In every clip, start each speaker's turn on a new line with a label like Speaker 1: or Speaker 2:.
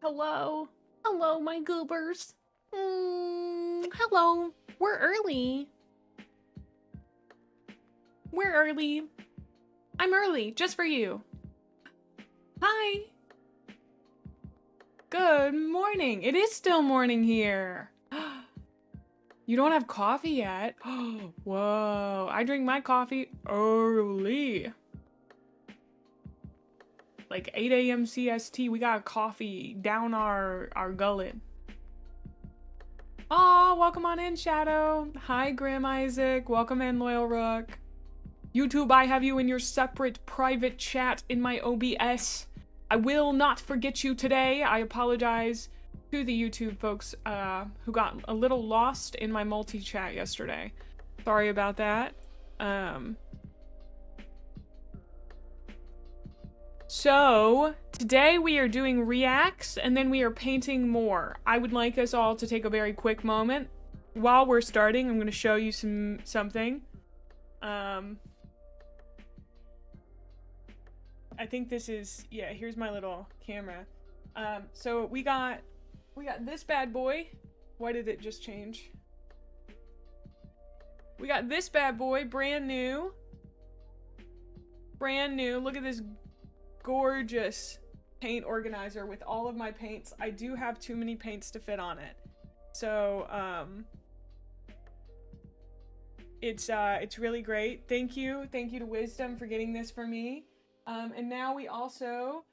Speaker 1: Hello. Hello, my goobers. Hello. We're early. We're early. I'm early, just for you. Hi. Good morning. It is still morning here. You don't have coffee yet? Whoa. I drink my coffee early. Like 8 a.m. CST, we got coffee down our gullet. Aw, welcome on in, Shadow. Hi, Grim Isaac. Welcome in, Loyal Rook. YouTube, I have you in your separate private chat in my OBS. I will not forget you today. I apologize to the YouTube folks who got a little lost in my multi-chat yesterday. Sorry about that. So, today we are doing reacts, and then we are painting more. I would like us all to take a very quick moment. While we're starting, I'm going to show you something. I think this is, yeah, here's my little camera. So we got this bad boy. Why did it just change? We got this bad boy, brand new. Brand new. Look at this gorgeous paint organizer with all of my paints. I do have too many paints to fit on it. So, it's really great. Thank you to Wisdom for getting this for me. And now we also,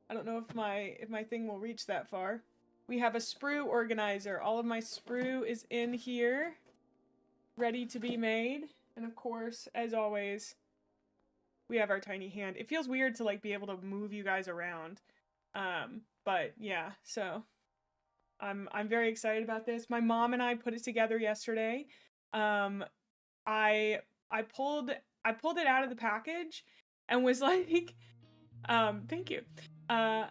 Speaker 1: I don't know if my thing will reach that far. We have a sprue organizer. All of my sprue is in here, ready to be made. And of course, as always, we have our tiny hand. It feels weird to like be able to move you guys around. But yeah, so I'm very excited about this. My mom and I put it together yesterday. I pulled it out of the package and was like, thank you. I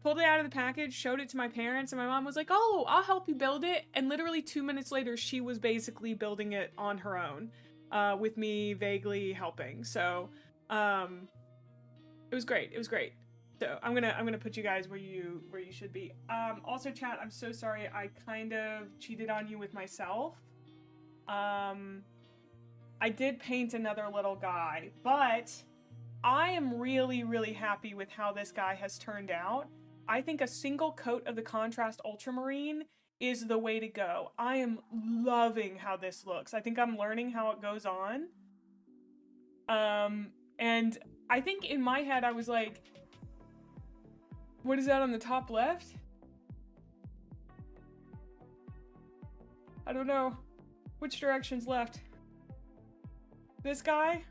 Speaker 1: pulled it out of the package, showed it to my parents, and my mom was like, oh, I'll help you build it. And literally 2 minutes later, she was basically building it on her own, with me vaguely helping. So, it was great. It was great. So I'm gonna put you guys where you should be. Also, chat, I'm so sorry. I kind of cheated on you with myself. I did paint another little guy, but I am really, really happy with how this guy has turned out. I think a single coat of the contrast ultramarine is the way to go. I am loving how this looks. I think I'm learning how it goes on. And I think in my head I was like, what is that on the top left? I don't know. Which direction's left? This guy?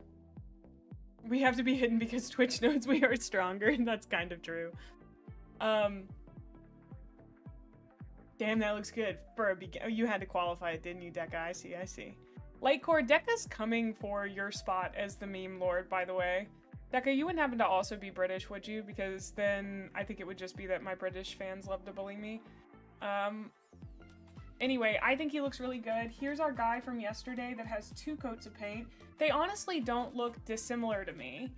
Speaker 1: We have to be hidden because Twitch knows we are stronger, and that's kind of true. Damn, that looks good for a beginner. Oh, you had to qualify it, didn't you, Deca? I see. Lightcore, Deca's coming for your spot as the meme lord, by the way. Deca, you wouldn't happen to also be British, would you? Because then I think it would just be that my British fans love to bully me. Anyway, I think he looks really good. Here's our guy from yesterday that has 2 coats of paint. They honestly don't look dissimilar to me.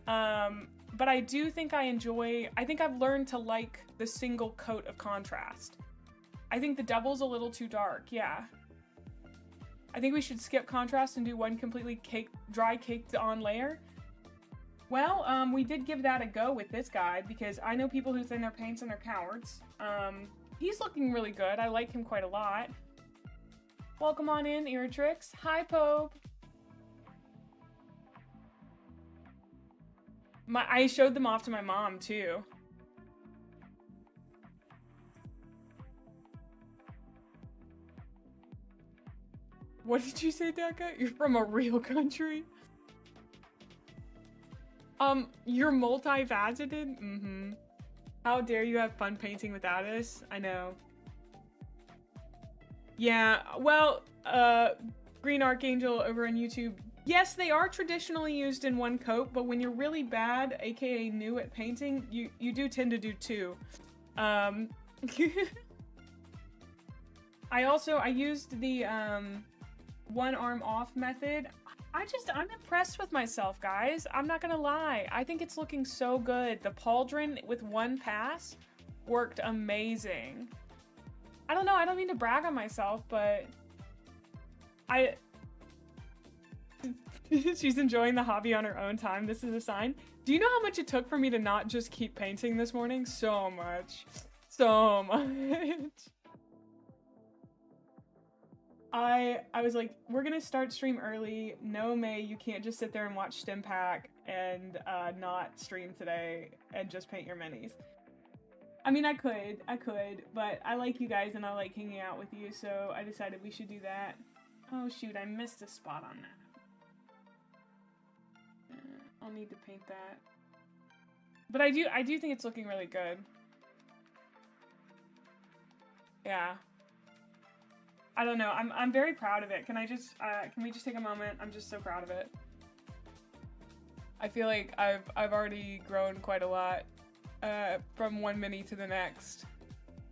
Speaker 1: But I do think I think I've learned to like the single coat of contrast. I think the double's a little too dark, yeah. I think we should skip contrast and do one completely dry caked on layer. Well, we did give that a go with this guy because I know people who thin their paints and they're cowards. He's looking really good. I like him quite a lot. Welcome on in, Iratrix. Hi, Pope. I showed them off to my mom, too. What did you say, Deca? You're from a real country? You're multifaceted? Mm-hmm. How dare you have fun painting without us? I know. Yeah, well, Green Archangel over on YouTube. Yes, they are traditionally used in one coat, but when you're really bad, aka new at painting, you do tend to do 2. I used the, one arm off method. I'm impressed with myself, guys. I'm not gonna lie. I think it's looking so good. The pauldron with one pass worked amazing. I don't know, I don't mean to brag on myself, but she's enjoying the hobby on her own time. This is a sign. Do you know how much it took for me to not just keep painting this morning? So much. So much. I was like, we're gonna start stream early. No, May, you can't just sit there and watch Stim Pack and not stream today and just paint your minis. I mean, I could, but I like you guys and I like hanging out with you, so I decided we should do that. Oh shoot, I missed a spot on that. I'll need to paint that. But I do think it's looking really good. Yeah. I don't know. I'm very proud of it. Can we just take a moment? I'm just so proud of it. I feel like I've already grown quite a lot from one mini to the next.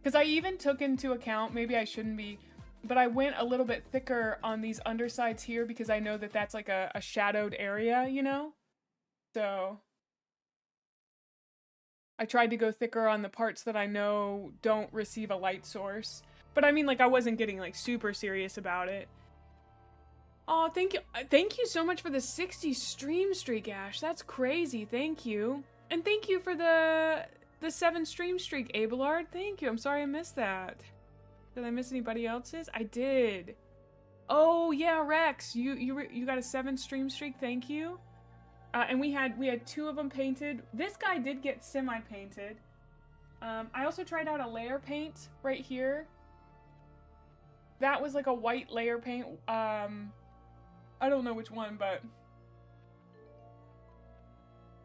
Speaker 1: Because I even took into account, maybe I shouldn't be, but I went a little bit thicker on these undersides here because I know that that's like a shadowed area, you know? So I tried to go thicker on the parts that I know don't receive a light source. But I mean, like, I wasn't getting, like, super serious about it. Oh, thank you. Thank you so much for the 60 stream streak, Ash. That's crazy. Thank you. And thank you for the 7 stream streak, Abelard. Thank you. I'm sorry I missed that. Did I miss anybody else's? I did. Oh, yeah, Rex. You got a 7 stream streak. Thank you. And we had 2 of them painted. This guy did get semi-painted. I also tried out a layer paint right here. That was like a white layer paint. I don't know which one, but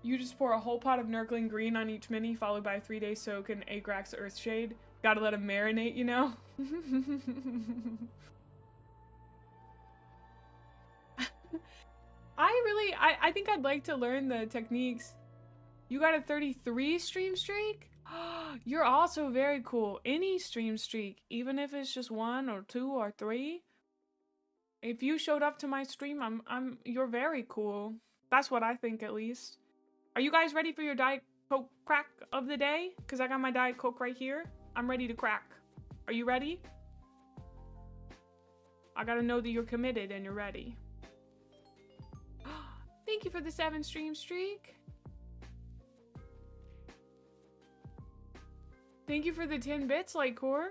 Speaker 1: you just pour a whole pot of Nurgling Green on each mini, followed by a 3-day soak in Agrax Earthshade. Gotta let them marinate, you know? I think I'd like to learn the techniques. You got a 33 stream streak? You're also very cool. Any stream streak, even if it's just 1 or 2 or 3. If you showed up to my stream, you're very cool. That's what I think, at least. Are you guys ready for your Diet Coke crack of the day? Because I got my Diet Coke right here. I'm ready to crack. Are you ready? I gotta know that you're committed and you're ready. Thank you for the 7 stream streak. Thank you for the 10 bits, Lightcore.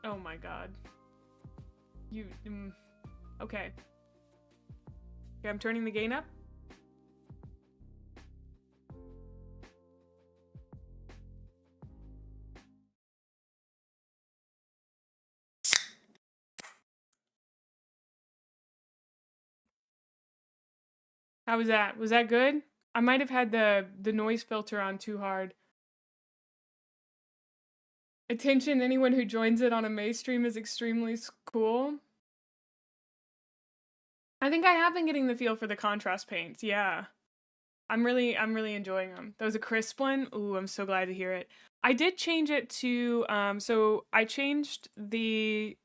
Speaker 1: Oh my god. You, okay. Okay, I'm turning the gain up. How was that? Was that good? I might have had the noise filter on too hard. Attention, anyone who joins it on a May stream is extremely cool. I think I have been getting the feel for the contrast paints, yeah. I'm really enjoying them. That was a crisp one. Ooh, I'm so glad to hear it. I did change it to, so I changed the,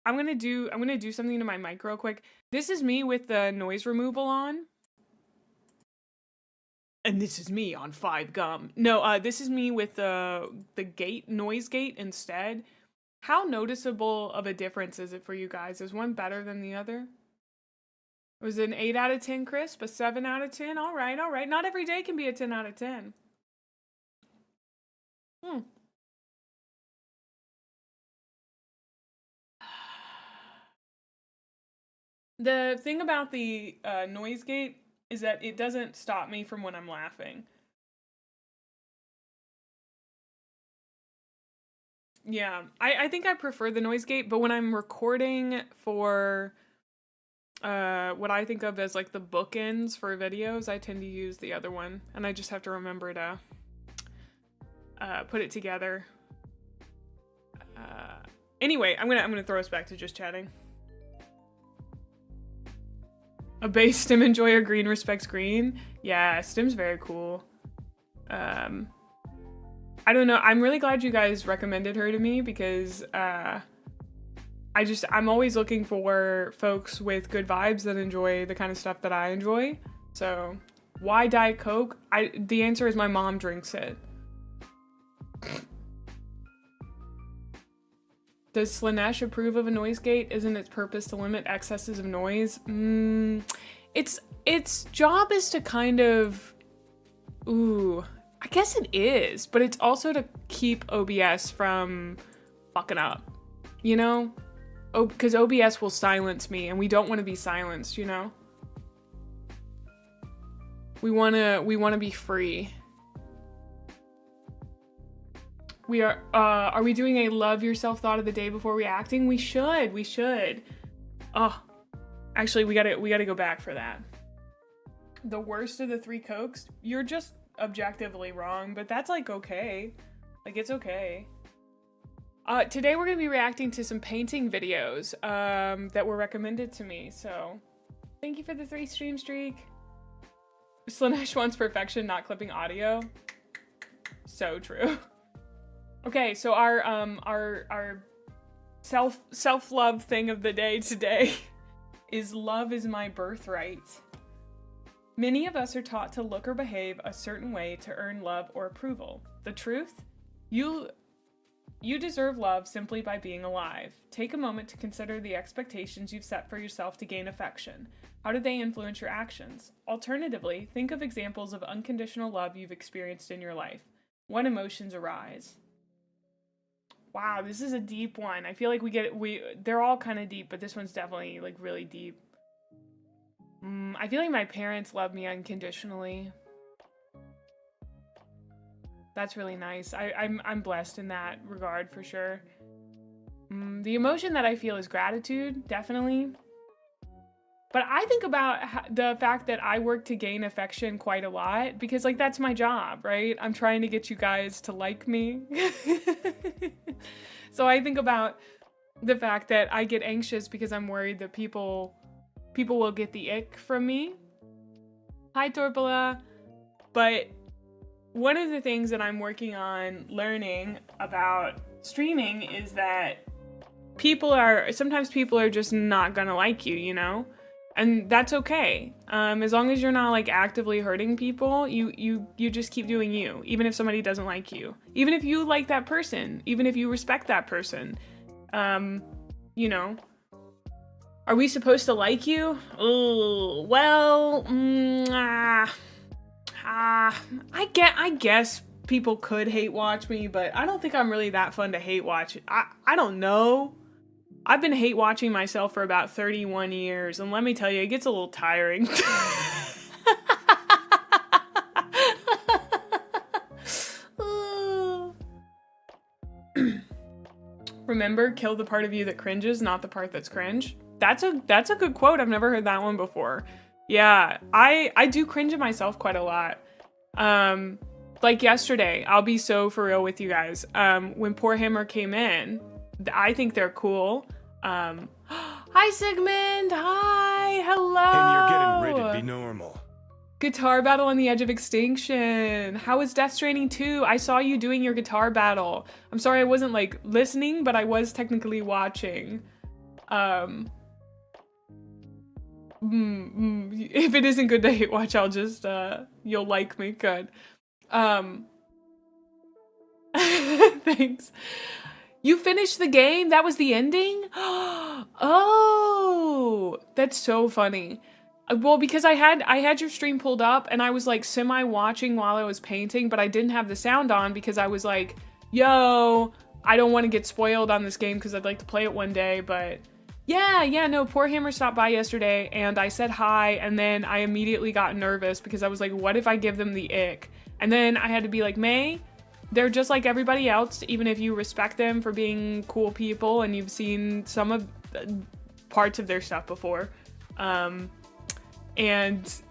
Speaker 1: I'm gonna do something to my mic real quick. This is me with the noise removal on. And this is me on 5 gum. No, this is me with the gate, noise gate instead. How noticeable of a difference is it for you guys? Is one better than the other? It was an 8 out of 10 crisp, a 7 out of 10? All right, all right. Not every day can be a 10 out of 10. The thing about the noise gate is that it doesn't stop me from when I'm laughing. Yeah, I think I prefer the noise gate, but when I'm recording for what I think of as like the bookends for videos, I tend to use the other one, and I just have to remember to put it together. Anyway, I'm gonna throw us back to just chatting. A base Stim enjoyer, green respects green. Yeah, Stim's very cool. I don't know. I'm really glad you guys recommended her to me because I'm always looking for folks with good vibes that enjoy the kind of stuff that I enjoy. So why Diet Coke? The answer is my mom drinks it. Does Slanesh approve of a noise gate? Isn't its purpose to limit excesses of noise? Its job is to kind of, I guess it is, but it's also to keep OBS from fucking up, you know? Because OBS will silence me, and we don't want to be silenced, you know? We wanna be free. Are we doing a love yourself thought of the day before reacting? We should. Oh, actually, we gotta go back for that. The worst of the 3 Cokes? You're just objectively wrong, but that's like okay. Like, it's okay. Today we're gonna be reacting to some painting videos that were recommended to me, so thank you for the 3 stream streak. Slanesh wants perfection, not clipping audio. So true. Okay, so our self-love thing of the day today is love is my birthright. Many of us are taught to look or behave a certain way to earn love or approval. The truth? You deserve love simply by being alive. Take a moment to consider the expectations you've set for yourself to gain affection. How do they influence your actions? Alternatively, think of examples of unconditional love you've experienced in your life. What emotions arise? Wow, this is a deep one. I feel like they're all kind of deep, but this one's definitely like really deep. I feel like my parents love me unconditionally. That's really nice. I'm blessed in that regard for sure. The emotion that I feel is gratitude, definitely. But I think about the fact that I work to gain affection quite a lot because like that's my job, right? I'm trying to get you guys to like me. So I think about the fact that I get anxious because I'm worried that people will get the ick from me. Hi, Torpala. But one of the things that I'm working on learning about streaming is that sometimes people are just not gonna like you, you know? And that's okay. As long as you're not like actively hurting people, you just keep doing you, even if somebody doesn't like you. Even if you like that person, even if you respect that person. You know. Are we supposed to like you? Oh, well, I guess people could hate watch me, but I don't think I'm really that fun to hate watch. I don't know. I've been hate watching myself for about 31 years, and let me tell you, it gets a little tiring. Remember, kill the part of you that cringes, not the part that's cringe. That's a good quote. I've never heard that one before. Yeah, I do cringe at myself quite a lot. Like yesterday, I'll be so for real with you guys. When WARHAMMER came in, I think they're cool. Hi Sigmund, hi, hello.
Speaker 2: And you're getting ready to be normal.
Speaker 1: Guitar battle on the edge of extinction. How was Death Stranding 2? I saw you doing your guitar battle. I'm sorry I wasn't like listening, but I was technically watching. If it isn't good to hate watch, I'll just, you'll like me, good. Thanks. You finished the game? That was the ending? Oh, that's so funny. Well, because I had your stream pulled up and I was like semi-watching while I was painting, but I didn't have the sound on because I was like, yo, I don't want to get spoiled on this game because I'd like to play it one day, but yeah, no, WARHAMMER stopped by yesterday and I said hi, and then I immediately got nervous because I was like, what if I give them the ick? And then I had to be like, May, they're just like everybody else, even if you respect them for being cool people and you've seen some of parts of their stuff before. And,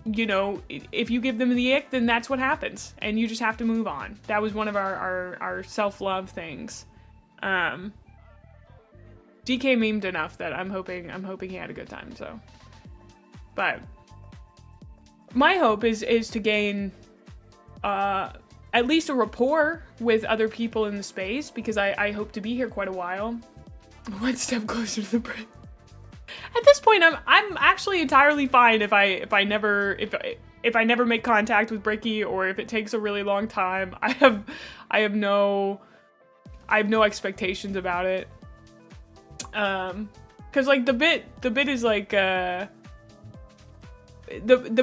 Speaker 1: you know, if you give them the ick, then that's what happens. And you just have to move on. That was one of our self-love things. DK memed enough that I'm hoping he had a good time, so. But my hope is to gain at least a rapport with other people in the space, because I hope to be here quite a while. One step closer to the brick. At this point, I'm actually entirely fine if I never make contact with Bricky, or if it takes a really long time. I have no expectations about it. Cause like the bit is like the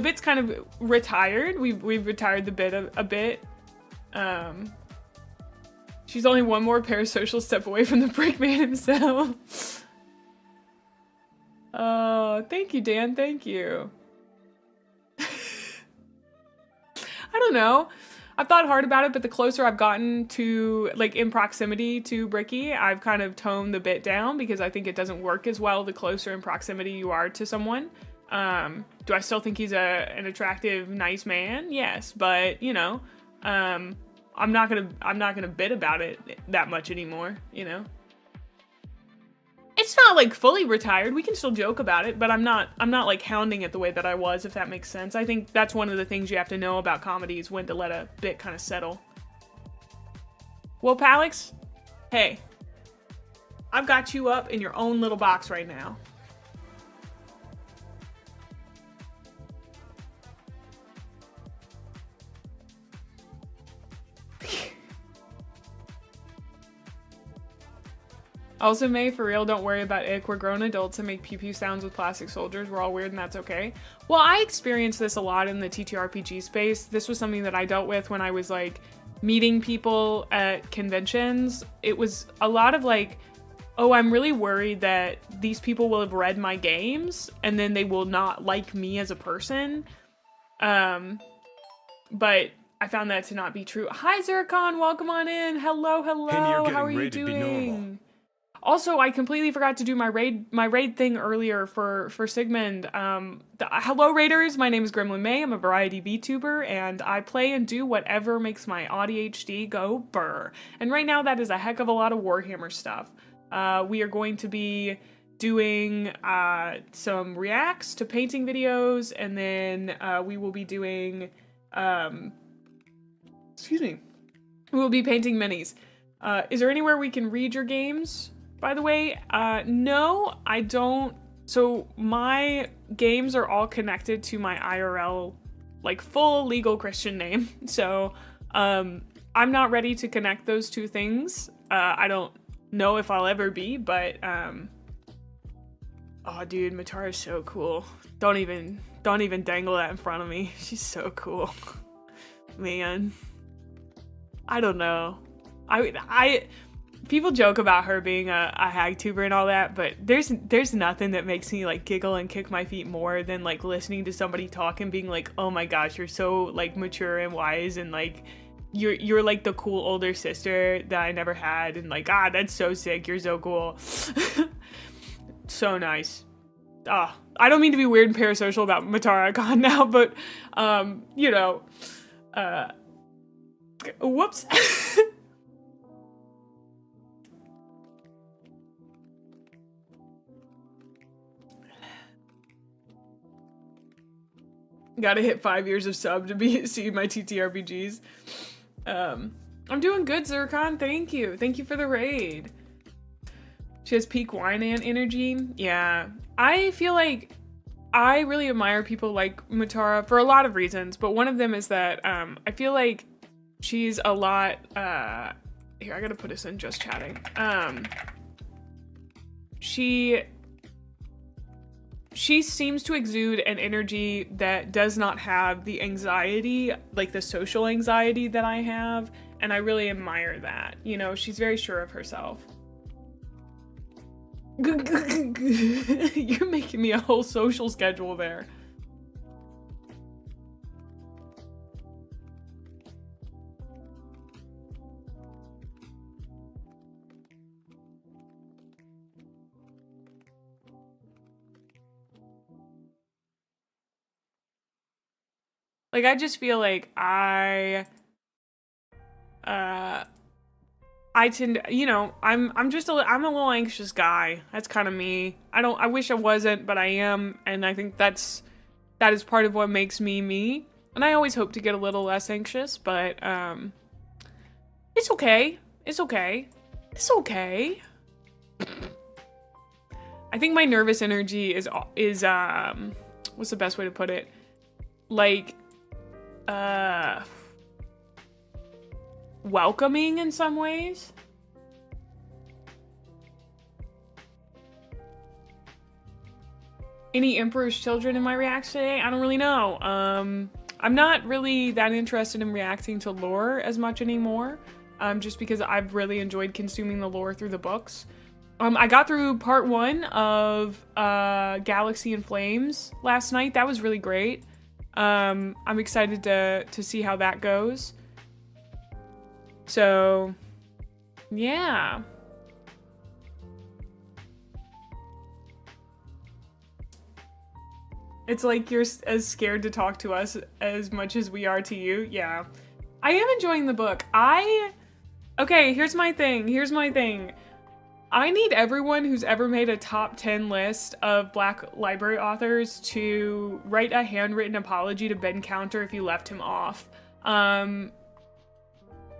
Speaker 1: bit's kind of retired. We've retired the bit a bit. She's only one more parasocial step away from the Brickman himself. Oh, thank you, Dan. Thank you. I don't know. I've thought hard about it, but the closer I've gotten to, like, in proximity to Bricky, I've kind of toned the bit down because I think it doesn't work as well the closer in proximity you are to someone. Do I still think he's an attractive, nice man? Yes, but, you know, I'm not gonna bit about it that much anymore, you know? It's not like fully retired. We can still joke about it, but I'm not like hounding it the way that I was, if that makes sense. I think that's one of the things you have to know about comedy is when to let a bit kind of settle. Well, Palix, hey, I've got you up in your own little box right now. Also, May, for real, don't worry about ick. We're grown adults and make pew-pew sounds with plastic soldiers. We're all weird and that's okay. Well, I experienced this a lot in the TTRPG space. This was something that I dealt with when I was, like, meeting people at conventions. It was a lot of, like, oh, I'm really worried that these people will have read my games and then they will not like me as a person. But I found that to not be true. Hi, Zircon. Welcome on in. Hello, hello. How are you doing? Also, I completely forgot to do my raid thing earlier for Sigmund. Hello, Raiders. My name is Gremlin Mae. I'm a variety VTuber, and I play and do whatever makes my ADHD go burr. And right now, that is a heck of a lot of Warhammer stuff. We are going to be doing some reacts to painting videos, and then we will be doing... excuse me. We will be painting minis. Is there anywhere we can read your games? By the way, no, I don't. So my games are all connected to my IRL, like, full legal Christian name. So I'm not ready to connect those two things. I don't know if I'll ever be, but oh, dude, Matara's so cool. Don't even dangle that in front of me. She's so cool. Man, I don't know. People joke about her being a hag tuber and all that, but there's nothing that makes me, like, giggle and kick my feet more than, like, listening to somebody talk and being like, oh my gosh, you're so, like, mature and wise, and, like, you're like the cool older sister that I never had, and, like, that's so sick, you're so cool. So nice. I don't mean to be weird and parasocial about Matara Khan now, but you know, whoops. Gotta hit 5 years of sub to see my TTRPGs. I'm doing good, Zircon. Thank you. Thank you for the raid. She has peak wine and energy. Yeah. I feel like I really admire people like Matara for a lot of reasons, but one of them is that I feel like she's a lot... here, I gotta put this in just chatting. She seems to exude an energy that does not have the anxiety, like the social anxiety that I have, and I really admire that. You know, she's very sure of herself. You're making me a whole social schedule there. Like, I just feel like I tend to, you know, I'm a little anxious guy. That's kind of me. I wish I wasn't, but I am, and I think that is part of what makes me me. And I always hope to get a little less anxious, but it's okay. It's okay. It's okay. I think my nervous energy is what's the best way to put it? Like, welcoming in some ways. Any Emperor's Children in my reacts today? I don't really know. I'm not really that interested in reacting to lore as much anymore, just because I've really enjoyed consuming the lore through the books. I got through part 1 of Galaxy in Flames last night. That was really great. I'm excited to see how that goes. So, yeah. It's like you're as scared to talk to us as much as we are to you. Yeah. I am enjoying the book. Okay, here's my thing. I need everyone who's ever made a top 10 list of Black library authors to write a handwritten apology to Ben Counter if you left him off.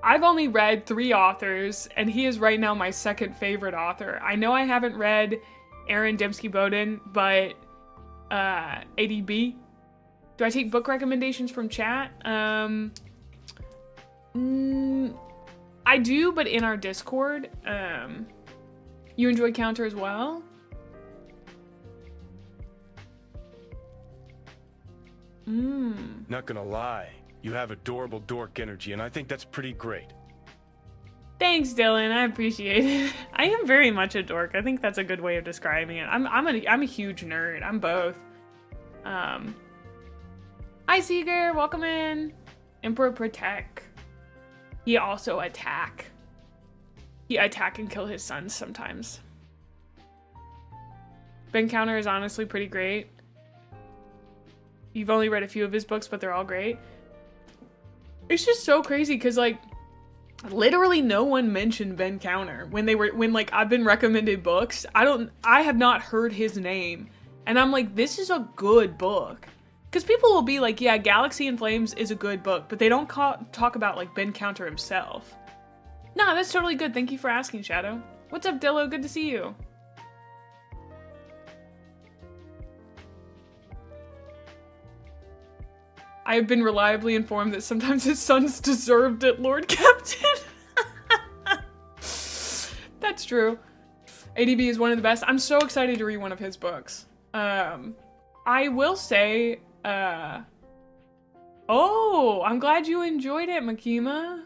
Speaker 1: I've only read 3 authors, and he is right now my second favorite author. I know I haven't read Aaron Dembski-Bowden, but ADB. Do I take book recommendations from chat? I do, but in our Discord. You enjoy Counter as well?
Speaker 2: Not gonna lie, you have adorable dork energy, and I think that's pretty great.
Speaker 1: Thanks, Dylan. I appreciate it. I am very much a dork. I think that's a good way of describing it. I'm a huge nerd. I'm both. Hi, Seeger. Welcome in. Emperor Protect. He also attack. He attack and kill his sons sometimes. Ben Counter is honestly pretty great. You've only read a few of his books, but they're all great. It's just so crazy because, like, literally no one mentioned Ben Counter when like I've been recommended books. I have not heard his name, and I'm like, this is a good book, because people will be like, yeah, Galaxy in Flames is a good book, but they don't talk about like Ben Counter himself. Nah, that's totally good. Thank you for asking, Shadow. What's up, Dillo? Good to see you. I have been reliably informed that sometimes his sons deserved it, Lord Captain. That's true. ADB is one of the best. I'm so excited to read one of his books. I will say, oh, I'm glad you enjoyed it, Makima.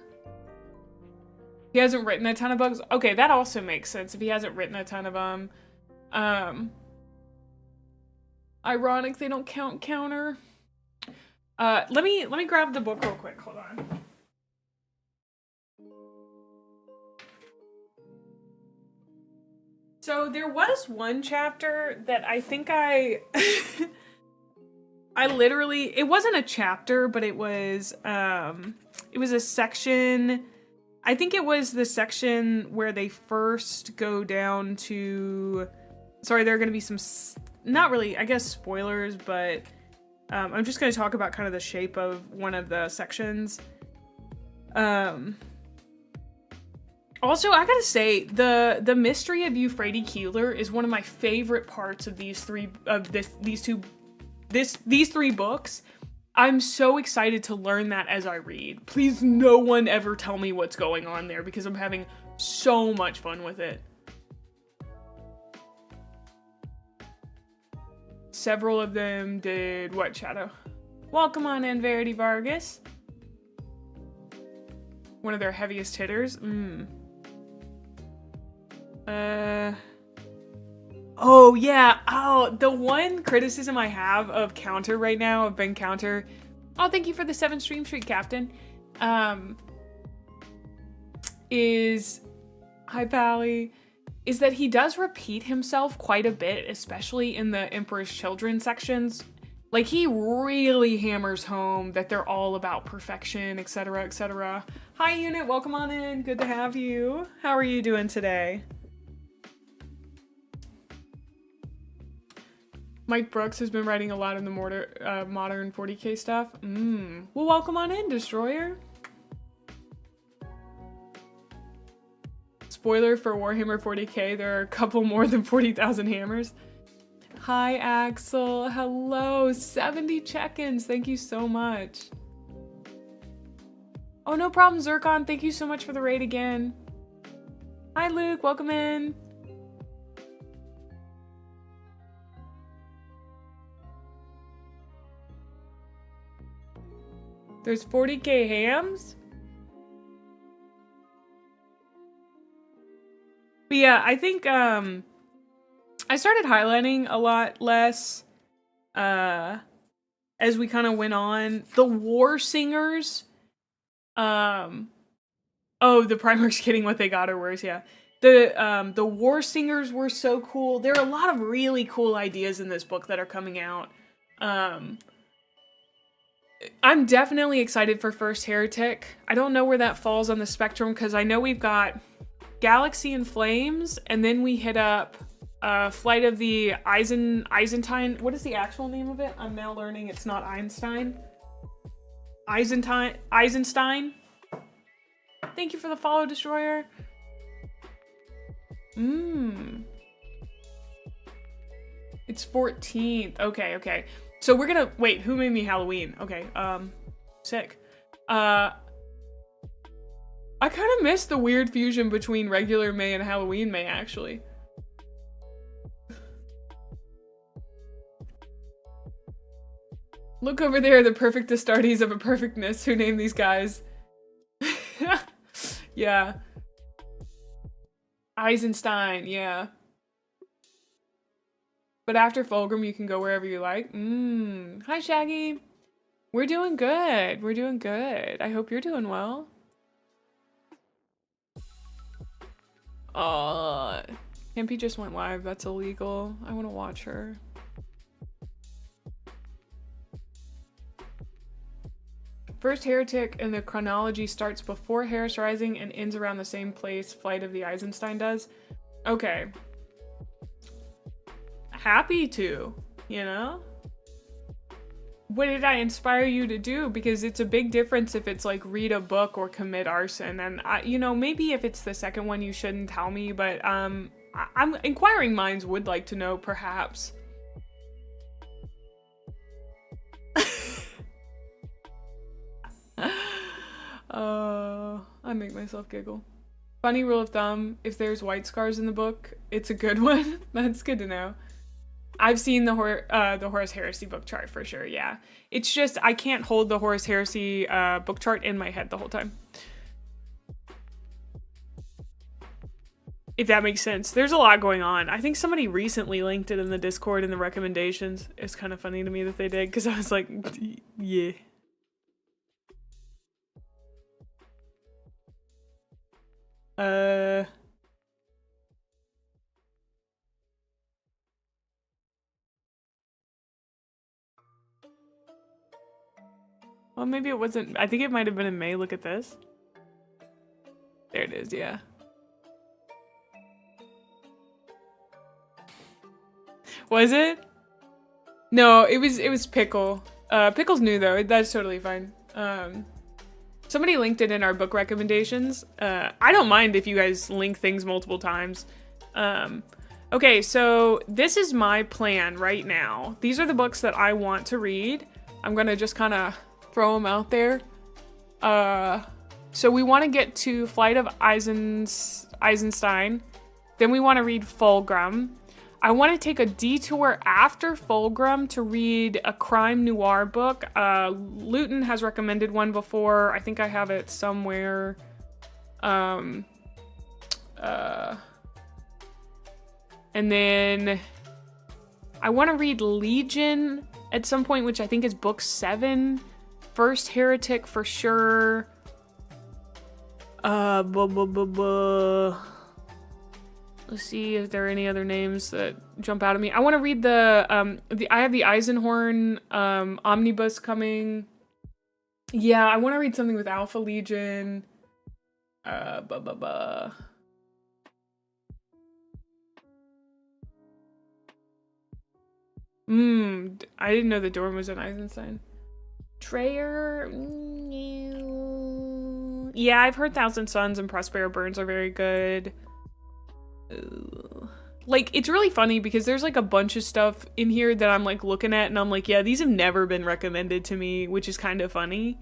Speaker 1: He hasn't written a ton of books. Okay, that also makes sense if he hasn't written a ton of them. Ironic they don't count Counter. Let me grab the book real quick. Hold on. So there was one chapter that I think I literally, it wasn't a chapter, but it was a section. I think it was the section where they first go down to, sorry, there are going to be some, not really, I guess, spoilers, but I'm just going to talk about kind of the shape of one of the sections. Also, I gotta say, the mystery of Euphrates Keeler is one of my favorite parts of these three books. I'm so excited to learn that as I read. Please, no one ever tell me what's going on there, because I'm having so much fun with it. Several of them did what, Shadow? Welcome on in, Verity Vargas. One of their heaviest hitters. Oh yeah. Oh, the one criticism I have of Counter right now, of Ben Counter. Oh, thank you for the 7 stream streak, Captain. Is, hi Pally, is that he does repeat himself quite a bit, especially in the Emperor's Children sections. Like, he really hammers home that they're all about perfection, etc., etc. Hi, Unit. Welcome on in. Good to have you. How are you doing today? Mike Brooks has been writing a lot in the modern 40k stuff. Well, welcome on in, Destroyer. spoiler for Warhammer 40k, there are a couple more than 40,000 hammers. Hi, Axel. Hello. 70 check-ins. Thank you so much. Oh, no problem, Zircon. Thank you so much for the raid again. Hi, Luke. Welcome in. There's 40k hams? But yeah, I think, I started highlighting a lot less, as we kind of went on. The War Singers, oh, the Primarch's getting what they got or worse, yeah. The War Singers were so cool. There are a lot of really cool ideas in this book that are coming out. I'm definitely excited for First Heretic. I don't know where that falls on the spectrum, because I know we've got Galaxy in Flames, and then we hit up Flight of the Eisenstein. What is the actual name of it? I'm now learning it's not Einstein. Eisenstein. Thank you for the follow, Destroyer. It's 14th. Okay, okay. So we're gonna wait. Who made me Halloween? Okay. Sick. I kind of missed the weird fusion between regular May and Halloween May, actually. Look over there, the perfect Astartes of a perfectness. Who named these guys? Yeah. Eisenstein, yeah. But after Fulgrim, you can go wherever you like. Hi, Shaggy. We're doing good. We're doing good. I hope you're doing well. Campy just went live. That's illegal. I want to watch her. First Heretic in the chronology starts before Harris Rising and ends around the same place Flight of the Eisenstein does. Okay. Happy to, you know? What did I inspire you to do? Because it's a big difference if it's like read a book or commit arson. And you know, maybe if it's the second one, you shouldn't tell me, but I'm inquiring minds would like to know, perhaps. I make myself giggle. Funny rule of thumb, if there's white scars in the book, it's a good one. That's good to know. I've seen the Horus Heresy book chart for sure, yeah. It's just, I can't hold the Horus Heresy book chart in my head the whole time. If that makes sense. There's a lot going on. I think somebody recently linked it in the Discord in the recommendations. It's kind of funny to me that they did, because I was like, yeah. Well, maybe it wasn't. I think it might have been in May. Look at this. There it is, yeah. Was it? No, it was Pickle. Pickle's new though. That's totally fine. Somebody linked it in our book recommendations. I don't mind if you guys link things multiple times. Okay, so this is my plan right now. These are the books that I want to read. I'm gonna just kind of throw them out there. So we want to get to Flight of Eisenstein. Then we want to read Fulgrim. I want to take a detour after Fulgrim to read a crime noir book. Luton has recommended one before. I think I have it somewhere. And then I want to read Legion at some point, which I think is book 7. First Heretic for sure. Let's see if there are any other names that jump out at me. I want to read the I have the Eisenhorn omnibus coming. Yeah, I want to read something with Alpha Legion. I didn't know the Dorm was an Eisenstein. Treyer. Yeah, I've heard Thousand Suns and Prospero Burns are very good. Like, it's really funny because there's like a bunch of stuff in here that I'm like looking at and I'm like, yeah, these have never been recommended to me, which is kind of funny.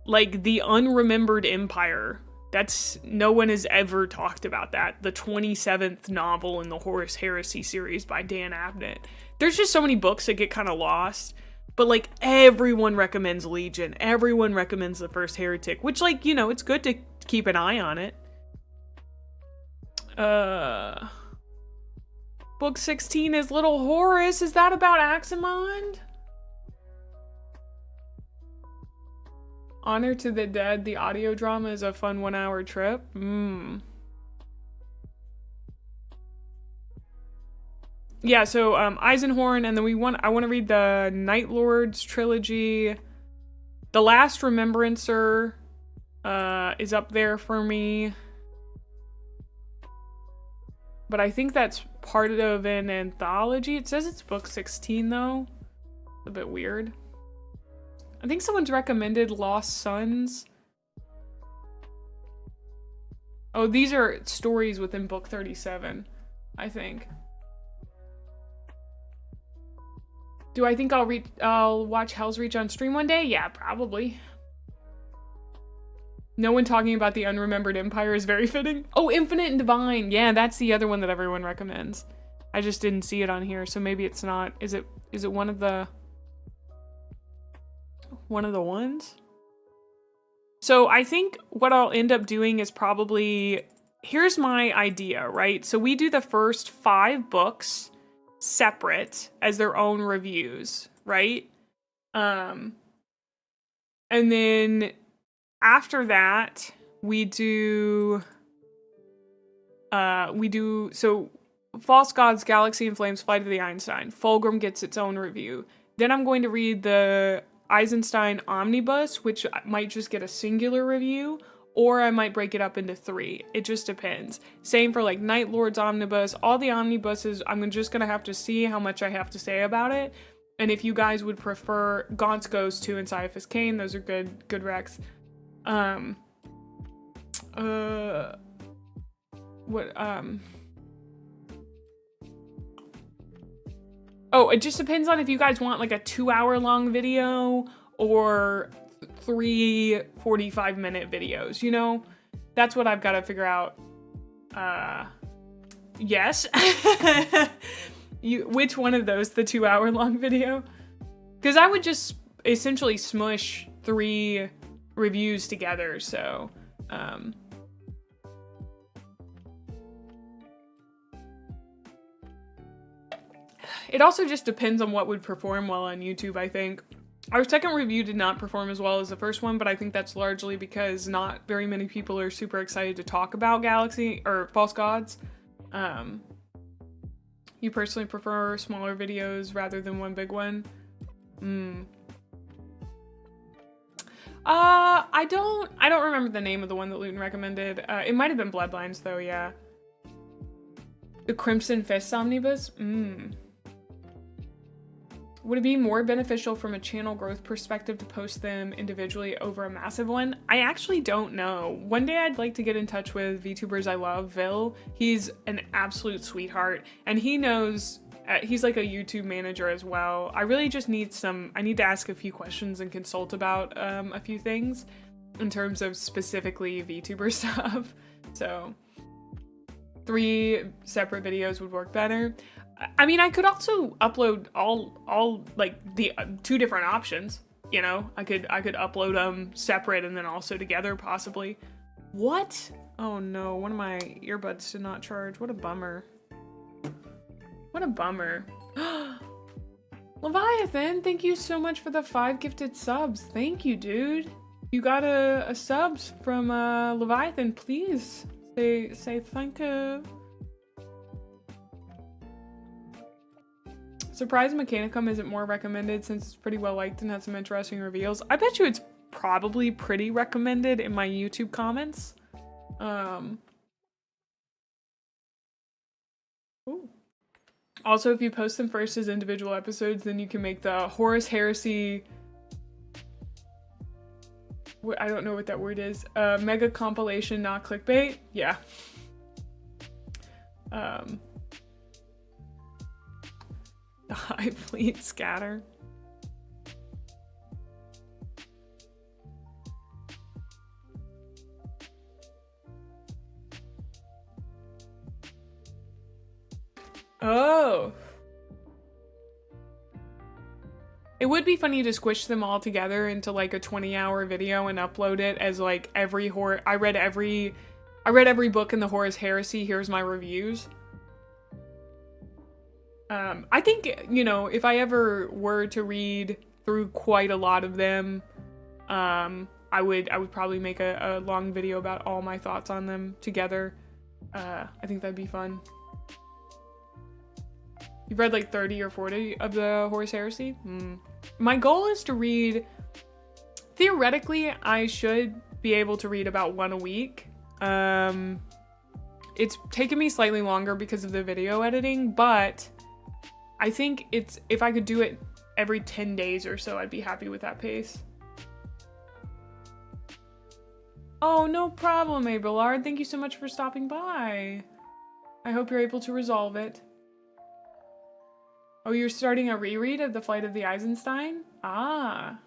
Speaker 1: Like the Unremembered Empire. That's, no one has ever talked about that. The 27th novel in the Horus Heresy series by Dan Abnett. There's just so many books that get kind of lost. But like everyone recommends Legion. Everyone recommends The First Heretic, which, like, you know, it's good to keep an eye on it. Book 16 is Little Horus. Is that about Aximond? Honor to the Dead, the audio drama, is a fun 1-hour trip. Yeah, so Eisenhorn, and then I want to read the Night Lords trilogy. The Last Remembrancer is up there for me. But I think that's part of an anthology. It says it's book 16 though. A bit weird. I think someone's recommended Lost Sons. Oh, these are stories within book 37, I think. Do I think I'll watch Hell's Reach on stream one day? Yeah, probably. No one talking about the Unremembered Empire is very fitting. Oh, Infinite and Divine. Yeah, that's the other one that everyone recommends. I just didn't see it on here, so maybe it's not. Is it one of the ones? So I think what I'll end up doing is probably, here's my idea, right? So we do the first 5 books separate as their own reviews, right? And then after that we do so False Gods, Galaxy in Flames, Flight of the Einstein. Fulgrim gets its own review. Then I'm going to read the Eisenstein Omnibus, which might just get a singular review, or I might break it up into 3. It just depends. Same for like Night Lords Omnibus. All the omnibuses, I'm just gonna have to see how much I have to say about it. And if you guys would prefer Gaunt's Ghost 2 and Caiaphas Cain, those are good recs. Oh, it just depends on if you guys want like a 2-hour long video or 3 45-minute videos, you know? That's what I've got to figure out. Yes. Which one of those, the 2-hour long video? Because I would just essentially smush 3 reviews together, so it also just depends on what would perform well on YouTube, I think. Our second review did not perform as well as the first one, but I think that's largely because not very many people are super excited to talk about Galaxy or False Gods. You personally prefer smaller videos rather than one big one? I don't remember the name of the one that Luton recommended. It might have been Bloodlines though, yeah. The Crimson Fist Omnibus? Would it be more beneficial from a channel growth perspective to post them individually over a massive one? I actually don't know. One day I'd like to get in touch with VTubers I love, Vil. He's an absolute sweetheart, and he knows, he's like a YouTube manager as well. I really just need I need to ask a few questions and consult about a few things in terms of specifically VTuber stuff. So 3 separate videos would work better. I mean, I could also upload all like the 2 different options, you know? I could upload them separate and then also together, possibly. What? Oh no, one of my earbuds did not charge. What a bummer. What a bummer. Leviathan, thank you so much for the 5 gifted subs. Thank you, dude. You got a subs from Leviathan. Please say thank you. Surprise Mechanicum isn't more recommended since it's pretty well liked and has some interesting reveals. I bet you it's probably pretty recommended in my YouTube comments. Ooh. Also, if you post them first as individual episodes, then you can make the Horus Heresy I don't know what that word is. Mega compilation, not clickbait. Yeah. The High Fleet scatter. Oh. It would be funny to squish them all together into like a 20-hour video and upload it as like every horror. I read every book in the Horus Heresy. Here's my reviews. I think, you know, if I ever were to read through quite a lot of them, I would probably make a long video about all my thoughts on them together. I think that'd be fun. You've read like 30 or 40 of the Horus Heresy? My goal is to read, theoretically, I should be able to read about one a week. It's taken me slightly longer because of the video editing, but I think if I could do it every 10 days or so, I'd be happy with that pace. Oh, no problem, Abelard. Thank you so much for stopping by. I hope you're able to resolve it. Oh, you're starting a reread of The Flight of the Eisenstein? Ah.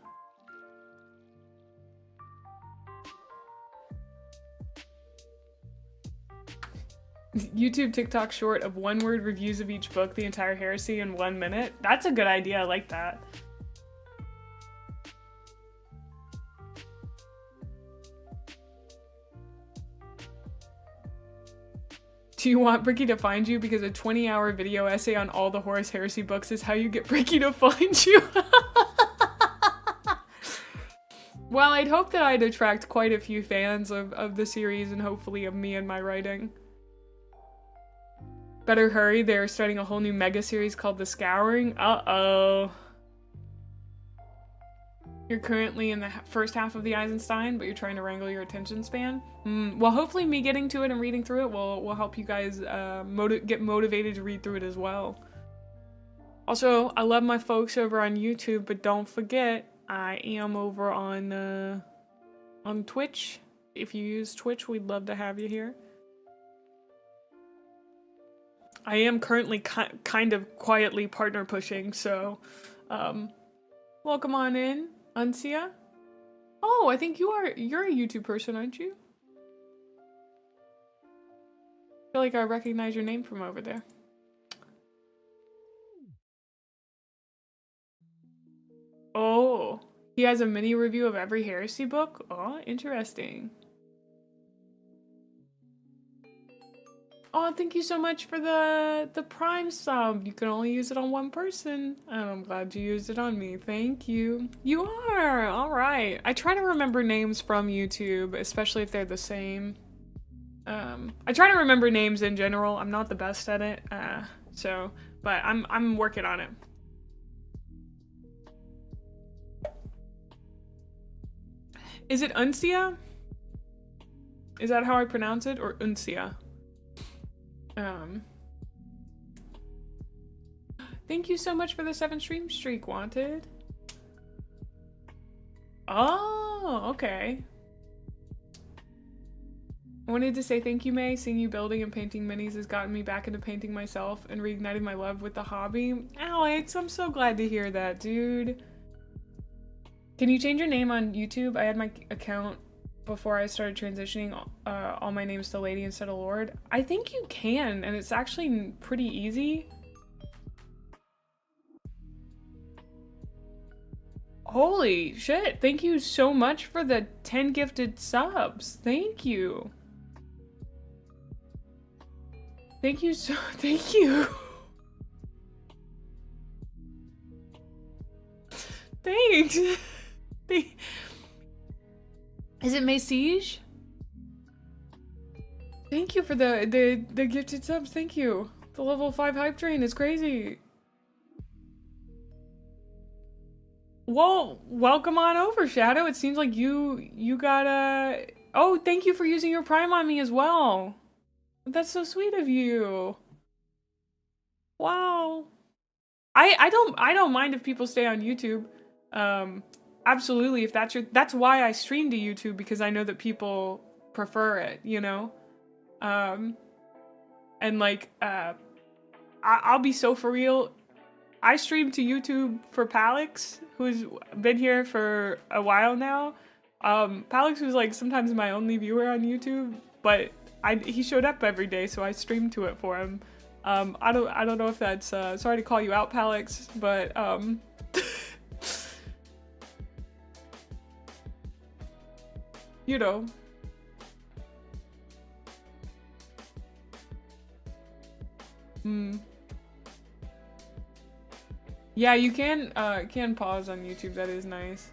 Speaker 1: YouTube TikTok short of one-word reviews of each book, the entire heresy in 1 minute. That's a good idea. I like that. Do you want Bricky to find you? Because a 20-hour video essay on all the Horus Heresy books is how you get Bricky to find you. Well, I'd hope that I'd attract quite a few fans of the series and hopefully of me and my writing. Better hurry, they're starting a whole new mega series called The Scouring. Uh-oh. You're currently in the first half of the Eisenstein, but you're trying to wrangle your attention span. Well, hopefully me getting to it and reading through it will help you guys get motivated to read through it as well. Also, I love my folks over on YouTube, but don't forget, I am over on Twitch. If you use Twitch, we'd love to have you here. I am currently kind of quietly partner pushing, so welcome on in. Uncia? Oh, I think you're a YouTube person, aren't you? I feel like I recognize your name from over there. Oh, he has a mini review of every heresy book? Oh, interesting. Oh, thank you so much for the Prime sub. You can only use it on one person. And I'm glad you used it on me. Thank you. You are! Alright. I try to remember names from YouTube, especially if they're the same. I try to remember names in general. I'm not the best at it. But I'm working on it. Is it Uncia? Is that how I pronounce it? Or Uncia? Thank you so much for the 7 stream streak, Wanted. Oh, okay. I wanted to say thank you, May. Seeing you building and painting minis has gotten me back into painting myself and reignited my love with the hobby. Alex, I'm so glad to hear that, dude. Can you change your name on YouTube? I had my account before I started transitioning all my names to Lady instead of Lord. I think you can, and it's actually pretty easy. Holy shit, thank you so much for the 10 gifted subs. Thank you. Thank you so, thank you. Thanks. Is it Maysige? Thank you for the gifted subs, thank you. The level 5 hype train is crazy. Well, welcome on over, Shadow. It seems like you got a... Oh, thank you for using your Prime on me as well. That's so sweet of you. Wow. I don't mind if people stay on YouTube. absolutely, if that's why I stream to YouTube, because I know that people prefer it, you know? And like, I'll be so for real. I stream to YouTube for Palix, who's been here for a while now. Palix was like sometimes my only viewer on YouTube, but he showed up every day, so I streamed to it for him. I don't know if that's sorry to call you out, Palix, but you know. Yeah, you can pause on YouTube. That is nice.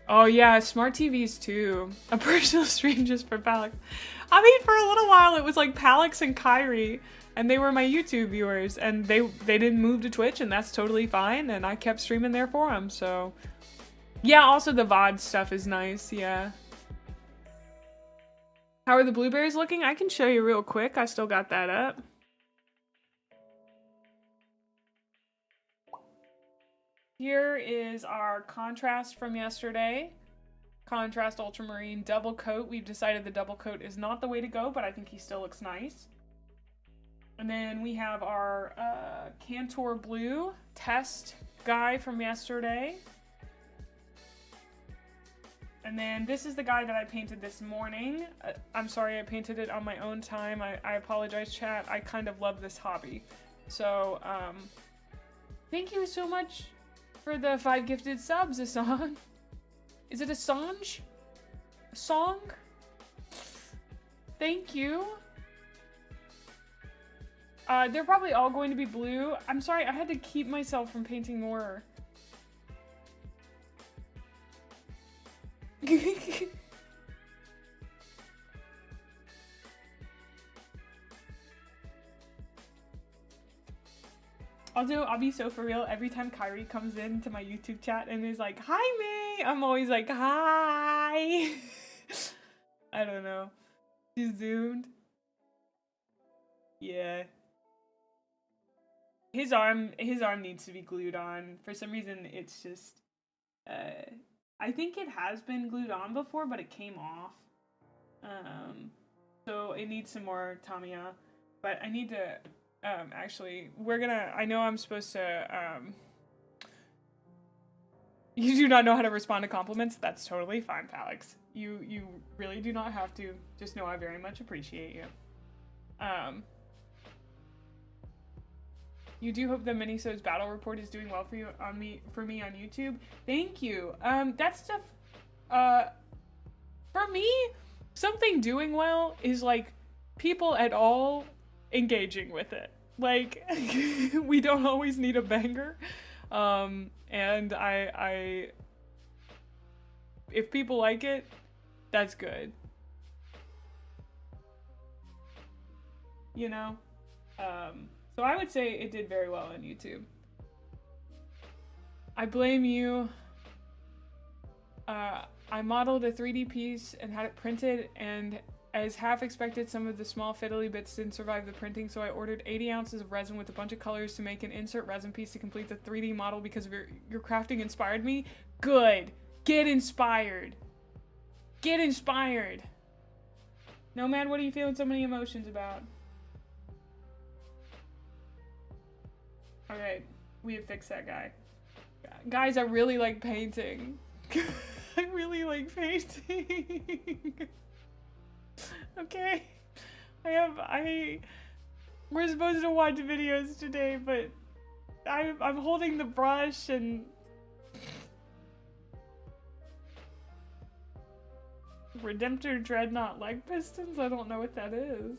Speaker 1: Oh yeah, smart TVs too. A personal stream just for Palix. I mean, for a little while it was like Palix and Kyrie, and they were my YouTube viewers, and they didn't move to Twitch, and that's totally fine, and I kept streaming there for them, so. Yeah, also the VOD stuff is nice, yeah. How are the blueberries looking? I can show you real quick. I still got that up. Here is our contrast from yesterday. Contrast ultramarine double coat. We've decided the double coat is not the way to go, but I think he still looks nice. And then we have our Cantor blue test guy from yesterday. And then this is the guy that I painted this morning. I'm sorry, I painted it on my own time. I apologize, chat. I kind of love this hobby. So, thank you so much for the 5 gifted subs, Asan. Is it Assange? A song? Thank you. They're probably all going to be blue. I'm sorry, I had to keep myself from painting more. I'll be so for real. Every time Kyrie comes into my YouTube chat and is like, "Hi, May," I'm always like, "Hi." I don't know. She's zoomed. Yeah. His arm needs to be glued on. For some reason, it's just, I think it has been glued on before, but it came off. So it needs some more Tamiya. But I need to, actually, I know I'm supposed to, you do not know how to respond to compliments? That's totally fine, Palix. You really do not have to. Just know I very much appreciate you. You do hope the Miniso's battle report is doing well for you for me on YouTube. Thank you. That stuff, for me, something doing well is like people at all engaging with it. Like, we don't always need a banger. And I if people like it, that's good. You know? So I would say it did very well on YouTube. I blame you. I modeled a 3D piece and had it printed, and as half expected, some of the small fiddly bits didn't survive the printing, so I ordered 80 ounces of resin with a bunch of colors to make an insert resin piece to complete the 3D model because of your crafting inspired me. Good. Get inspired. Get inspired. Nomad, what are you feeling so many emotions about? Alright, we have fixed that guy. Guys, I really like painting. I really like painting. Okay. We're supposed to watch videos today, but I'm holding the brush and Redemptor Dreadnought leg pistons? I don't know what that is.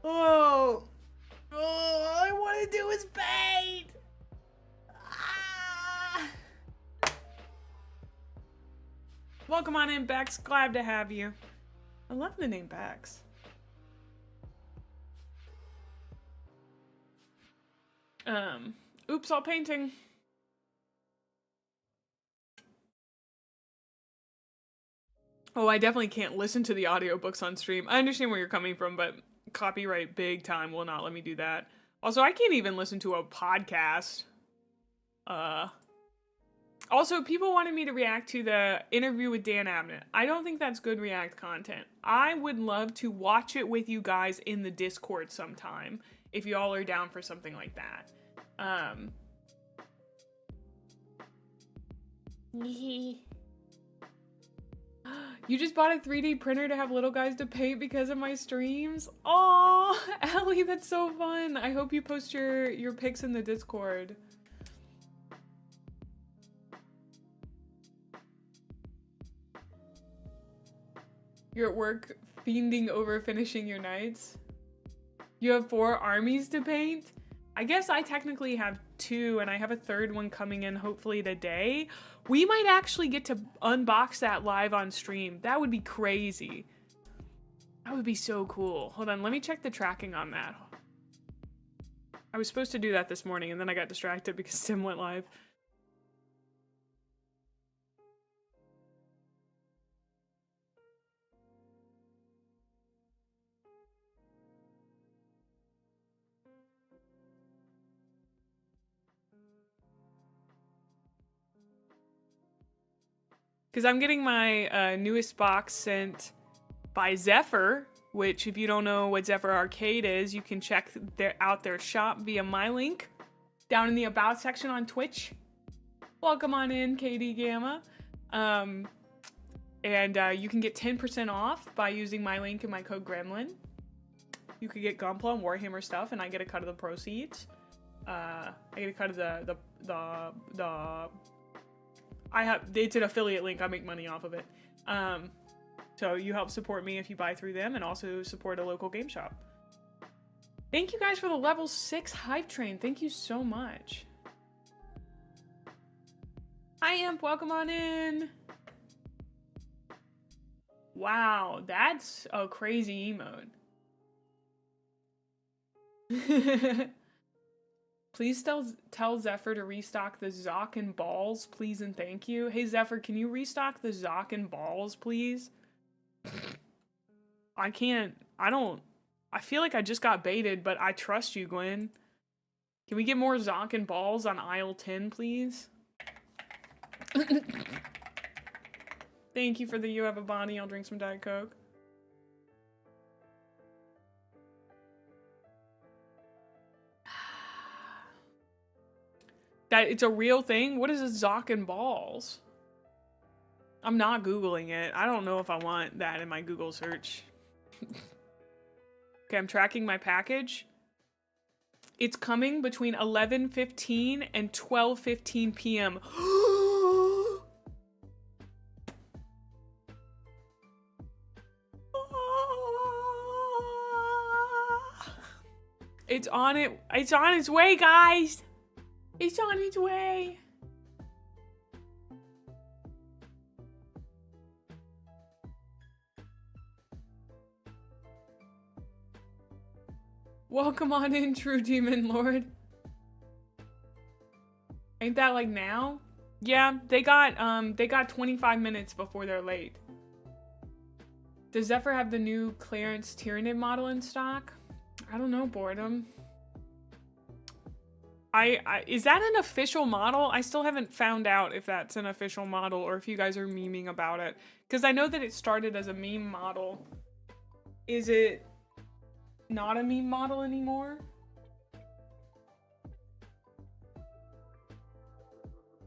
Speaker 1: Oh, all I want to do is paint. Ah. Welcome on in, Bex. Glad to have you. I love the name Bex. Oops, all painting. Oh, I definitely can't listen to the audiobooks on stream. I understand where you're coming from, but Copyright big time will not let me do that. Also, I can't even listen to a podcast. Also, people wanted me to react to the interview with Dan Abnett. I don't think that's good React content. I would love to watch it with you guys in the Discord sometime, if y'all are down for something like that. You just bought a 3D printer to have little guys to paint because of my streams? Aw, Ellie, that's so fun. I hope you post your pics in the Discord. You're at work fiending over finishing your nights. You have 4 armies to paint? I guess I technically have 2, and I have a 3rd one coming in hopefully today. We might actually get to unbox that live on stream. That would be crazy. That would be so cool. Hold on, let me check the tracking on that. I was supposed to do that this morning, and then I got distracted because Sim went live. Because I'm getting my newest box sent by Zephyr, which if you don't know what Zephyr Arcade is, you can check out their shop via my link down in the About section on Twitch. Welcome on in, KD Gamma. And you can get 10% off by using my link and my code Gremlin. You could get Gunpla and Warhammer stuff, and I get a cut of the proceeds. I get a cut of it's an affiliate link. I make money off of it. So you help support me if you buy through them and also support a local game shop. Thank you guys for the level 6 hype train. Thank you so much. Hi Imp, welcome on in. Wow, that's a crazy emote. Please tell Zephyr to restock the Zoc and balls, please and thank you. Hey Zephyr, can you restock the Zoc and balls, please? I feel like I just got baited, but I trust you, Gwen. Can we get more Zoc and balls on aisle 10, please? Thank you for the you have a body. I'll drink some Diet Coke. That it's a real thing? What is a Zoc and balls? I'm not Googling it. I don't know if I want that in my Google search. Okay, I'm tracking my package. It's coming between 11:15 and 12:15 p.m. It's on its way, guys. It's on its way. Welcome on in, True Demon Lord. Ain't that like now? Yeah, they got 25 minutes before they're late. Does Zephyr have the new Clarence Tyrannid model in stock? I don't know, Boredom. Is that an official model? I still haven't found out if that's an official model or if you guys are memeing about it. Because I know that it started as a meme model. Is it not a meme model anymore?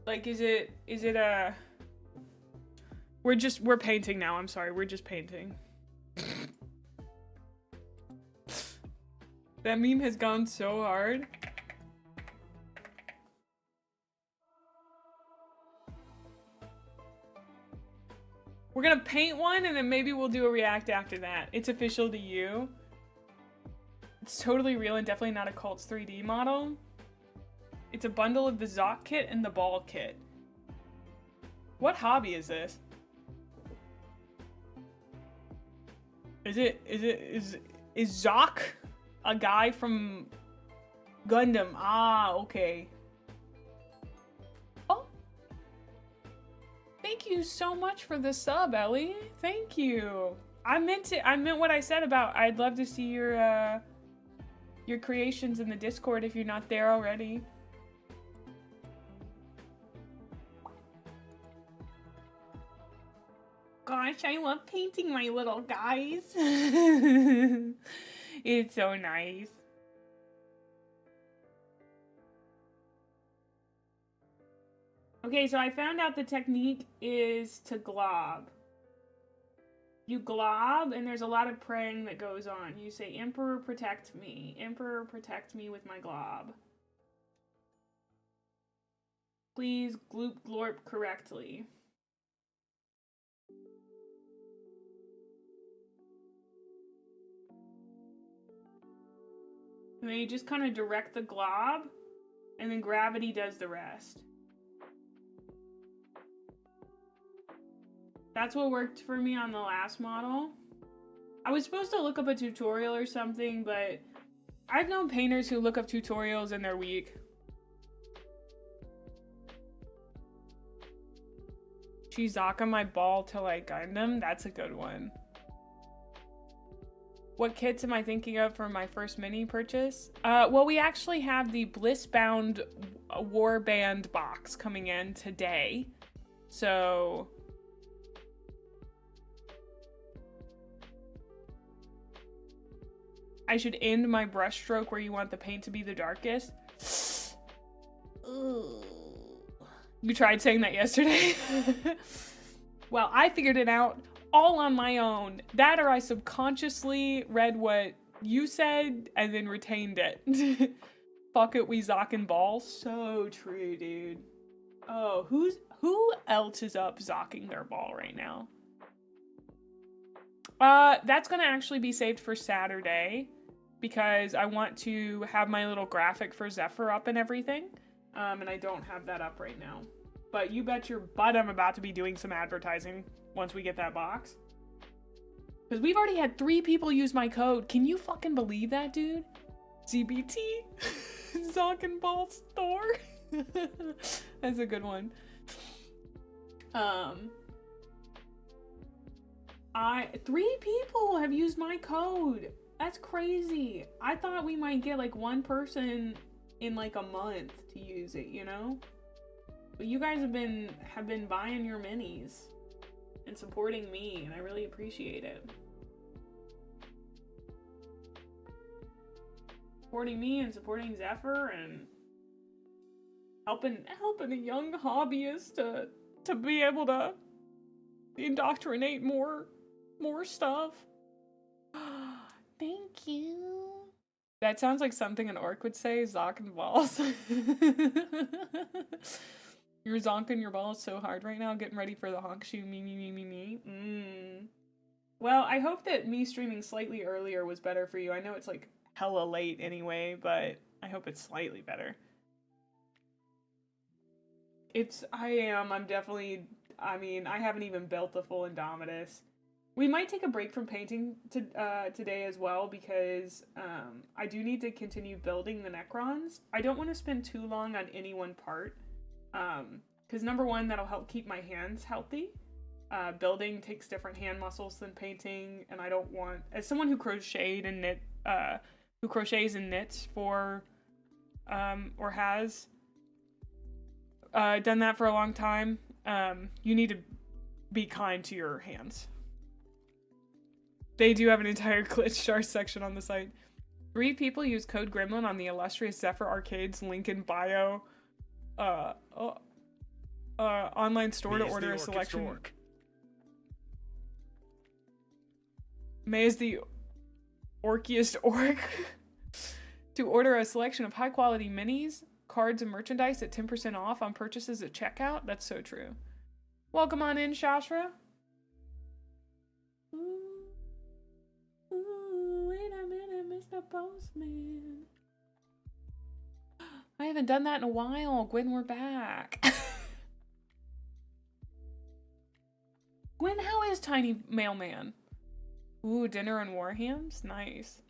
Speaker 1: Like, is it a... We're painting now, I'm sorry, we're just painting. That meme has gone so hard. We're gonna paint one and then maybe we'll do a react after that. It's official to you. It's totally real and definitely not a Cults 3D model. It's a bundle of the Zoc kit and the ball kit. What hobby is this? Is Zoc a guy from Gundam? Ah, okay. Oh. Thank you so much for the sub, Ellie. Thank you. I meant what I said about I'd love to see your creations in the Discord if you're not there already. Gosh, I love painting my little guys. It's so nice. Okay, so I found out the technique is to glob. You glob, and there's a lot of praying that goes on. You say, Emperor, protect me. Emperor, protect me with my glob. Please gloop glorp correctly. And then you just kind of direct the glob, and then gravity does the rest. That's what worked for me on the last model. I was supposed to look up a tutorial or something, but I've known painters who look up tutorials and they're weak. Shizaka my ball till I Gundam? That's a good one. What kits am I thinking of for my first mini purchase? Well, we actually have the Blissbound Warband box coming in today. So I should end my brushstroke where you want the paint to be the darkest. Ooh. You tried saying that yesterday? Well, I figured it out all on my own. That or I subconsciously read what you said and then retained it. Fuck it, we Zokin ball. So true, dude. Oh, who else is up Zocking their ball right now? That's gonna actually be saved for Saturday because I want to have my little graphic for Zephyr up and everything. And I don't have that up right now. But you bet your butt I'm about to be doing some advertising once we get that box. Because we've already had 3 people use my code. Can you fucking believe that, dude? ZBT? Zonkin Ball Store? That's a good one. 3 people have used my code. That's crazy. I thought we might get like 1 person in like a month to use it, you know? But you guys have been buying your minis and supporting me, and I really appreciate it. Supporting me and supporting Zephyr and helping a young hobbyist to be able to indoctrinate more stuff. Thank you. That sounds like something an orc would say, Zonkin balls. You're zonking your balls so hard right now, getting ready for the honk shoe, me. Well, I hope that me streaming slightly earlier was better for you. I know it's like hella late anyway, but I hope it's slightly better. I'm definitely, I mean, I haven't even built the full Indomitus. We might take a break from painting today as well because I do need to continue building the Necrons. I don't want to spend too long on any one part because number one, that'll help keep my hands healthy. Building takes different hand muscles than painting, and I don't want, as someone who crocheted and knit, who crochets and knits for, or has done that for a long time, you need to be kind to your hands. They do have an entire glitch jar section on the site. 3 people use code Gremlin on the illustrious Zephyr Arcade's link in bio. Online store to order a selection. Mae is the orkiest orc. To order a selection of high quality minis, cards, and merchandise at 10% off on purchases at checkout. That's so true. Welcome on in, Shashra. Wait a minute, Mr. Postman. I haven't done that in a while. Gwen, we're back. Gwen, how is Tiny Mailman? Ooh, dinner and Warhams? Nice.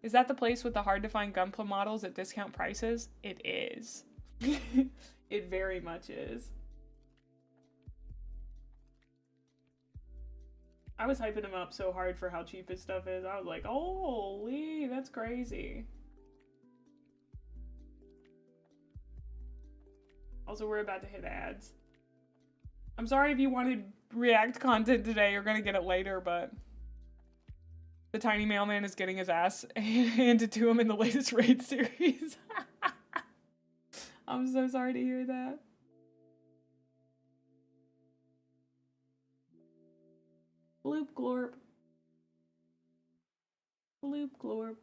Speaker 1: Is that the place with the hard-to-find Gunpla models at discount prices? It is. It very much is. I was hyping him up so hard for how cheap his stuff is. I was like, holy, that's crazy. Also, we're about to hit ads. I'm sorry if you wanted React content today. You're gonna get it later, but the tiny mailman is getting his ass handed to him in the latest raid series. I'm so sorry to hear that. Gloop glorp. Gloop glorp.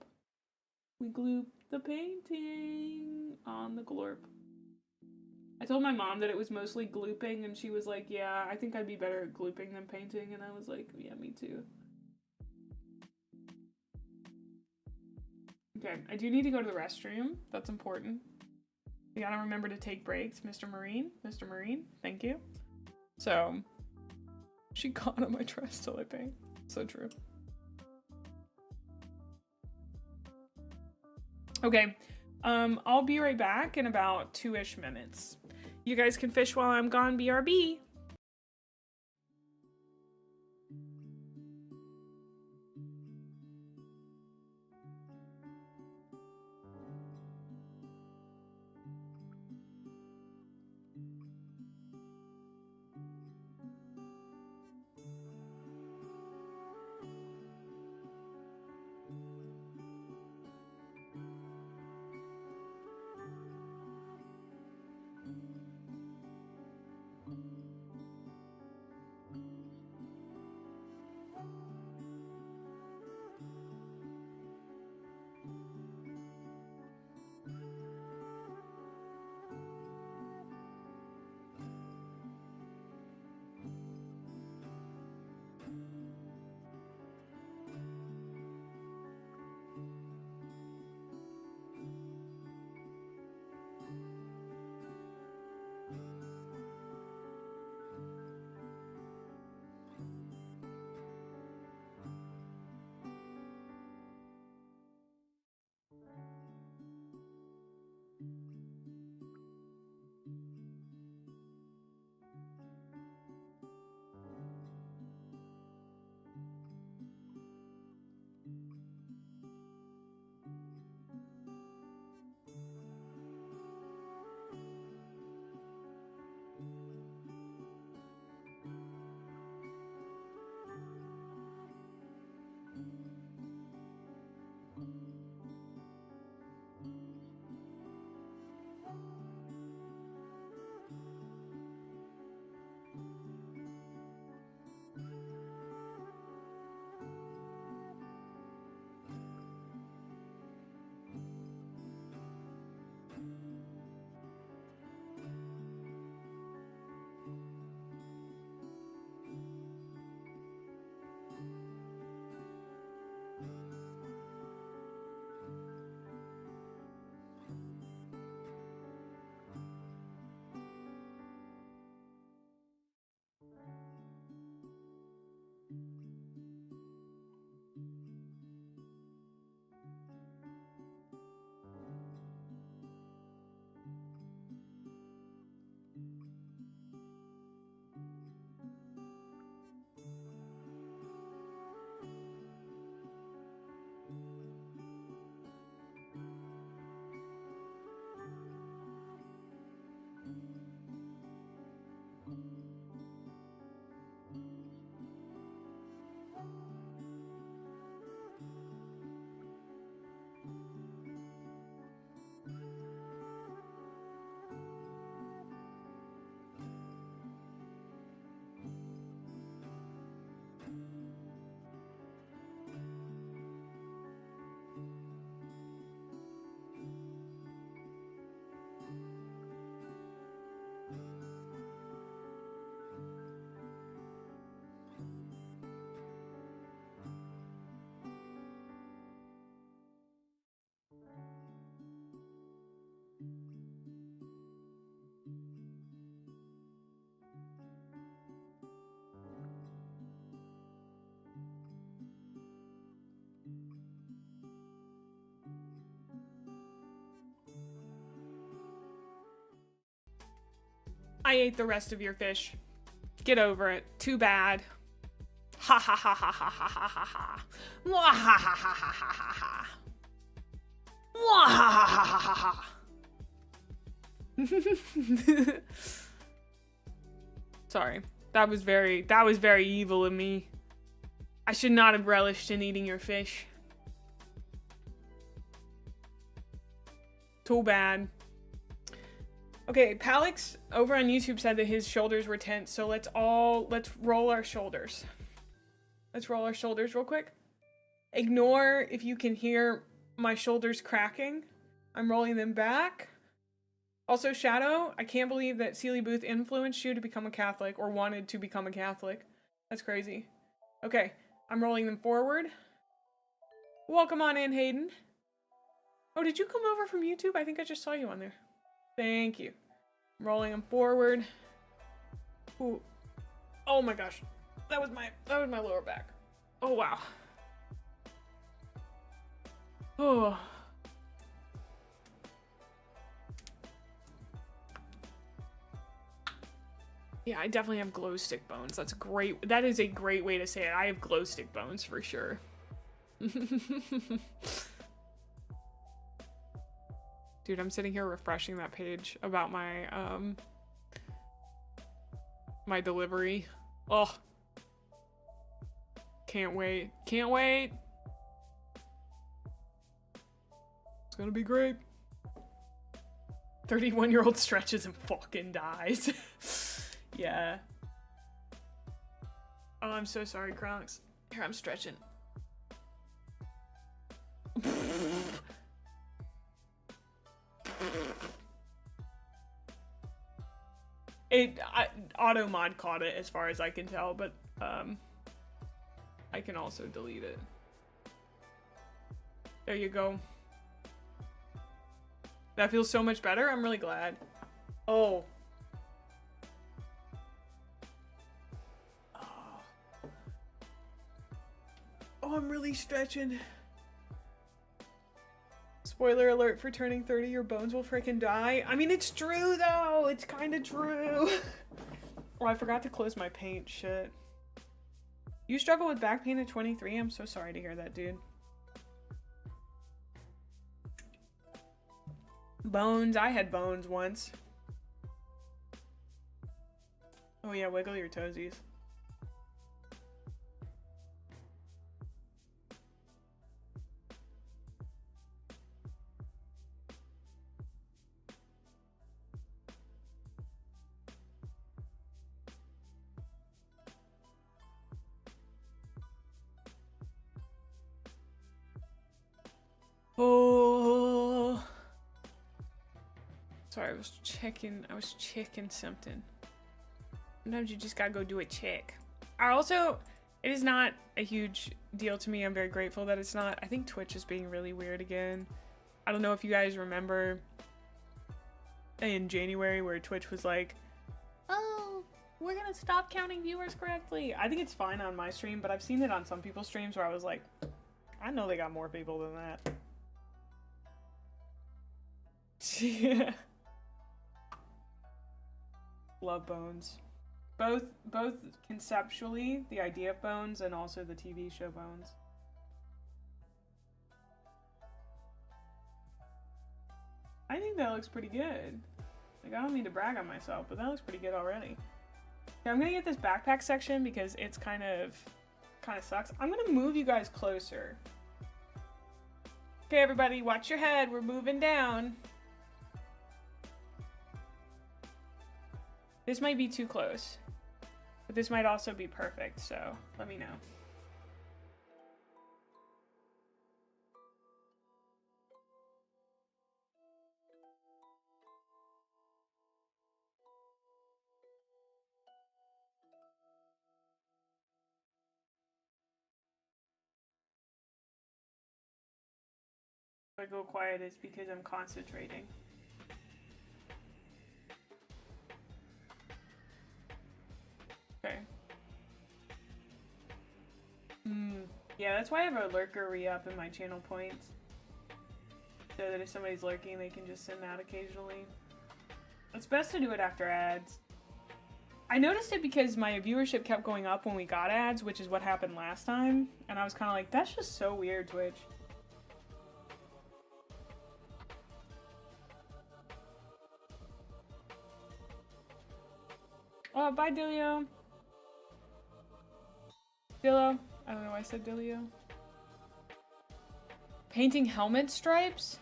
Speaker 1: We gloop the painting on the glorp. I told my mom that it was mostly glooping, and she was like, yeah, I think I'd be better at glooping than painting, and I was like, yeah, me too. Okay, I do need to go to the restroom. That's important. You gotta remember to take breaks, Mr. Marine. Mr. Marine, thank you. So, she got on my dress till I paint. So true. Okay, I'll be right back in about 2-ish minutes. You guys can fish while I'm gone, BRB. I ate the rest of your fish. Get over it. Too bad. Ha ha ha ha ha ha ha ha ha. Mwah ha ha ha ha ha ha ha. Mwah ha ha ha ha ha ha. Sorry. That was very evil of me. I should not have relished in eating your fish. Too bad. Okay, Palix over on YouTube said that his shoulders were tense, so let's roll our shoulders. Let's roll our shoulders real quick. Ignore if you can hear my shoulders cracking. I'm rolling them back. Also, Shadow, I can't believe that Sealy Booth influenced you to become a Catholic or wanted to become a Catholic. That's crazy. Okay, I'm rolling them forward. Welcome on in, Hayden. Oh, did you come over from YouTube? I think I just saw you on there. Thank you. I'm rolling them forward. Ooh. Oh my gosh. That was my lower back. Oh wow. Oh. Yeah, I definitely have glow stick bones. That's great. That is a great way to say it. I have glow stick bones for sure. Dude, I'm sitting here refreshing that page about my my delivery. Oh. Can't wait. Can't wait. It's gonna be great. 31-year-old stretches and fucking dies. Yeah. Oh, I'm so sorry, Kronks. Here, I'm stretching. Auto mod caught it as far as I can tell, but I can also delete it. There you go. That feels so much better. I'm really glad. Oh. Oh, I'm really stretching. Spoiler alert for turning 30, your bones will freaking die. I mean, it's true though. It's kind of true. Oh, I forgot to close my paint. Shit. You struggle with back pain at 23? I'm so sorry to hear that, dude. Bones. I had bones once. Oh yeah, wiggle your toesies. Oh. Sorry, I was checking something. Sometimes you just gotta go do a check. It is not a huge deal to me. I'm very grateful that it's not. I think Twitch is being really weird again. I don't know if you guys remember in January where Twitch was like, oh, we're gonna stop counting viewers correctly. I think it's fine on my stream, but I've seen it on some people's streams where I was like, I know they got more people than that. Yeah. Love Bones. Both conceptually, the idea of Bones, and also the TV show Bones. I think that looks pretty good. Like, I don't mean to brag on myself, but that looks pretty good already. Okay, I'm gonna get this backpack section because it's kind of sucks. I'm gonna move you guys closer. Okay, everybody, watch your head. We're moving down. This might be too close, but this might also be perfect, so let me know. If I go quiet, it's because I'm concentrating. Okay. Yeah, that's why I have a lurker re-up in my channel points. So that if somebody's lurking, they can just send that occasionally. It's best to do it after ads. I noticed it because my viewership kept going up when we got ads, which is what happened last time. And I was kind of like, that's just so weird, Twitch. Oh, bye, Dilio. Dillo. I don't know why I said Dilio. Painting helmet stripes?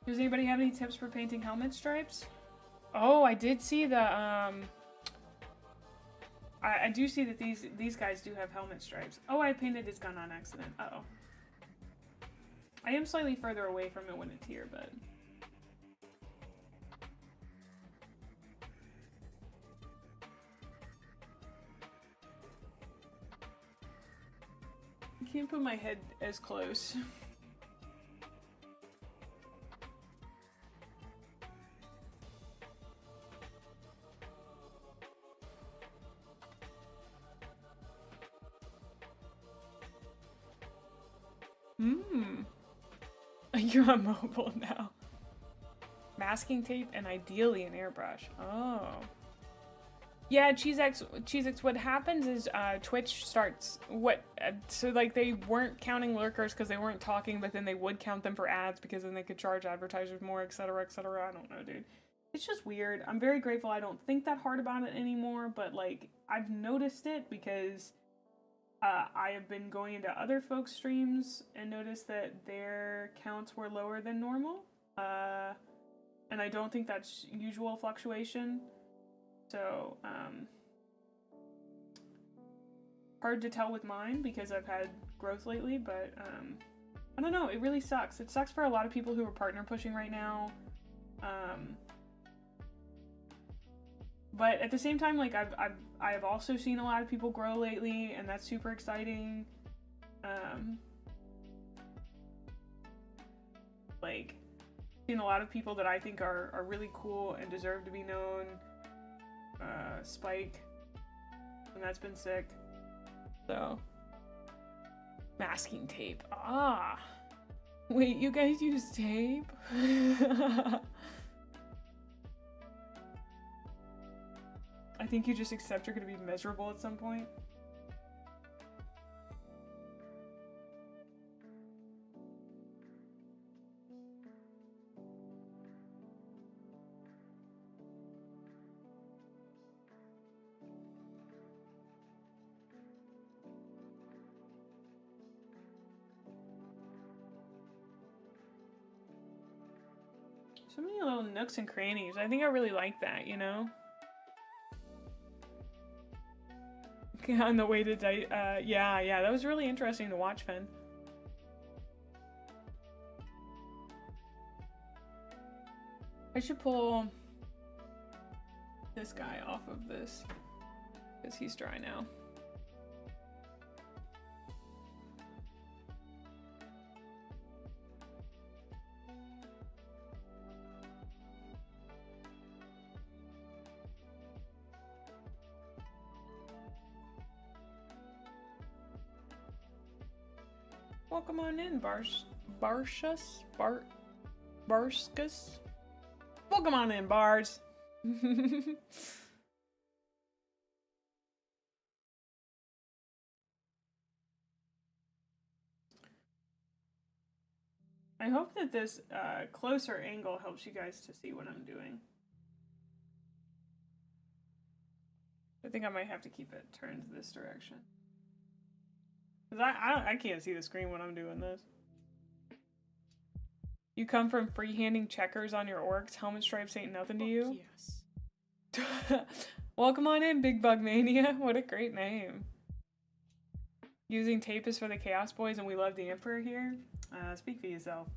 Speaker 1: Does anybody have any tips for painting helmet stripes? Oh, I did see the, I do see that these guys do have helmet stripes. Oh, I painted his gun on accident. Uh-oh. I am slightly further away from it when it's here, but... I can't put my head as close. You're on mobile now. Masking tape and ideally an airbrush. Oh. Yeah, CheeseX, what happens is Twitch starts so like they weren't counting lurkers because they weren't talking, but then they would count them for ads because then they could charge advertisers more, etc, etc. I don't know, dude. It's just weird. I'm very grateful I don't think that hard about it anymore, but like I've noticed it because I have been going into other folks' streams and noticed that their counts were lower than normal. And I don't think that's usual fluctuation. So, hard to tell with mine because I've had growth lately, but I don't know, it really sucks. It sucks for a lot of people who are partner pushing right now. But at the same time, like I've also seen a lot of people grow lately, and that's super exciting. Like seen a lot of people that I think are really cool and deserve to be known. Spike, and that's been sick. So masking tape. Ah, wait, you guys use tape? I think you just accept you're gonna be miserable at some point. So many little nooks and crannies. I think I really like that, you know? On the way to yeah, that was really interesting to watch, Finn. I should pull this guy off of this because he's dry now. Welcome on in, Barskus. Welcome on in, Bars. I hope that this closer angle helps you guys to see what I'm doing. I think I might have to keep it turned this direction. Because I can't see the screen when I'm doing this. You come from freehanding checkers on your orcs? Helmet stripes ain't nothing to you? Yes. Welcome on in, Big Bug Mania. What a great name. Using tape is for the Chaos Boys and we love the Emperor here? Speak for yourself.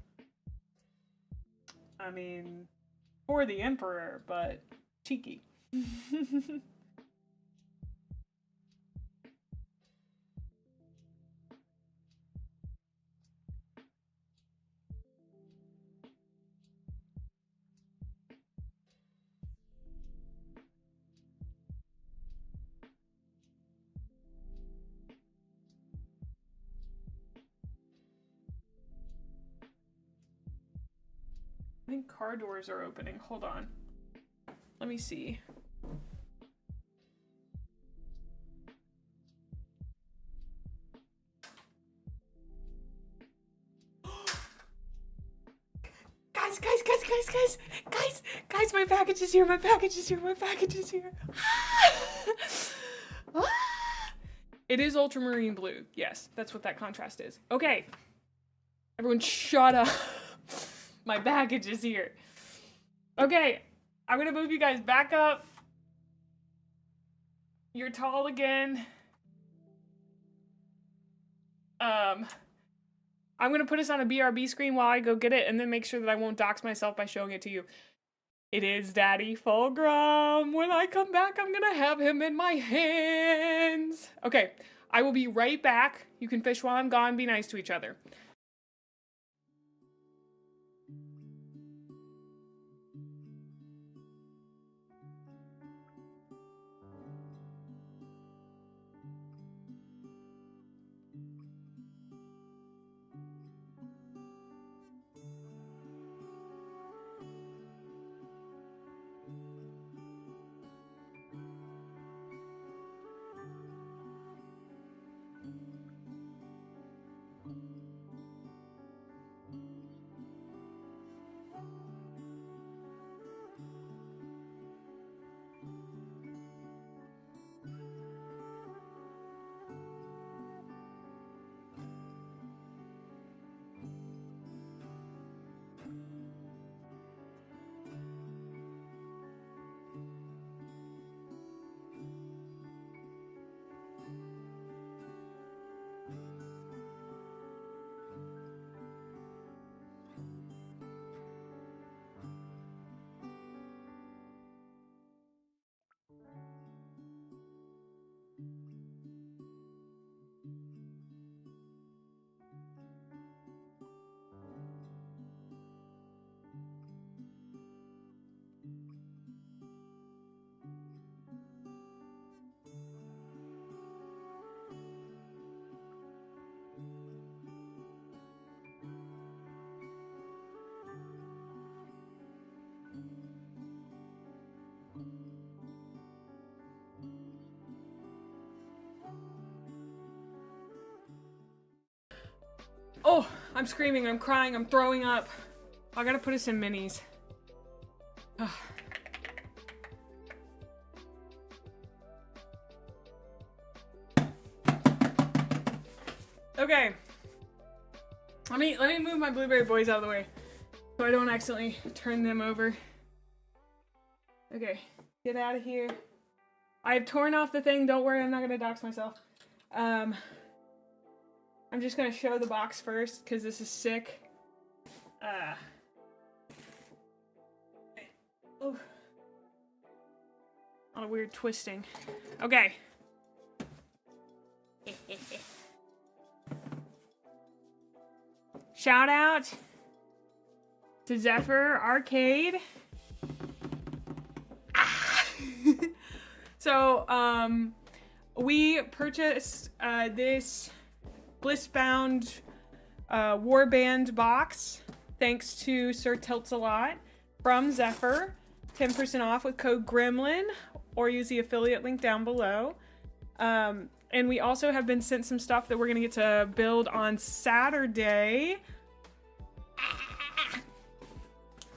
Speaker 1: I mean, for the Emperor, but cheeky. I think car doors are opening. Hold on. Let me see. Guys, my package is here, my package is here, my package is here. It is ultramarine blue. Yes, that's what that contrast is. Okay. Everyone shut up. My package is here. Okay, I'm gonna move you guys back up. You're tall again. I'm gonna put us on a BRB screen while I go get it and then make sure that I won't dox myself by showing it to you. It is Daddy Fulgrim. When I come back, I'm gonna have him in my hands. Okay, I will be right back. You can fish while I'm gone. Be nice to each other. Oh, I'm screaming, I'm crying, I'm throwing up. I gotta put us in minis. Okay. Let me move my blueberry boys out of the way so I don't accidentally turn them over. Okay, get out of here. I've torn off the thing. Don't worry, I'm not gonna dox myself. I'm just gonna show the box first because this is sick. Oh, a lot of weird twisting. Okay. Shout out to Zephyr Arcade. So, we purchased this Blissbound Warband box thanks to Sir Tilts-A-Lot from Zephyr. 10% off with code Gremlin or use the affiliate link down below. And we also have been sent some stuff that we're gonna get to build on Saturday.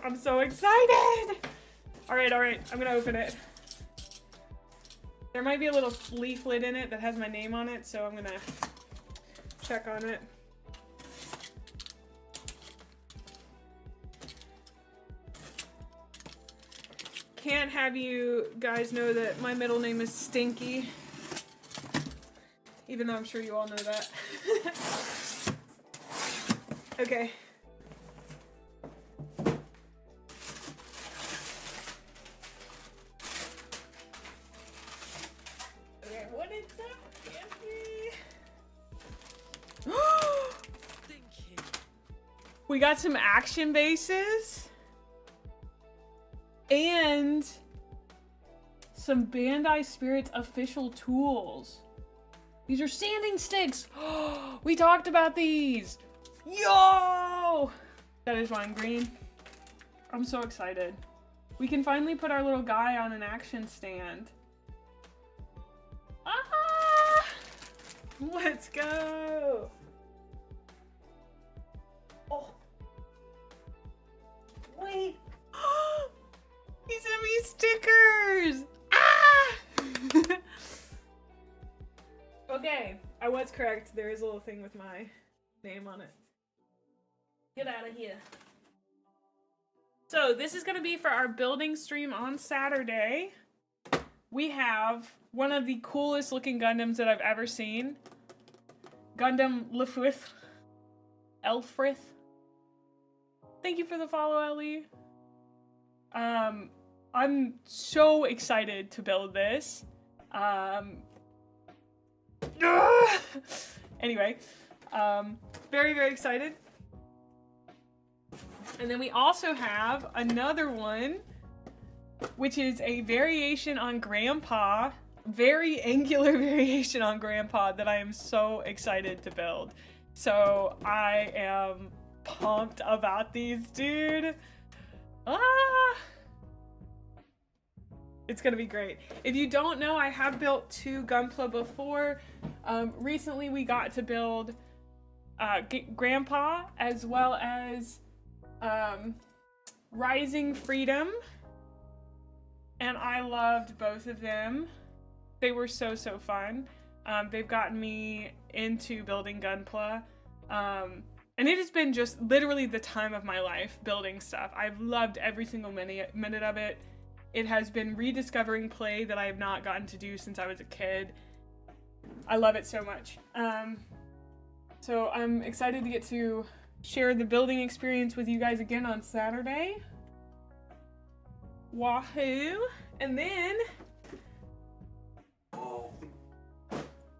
Speaker 1: I'm so excited! All right, I'm gonna open it. There might be a little leaflet in it that has my name on it, so I'm gonna check on it. Can't have you guys know that my middle name is Stinky. Even though I'm sure you all know that. Okay. Okay, what is up, Anthony? We got some action bases. And some Bandai Spirits official tools. These are sanding sticks. We talked about these. Yo! That is lime green. I'm so excited. We can finally put our little guy on an action stand. Ah! Let's go. Oh. Okay, I was correct. There is a little thing with my name on it. Get out of here. So this is going to be for our building stream on Saturday. We have one of the coolest looking Gundams that I've ever seen. Gundam Elfrith. Thank you for the follow, Ellie. I'm so excited to build this. Anyway, very, very excited. And then we also have another one, which is a variation on Grandpa, very angular variation on Grandpa that I am so excited to build. So I am pumped about these, dude. It's gonna be great. If you don't know, I have built 2 Gunpla before. Recently we got to build Grandpa as well as Rising Freedom, and I loved both of them. They were so fun. They've gotten me into building Gunpla, and it has been just literally the time of my life building stuff. I've loved every single minute of it. It has been rediscovering play that I have not gotten to do since I was a kid. I love it so much. So I'm excited to get to share the building experience with you guys again on Saturday. Wahoo! And then,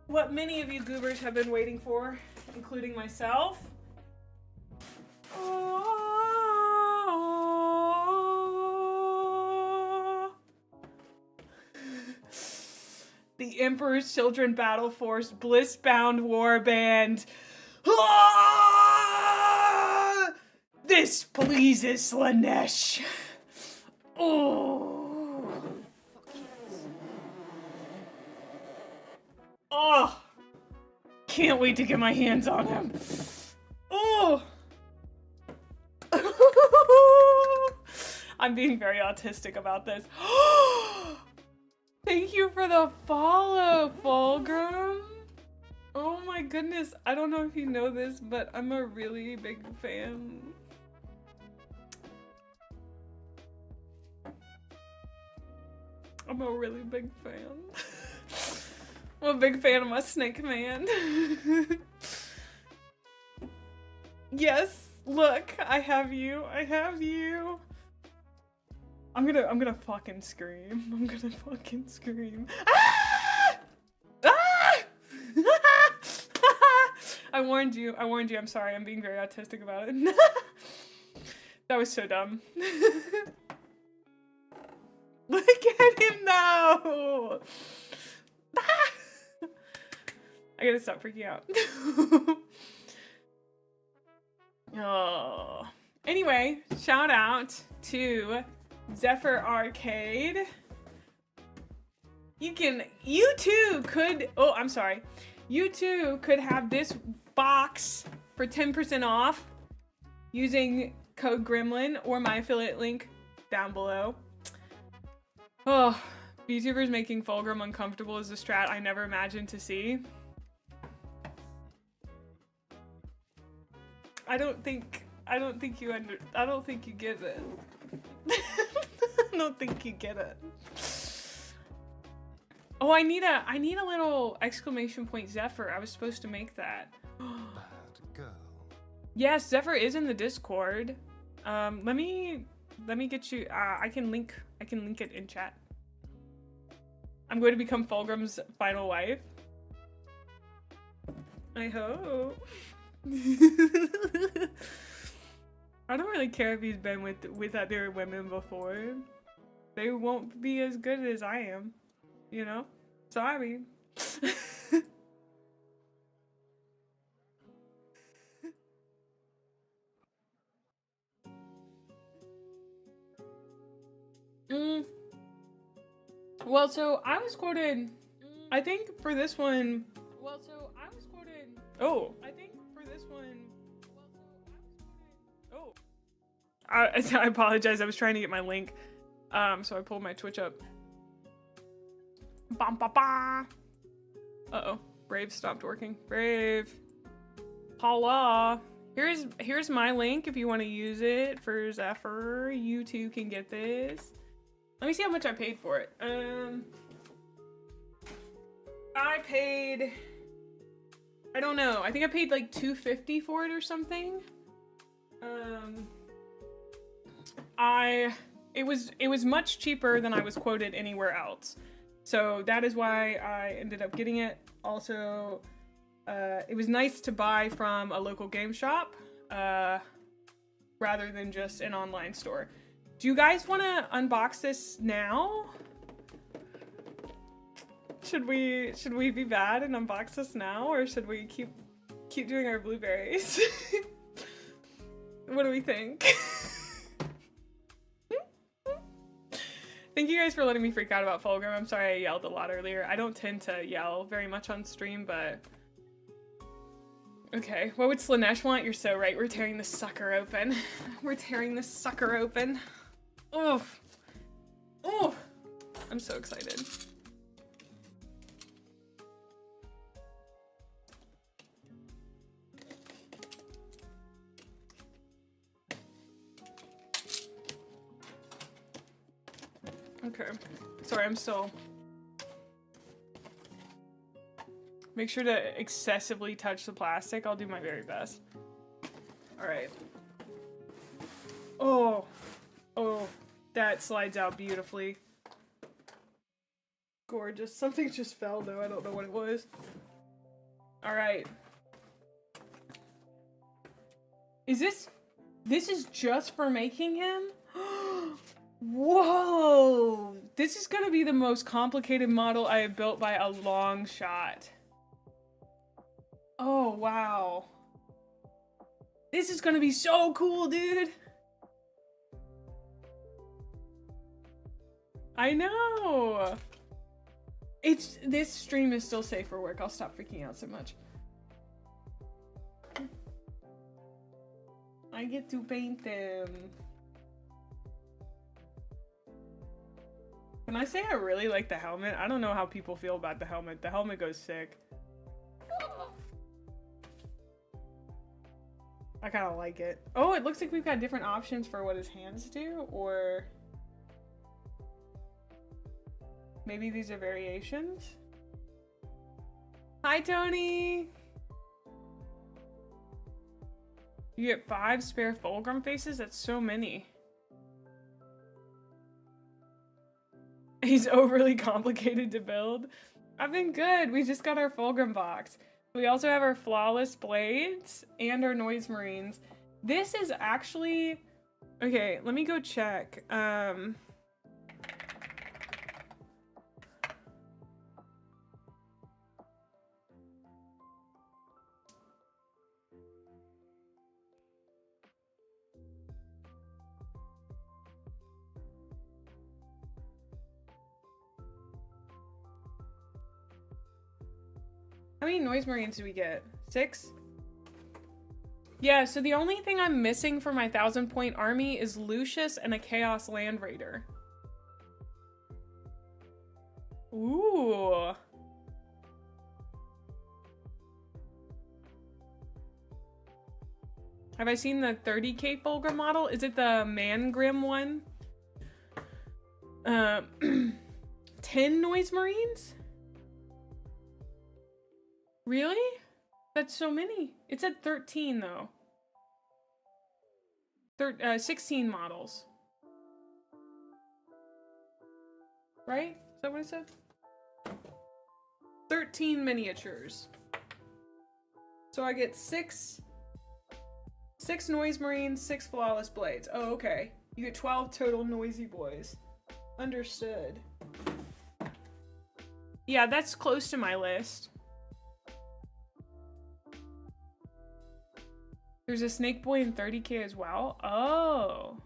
Speaker 1: what many of you goobers have been waiting for, including myself. The Emperor's Children Battle Force Blissbound Warband. This pleases Slanesh. Oh. Oh. Can't wait to get my hands on him. Oh. I'm being very autistic about this. Thank you for the follow, Fulgrim. Oh my goodness. I don't know if you know this, but I'm a really big fan. I'm a really big fan. I'm a big fan of my snake man. Yes, look, I have you. I have you. I'm gonna fucking scream. I'm gonna fucking scream. Ah! Ah! I warned you. I warned you. I'm sorry. I'm being very autistic about it. That was so dumb. Look at him now. Ah! I gotta stop freaking out. Oh. Anyway, shout out to Zephyr Arcade. You too could have this box for 10% off using code Gremlin or my affiliate link down below. Oh, VTubers making Fulgrim uncomfortable is a strat I never imagined to see. I don't think you get it. I don't think you get it. Oh, I need a little exclamation point Zephyr. I was supposed to make that. Bad girl. Yes, Zephyr is in the Discord. Let me get you. I can link it in chat. I'm going to become Fulgrim's final wife. I hope. I don't really care if he's been with other women before. They won't be as good as I am, you know? Sorry. Well, so I was quoted, I think for this one. Well, so I was quoted. Oh. I think for this one. Oh. I apologize. I was trying to get my link. So I pulled my Twitch up. Bam, ba, ba. Uh-oh. Brave stopped working. Brave. Holla. Here's my link if you want to use it for Zephyr. You too can get this. Let me see how much I paid for it. I paid, I don't know. I think I paid like $250 for it or something. It was much cheaper than I was quoted anywhere else. So that is why I ended up getting it. Also, it was nice to buy from a local game shop rather than just an online store. Do you guys want to unbox this now? Should we be bad and unbox this now, or should we keep doing our blueberries? What do we think? Thank you guys for letting me freak out about Fulgrim. I'm sorry I yelled a lot earlier. I don't tend to yell very much on stream, but... Okay, what would Slanesh want? You're so right. We're tearing this sucker open. We're tearing this sucker open. Oh. Oh. I'm so excited. Okay. Sorry, I'm still... Make sure to excessively touch the plastic. I'll do my very best. Alright. Oh. Oh. That slides out beautifully. Gorgeous. Something just fell though. I don't know what it was. Alright. This is just for making him? Whoa! This is gonna be the most complicated model I have built by a long shot. Oh, wow. This is gonna be so cool, dude! I know! This stream is still safe for work. I'll stop freaking out so much. I get to paint them. Can I say I really like the helmet? I don't know how people feel about the helmet. The helmet goes sick. I kind of like it. Oh, it looks like we've got different options for what his hands do, or maybe these are variations. Hi, Tony! You get 5 spare Fulgrim faces? That's so many. He's overly complicated to build. I've been good. We just got our Fulgrim box. We also have our flawless blades and our noise marines. This is actually... Okay, let me go check. How many noise marines do we get? 6? Yeah, so the only thing I'm missing for my 1,000-point army is Lucius and a Chaos Land Raider. Ooh. Have I seen the 30k Fulgrim model? Is it the Mangrim one? 10 noise marines? Really? That's so many. It's at 13 though. 16 models. Right? Is that what I said? 13 miniatures. So I get 6 noise marines, 6 flawless blades. Oh, okay. You get 12 total noisy boys. Understood. Yeah, that's close to my list. There's a Snake Boy in 30k as well. Oh.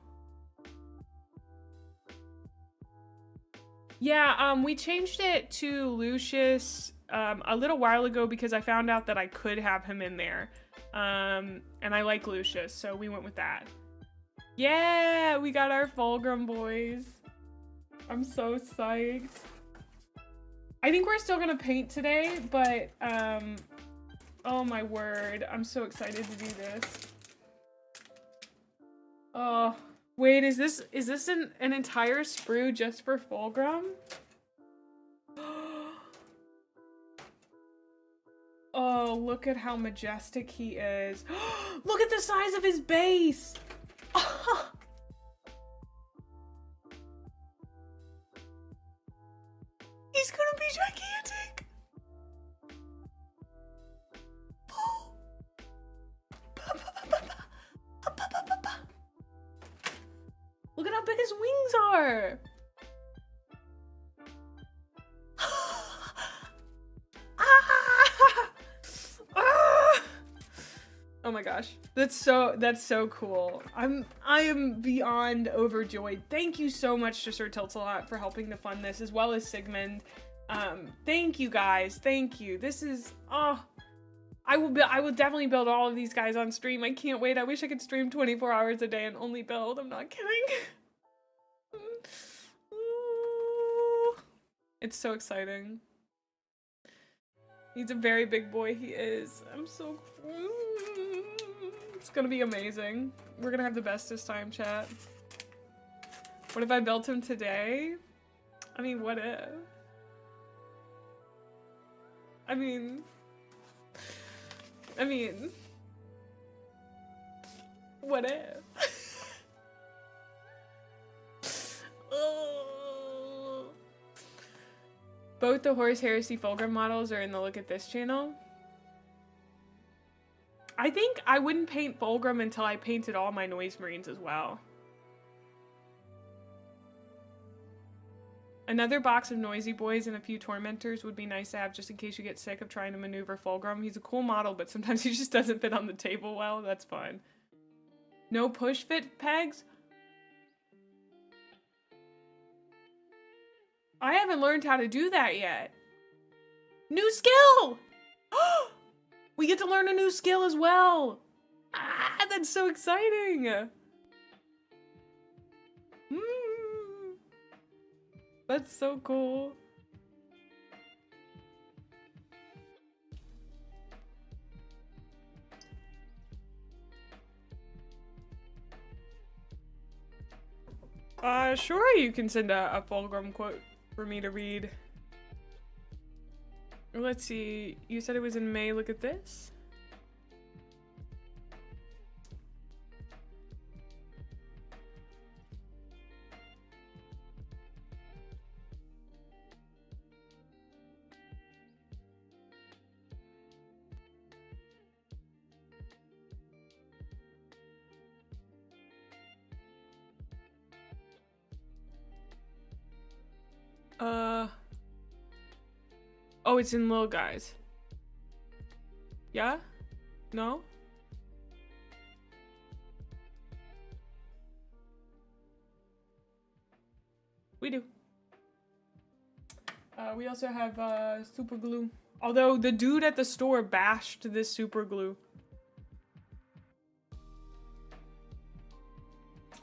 Speaker 1: Yeah, we changed it to Lucius a little while ago because I found out that I could have him in there. And I like Lucius, so we went with that. Yeah, we got our Fulgrim boys. I'm so psyched. I think we're still gonna paint today, but oh my word, I'm so excited to do this. Oh, wait, is this an entire sprue just for Fulgrim? Oh, look at how majestic he is. Look at the size of his base. He's gonna be gigantic. Look at how big his wings are. Oh my gosh, that's so cool. I am beyond overjoyed. Thank you so much to Sir Tiltalot for helping to fund this, as well as Sigmund. Thank you guys. Thank you. This is I will definitely build all of these guys on stream. I can't wait. I wish I could stream 24 hours a day and only build. I'm not kidding. It's so exciting. He's a very big boy. He is. I'm so. It's gonna be amazing. We're gonna have the bestest time, chat. What if I built him today? I mean, what if? I mean, what if? Oh. Both the Horus Heresy Fulgrim models are in the Look at This channel. I think I wouldn't paint Fulgrim until I painted all my Noise Marines as well. Another box of Noisy Boys and a few Tormentors would be nice to have just in case you get sick of trying to maneuver Fulgrim. He's a cool model, but sometimes he just doesn't fit on the table well. That's fine. No push fit pegs? I haven't learned how to do that yet. New skill! We get to learn a new skill as well. Ah, that's so exciting. That's so cool. Sure, you can send a Fulgrim quote for me to read. Let's see, you said it was in May. Look at this. Oh, it's in Little Guys. Yeah? No? We do. We also have super glue. Although the dude at the store bashed this super glue.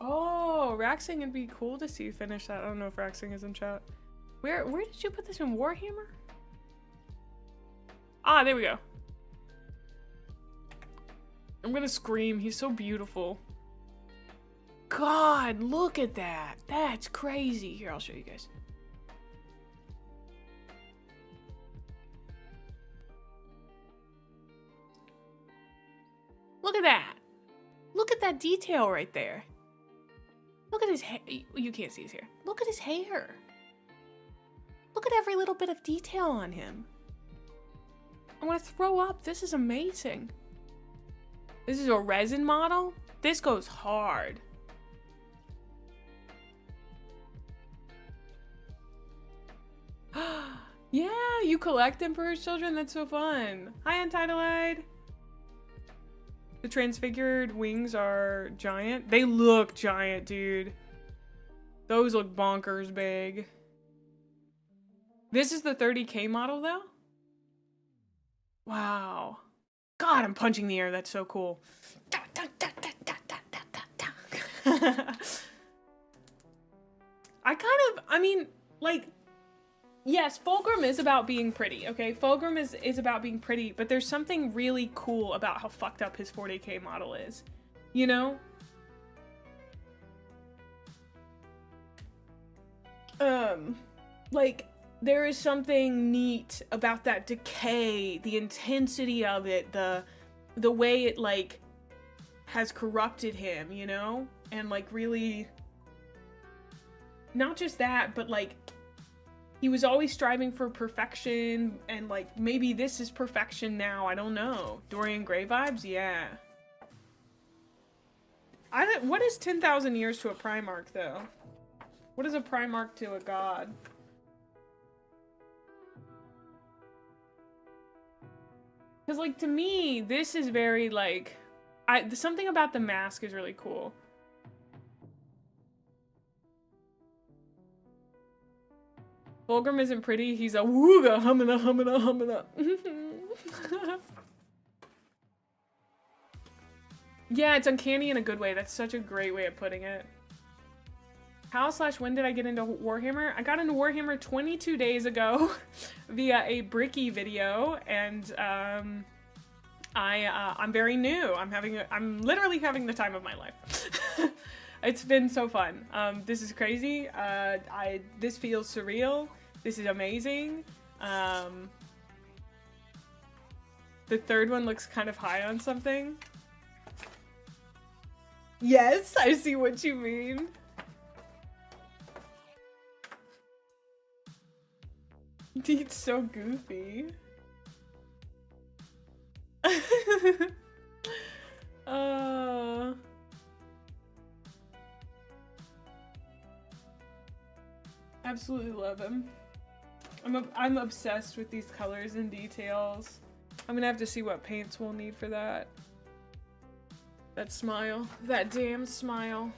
Speaker 1: Oh, Raxing, it'd be cool to see you finish that. I don't know if Raxing is in chat. Where did you put this in Warhammer? Ah, there we go. I'm gonna scream. He's so beautiful. God, look at that. That's crazy. Here, I'll show you guys. Look at that. Look at that detail right there. Look at his hair. You can't see his hair. Look at his hair. Look at every little bit of detail on him. I want to throw up. This is amazing. This is a resin model. This goes hard. Yeah, you collect them for his children? That's so fun. Hi, Untitled. The transfigured wings are giant. They look giant, dude. Those look bonkers big. This is the 30K model, though? Wow. God, I'm punching the air. That's so cool. I mean, like, Yes, Fulgrim is about being pretty, okay? Fulgrim is about being pretty, but there's something really cool about how fucked up his 40k model is. You know? Like, there is something neat about that decay, the intensity of it, the way it, like, has corrupted him, you know? And, like, really... Not just that, but, like, he was always striving for perfection, and, like, maybe this is perfection now, I don't know. Dorian Gray vibes? Yeah. What is 10,000 years to a Primarch, though? What is a Primarch to a god? Because, like, to me, this is very, like... something about the mask is really cool. Fulgrim isn't pretty, he's a wooga hummina hummina hummina. Yeah, it's uncanny in a good way. That's such a great way of putting it. How/when did I get into Warhammer? I got into Warhammer 22 days ago via a Bricky video, and I'm very new. I'm literally having the time of my life. It's been so fun. This is crazy. This feels surreal. This is amazing. The third one looks kind of high on something. Yes, I see what you mean. It's so goofy. Absolutely love him. I'm obsessed with these colors and details. I'm gonna have to see what paints we'll need for that. That smile. That damn smile.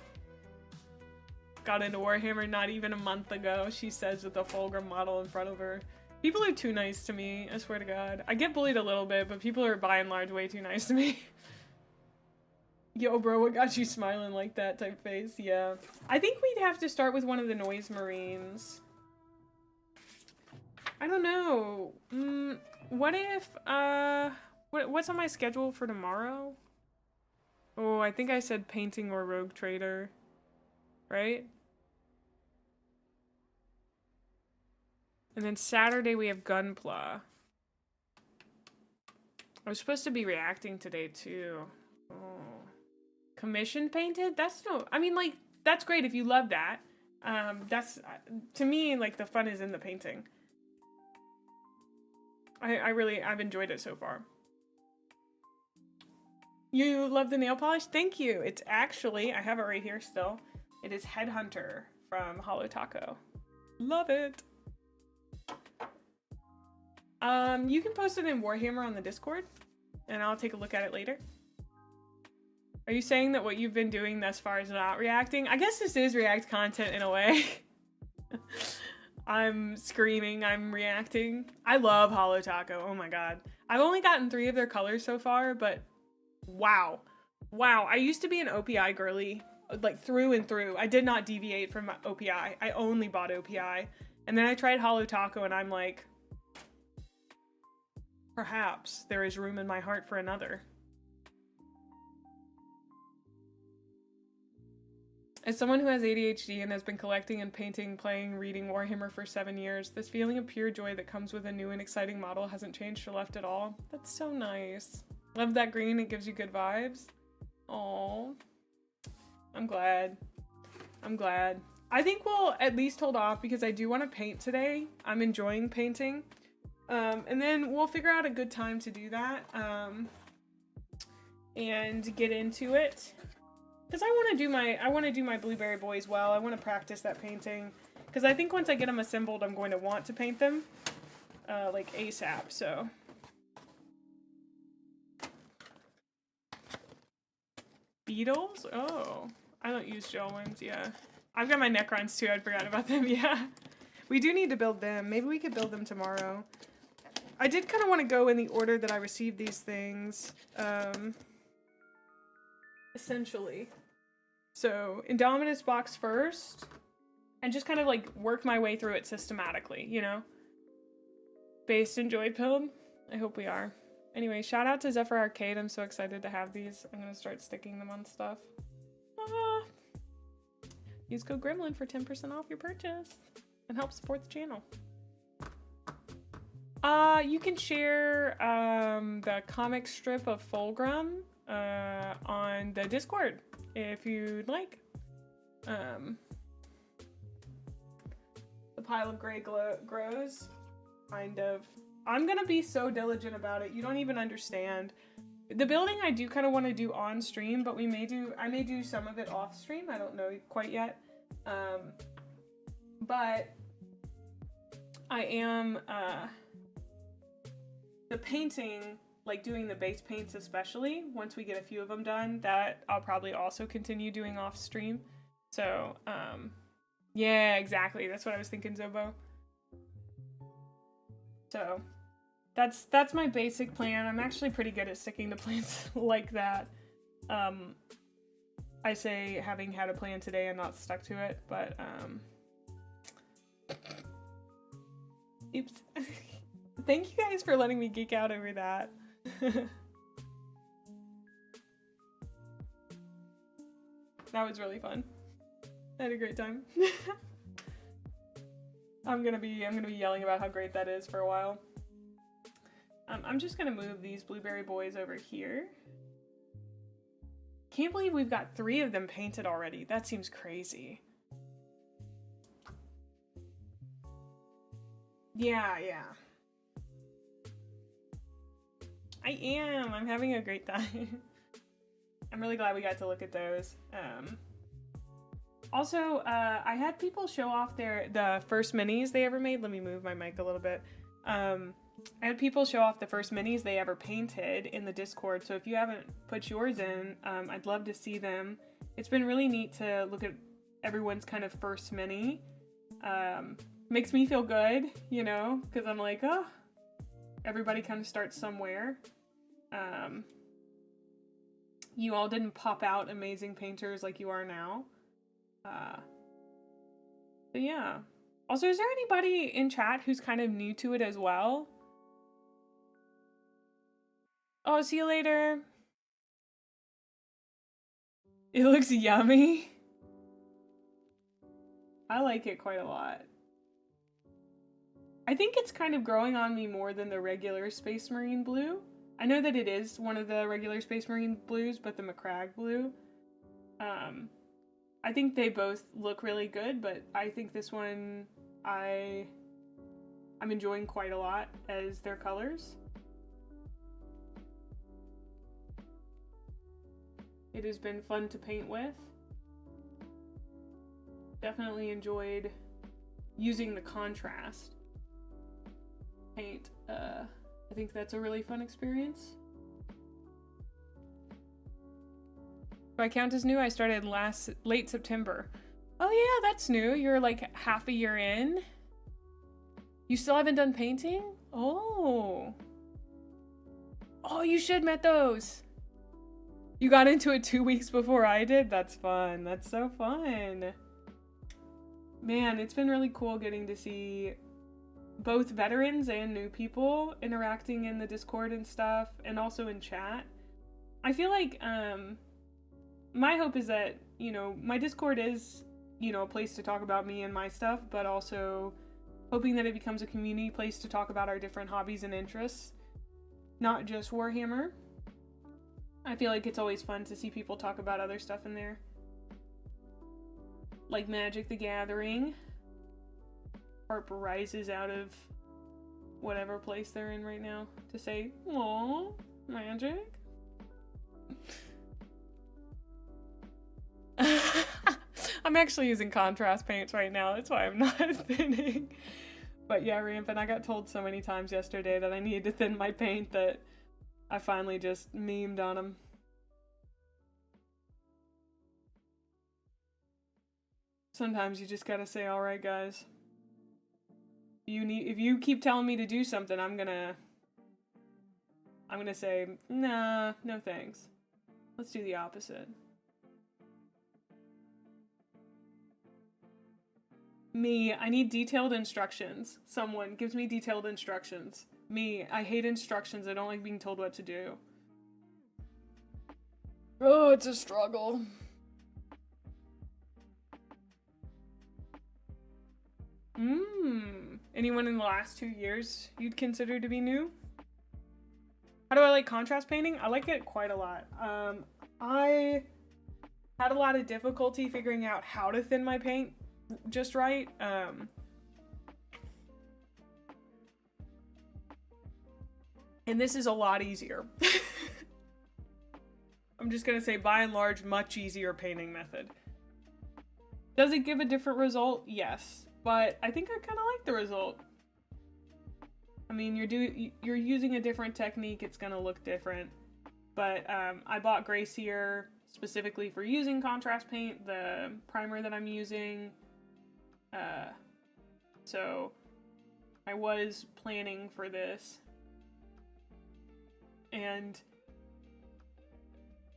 Speaker 1: Got into Warhammer not even a month ago, she says with the Fulgrim model in front of her. People are too nice to me, I swear to God. I get bullied a little bit, but people are by and large way too nice to me. Yo, bro, what got you smiling like that type face? Yeah. I think we'd have to start with one of the Noise Marines. I don't know. What if, what's on my schedule for tomorrow? Oh, I think I said painting or rogue trader. Right? And then Saturday we have Gunpla. I was supposed to be reacting today too. Oh. Commission painted? That's no, I mean, like, that's great if you love that. That's, to me, like, the fun is in the painting. I've enjoyed it so far. You love the nail polish? Thank you. It's actually, I have it right here still. It is Headhunter from Hollow Taco. Love it. You can post it in Warhammer on the Discord, and I'll take a look at it later. Are you saying that what you've been doing thus far is not reacting? I guess this is react content in a way. I'm screaming, I'm reacting. I love Hollow Taco, oh my god. I've only gotten 3 of their colors so far, but wow. Wow, I used to be an OPI girly, like through and through. I did not deviate from OPI. I only bought OPI. And then I tried Hollow Taco and I'm like, perhaps there is room in my heart for another. As someone who has ADHD and has been collecting and painting, playing, reading Warhammer for 7 years, this feeling of pure joy that comes with a new and exciting model hasn't changed or left at all. That's so nice. Love that green, it gives you good vibes. Aww. I'm glad. I'm glad. I think we'll at least hold off because I do want to paint today. I'm enjoying painting. And then we'll figure out a good time to do that. And get into it. Because I want to do my Blueberry Boys well. I want to practice that painting. Because I think once I get them assembled, I'm going to want to paint them. Like ASAP, so. Beetles? Oh. I don't use gel ones, yeah. I've got my Necrons too, I'd forgotten about them, yeah. We do need to build them. Maybe we could build them tomorrow. I did kind of want to go in the order that I received these things. Essentially. So, Indominus box first, and just kind of like work my way through it systematically, you know? Based and joy pilled? I hope we are. Anyway, shout out to Zephyr Arcade. I'm so excited to have these. I'm gonna start sticking them on stuff. Ah. Use code Gremlin for 10% off your purchase and help support the channel. You can share the comic strip of Fulgrim on the Discord if you'd like. The pile of gray grows. Kind of. I'm gonna be so diligent about it. You don't even understand. The building I do kind of want to do on stream, but I may do some of it off stream. I don't know quite yet. But I am the painting, like doing the base paints especially, once we get a few of them done, that I'll probably also continue doing off stream. So, yeah, exactly. That's what I was thinking, Zobo. So, that's my basic plan. I'm actually pretty good at sticking to plans like that. I say having had a plan today and not stuck to it, but, oops. Thank you guys for letting me geek out over that. That was really fun. I had a great time. I'm gonna be yelling about how great that is for a while. I'm just gonna move these blueberry boys over here. Can't believe we've got 3 of them painted already. That seems crazy. Yeah. I am. I'm having a great time. I'm really glad we got to look at those. Also, I had people show off the first minis they ever made. Let me move my mic a little bit. I had people show off the first minis they ever painted in the Discord, so if you haven't put yours in, I'd love to see them. It's been really neat to look at everyone's kind of first mini. Makes me feel good, you know, because I'm like, oh, everybody kind of starts somewhere. You all didn't pop out amazing painters like you are now. But yeah. Also, is there anybody in chat who's kind of new to it as well? Oh, see you later. It looks yummy. I like it quite a lot. I think it's kind of growing on me more than the regular Space Marine blue. I know that it is one of the regular Space Marine blues, but the McCrag blue. I think they both look really good, but I think this one I'm enjoying quite a lot as their colors. It has been fun to paint with. Definitely enjoyed using the contrast paint. I think that's a really fun experience. Do I count as new? I started late September. Oh yeah, that's new. You're like half a year in. You still haven't done painting? Oh. Oh, you should met those. You got into it 2 weeks before I did? That's fun. That's so fun. Man, it's been really cool getting to see both veterans and new people interacting in the Discord and stuff, and also in chat. I feel like, my hope is that, you know, my Discord is, you know, a place to talk about me and my stuff, but also hoping that it becomes a community place to talk about our different hobbies and interests, not just Warhammer. I feel like it's always fun to see people talk about other stuff in there. Like Magic the Gathering. Harp rises out of whatever place they're in right now to say, "Aww, Magic." I'm actually using contrast paints right now. That's why I'm not thinning. But yeah, Rampant, I got told so many times yesterday that I needed to thin my paint that I finally just memed on them. Sometimes you just gotta say, "Alright, guys. If you keep telling me to do something, I'm gonna say, nah, no thanks. Let's do the opposite." Me, I need detailed instructions. Someone gives me detailed instructions. Me, I hate instructions. I don't like being told what to do. Oh, it's a struggle. Anyone in the last 2 years you'd consider to be new? How do I like contrast painting? I like it quite a lot. I had a lot of difficulty figuring out how to thin my paint just right. And this is a lot easier. I'm just gonna say, by and large, much easier painting method. Does it give a different result? Yes, but I think I kind of like the result. I mean, you're using a different technique, it's gonna look different. But I bought Gracier specifically for using contrast paint, the primer that I'm using. So I was planning for this. And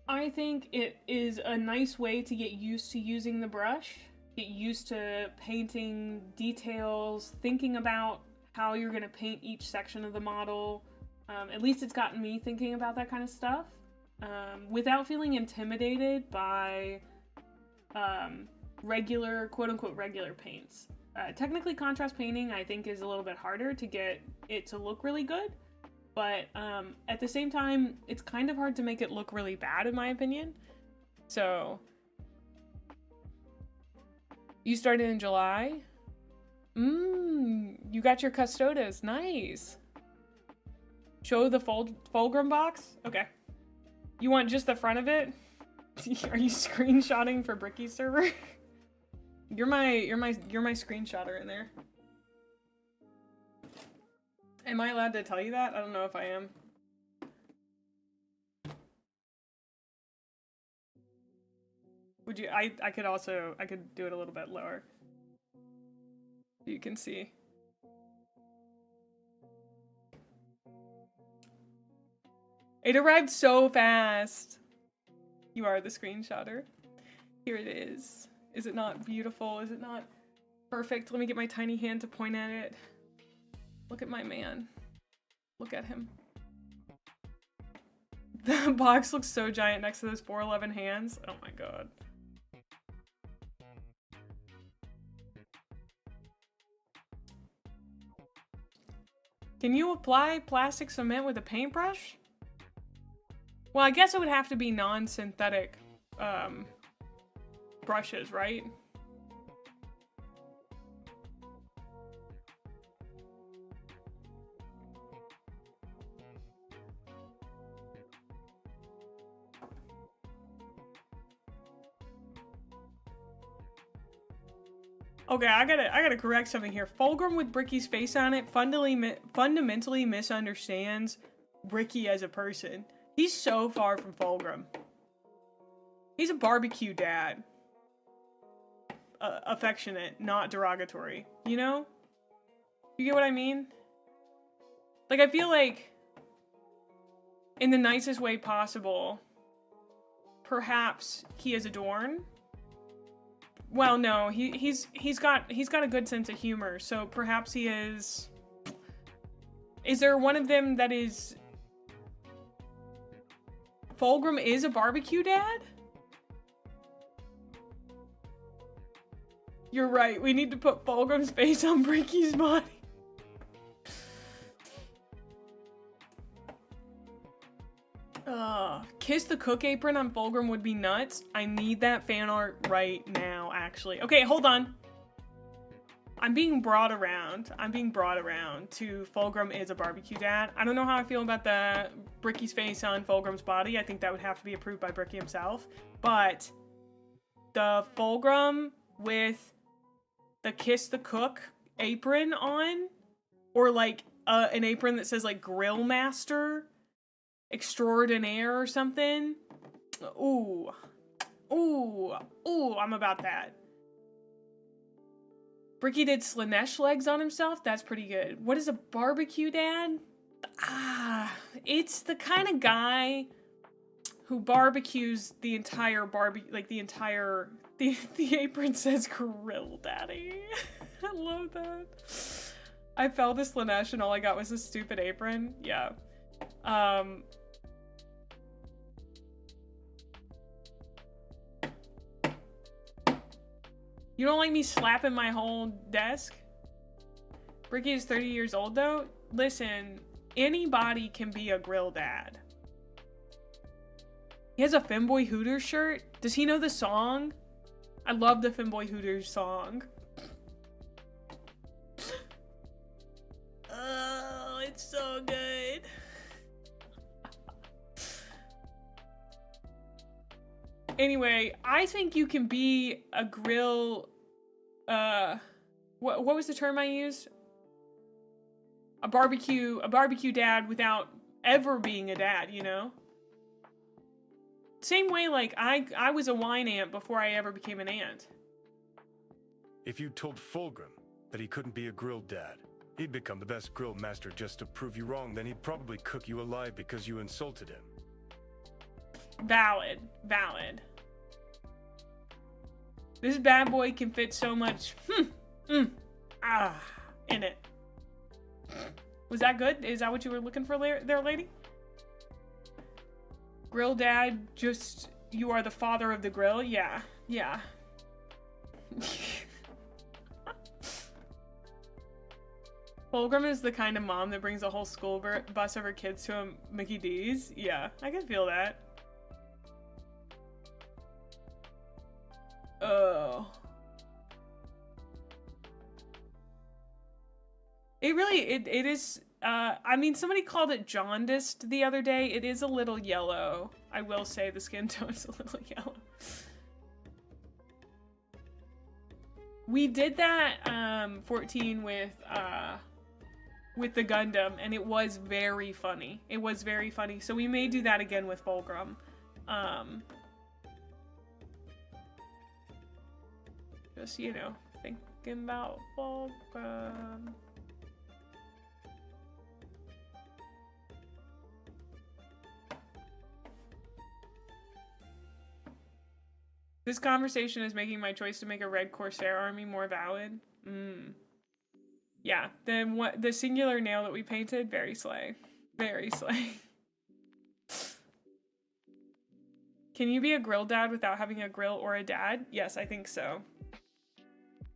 Speaker 1: I think it is a nice way to get used to using the brush, get used to painting details, thinking about how you're going to paint each section of the model. At least it's gotten me thinking about that kind of stuff without feeling intimidated by regular, quote-unquote, regular paints. Technically, contrast painting, I think, is a little bit harder to get it to look really good. But at the same time, it's kind of hard to make it look really bad, in my opinion. So, you started in July? You got your Custodes. Nice. Show the Fulgrim box? Okay. You want just the front of it? Are you screenshotting for Bricky's server? You're my screenshotter in there. Am I allowed to tell you that? I don't know if I am. Would you, I could do it a little bit lower. You can see. It arrived so fast. You are the screenshotter. Here it is. Is it not beautiful? Is it not perfect? Let me get my tiny hand to point at it. Look at my man. Look at him. The box looks so giant next to those 411 hands. Oh my god. Can you apply plastic cement with a paintbrush? Well, I guess it would have to be non-synthetic brushes, right? Okay, I gotta correct something here. Fulgrim with Bricky's face on it fundamentally misunderstands Bricky as a person. He's so far from Fulgrim. He's a barbecue dad. Affectionate, not derogatory. You know? You get what I mean? Like, I feel like, in the nicest way possible, perhaps he is adorned. Well, no, he's got a good sense of humor, so perhaps he is. Is there one of them that is? Fulgrim is a barbecue dad? You're right. We need to put Fulgrim's face on Bricky's body. Kiss the cook apron on Fulgrim would be nuts. I need that fan art right now, actually. Okay, hold on. I'm being brought around to Fulgrim is a barbecue dad. I don't know how I feel about the Bricky's face on Fulgrim's body. I think that would have to be approved by Bricky himself. But the Fulgrim with the kiss the cook apron on, or like an apron that says like Grill Master Extraordinaire or something. Ooh, I'm about that. Bricky did Slanesh legs on himself. That's pretty good. What is a barbecue dad? It's the kind of guy who barbecues the entire the apron says Grill Daddy. I love that. I fell to Slanesh and all I got was a stupid apron. Yeah. You don't like me slapping my whole desk? Bricky is 30 years old though. Listen, anybody can be a grill dad. He has a Femboy Hooters shirt. Does he know the song? I love the Femboy Hooters song. Oh, it's so good. Anyway, I think you can be a grill, what was the term I used? A barbecue dad without ever being a dad, you know? Same way, like, I was a wine aunt before I ever became an aunt.
Speaker 2: If you told Fulgrim that he couldn't be a grill dad, he'd become the best grill master just to prove you wrong, then he'd probably cook you alive because you insulted him.
Speaker 1: Valid. This bad boy can fit so much in it. Was that good? Is that what you were looking for there, lady? Grill dad, just, you are the father of the grill? Yeah. Fulgrim is the kind of mom that brings a whole school bus of her kids to a Mickey D's. Yeah, I can feel that. Oh. It is, I mean, somebody called it jaundiced the other day. It is a little yellow. I will say the skin tone's a little yellow. We did that, 14 with the Gundam, and it was very funny. So we may do that again with Fulgrim. Just, you know, thinking about Fulgrim. This conversation is making my choice to make a red Corsair army more valid. Yeah, the singular nail that we painted, very slay. Very slay. Can you be a grill dad without having a grill or a dad? Yes, I think so.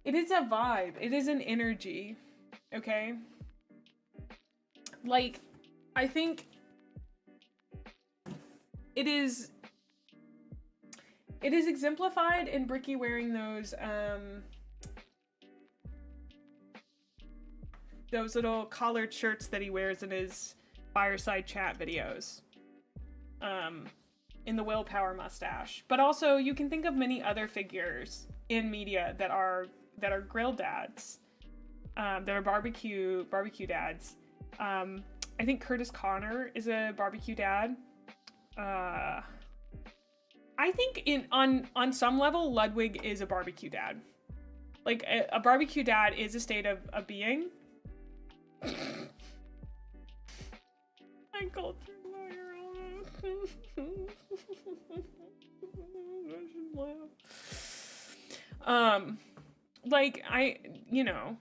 Speaker 1: It is a vibe. It is an energy. Okay? Like, I think it is exemplified in Bricky wearing those little collared shirts that he wears in his fireside chat videos. In the willpower mustache. But also you can think of many other figures in media that are grill dads. That are barbecue dads. I think Curtis Connor is a barbecue dad. I think on some level, Ludwig is a barbecue dad. Like, a barbecue dad is a state of being. I called you like, you know,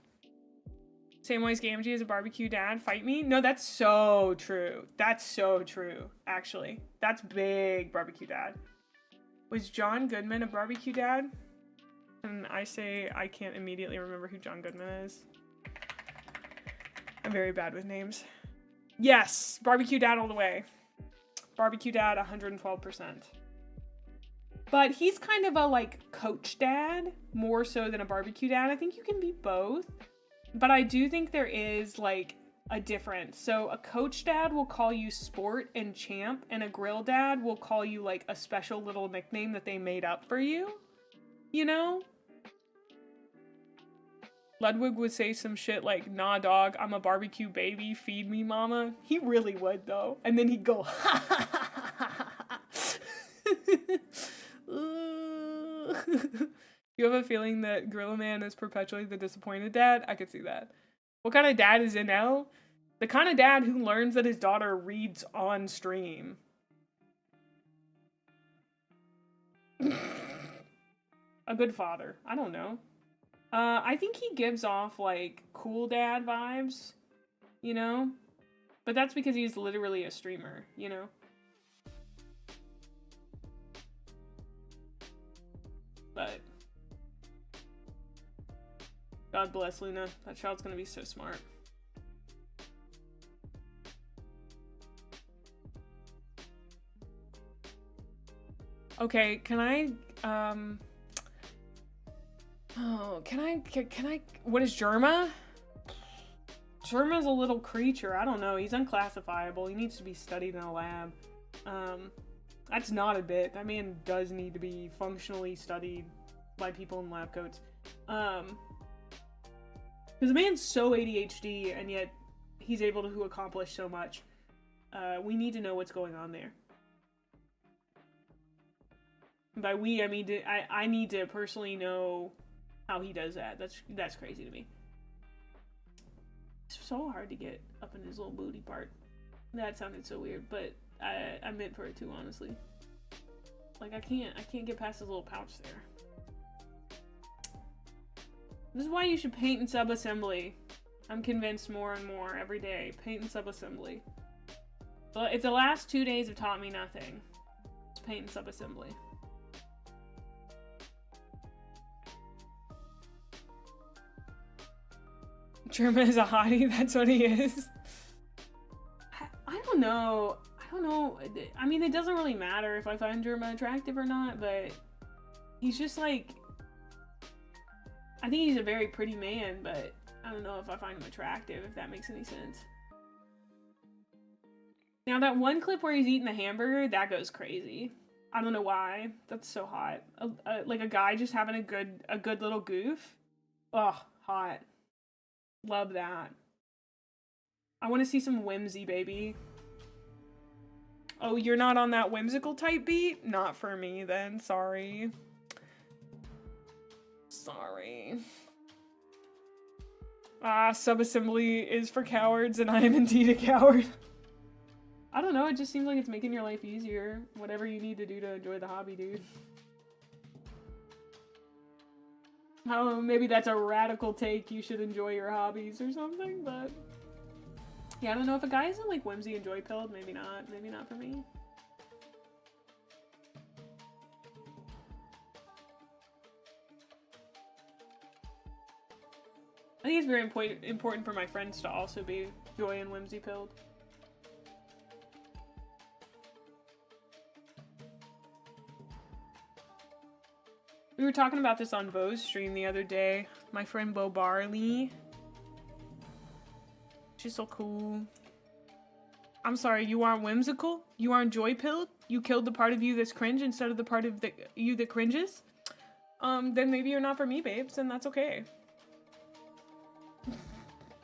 Speaker 1: Samwise Gamgee is a barbecue dad, fight me? No, that's so true. That's so true, actually. That's big barbecue dad. Was John Goodman a barbecue dad? And I say I can't immediately remember who John Goodman is. I'm very bad with names. Yes, barbecue dad all the way. Barbecue dad 112%. But he's kind of a, like, coach dad, more so than a barbecue dad. I think you can be both. But I do think there is, like, a difference. So a coach dad will call you sport and champ, and a grill dad will call you, like, a special little nickname that they made up for you. You know? Ludwig would say some shit like, nah dog, I'm a barbecue baby, feed me mama. He really would though. And then he'd go, ha ha ha ha ha ha. You have a feeling that Gorilla Man is perpetually the disappointed dad? I could see that. What kind of dad is it now? The kind of dad who learns that his daughter reads on stream. A good father. I don't know. I think he gives off, like, cool dad vibes, you know? But that's because he's literally a streamer, you know? But God bless Luna. That child's gonna be so smart. Okay, can I, oh, can I, what is Germa? Germa's a little creature. I don't know. He's unclassifiable. He needs to be studied in a lab. That's not a bit. That man does need to be functionally studied by people in lab coats. Because the man's so ADHD, and yet he's able to accomplish so much. We need to know what's going on there. By we, I mean I need to personally know how he does that. That's crazy to me. It's so hard to get up in his little booty part. That sounded so weird, but I meant for it too, honestly. Like I can't get past his little pouch there. This is why you should paint and sub-assembly. I'm convinced more and more every day. Paint and sub-assembly. But if the last 2 days have taught me nothing, it's paint and sub-assembly. Germa is a hottie, that's what he is. I don't know. I don't know. I mean, it doesn't really matter if I find Germa attractive or not, but he's just like... I think he's a very pretty man, but I don't know if I find him attractive, if that makes any sense. Now, that one clip where he's eating the hamburger, that goes crazy. I don't know why. That's so hot. Like a guy just having a good little goof. Ugh, hot. Love that. I want to see some whimsy, baby. Oh, you're not on that whimsical type beat? Not for me, then. Sorry. Sorry. Ah, sub-assembly is for cowards, and I am indeed a coward. I don't know, it just seems like it's making your life easier. Whatever you need to do to enjoy the hobby, dude. I don't know, maybe that's a radical take, you should enjoy your hobbies or something, but... Yeah, I don't know, if a guy isn't like whimsy and joy pilled, maybe not for me. I think it's very important for my friends to also be joy and whimsy pilled. We were talking about this on Bo's stream the other day. My friend Bo Barley. She's so cool. I'm sorry, you aren't whimsical? You aren't joy-pilled? You killed the part of you that's cringe instead of the part of you that cringes? Then maybe you're not for me, babes, and that's okay.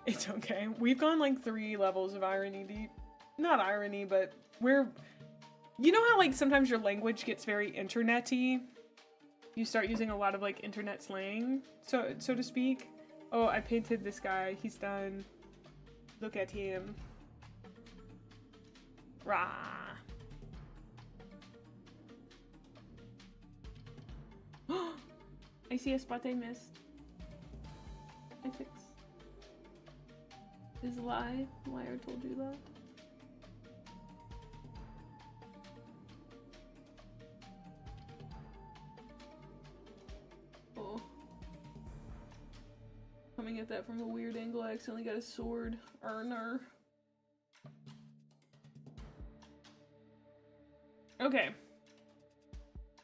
Speaker 1: It's okay. We've gone like 3 levels of irony deep. Not irony, but we're... You know how like sometimes your language gets very internet-y? You start using a lot of like internet slang, so to speak. Oh, I painted this guy. He's done. Look at him. Rah. I see a spot I missed. I fix. Is a lie. Liar told you that. Oh. Coming at that from a weird angle, I accidentally got a sword. Arner. Okay.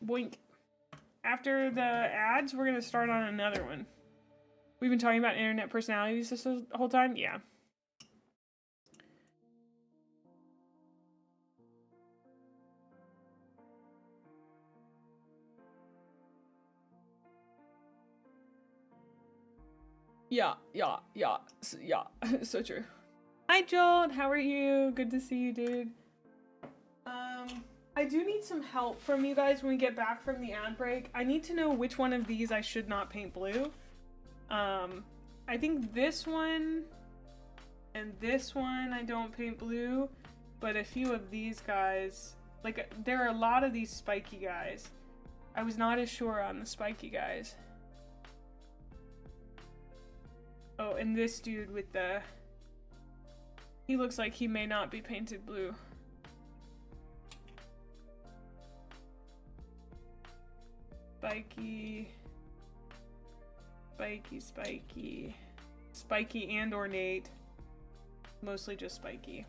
Speaker 1: Boink. After the ads, we're gonna start on another one. We've been talking about internet personalities this whole time? Yeah. Yeah. So true. Hi, Joel. How are you? Good to see you, dude. I do need some help from you guys when we get back from the ad break. I need to know which one of these I should not paint blue. I think this one and this one I don't paint blue, but a few of these guys, like there are a lot of these spiky guys. I was not as sure on the spiky guys. Oh, and this dude with the... He looks like he may not be painted blue. Spiky. Spiky, spiky. Spiky and ornate. Mostly just spiky.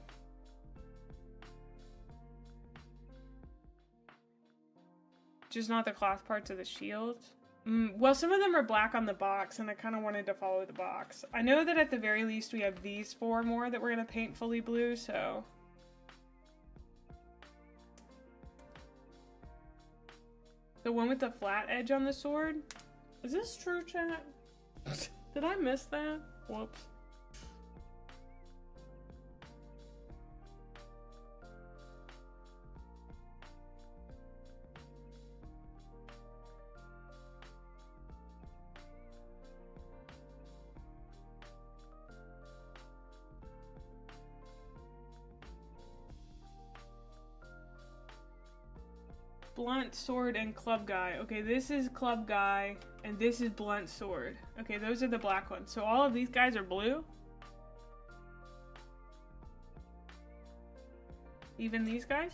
Speaker 1: Just not the cloth parts of the shield. Well, some of them are black on the box, and I kind of wanted to follow the box. I know that at the very least we have these 4 more that we're going to paint fully blue, so... The one with the flat edge on the sword? Is this true, chat? Did I miss that? Whoops. Blunt sword and club guy. Okay, this is club guy and this is blunt sword. Okay, those are the black ones. So all of these guys are blue? Even these guys?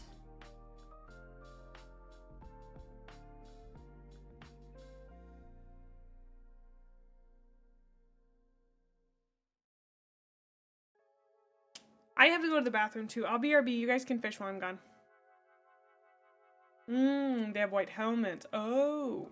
Speaker 1: I have to go to the bathroom too. I'll BRB. You guys can fish while I'm gone. They have white helmets. Oh.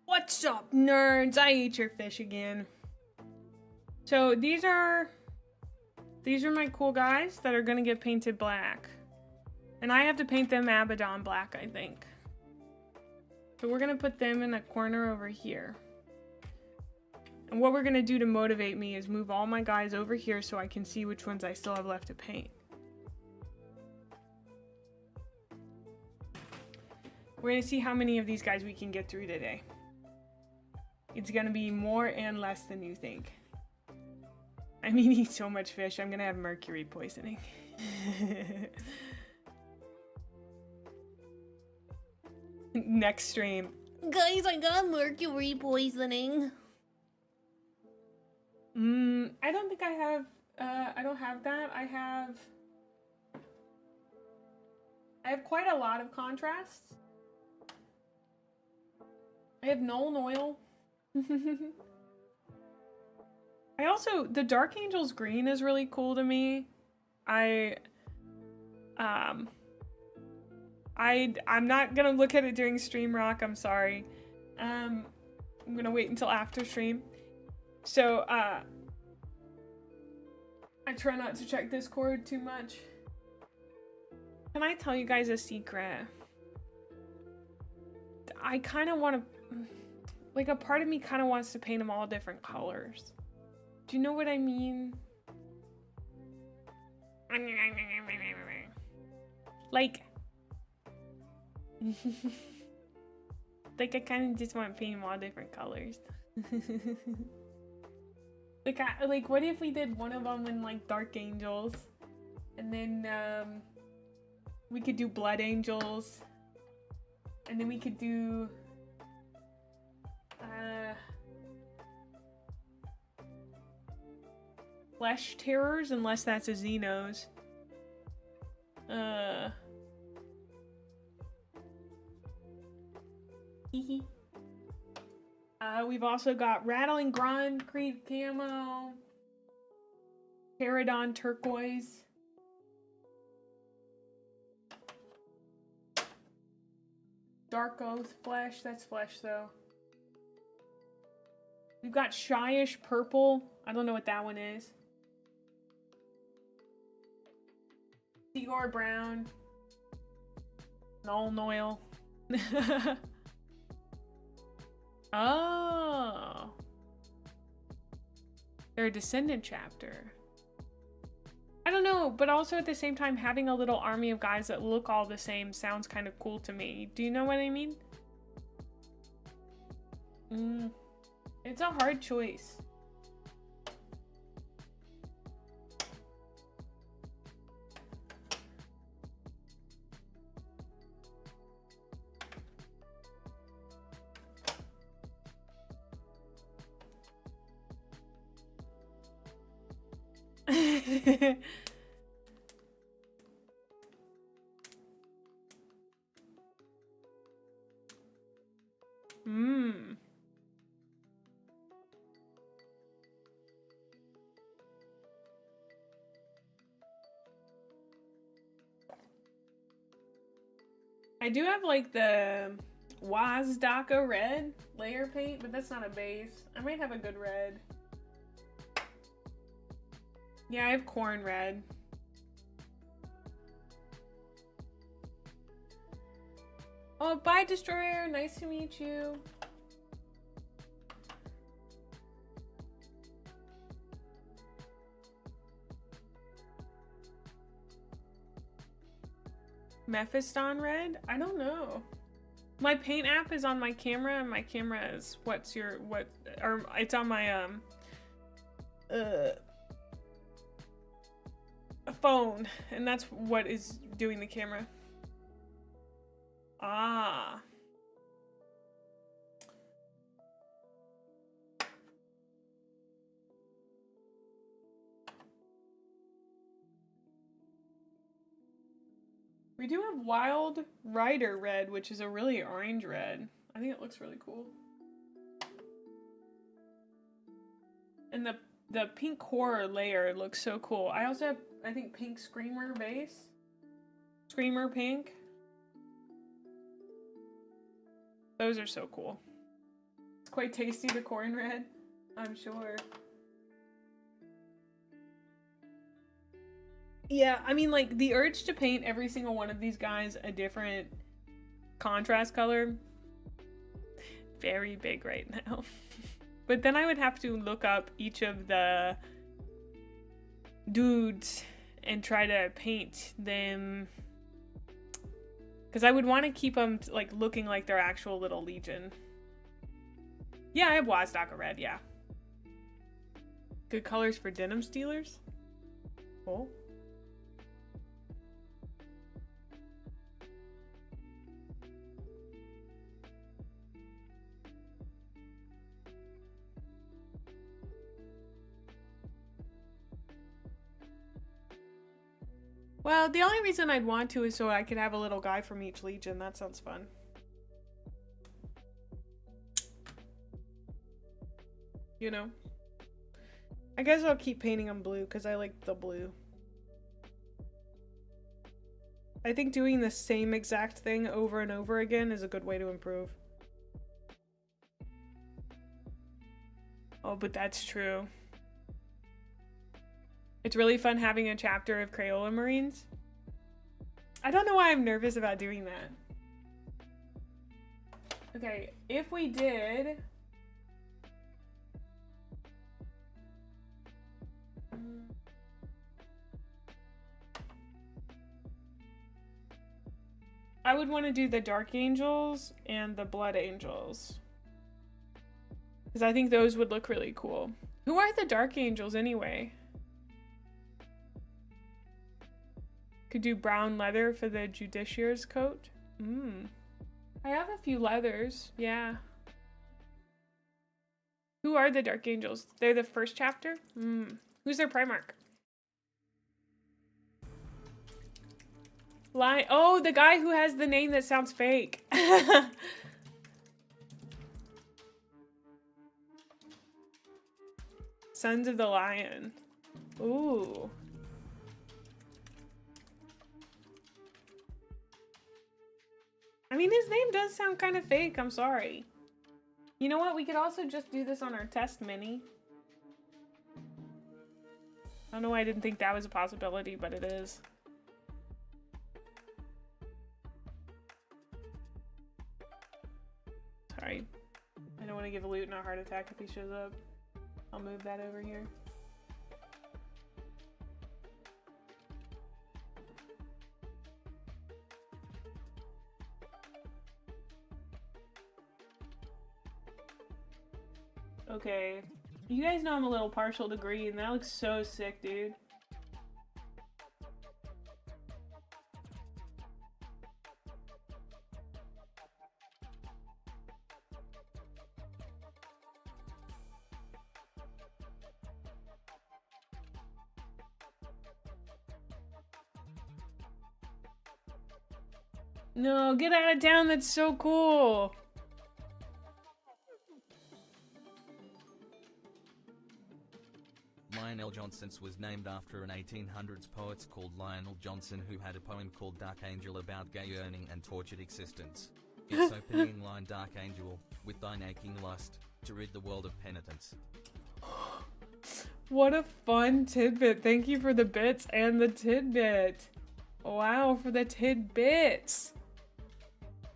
Speaker 1: What's up, nerds? I ate your fish again. So these are my cool guys that are gonna get painted black. And I have to paint them Abaddon black, I think. So we're gonna put them in a corner over here. And what we're gonna do to motivate me is move all my guys over here so I can see which ones I still have left to paint. We're gonna see how many of these guys we can get through today. It's gonna be more and less than you think. I mean, eat so much fish, I'm gonna have mercury poisoning. Next stream. Guys, I got mercury poisoning. I don't think I have, I don't have that. I have quite a lot of contrasts. I have Null Oil. I also, the Dark Angels green is really cool to me. I'm not gonna look at it during stream, Rock, I'm sorry. I'm gonna wait until after stream. So, I try not to check Discord too much. Can I tell you guys a secret? I kind of want to, like, a part of me kind of wants to paint them all different colors. Do you know what I mean? Like, like I kind of just want to paint them all different colors. Like, what if we did one of them in like Dark Angels, and then we could do Blood Angels, and then we could do Flesh Terrors, unless that's a Xenos. We've also got Rattling Grunt, Creed Camo, Paradon Turquoise, Dark Oath Flesh, that's Flesh though. We've got Shyish Purple, I don't know what that one is. Igor Brown, Null Oil. Oh, they're a Descendant chapter. I don't know, but also at the same time, having a little army of guys that look all the same sounds kind of cool to me. Do you know what I mean? It's a hard choice. I do have like the Wazdaka red layer paint, but that's not a base. I might have a good red. Yeah, I have corn red. Oh, bye, Destroyer. Nice to meet you. Mephiston red? I don't know. My paint app is on my camera, and my camera is it's on my phone, and that's what is doing the camera. Ah. We do have Wild Rider red, which is a really orange red. I think it looks really cool. And the pink horror layer looks so cool. I also have, I think, pink Screamer base. Screamer pink. Those are so cool. It's quite tasty, the corn red, I'm sure. Yeah, I mean, like, the urge to paint every single one of these guys a different contrast color, very big right now. But then I would have to look up each of the dudes and try to paint them, because I would want to keep them like looking like their actual little legion. Yeah, I have Wazdaka red, yeah. Good colors for denim stealers? Oh. Well, the only reason I'd want to is so I could have a little guy from each legion. That sounds fun. You know? I guess I'll keep painting them blue because I like the blue. I think doing the same exact thing over and over again is a good way to improve. Oh, but that's true. It's really fun having a chapter of Crayola Marines. I don't know why I'm nervous about doing that. Okay, if we did... I would want to do the Dark Angels and the Blood Angels. Because I think those would look really cool. Who are the Dark Angels anyway? Could do brown leather for the Judiciary's coat. I have a few leathers, yeah. Who are the Dark Angels? They're the first chapter? Who's their Primarch? Oh, the guy who has the name that sounds fake. Sons of the Lion. Ooh. I mean, his name does sound kind of fake. I'm sorry. You know what? We could also just do this on our test mini. I don't know why I didn't think that was a possibility, but it is. Sorry. I don't want to give Luton a heart attack if he shows up. I'll move that over here. Okay. You guys know I'm a little partial to green. That looks so sick, dude. No, get out of town. That's so cool.
Speaker 3: Lionel Johnson's was named after an 1800s poet called Lionel Johnson who had a poem called Dark Angel about gay yearning and tortured existence. Its opening line, Dark Angel, with thine aching lust, to rid the world of penitence.
Speaker 1: What a fun tidbit. Thank you for the bits and the tidbit. Wow, for the tidbits.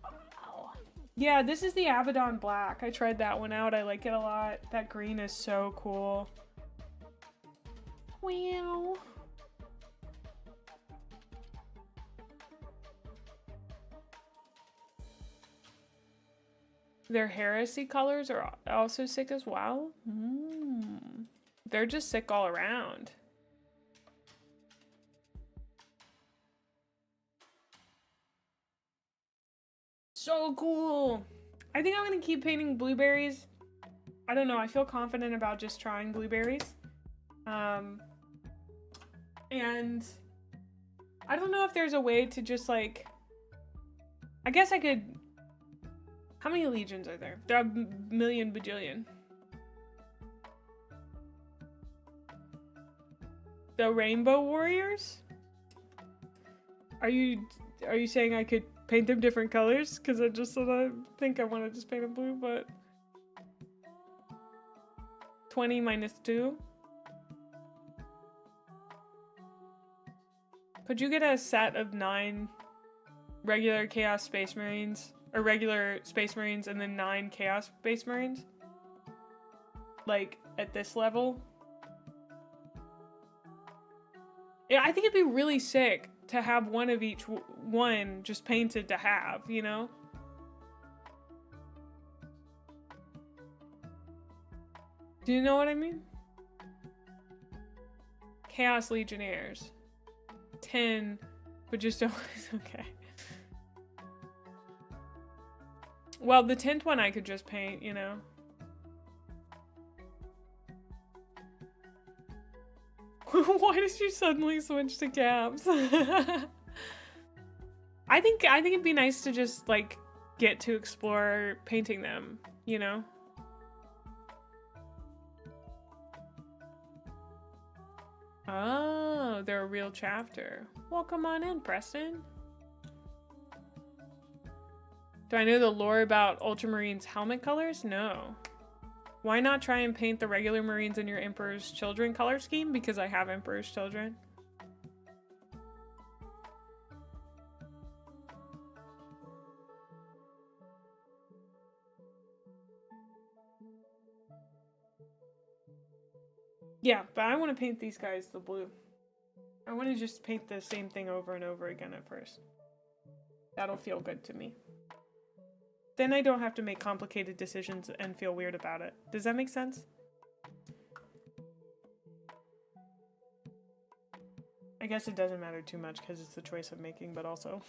Speaker 1: Wow. Yeah, this is the Abaddon Black. I tried that one out. I like it a lot. That green is so cool. Wow. Their heresy colors are also sick as well. They're just sick all around. So cool. I think I'm gonna keep painting blueberries. I don't know, I feel confident about just trying blueberries. And I don't know if there's a way to just like, I guess I could, how many legions are there? There are a million bajillion. The Rainbow Warriors? Are you saying I could paint them different colors? Because I just said I think I want to just paint them blue, but 20 minus 2. Could you get a set of 9 regular Chaos Space Marines? Or regular Space Marines and then 9 Chaos Space Marines? Like, at this level? Yeah, I think it'd be really sick to have one of each one just painted to have, you know? Do you know what I mean? Chaos Legionnaires. 10, but just don't. Okay. Well, the 10th one I could just paint, you know. Why did you suddenly switch to caps? I think it'd be nice to just like get to explore painting them, you know? Oh, they're a real chapter. Well, come on in, Preston. Do I know the lore about Ultramarines' helmet colors? No. Why not try and paint the regular Marines in your Emperor's Children color scheme? Because I have Emperor's Children. Yeah, but I want to paint these guys the blue. I want to just paint the same thing over and over again at first. That'll feel good to me. Then I don't have to make complicated decisions and feel weird about it. Does that make sense? I guess it doesn't matter too much because it's the choice I'm making, but also...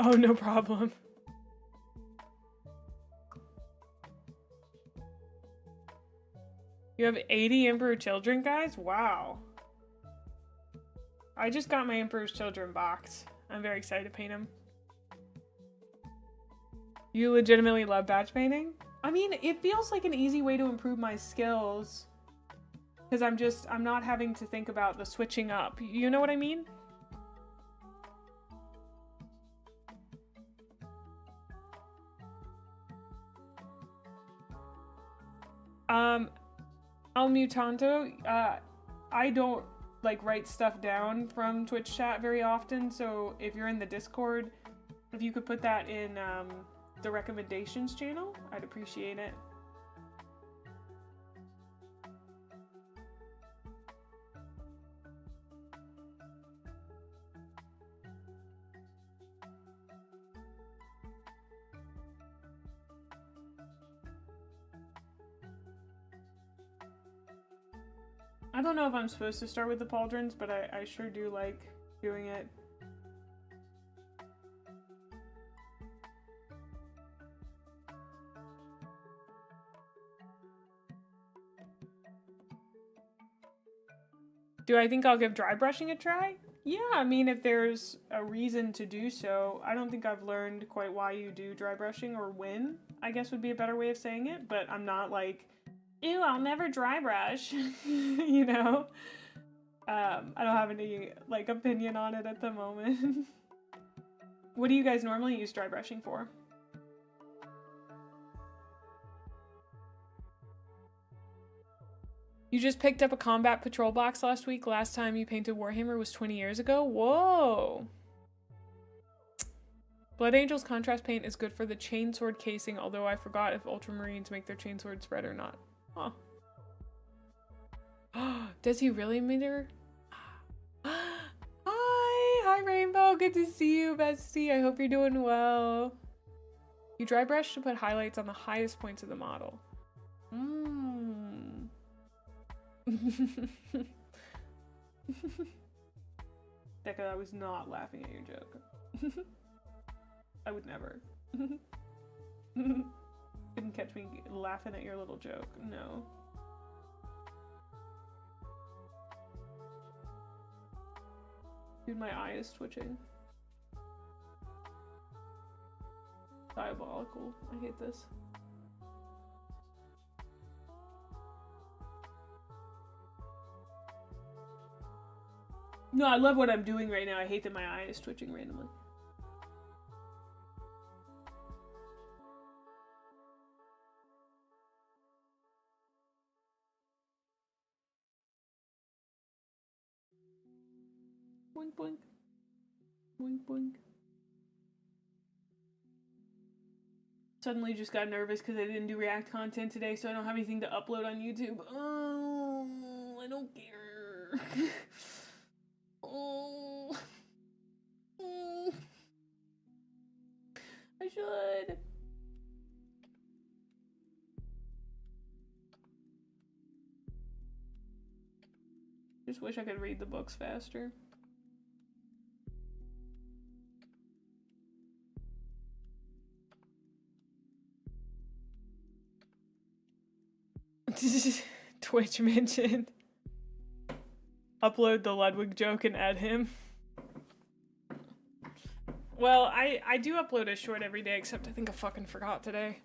Speaker 1: Oh, no problem. You have 80 Emperor Children, guys? Wow. I just got my Emperor's Children box. I'm very excited to paint them. You legitimately love batch painting? I mean, it feels like an easy way to improve my skills. Because I'm not having to think about the switching up. You know what I mean? El Mutanto, I don't like write stuff down from Twitch chat very often, so if you're in the Discord, if you could put that in the recommendations channel, I'd appreciate it. I don't know if I'm supposed to start with the pauldrons, but I sure do like doing it. Do I think I'll give dry brushing a try? Yeah, I mean, if there's a reason to do so. I don't think I've learned quite why you do dry brushing, or when, I guess would be a better way of saying it, but I'm not like, ew, I'll never dry brush, you know? I don't have any, like, opinion on it at the moment. What do you guys normally use dry brushing for? You just picked up a combat patrol box last week. Last time you painted Warhammer was 20 years ago? Whoa! Blood Angel's contrast paint is good for the chainsword casing, although I forgot if Ultramarines make their chainswords red or not. Huh. Does he really mirror? Hi Rainbow, good to see you, bestie. I hope you're doing well. You dry brush to put highlights on the highest points of the model. Becca, I was not laughing at your joke. I would never. Couldn't catch me laughing at your little joke. No. Dude, my eye is twitching. Diabolical. I hate this. No, I love what I'm doing right now. I hate that my eye is twitching randomly. Boink, boink. Boink, boink. Suddenly just got nervous because I didn't do React content today, so I don't have anything to upload on YouTube. Oh, I don't care. Oh. Just wish I could read the books faster. Twitch mentioned. Upload the Ludwig joke and add him. Well, I do upload a short every day, except I think I fucking forgot today.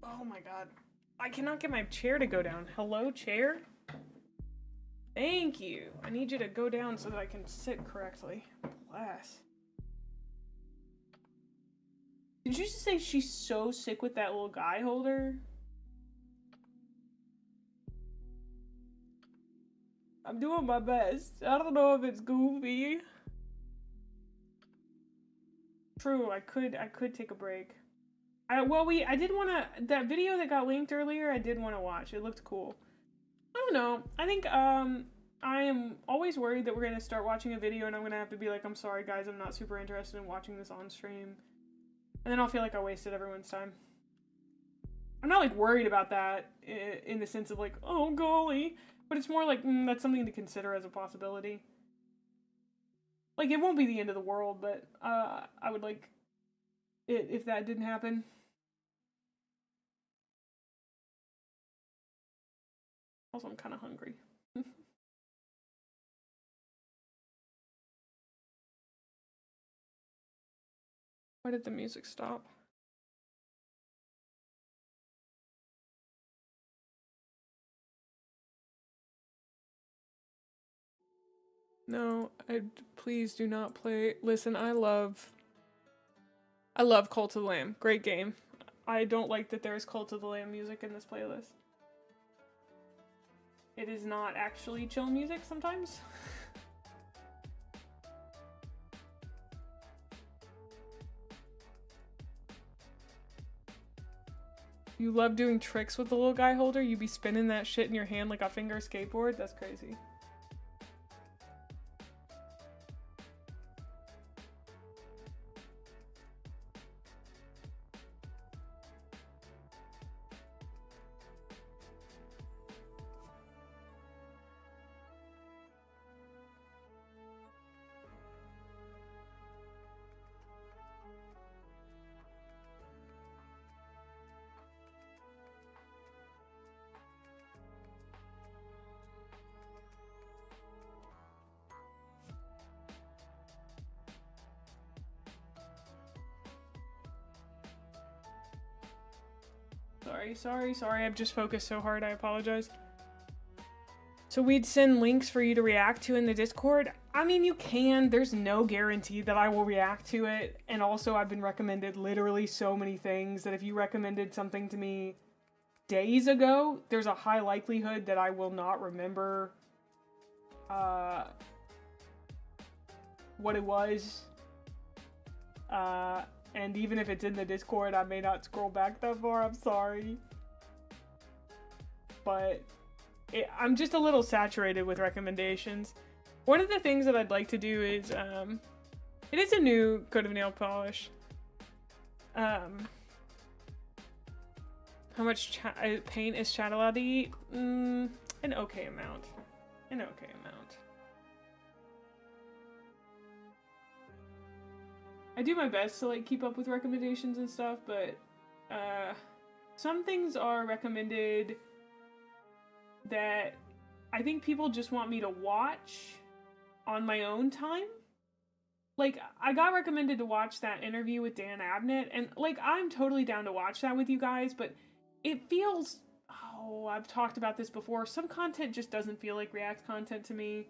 Speaker 1: Oh my god. I cannot get my chair to go down. Hello, chair? Thank you. I need you to go down so that I can sit correctly. Bless. Did you just say she's so sick with that little guy holder? I'm doing my best. I don't know if it's goofy. True, I could take a break. I did want to, that video that got linked earlier, I did want to watch. It looked cool. I don't know. I think, I am always worried that we're going to start watching a video and I'm going to have to be like, I'm sorry guys, I'm not super interested in watching this on stream. And then I'll feel like I wasted everyone's time. I'm not, like, worried about that in the sense of, like, oh, golly. But it's more like, that's something to consider as a possibility. Like, it won't be the end of the world, but, I would like it if that didn't happen. Also, I'm kind of hungry. Why did the music stop? No, please do not play. Listen, I love Cult of the Lamb. Great game. I don't like that there's Cult of the Lamb music in this playlist. It is not actually chill music sometimes. You love doing tricks with the little guy holder? You be spinning that shit in your hand like a finger skateboard? That's crazy. Sorry, I've just focused so hard, I apologize. So we'd send links for you to react to in the Discord? I mean, you can, there's no guarantee that I will react to it, and also I've been recommended literally so many things that if you recommended something to me days ago, there's a high likelihood that I will not remember, what it was, and even if it's in the Discord, I may not scroll back that far, I'm sorry. But I'm just a little saturated with recommendations. One of the things that I'd like to do is, it is a new coat of nail polish. How much paint is Chad allowed to eat? An okay amount. An okay amount. I do my best to, like, keep up with recommendations and stuff, but, some things are recommended that I think people just want me to watch on my own time. Like, I got recommended to watch that interview with Dan Abnett, and, like, I'm totally down to watch that with you guys, but it feels, oh, I've talked about this before, some content just doesn't feel like React content to me.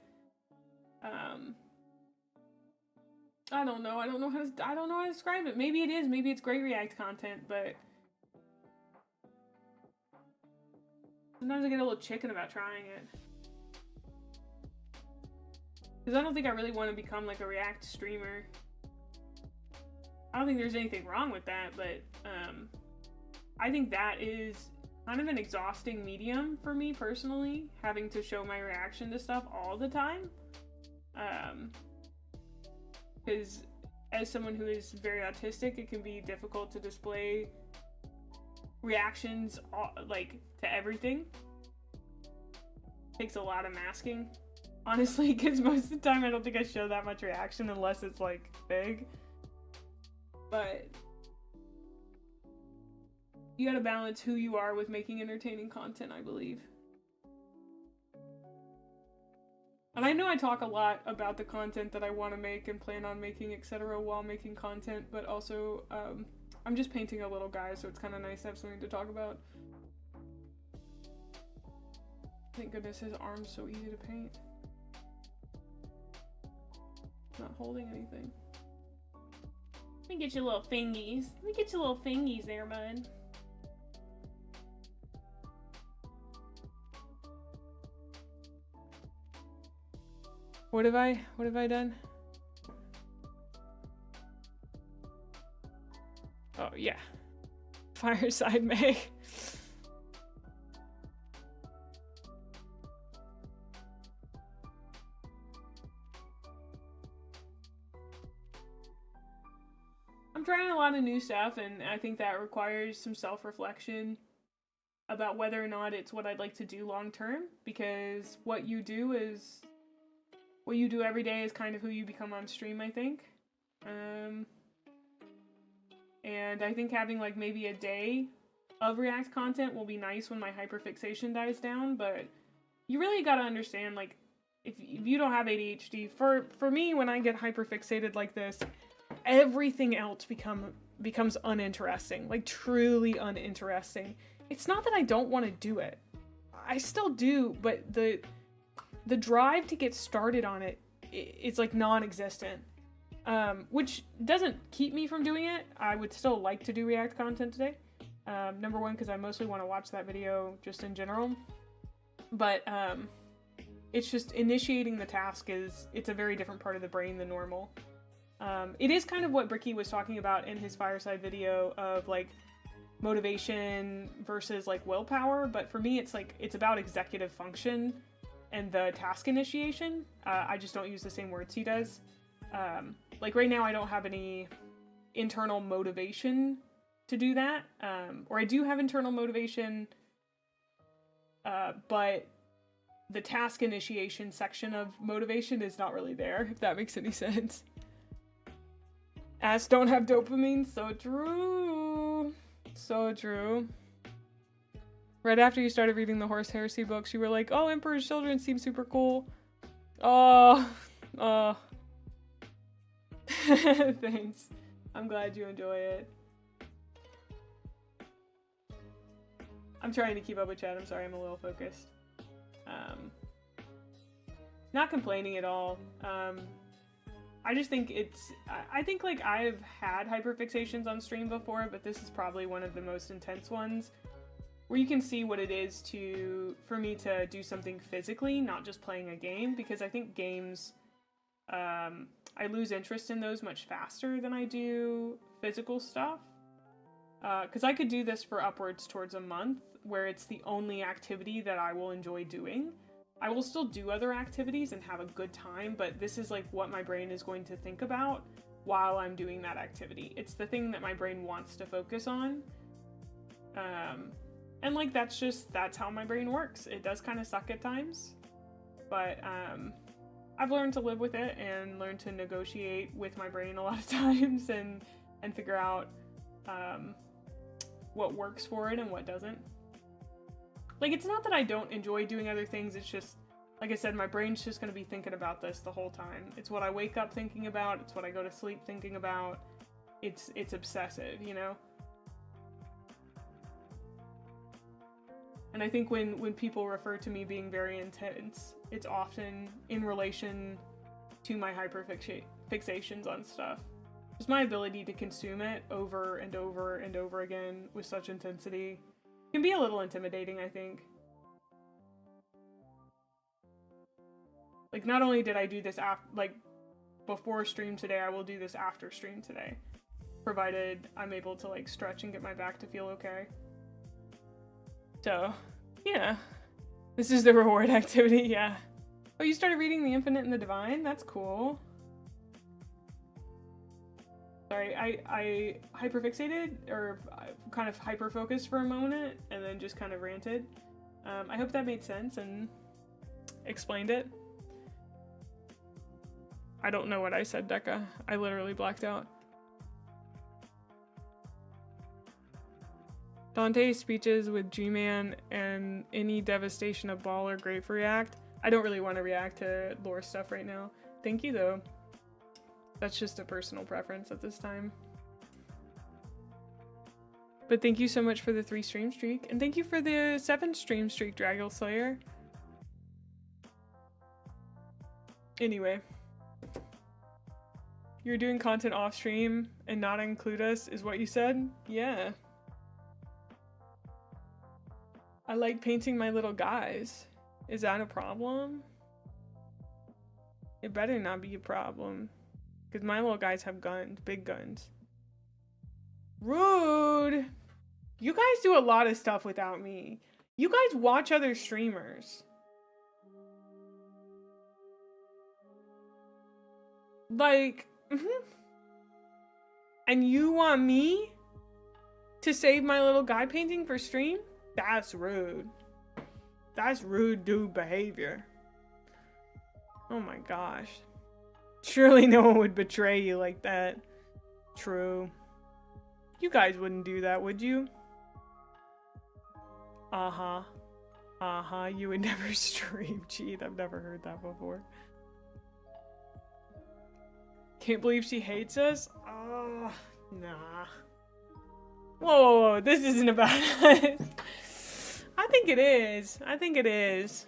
Speaker 1: I don't know how to describe it. Maybe it is, maybe it's great React content, but sometimes I get a little chicken about trying it. Because I don't think I really want to become like a React streamer. I don't think there's anything wrong with that, but I think that is kind of an exhausting medium for me personally, having to show my reaction to stuff all the time. Because as someone who is very autistic, it can be difficult to display reactions, like, to everything. Takes a lot of masking, honestly, because most of the time I don't think I show that much reaction unless it's, like, big. But you gotta balance who you are with making entertaining content, I believe. And I know I talk a lot about the content that I want to make and plan on making, etc. while making content, but also, I'm just painting a little guy, so it's kind of nice to have something to talk about. Thank goodness his arm's so easy to paint. Not holding anything. Let me get your little fingies. Let me get your little fingies there, bud. What have I done? Oh, yeah. Fireside Mae. I'm trying a lot of new stuff, and I think that requires some self-reflection about whether or not it's what I'd like to do long term, because what you do every day is kind of who you become on stream, I think. And I think having like maybe a day of React content will be nice when my hyperfixation dies down, but you really gotta understand, like, if you don't have ADHD, for me, when I get hyperfixated like this, everything else becomes uninteresting, like truly uninteresting. It's not that I don't want to do it. I still do, but the drive to get started on it's like non-existent. Which doesn't keep me from doing it. I would still like to do React content today. Number one, because I mostly want to watch that video just in general. But it's just initiating the task it's a very different part of the brain than normal. It is kind of what Bricky was talking about in his Fireside video of like motivation versus like willpower, but for me it's about executive function and the task initiation. I just don't use the same words he does. Like right now I don't have any internal motivation to do that, or I do have internal motivation, but the task initiation section of motivation is not really there, if that makes any sense. Ass don't have dopamine, so true. So true. Right after you started reading the Horse Heresy books, you were like, oh, Emperor's Children seems super cool. Oh. Thanks. I'm glad you enjoy it. I'm trying to keep up with chat. I'm sorry, I'm a little focused. Not complaining at all. I just think I think like I've had hyperfixations on stream before, but this is probably one of the most intense ones where you can see what it is for me to do something physically, not just playing a game, because I think games, I lose interest in those much faster than I do physical stuff. Because I could do this for upwards towards a month, where it's the only activity that I will enjoy doing. I will still do other activities and have a good time, but this is like what my brain is going to think about while I'm doing that activity. It's the thing that my brain wants to focus on. And like that's how my brain works. It does kind of suck at times, but I've learned to live with it and learned to negotiate with my brain a lot of times and figure out what works for it and what doesn't. Like, it's not that I don't enjoy doing other things, it's just, like I said, my brain's just gonna be thinking about this the whole time. It's what I wake up thinking about, it's what I go to sleep thinking about. It's obsessive, you know? And I think when people refer to me being very intense, it's often in relation to my hyperfixations on stuff. Just my ability to consume it over and over and over again with such intensity can be a little intimidating, I think. Like, not only did I do this before stream today, I will do this after stream today, provided I'm able to like stretch and get my back to feel okay. So, yeah. This is the reward activity, yeah. Oh, you started reading The Infinite and the Divine? That's cool. Sorry, I hyperfixated, or kind of hyper-focused for a moment, and then just kind of ranted. I hope that made sense and explained it. I don't know what I said, Decca. I literally blacked out. Dante's speeches with G-Man and any devastation of Ball are great for React. I don't really want to react to lore stuff right now. Thank you, though. That's just a personal preference at this time. But thank you so much for the 3 stream streak. And thank you for the 7 stream streak, Draggle Slayer. Anyway. You're doing content off stream and not include us is what you said? Yeah. I like painting my little guys. Is that a problem? It better not be a problem. Because my little guys have guns. Big guns. Rude! You guys do a lot of stuff without me. You guys watch other streamers. Like... And you want me to save my little guy painting for stream? That's rude. That's rude dude behavior. Oh my gosh. Surely no one would betray you like that. True. You guys wouldn't do that, would you? Uh-huh. Uh-huh. You would never stream cheat. I've never heard that before. Can't believe she hates us? Oh, nah. Whoa, whoa, whoa. This isn't about us. I think it is. I think it is.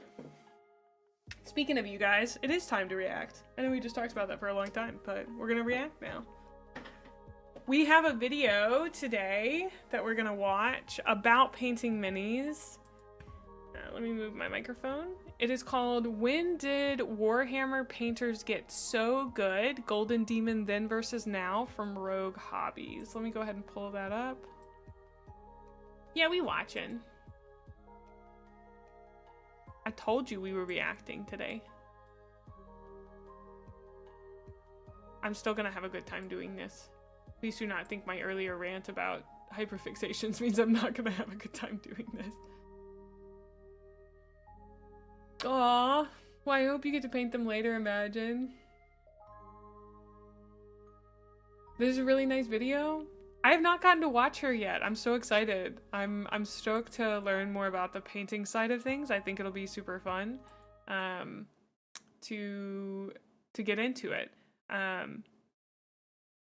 Speaker 1: Speaking of you guys, it is time to react. I know we just talked about that for a long time, but we're gonna react now. We have a video today that we're gonna watch about painting minis. Let me move my microphone. It is called When Did Warhammer Painters Get So Good? Golden Demon Then versus Now from Rogue Hobbies. Let me go ahead and pull that up. Yeah, we watching. I told you we were reacting today. I'm still gonna have a good time doing this. Please do not think my earlier rant about hyperfixations means I'm not gonna have a good time doing this. Aw, well, I hope you get to paint them later, Imagine. This is a really nice video. I have not gotten to watch her yet. I'm so excited. I'm stoked to learn more about the painting side of things. I think it'll be super fun to get into it.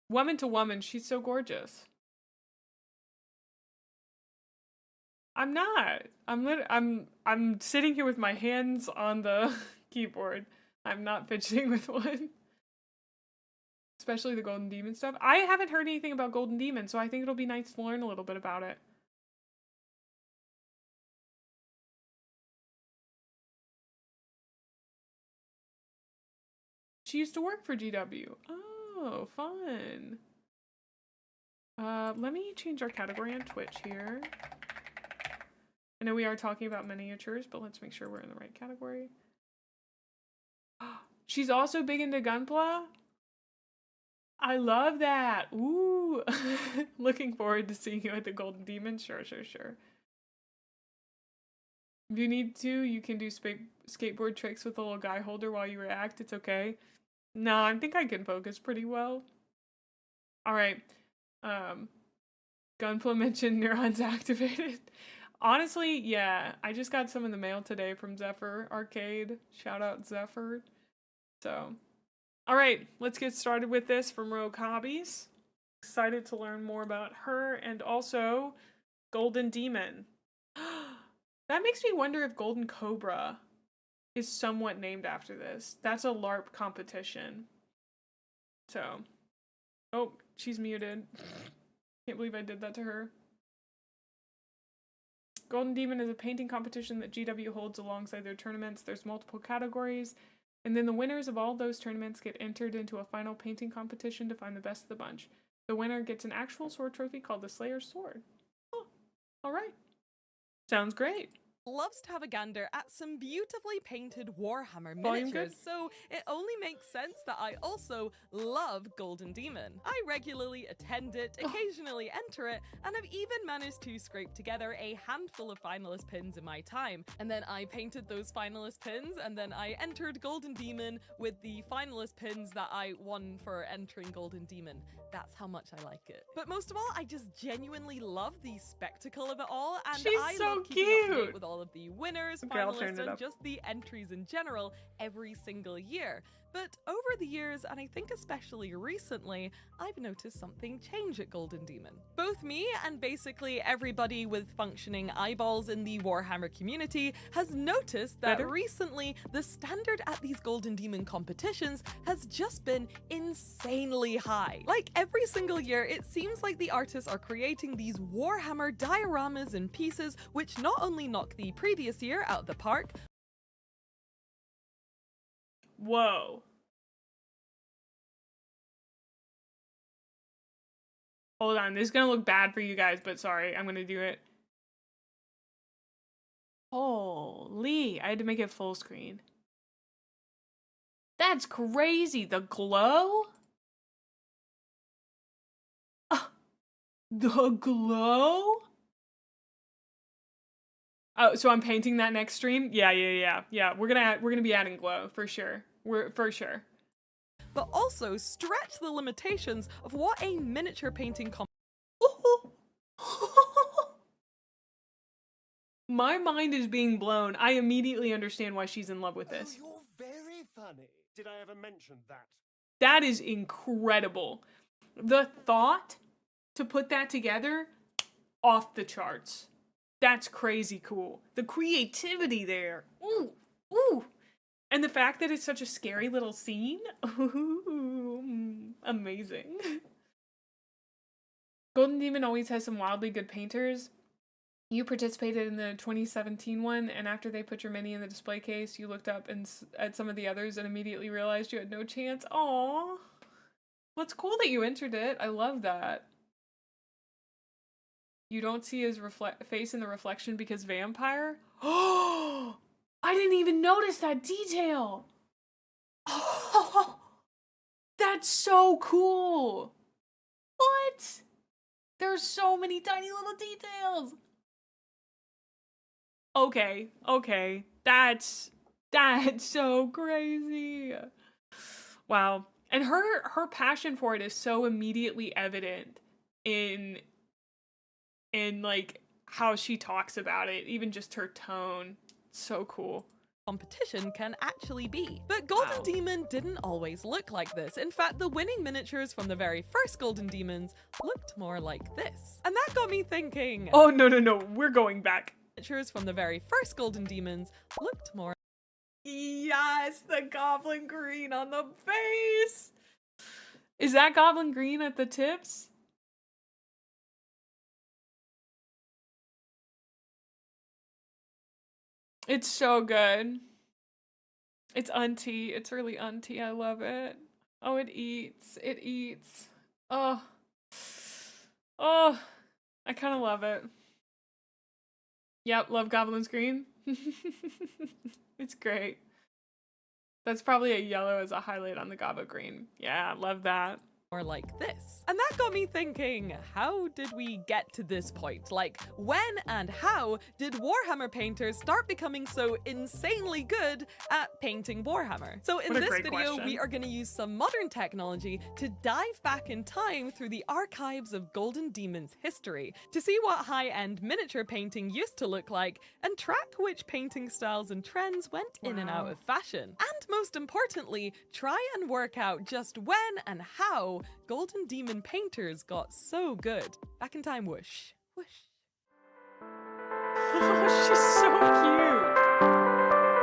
Speaker 1: Woman to woman, she's so gorgeous. I'm not. I'm sitting here with my hands on the keyboard. I'm not fidgeting with one. Especially the Golden Demon stuff. I haven't heard anything about Golden Demon, so I think it'll be nice to learn a little bit about it. She used to work for GW. Oh, fun. Let me change our category on Twitch here. I know we are talking about miniatures, but let's make sure we're in the right category. She's also big into Gunpla. I love that. Ooh. Looking forward to seeing you at the Golden Demon. Sure, sure, sure. If you need to, you can do skateboard tricks with a little guy holder while you react. It's okay. No, I think I can focus pretty well. All right. Gunpla mentioned neurons activated. Honestly, yeah. I just got some in the mail today from Zephyr Arcade. Shout out Zephyr. So... Alright, let's get started with this from Rogue Hobbies. Excited to learn more about her and also Golden Demon. That makes me wonder if Golden Cobra is somewhat named after this. That's a LARP competition. So, oh, she's muted. Can't believe I did that to her. Golden Demon is a painting competition that GW holds alongside their tournaments. There's multiple categories. And then the winners of all those tournaments get entered into a final painting competition to find the best of the bunch. The winner gets an actual sword trophy called the Slayer's Sword. Oh, alright. Sounds great.
Speaker 4: loves to have a gander at some beautifully painted Warhammer
Speaker 1: Volume
Speaker 4: miniatures,
Speaker 1: good?
Speaker 4: so it only makes sense that I also love Golden Demon. I regularly attend it, occasionally enter it, and have even managed to scrape together a handful of finalist pins in my time. And then I painted those finalist pins, and then I entered Golden Demon with the finalist pins that I won for entering Golden Demon. That's how much I like it. But most of all, I just genuinely love the spectacle of it all, and
Speaker 1: She's
Speaker 4: I
Speaker 1: so
Speaker 4: love keeping up to date
Speaker 1: cute.
Speaker 4: with all of the winners,
Speaker 1: Okay, I'll turn
Speaker 4: finalists,
Speaker 1: it
Speaker 4: and
Speaker 1: up.
Speaker 4: just the entries in general every single year. But over the years, and I think especially recently, I've noticed something change at Golden Demon. Both me and basically everybody with functioning eyeballs in the Warhammer community has noticed that
Speaker 1: Better?
Speaker 4: recently the standard at these Golden Demon competitions has just been insanely high. Like every single year, it seems like the artists are creating these Warhammer dioramas and pieces which not only knock the previous year out of the park,
Speaker 1: Whoa. Hold on, this is gonna look bad for you guys, but sorry, I'm gonna do it. Holy, I had to make it full screen. That's crazy, the glow? The glow? Oh, so I'm painting that next stream? Yeah. We're gonna be adding glow for sure. For sure.
Speaker 4: but also stretch the limitations of what a miniature painting
Speaker 1: My mind is being blown. I immediately understand why she's in love with this.
Speaker 5: Oh, you're very funny. Did I ever mention that?
Speaker 1: That is incredible. The thought to put that together, off the charts. That's crazy cool. The creativity there. Ooh. And the fact that it's such a scary little scene. Ooh, amazing. Golden Demon always has some wildly good painters. You participated in the 2017 one, and after they put your mini in the display case, you looked up at some of the others and immediately realized you had no chance. Aww. Well, it's cool that you entered it. I love that. You don't see his face in the reflection because vampire? Oh, I didn't even notice that detail. Oh, that's so cool. What? There's so many tiny little details. Okay. That's so crazy. Wow. And her passion for it is so immediately evident in like how she talks about it, even just her tone. So cool.
Speaker 4: competition can actually be. But Golden
Speaker 1: Wow.
Speaker 4: Demon didn't always look like this. In fact, the winning miniatures from the very first Golden Demons looked more like this. And that got me thinking.
Speaker 1: Oh, no. We're going back.
Speaker 4: Miniatures from the very first Golden Demons looked more.
Speaker 1: Yes, the goblin green on the face. Is that goblin green at the tips? It's so good. It's unty. It's really unty. I love it. Oh, it eats. It eats. Oh. I kind of love it. Yep, love Goblin's Green. It's great. That's probably a yellow as a highlight on the Gobbo Green. Yeah, love that.
Speaker 4: More like this. And that got me thinking, how did we get to this point? Like, when and how did Warhammer painters start becoming so insanely good at painting Warhammer? So in
Speaker 1: What a
Speaker 4: this
Speaker 1: great
Speaker 4: video,
Speaker 1: question.
Speaker 4: we are going to use some modern technology to dive back in time through the archives of Golden Demon's history to see what high-end miniature painting used to look like and track which painting styles and trends went in and out
Speaker 1: Wow.
Speaker 4: of fashion. And most importantly, try and work out just when and how Golden Demon painters got so good. Back in time, whoosh, whoosh.
Speaker 1: Oh, she's so cute.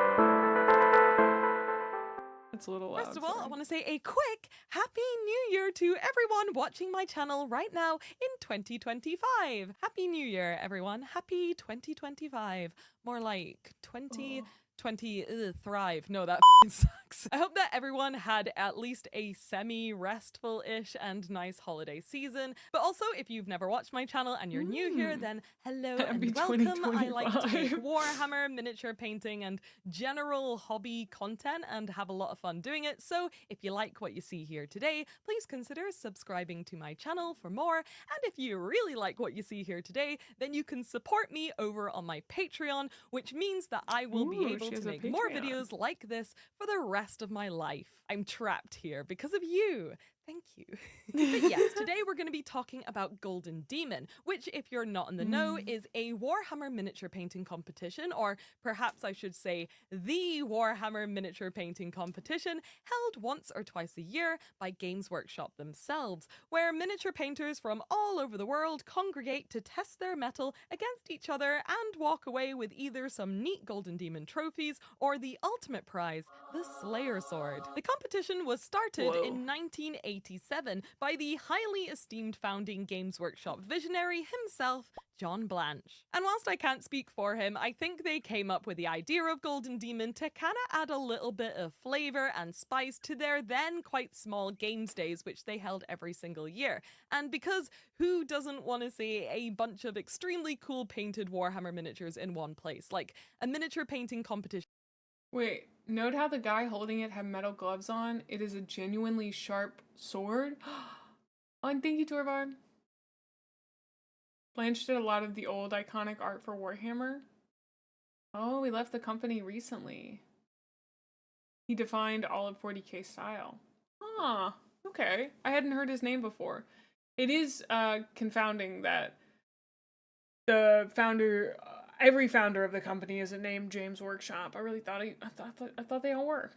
Speaker 1: It's a little loud.
Speaker 4: First of all, I
Speaker 1: sorry.
Speaker 4: want to say a quick Happy New Year to everyone watching my channel right now in 2025. Happy New Year, everyone. Happy 2025. More like 2020 thrive. No, that sucks. I hope that everyone had at least a semi-restful-ish and nice holiday season. But also, if you've never watched my channel and you're new here, then hello
Speaker 1: Happy
Speaker 4: and welcome. I like to make
Speaker 1: 2025.
Speaker 4: Warhammer, miniature painting, and general hobby content and have a lot of fun doing it. So if you like what you see here today, please consider subscribing to my channel for more. And if you really like what you see here today, then you can support me over on my Patreon, which means that I will be
Speaker 1: Ooh,
Speaker 4: able
Speaker 1: she has
Speaker 4: to
Speaker 1: a
Speaker 4: make more
Speaker 1: Patreon.
Speaker 4: videos like this for the rest of my life. I'm trapped here because of you. Thank you. But yes, today we're going to be talking about Golden Demon, which, if you're not in the know, is a Warhammer miniature painting competition, or perhaps I should say the Warhammer miniature painting competition, held once or twice a year by Games Workshop themselves, where miniature painters from all over the world congregate to test their mettle against each other and walk away with either some neat Golden Demon trophies or the ultimate prize, the Slayer Sword. The competition was started in 1987 by the highly esteemed founding Games Workshop visionary himself, John Blanche. And whilst I can't speak for him, I think they came up with the idea of Golden Demon to kinda add a little bit of flavour and spice to their then quite small games days, which they held every single year. And because who doesn't want to see a bunch of extremely cool painted Warhammer miniatures in one place? Like a miniature painting competition.
Speaker 1: Wait, note how the guy holding it had metal gloves on? It is a genuinely sharp sword. Oh, and thank you, Torvald. Blanche did a lot of the old iconic art for Warhammer. Oh, he left the company recently. He defined all of 40K style. Ah, okay. I hadn't heard his name before. It is confounding that the founder, every founder of the company isn't named James Workshop. I really thought I thought they all were.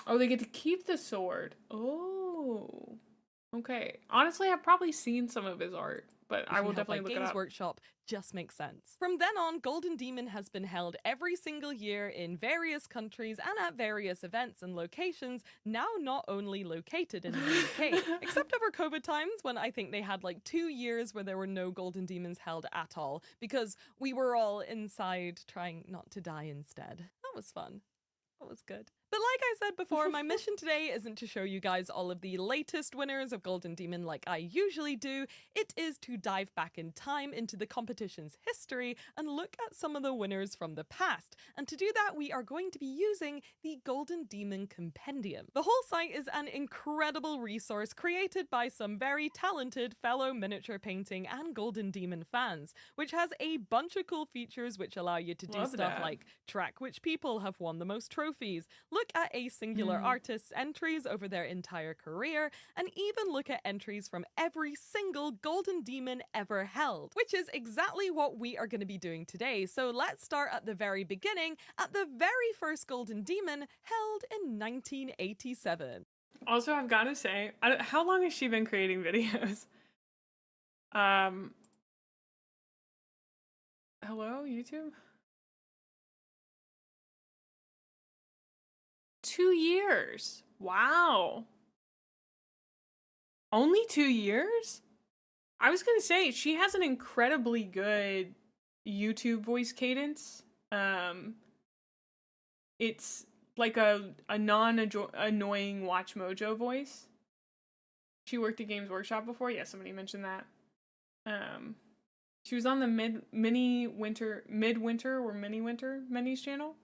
Speaker 1: Oh, they get to keep the sword. Oh, okay. Honestly, I've probably seen some of his art, but I will definitely look it
Speaker 4: Games
Speaker 1: up.
Speaker 4: Workshop just makes sense. From then on, Golden Demon has been held every single year in various countries and at various events and locations, now not only located in the UK, except over COVID times when I think they had like 2 years where there were no Golden Demons held at all, because we were all inside trying not to die instead. That was fun. That was good. But like I said before, my mission today isn't to show you guys all of the latest winners of Golden Demon like I usually do. It is to dive back in time into the competition's history and look at some of the winners from the past. And to do that, we are going to be using the Golden Demon Compendium. The whole site is an incredible resource created by some very talented fellow miniature painting and Golden Demon fans, which has a bunch of cool features which allow you to do
Speaker 1: Love
Speaker 4: stuff
Speaker 1: that.
Speaker 4: like track which people have won the most trophies, look at a singular artist's entries over their entire career, and even look at entries from every single Golden Demon ever held, which is exactly what we are going to be doing today. So let's start at the very beginning, at the very first Golden Demon held in 1987.
Speaker 1: Also, I've got to say, how long has she been creating videos? Hello, YouTube? 2 years. Wow. Only 2 years? I was gonna say, she has an incredibly good YouTube voice cadence. It's like a non-annoying Watch Mojo voice. She worked at Games Workshop before. Yeah, somebody mentioned that. She was on the Midwinter or Minis channel.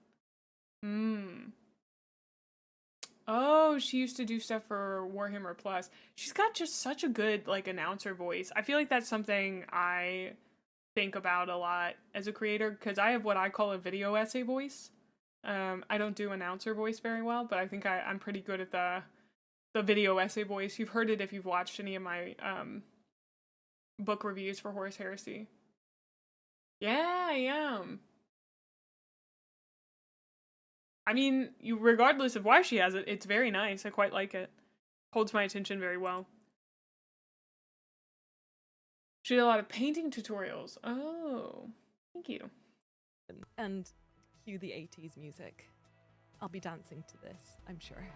Speaker 1: Oh, she used to do stuff for Warhammer Plus. She's got just such a good, like, announcer voice. I feel like that's something I think about a lot as a creator, because I have what I call a video essay voice. I don't do announcer voice very well, but I think I'm pretty good at the video essay voice. You've heard it if you've watched any of my book reviews for Horus Heresy. Yeah, I am. I mean, regardless of why she has it, it's very nice. I quite like it. Holds my attention very well. She did a lot of painting tutorials. Oh, thank you.
Speaker 4: And cue the 80s music. I'll be dancing to this, I'm sure.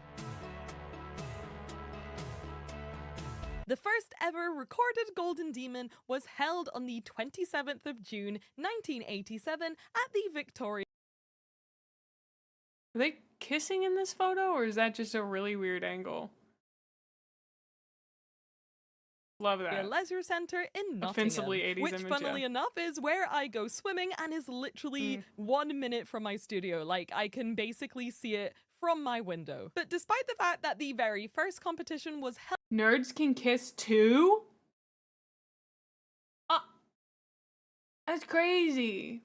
Speaker 4: The first ever recorded Golden Demon was held on the 27th of June, 1987 at the Victoria
Speaker 1: Are they kissing in this photo, or is that just a really weird angle? Love
Speaker 4: A
Speaker 1: that.
Speaker 4: leisure centre in
Speaker 1: Offensively
Speaker 4: Nottingham,
Speaker 1: 80s
Speaker 4: which
Speaker 1: image,
Speaker 4: funnily
Speaker 1: yeah.
Speaker 4: enough is where I go swimming and is literally 1 minute from my studio. Like, I can basically see it from my window. But despite the fact that the very first competition was held
Speaker 1: Nerds can kiss too? That's crazy.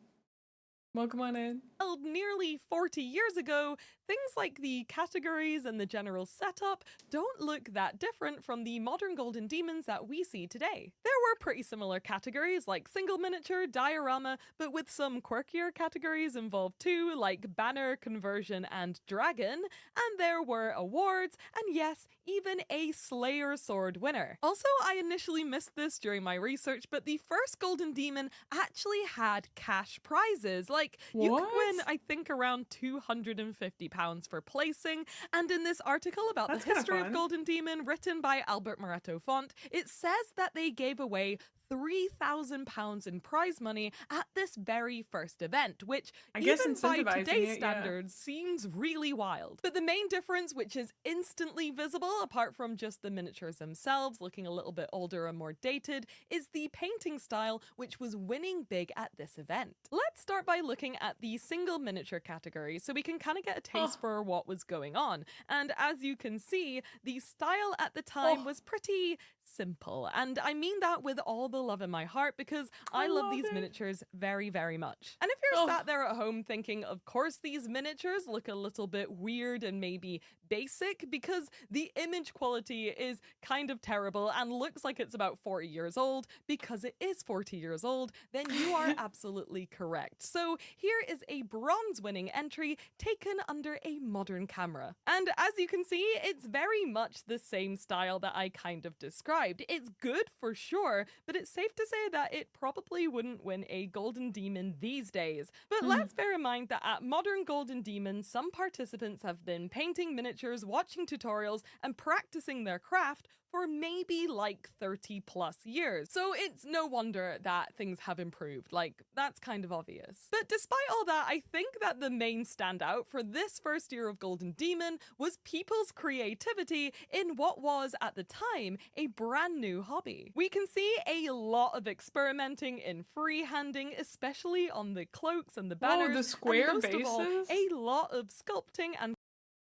Speaker 1: Welcome on in.
Speaker 4: nearly 40 years ago, things like the categories and the general setup don't look that different from the modern Golden Demons that we see today. There were pretty similar categories like single miniature, diorama, but with some quirkier categories involved too, like banner, conversion, and dragon, and there were awards, and yes, even a Slayer Sword winner. Also, I initially missed this during my research, but the first Golden Demon actually had cash prizes. Like, you could win, I think, around £250 for placing, and in this article about
Speaker 1: That's
Speaker 4: the
Speaker 1: kinda
Speaker 4: history of
Speaker 1: fun.
Speaker 4: Golden Demon, written by Albert Moretto Font, it says that they gave away £3,000 in prize money at this very first event, which
Speaker 1: I guess
Speaker 4: even by
Speaker 1: incentivizing
Speaker 4: today's
Speaker 1: it, yeah.
Speaker 4: standards seems really wild. But the main difference, which is instantly visible apart from just the miniatures themselves looking a little bit older and more dated, is the painting style, which was winning big at this event. Let's start by looking at the single miniature category so we can kind of get a taste for what was going on. And as you can see, the style at the time was pretty simple, and I mean that with all the love in my heart because I love these miniatures very, very much. And if you're sat there at home thinking, of course these miniatures look a little bit weird and maybe basic because the image quality is kind of terrible and looks like it's about 40 years old because it is 40 years old, then you are absolutely correct. So here is a bronze winning entry taken under a modern camera. And as you can see, it's very much the same style that I kind of described. It's good for sure, but it's safe to say that it probably wouldn't win a Golden Demon these days. But let's bear in mind that at modern Golden Demon, some participants have been painting miniatures, watching tutorials, and practicing their craft for maybe like 30 plus years. So it's no wonder that things have improved. Like, that's kind of obvious. But despite all that, I think that the main standout for this first year of Golden Demon was people's creativity in what was, at the time, a brand new hobby. We can see a lot of experimenting in freehanding, especially on the cloaks and the banners.
Speaker 1: Whoa, the square
Speaker 4: and most of all,
Speaker 1: bases?
Speaker 4: a lot of sculpting and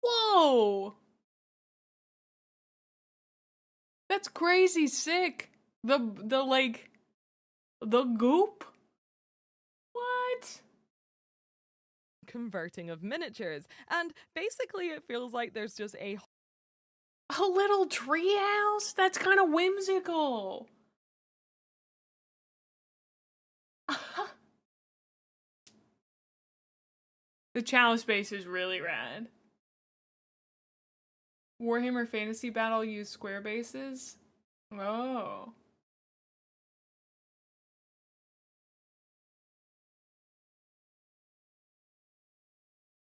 Speaker 1: Whoa! That's crazy sick. The goop? What?
Speaker 4: converting of miniatures. And basically it feels like there's just a
Speaker 1: little treehouse? That's kind of whimsical. The chalice base is really rad. Warhammer Fantasy Battle used square bases? Oh.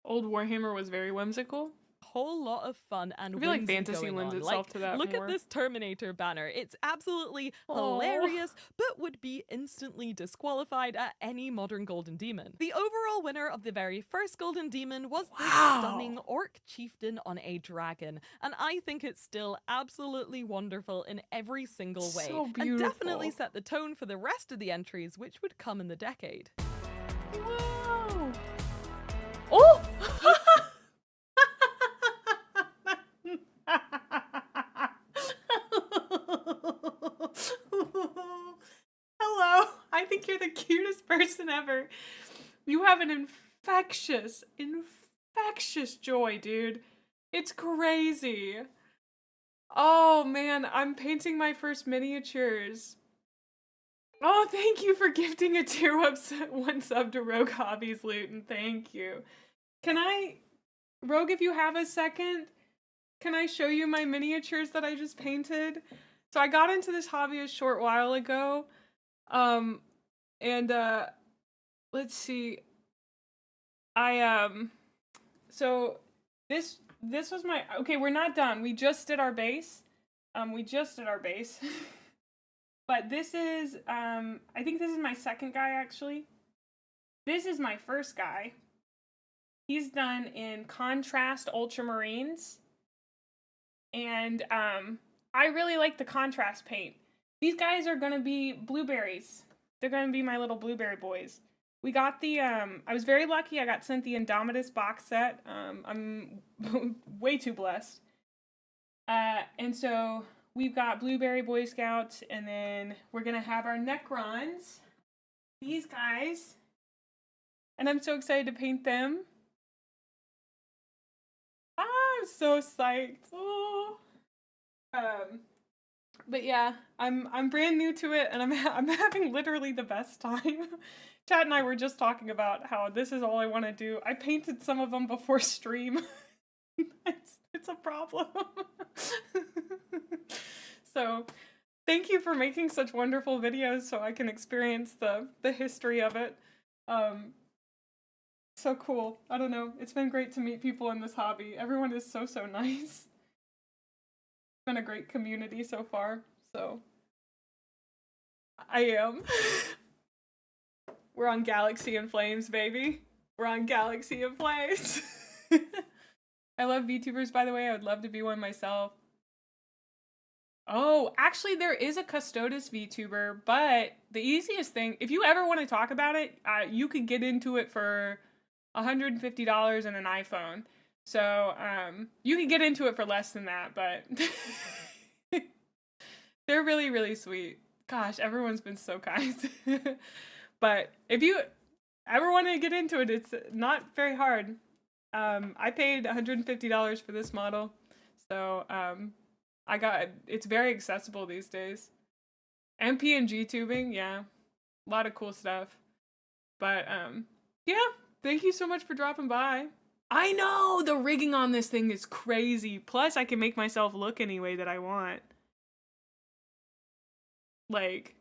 Speaker 1: Old Warhammer was very whimsical.
Speaker 4: whole lot of fun and
Speaker 1: I feel like
Speaker 4: whimsy
Speaker 1: fantasy
Speaker 4: going
Speaker 1: lends
Speaker 4: on.
Speaker 1: itself
Speaker 4: Like,
Speaker 1: to that
Speaker 4: look
Speaker 1: more.
Speaker 4: at this Terminator banner. It's absolutely
Speaker 1: Aw.
Speaker 4: hilarious, but would be instantly disqualified at any modern Golden Demon. The overall winner of the very first Golden Demon was this stunning orc chieftain on a dragon, and I think it's still absolutely wonderful in every single way,
Speaker 1: So
Speaker 4: and definitely
Speaker 1: beautiful.
Speaker 4: set the tone for the rest of the entries, which would come in the decade.
Speaker 1: Whoa. Oh! Hello. I think you're the cutest person ever. You have an infectious joy, dude. It's crazy. Oh man, I'm painting my first miniatures. Oh, thank you for gifting a tier 1 sub to Rogue Hobbies, Luton. Thank you. Can I, Rogue, if you have a second, can I show you my miniatures that I just painted? So I got into this hobby a short while ago. Let's see. So this was my, okay, we're not done. We just did our base. But this is, I think this is my second guy, actually. This is my first guy. He's done in contrast ultramarines. And I really like the contrast paint. These guys are gonna be blueberries. They're gonna be my little blueberry boys. We got the, I was very lucky. I got sent the Indomitus box set. I'm way too blessed. And so we've got Blueberry Boy Scouts, and then we're gonna have our Necrons. These guys. And I'm so excited to paint them. I'm so psyched. Oh. But yeah, I'm brand new to it, and I'm having literally the best time. Chad and I were just talking about how this is all I want to do. I painted some of them before stream. It's a problem. So, thank you for making such wonderful videos so I can experience the history of it. So cool. I don't know. It's been great to meet people in this hobby. Everyone is so nice. It's been a great community so far. So I am. We're on Galaxy and Flames, baby. We're on Galaxy and Flames. I love VTubers, by the way. I would love to be one myself. Oh, actually, there is a Custodes VTuber, but the easiest thing, if you ever want to talk about it, you could get into it for $150 and an iPhone. So, you can get into it for less than that, but they're really sweet. Gosh, everyone's been so kind. But if you ever want to get into it, it's not very hard. I paid $150 for this model, so it's very accessible these days. And PNG tubing, yeah, a lot of cool stuff. But yeah, thank you so much for dropping by. I know the rigging on this thing is crazy. Plus, I can make myself look any way that I want. Like,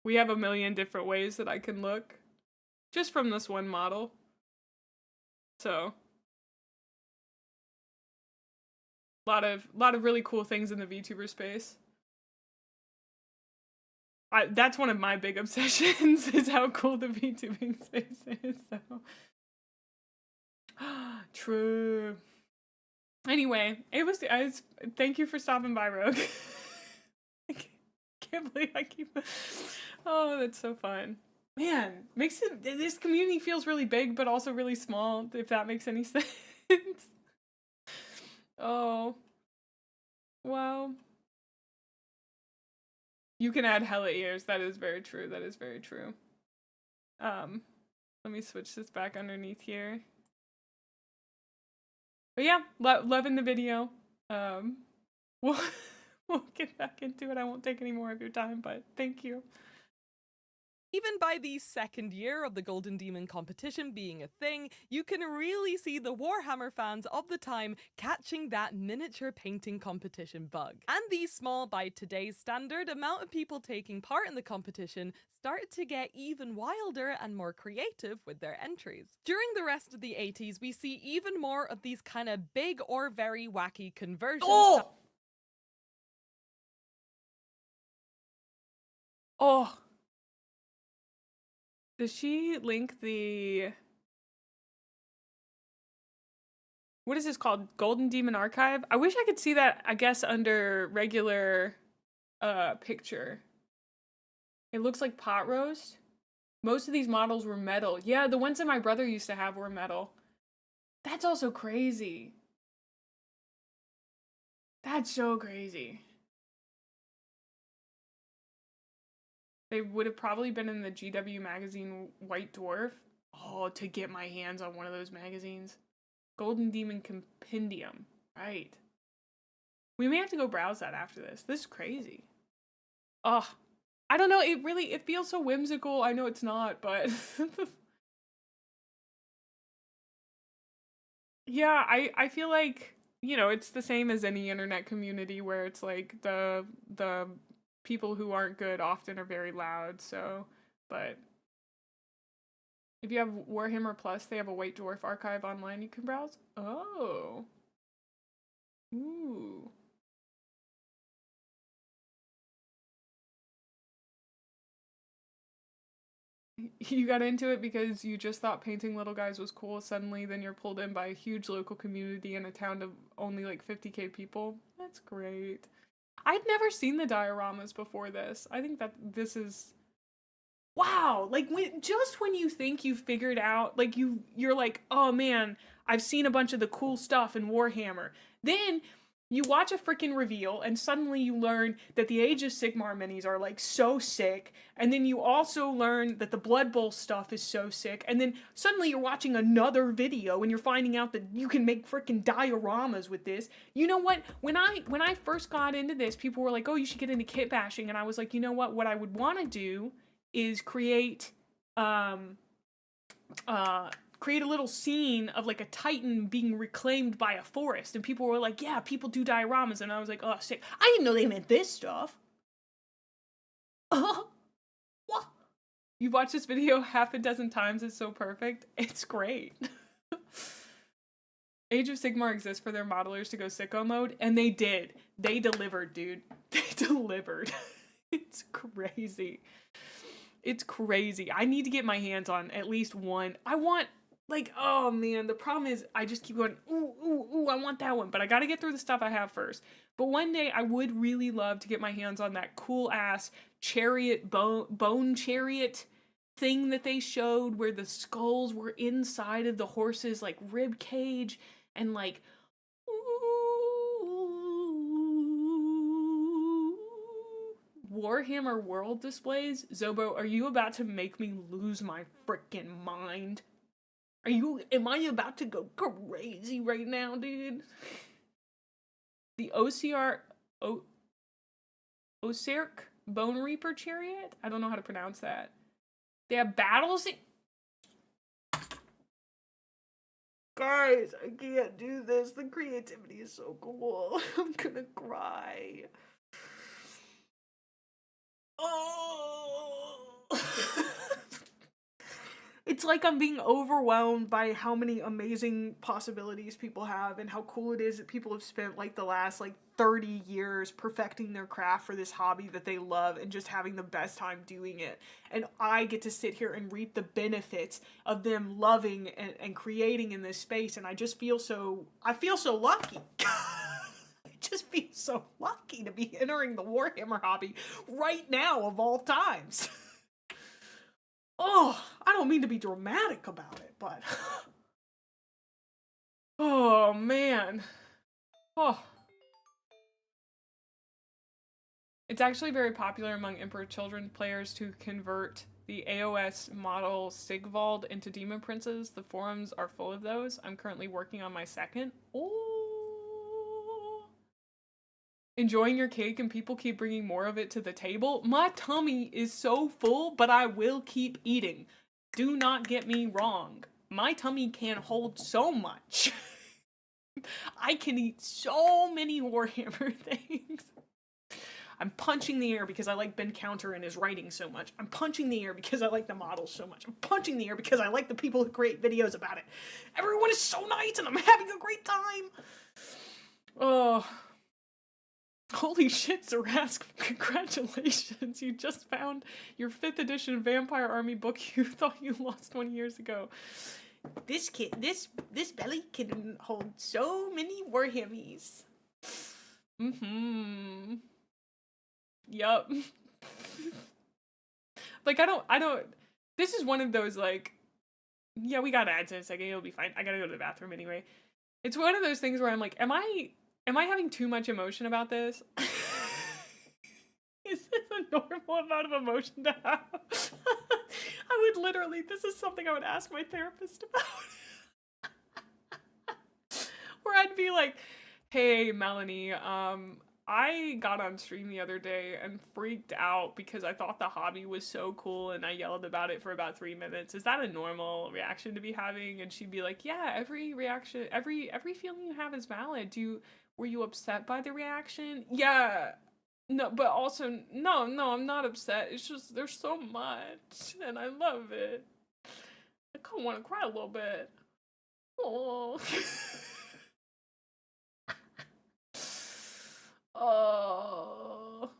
Speaker 1: we have a million different ways that I can look just from this one model. So, a lot of really cool things in the VTuber space. That's one of my big obsessions is how cool the VTubing space is. So, true. Anyway, thank you for stopping by, Rogue. I can't believe I keep. Oh, that's so fun. Man, this community feels really big, but also really small, if that makes any sense. Oh. Wow. You can add hella ears. That is very true. That is very true. Let me switch this back underneath here. But yeah, loving the video. We'll get back into it. I won't take any more of your time, but thank you.
Speaker 4: Even by the second year of the Golden Demon competition being a thing, you can really see the Warhammer fans of the time catching that miniature painting competition bug. And the small, by today's standard, amount of people taking part in the competition started to get even wilder and more creative with their entries. During the rest of the 80s, we see even more of these kind of big or very wacky conversions.
Speaker 1: Oh! Does she link the... What is this called? Golden Demon Archive? I wish I could see that, I guess, under regular picture. It looks like pot roast. Most of these models were metal. Yeah, the ones that my brother used to have were metal. That's also crazy. That's so crazy. They would have probably been in the GW magazine White Dwarf. Oh, to get my hands on one of those magazines. Golden Demon Compendium. Right. We may have to go browse that after this. This is crazy. Oh, I don't know. It feels so whimsical. I know it's not, but... Yeah, I feel like, you know, it's the same as any internet community where it's like the people who aren't good often are very loud, so, but if you have Warhammer Plus, they have a White Dwarf archive online you can browse. Oh. Ooh. You got into it because you just thought painting little guys was cool. Suddenly, then you're pulled in by a huge local community in a town of only like 50K people. That's great. I'd never seen the dioramas before this. I think that this is wow. Like when you think you've figured out, like you're like, oh man, I've seen a bunch of the cool stuff in Warhammer. Then you watch a freaking reveal and suddenly you learn that the Age of Sigmar minis are like so sick. And then you also learn that the Blood Bowl stuff is so sick. And then suddenly you're watching another video and you're finding out that you can make freaking dioramas with this. You know what? When I first got into this, people were like, oh, you should get into kit bashing. And I was like, you know what I would want to do is create create a little scene of like a titan being reclaimed by a forest, and people were like, yeah, people do dioramas, and I was like, oh, sick. I didn't know they meant this stuff. What? You've watched this video half a dozen times, it's so perfect. It's great. Age of Sigmar exists for their modelers to go sicko mode, and they did. They delivered, dude. They delivered. It's crazy. It's crazy. I need to get my hands on at least one. I want, like, oh man, the problem is I just keep going, ooh, I want that one, but I gotta get through the stuff I have first. But one day I would really love to get my hands on that cool ass chariot, bone chariot thing that they showed where the skulls were inside of the horse's like rib cage and like, Warhammer World displays? Zobo, are you about to make me lose my freaking mind? Am I about to go crazy right now, dude? The Oserk Bone Reaper Chariot? I don't know how to pronounce that. They have battles. Guys, I can't do this. The creativity is so cool. I'm gonna cry. Oh. It's like I'm being overwhelmed by how many amazing possibilities people have and how cool it is that people have spent like the last like 30 years perfecting their craft for this hobby that they love and just having the best time doing it. And I get to sit here and reap the benefits of them loving and creating in this space, and I feel so lucky. I just feel so lucky to be entering the Warhammer hobby right now of all times. Oh, I don't mean to be dramatic about it, but oh man. Oh. It's actually very popular among Emperor Children players to convert the AOS model Sigvald into demon princes. The forums are full of those. I'm currently working on my second. Oh. Enjoying your cake and people keep bringing more of it to the table. My tummy is so full, but I will keep eating. Do not get me wrong. My tummy can hold so much. I can eat so many Warhammer things. I'm punching the air because I like Ben Counter and his writing so much. I'm punching the air because I like the models so much. I'm punching the air because I like the people who create videos about it. Everyone is so nice and I'm having a great time. Oh. Holy shit, Zarask, congratulations. You just found your 5th edition Vampire Army book you thought you lost 20 years ago. This belly can hold so many Warhammies. Mm-hmm. Yup. Like, I don't, this is one of those, like, yeah, we got ads in a second, it'll be fine. I gotta go to the bathroom anyway. It's one of those things where I'm like, am I having too much emotion about this? Is this a normal amount of emotion to have? I would literally, this is something I would ask my therapist about. Where I'd be like, hey, Melanie, I got on stream the other day and freaked out because I thought the hobby was so cool and I yelled about it for about 3 minutes. Is that a normal reaction to be having? And she'd be like, yeah, every reaction, every feeling you have is valid. Were you upset by the reaction? Yeah. No, but also, no, I'm not upset. It's just, there's so much, and I love it. I kind of want to cry a little bit. Oh. Oh.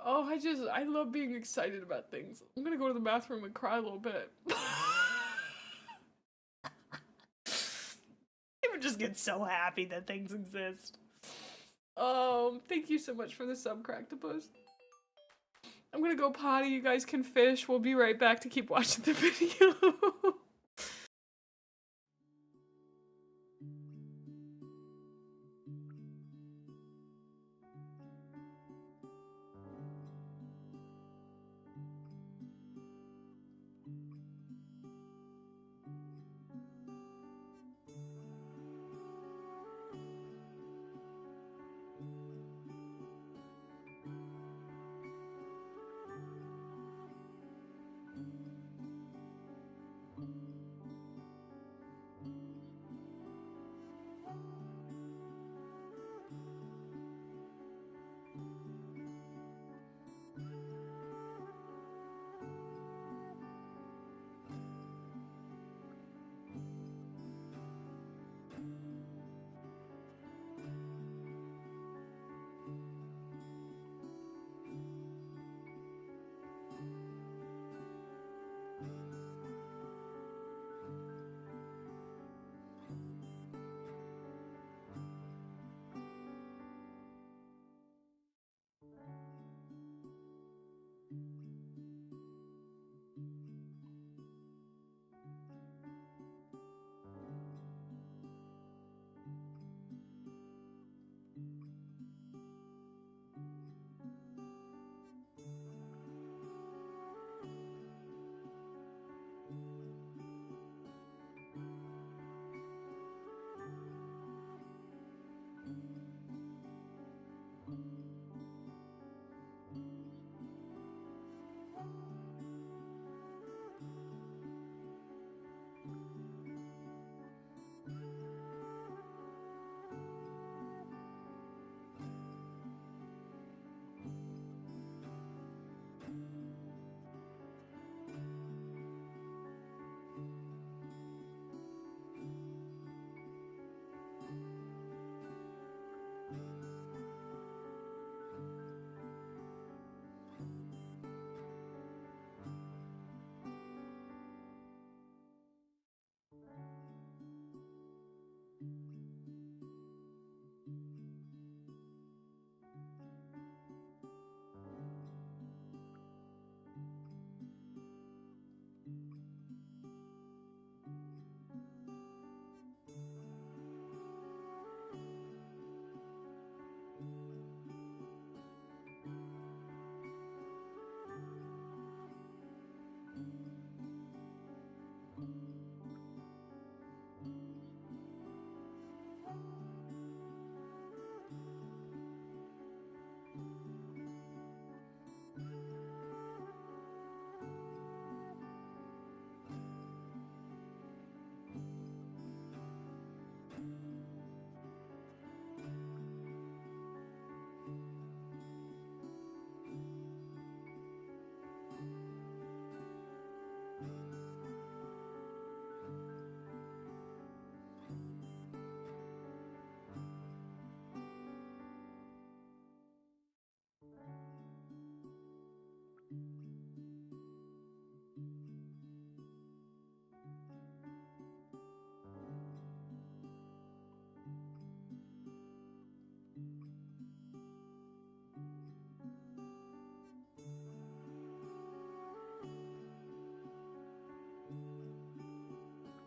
Speaker 1: Oh, I love being excited about things. I'm gonna go to the bathroom and cry a little bit. I would just get so happy that things exist. Thank you so much for the sub, Cracktopus. I'm gonna go potty, you guys can fish. We'll be right back to keep watching the video.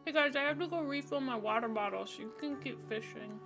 Speaker 1: Hey guys, I have to go refill my water bottle so you can keep fishing.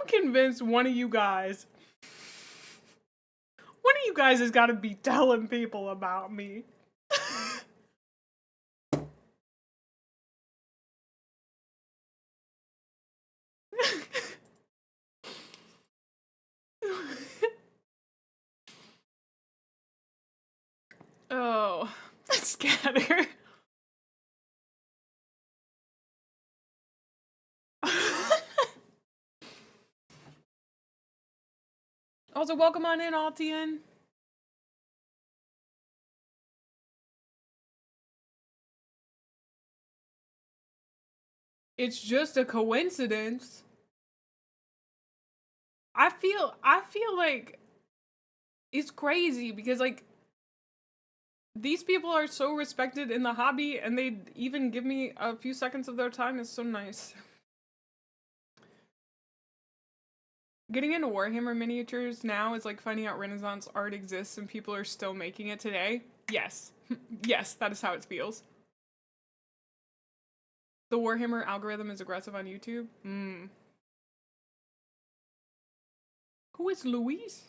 Speaker 1: I'm convinced one of you guys has got to be telling people about me. Oh, scatter. Also, welcome on in, Altian. It's just a coincidence. I feel like it's crazy because like these people are so respected in the hobby and they even give me a few seconds of their time. Is so nice. Getting into Warhammer miniatures now is like finding out Renaissance art exists and people are still making it today. Yes. Yes, that is how it feels. The Warhammer algorithm is aggressive on YouTube. Who is Louise?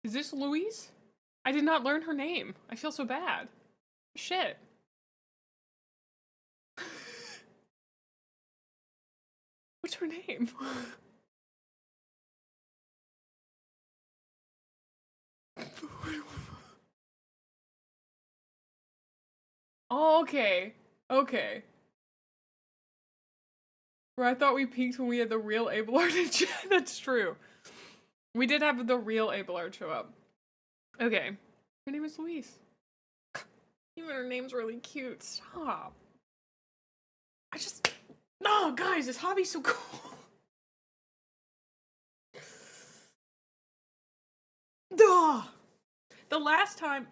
Speaker 1: Is this Louise? I did not learn her name. I feel so bad. Shit. What's her name? Oh, okay. Okay. Where I thought we peaked when we had the real Abelard in chat. That's true. We did have the real Abelard show up. Okay. Her name is Louise. Even her name's really cute. Stop. I just... No, guys, this hobby's so cool. Duh. The last time...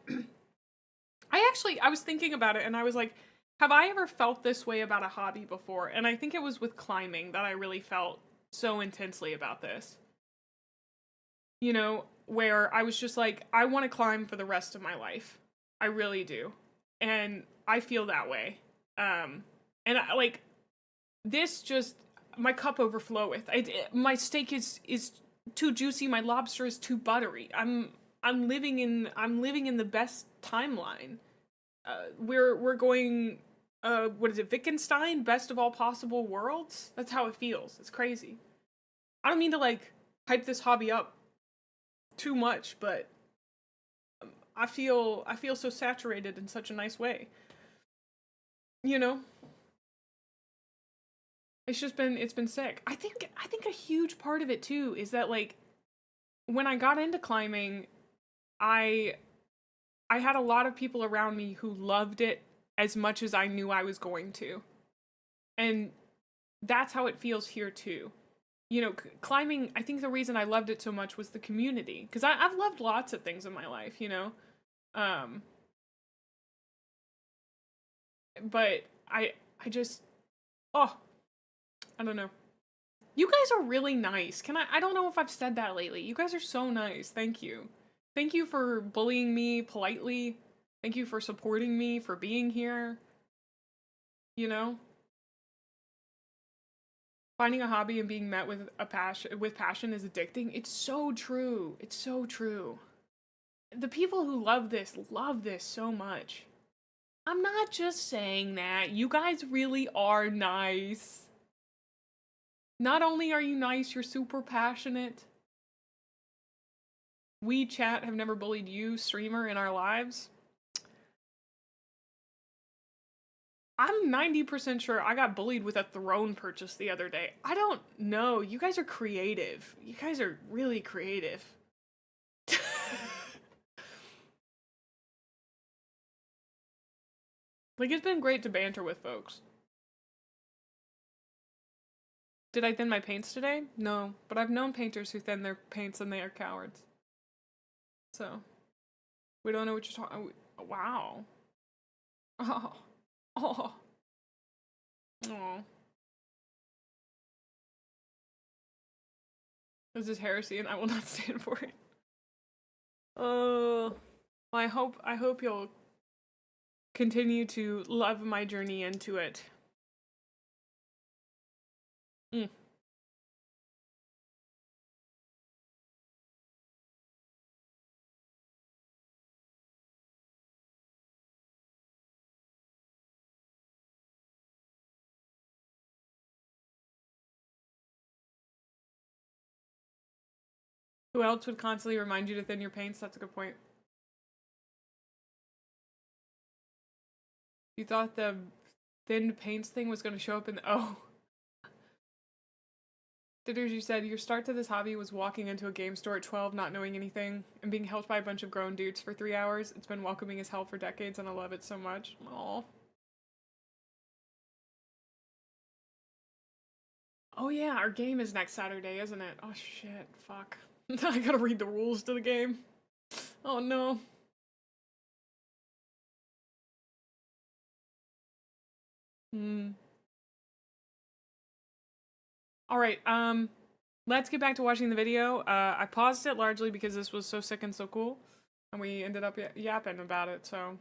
Speaker 1: I was thinking about it and I was like, have I ever felt this way about a hobby before? And I think it was with climbing that I really felt so intensely about this. You know, where I was just like, I want to climb for the rest of my life. I really do. And I feel that way. And I, like, this just, my cup overfloweth. My steak is too juicy. My lobster is too buttery. I'm living in the best timeline. We're going, what is it, Wittgenstein? Best of all possible worlds? That's how it feels. It's crazy. I don't mean to, like, hype this hobby up too much, but I feel so saturated in such a nice way. You know? It's been sick. I think a huge part of it too is that, like, when I got into climbing, I had a lot of people around me who loved it as much as I knew I was going to. And that's how it feels here too. You know, climbing, I think the reason I loved it so much was the community. Because I've loved lots of things in my life, you know? But I just, oh, I don't know. You guys are really nice. I don't know if I've said that lately. You guys are so nice. Thank you. Thank you for bullying me politely. Thank you for supporting me, for being here. You know? Finding a hobby and being met with passion is addicting. It's so true. It's so true. The people who love this so much. I'm not just saying that. You guys really are nice. Not only are you nice, you're super passionate. We chat have never bullied you, streamer, in our lives. I'm 90% sure I got bullied with a throne purchase the other day. I don't know. You guys are creative. You guys are really creative. Like, it's been great to banter with folks. Did I thin my paints today? No, but I've known painters who thin their paints and they are cowards. So, we don't know what you're talking. Wow. Oh. Oh. Oh. This is heresy and I will not stand for it. Oh. Well, I hope you'll continue to love my journey into it. Mm. Who else would constantly remind you to thin your paints? That's a good point. You thought the thinned paints thing was going to show up in the... Oh. Ditters, you said your start to this hobby was walking into a game store at 12, not knowing anything, and being helped by a bunch of grown dudes for 3 hours. It's been welcoming as hell for decades, and I love it so much. Aww. Oh yeah, our game is next Saturday, isn't it? Oh shit, fuck. I gotta read the rules to the game. Oh no. Alright, let's get back to watching the video. I paused it largely because this was so sick and so cool, and we ended up yapping about it, so...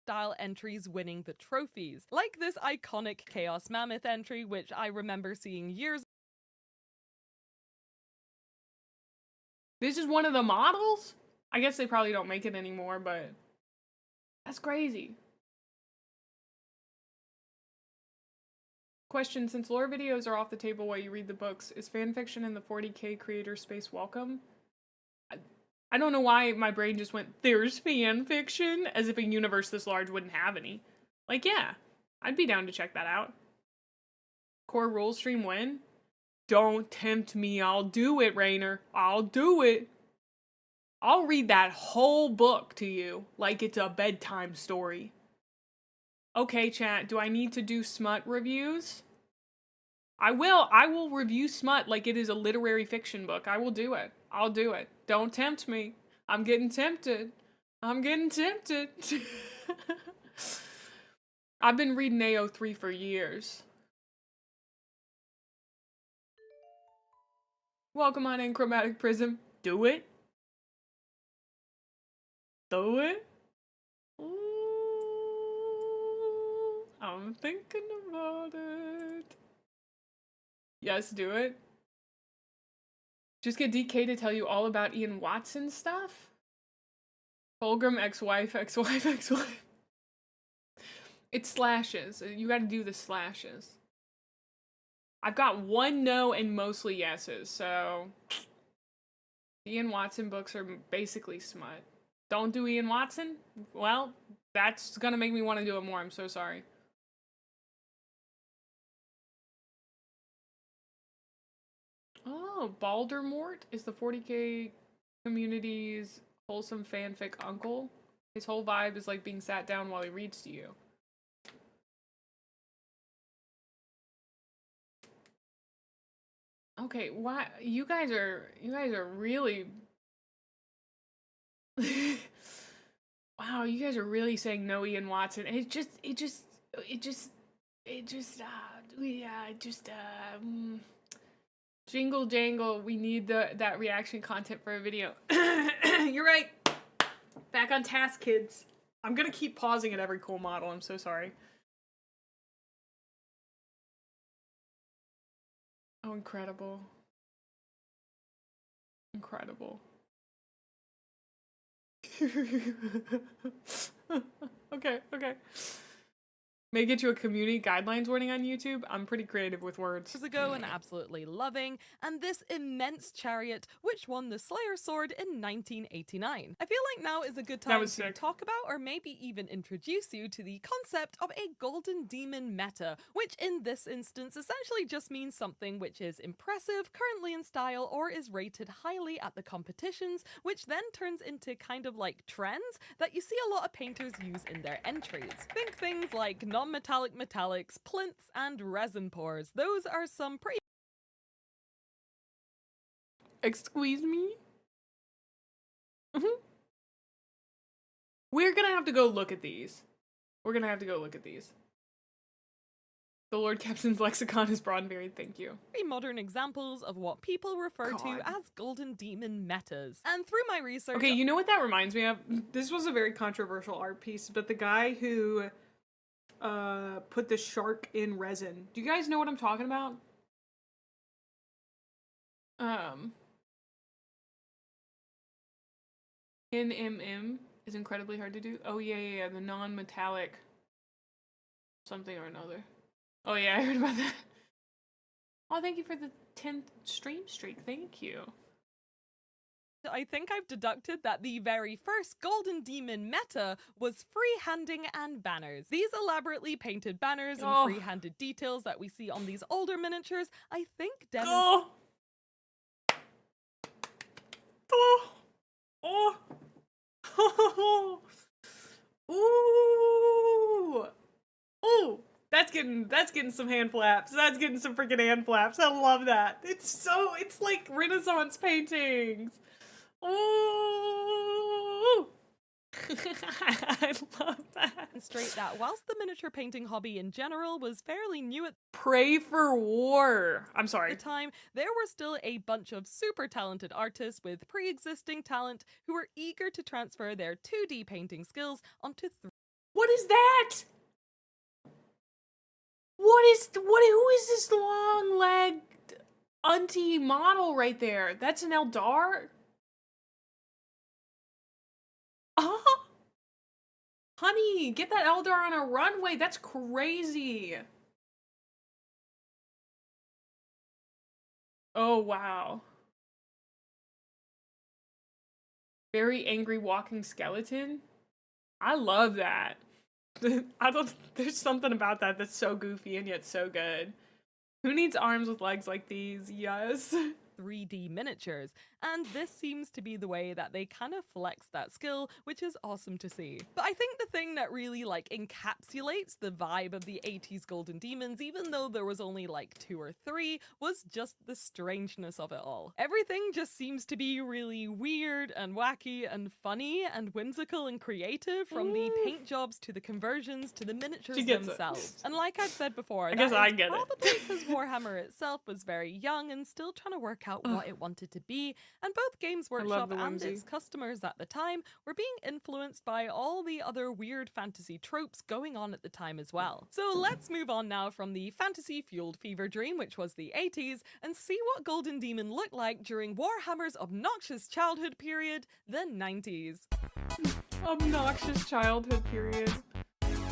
Speaker 4: Style entries winning the trophies, like this iconic Chaos Mammoth entry, which I remember seeing years.
Speaker 1: This is one of the models? I guess they probably don't make it anymore, but... That's crazy. Question, since lore videos are off the table while you read the books, is fanfiction in the 40k creator space welcome? I don't know why my brain just went, there's fanfiction, as if a universe this large wouldn't have any. Like, yeah, I'd be down to check that out. Core rules stream when? Don't tempt me, I'll do it, Rainer. I'll do it. I'll read that whole book to you like it's a bedtime story. Okay, chat, do I need to do smut reviews? I will review smut like it is a literary fiction book. I will do it. I'll do it. Don't tempt me. I'm getting tempted. I'm getting tempted. I've been reading AO3 for years. Welcome on in, Chromatic Prism. Do it. Do it. Ooh, I'm thinking about it. Yes, do it. Just get DK to tell you all about Ian Watson stuff? Fulgrim, ex-wife, ex-wife, ex-wife. It slashes. You gotta do the slashes. I've got one no and mostly yeses, so... The Ian Watson books are basically smut. Don't do Ian Watson? Well, that's gonna make me want to do it more, I'm so sorry. Oh, Baldermort is the 40k community's wholesome fanfic uncle. His whole vibe is like being sat down while he reads to you. Okay, why you guys are really wow, you guys are really saying no Ian Watson. Jingle jangle, we need that reaction content for a video. You're right. Back on task, kids. I'm gonna keep pausing at every cool model, I'm so sorry. Oh, incredible. Incredible. Okay. May get you a community guidelines warning on YouTube. I'm pretty creative with words.
Speaker 4: Years ago and absolutely loving, and this immense chariot which won the Slayer Sword in 1989. I feel like now is a good time to
Speaker 1: sick.
Speaker 4: talk about or maybe even introduce you to the concept of a golden demon meta, which in this instance essentially just means something which is impressive, currently in style, or is rated highly at the competitions, which then turns into kind of like trends that you see a lot of painters use in their entries. Think things like non-metallic metallics, plinths, and resin pours. Those are some pretty...
Speaker 1: Excuse me? We're gonna have to go look at these. The Lord Captain's lexicon is broad and varied, thank you.
Speaker 4: modern examples of what people refer to as golden demon metas. And through my research...
Speaker 1: Okay, you know what that reminds me of? This was a very controversial art piece, but the guy who put the shark in resin. Do you guys know what I'm talking about? Um, NMM is incredibly hard to do. Oh yeah, the non-metallic something or another. Oh yeah, I heard about that. Oh, thank you for the 10th stream streak. Thank you.
Speaker 4: I think I've deducted that the very first Golden Demon meta was freehanding and banners. These elaborately painted banners and free-handed details that we see on these older miniatures, I think demonstrate.
Speaker 1: Ooh. Ooh. That's getting some hand flaps. That's getting some freaking hand flaps. I love that. It's like Renaissance paintings. Ooh. I love that.
Speaker 4: Straight that whilst the miniature painting hobby in general was fairly new at
Speaker 1: Pray for war. I'm sorry.
Speaker 4: the time, there were still a bunch of super talented artists with pre-existing talent who were eager to transfer their 2D painting skills onto
Speaker 1: What is that? Who is this long-legged auntie model right there? That's an Eldar? Honey, get that Eldar on a runway. That's crazy. Oh, wow. Very angry walking skeleton. I love that. There's something about that that's so goofy and yet so good. Who needs arms with legs like these? Yes.
Speaker 4: 3D miniatures, and this seems to be the way that they kind of flex that skill, which is awesome to see. But I think the thing that really encapsulates the vibe of the 80s Golden Demons, even though there was only 2 or 3, was just the strangeness of it all. Everything just seems to be really weird and wacky and funny and whimsical and creative, from the paint jobs to the conversions to the miniatures themselves. And like I've said before,
Speaker 1: I guess I get it.
Speaker 4: Probably because Warhammer itself was very young and still trying to work out what it wanted to be, and both Games Workshop and its customers at the time were being influenced by all the other weird fantasy tropes going on at the time as well. So let's move on now from the fantasy-fueled fever dream, which was the 80s, and see what Golden Demon looked like during Warhammer's obnoxious childhood period, the 90s.
Speaker 1: Obnoxious childhood period.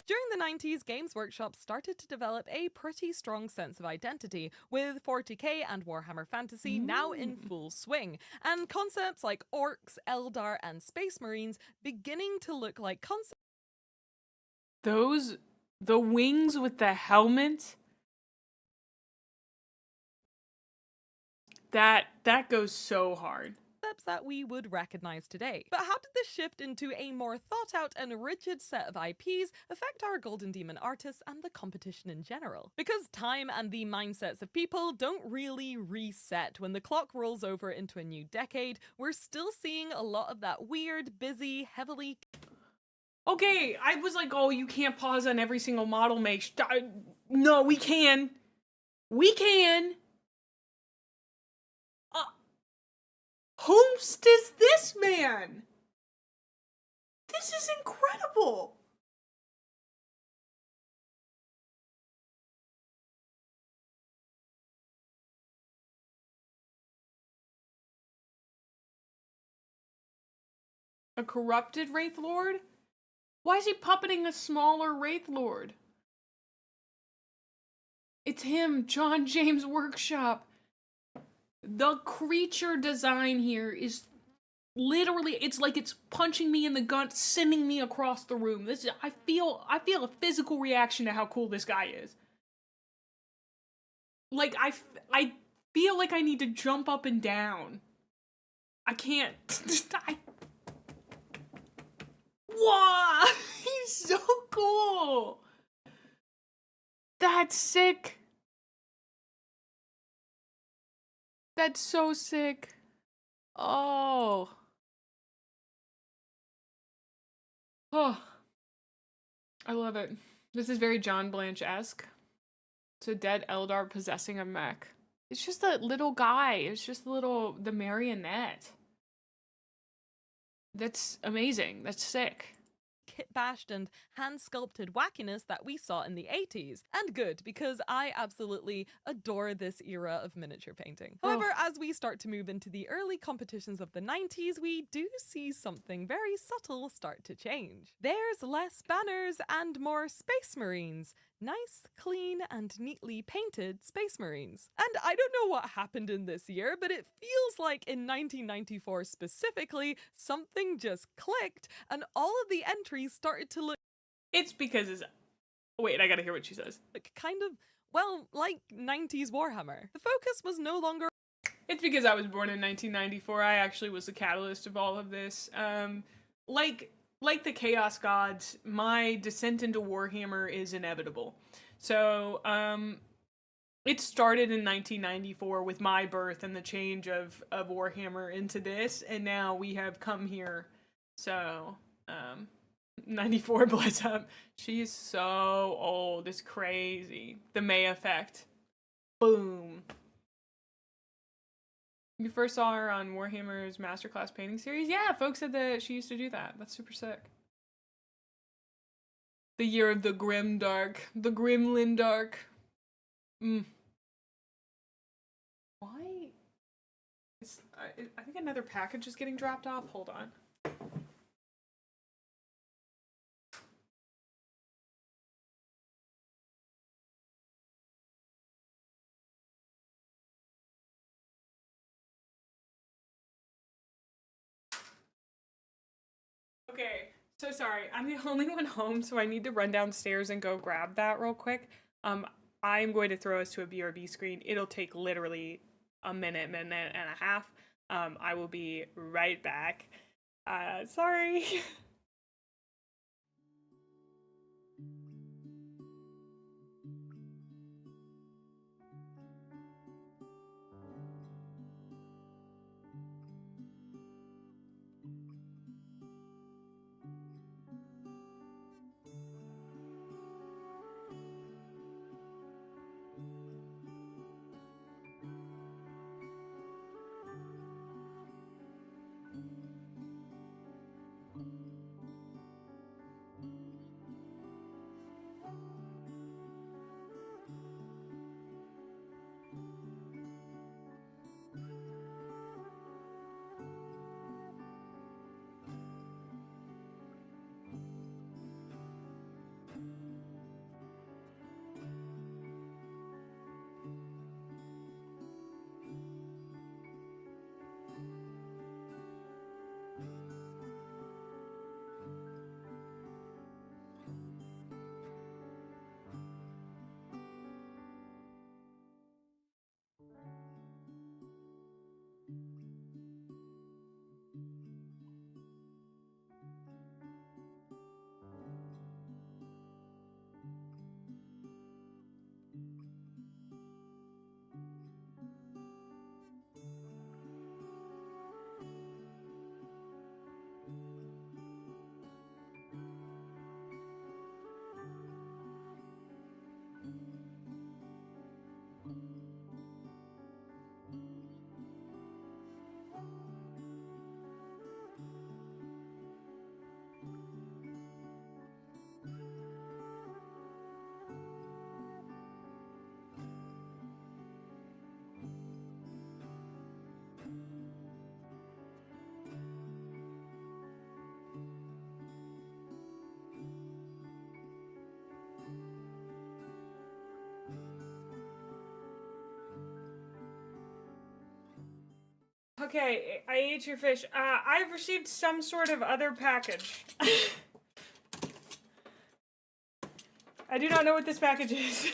Speaker 4: During the 90s, Games Workshop started to develop a pretty strong sense of identity, with 40k and Warhammer Fantasy now in full swing, and concepts like orcs, Eldar, and Space Marines beginning to look like concepts.
Speaker 1: The wings with the helmet? That goes so hard.
Speaker 4: That we would recognize today. But how did this shift into a more thought out and rigid set of IPs affect our Golden Demon artists and the competition in general? Because time and the mindsets of people don't really reset when the clock rolls over into a new decade. We're still seeing a lot of that weird, busy, heavily...
Speaker 1: Okay, I was like, oh, you can't pause on every single model make. No, we can. We can. Whomst is this man? This is incredible. A corrupted Wraith Lord? Why is he puppeting a smaller Wraith Lord? It's him, John James Workshop. The creature design here is literally, it's like it's punching me in the gut, sending me across the room. I feel a physical reaction to how cool this guy is. Like, I feel like I need to jump up and down. I can't. Wow! He's so cool! That's sick. That's so sick. Oh. Oh. I love it. This is very John Blanche-esque. It's a dead Eldar possessing a mech. It's just a little guy. It's just the marionette. That's amazing. That's sick.
Speaker 4: kit-bashed and hand-sculpted wackiness that we saw in the 80s. And good, because I absolutely adore this era of miniature painting. However, as we start to move into the early competitions of the 90s, we do see something very subtle start to change. There's less banners and more Space Marines. Nice, clean, and neatly painted Space Marines. And I don't know what happened in this year, but it feels like in 1994 specifically, something just clicked and all of the entries started to look
Speaker 1: It's because it's... Wait, I gotta hear what she says.
Speaker 4: kind of, well, like 90s Warhammer. The focus was no longer...
Speaker 1: It's because I was born in 1994. I actually was the catalyst of all of this. Like the Chaos Gods, my descent into Warhammer is inevitable. So, it started in 1994 with my birth and the change of Warhammer into this, and now we have come here. So, 94, bless up. She's so old. It's crazy. The Mae effect. Boom. You first saw her on Warhammer's Masterclass painting series? Yeah, folks said that she used to do that. That's super sick. The year of the Grim Dark. The Gremlin Dark. Why? I think another package is getting dropped off. Hold on. Okay, so sorry. I'm the only one home, so I need to run downstairs and go grab that real quick. I'm going to throw us to a BRB screen. It'll take literally a minute and a half. I will be right back. Sorry. Okay, I ate your fish. I've received some sort of other package. I do not know what this package is.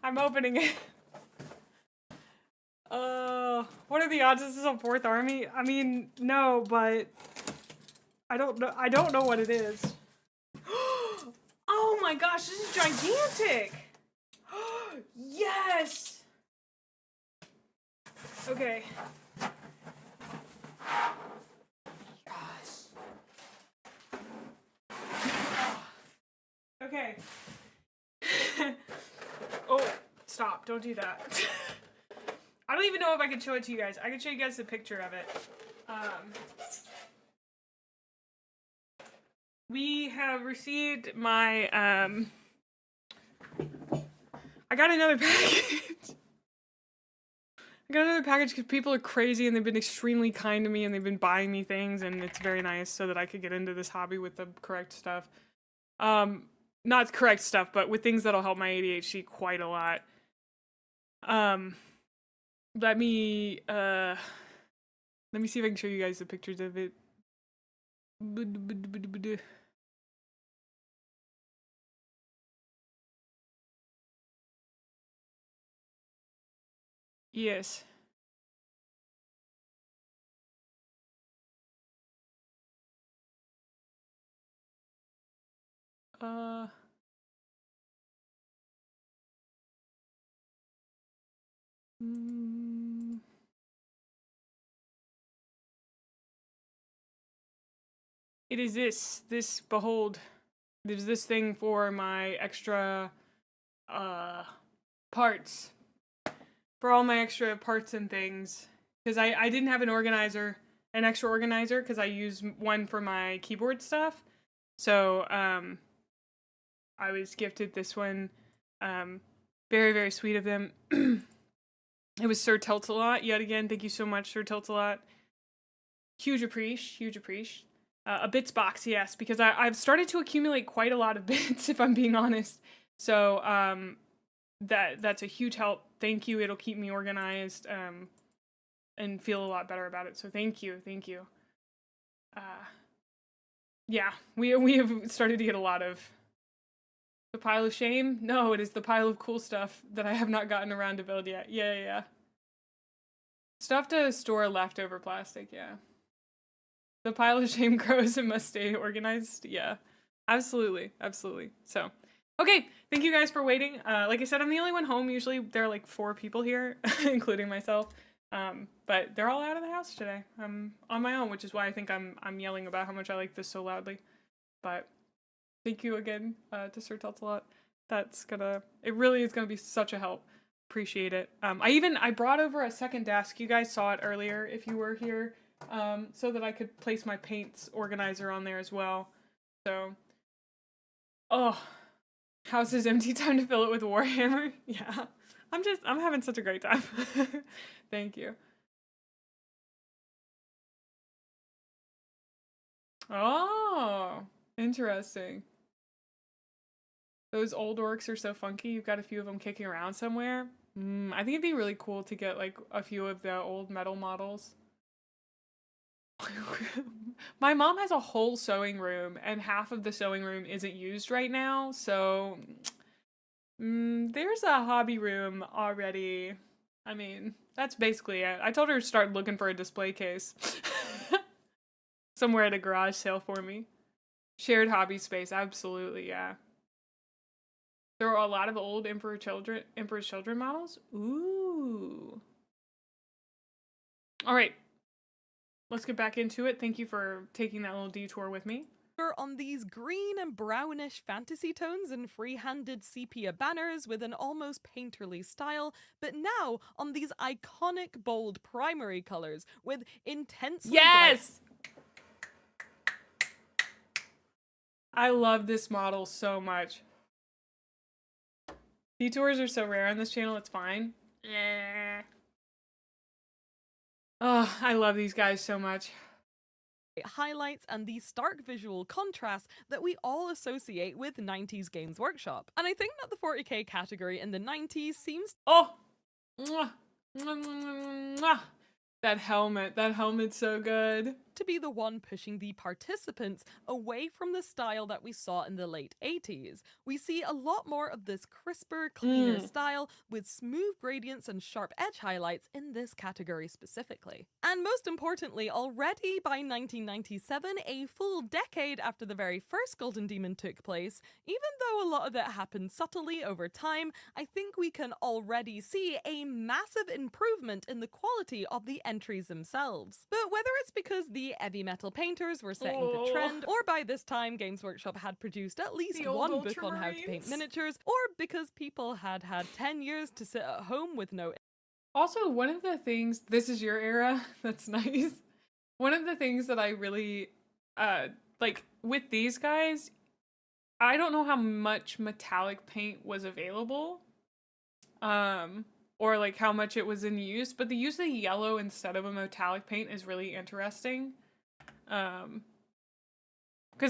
Speaker 1: I'm opening it. What are the odds this is a 4th army? I mean, no, but I don't know what it is. Oh my gosh, this is gigantic. Yes. Okay. Yes. Okay. Oh, stop. Don't do that. I don't even know if I can show it to you guys. I can show you guys the picture of it. We have received my, I got another package. I got another package because people are crazy and they've been extremely kind to me and they've been buying me things and it's very nice so that I could get into this hobby with the correct stuff. Not correct stuff, but with things that'll help my ADHD quite a lot. Let me see if I can show you guys the pictures of it. Yes. It is this, behold, there's this thing for my extra, parts. For all my extra parts and things. Because I didn't have an extra organizer, because I use one for my keyboard stuff. So, I was gifted this one. Very, very sweet of them. It was Sir Tiltalot, yet again. Thank you so much, Sir Tiltalot. Huge appreciate. A bits box, yes, because I've started to accumulate quite a lot of bits, if I'm being honest. So, that's a huge help. Thank you. It'll keep me organized, and feel a lot better about it. So thank you. Yeah, we have started to get a lot of the pile of shame. No, it is the pile of cool stuff that I have not gotten around to build yet. Yeah. Stuff to store leftover plastic, yeah. The pile of shame grows and must stay organized. Yeah, absolutely. So, okay, thank you guys for waiting. Like I said, I'm the only one home. Usually there are like 4 people here, including myself. But they're all out of the house today. I'm on my own, which is why I think I'm yelling about how much I like this so loudly. But thank you again to Sir Teltalot. It really is gonna be such a help. Appreciate it. I brought over a second desk. You guys saw it earlier if you were here. So that I could place my paints organizer on there as well. So, house is empty, time to fill it with Warhammer. Yeah, I'm having such a great time. Thank you. Oh, interesting. Those old orcs are so funky. You've got a few of them kicking around somewhere. I think it'd be really cool to get like a few of the old metal models. My mom has a whole sewing room and half of the sewing room isn't used right now, so there's a hobby room already. I mean, that's basically it. I told her to start looking for a display case somewhere at a garage sale for me. Shared hobby space, absolutely, yeah. There are a lot of old Emperor's Children models. Ooh. All right. Let's get back into it. Thank you for taking that little detour with me.
Speaker 4: On these green and brownish fantasy tones and free-handed sepia banners with an almost painterly style, but now on these iconic bold primary colors with intensely
Speaker 1: Yes! I love this model so much. Detours are so rare on this channel, it's fine. Yeah. Oh, I love these guys so much.
Speaker 4: Highlights and the stark visual contrast that we all associate with 90s Games Workshop. And I think that the 40k category in the 90s seems—
Speaker 1: Oh! Mwah. Mwah, mwah, mwah. That helmet's so good.
Speaker 4: To be the one pushing the participants away from the style that we saw in the late 80s. We see a lot more of this crisper, cleaner style with smooth gradients and sharp edge highlights in this category specifically. And most importantly, already by 1997, a full decade after the very first Golden Demon took place, even though a lot of it happened subtly over time, I think we can already see a massive improvement in the quality of the entries themselves. But whether it's because the heavy metal painters were setting the trend, or by this time Games Workshop had produced at least one book on how to paint miniatures, or because people had had 10 years to sit at home with no—
Speaker 1: Also, one of the things— this is your era, that's nice. One of the things that I really like, with these guys, I don't know how much metallic paint was available. Or like how much it was in use, but the use of the yellow instead of a metallic paint is really interesting. Because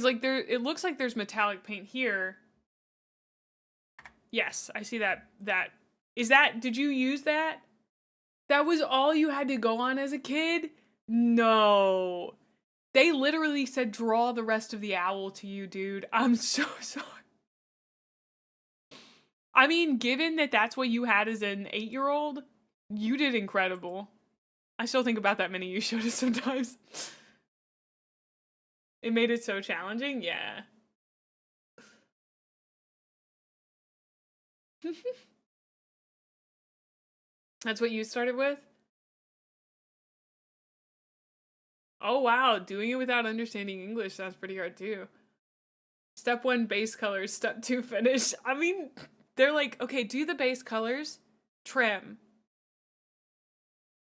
Speaker 1: like it looks like there's metallic paint here. Yes, I see that. Did you use that? That was all you had to go on as a kid? No. They literally said draw the rest of the owl to you, dude. I'm so sorry. I mean, given that that's what you had as an 8-year-old, you did incredible. I still think about that mini you showed us sometimes. It made it so challenging, yeah. That's what you started with? Oh wow, doing it without understanding English sounds pretty hard too. Step 1, base colors. Step 2, finish. I mean, they're like, okay, do the base colors, trim.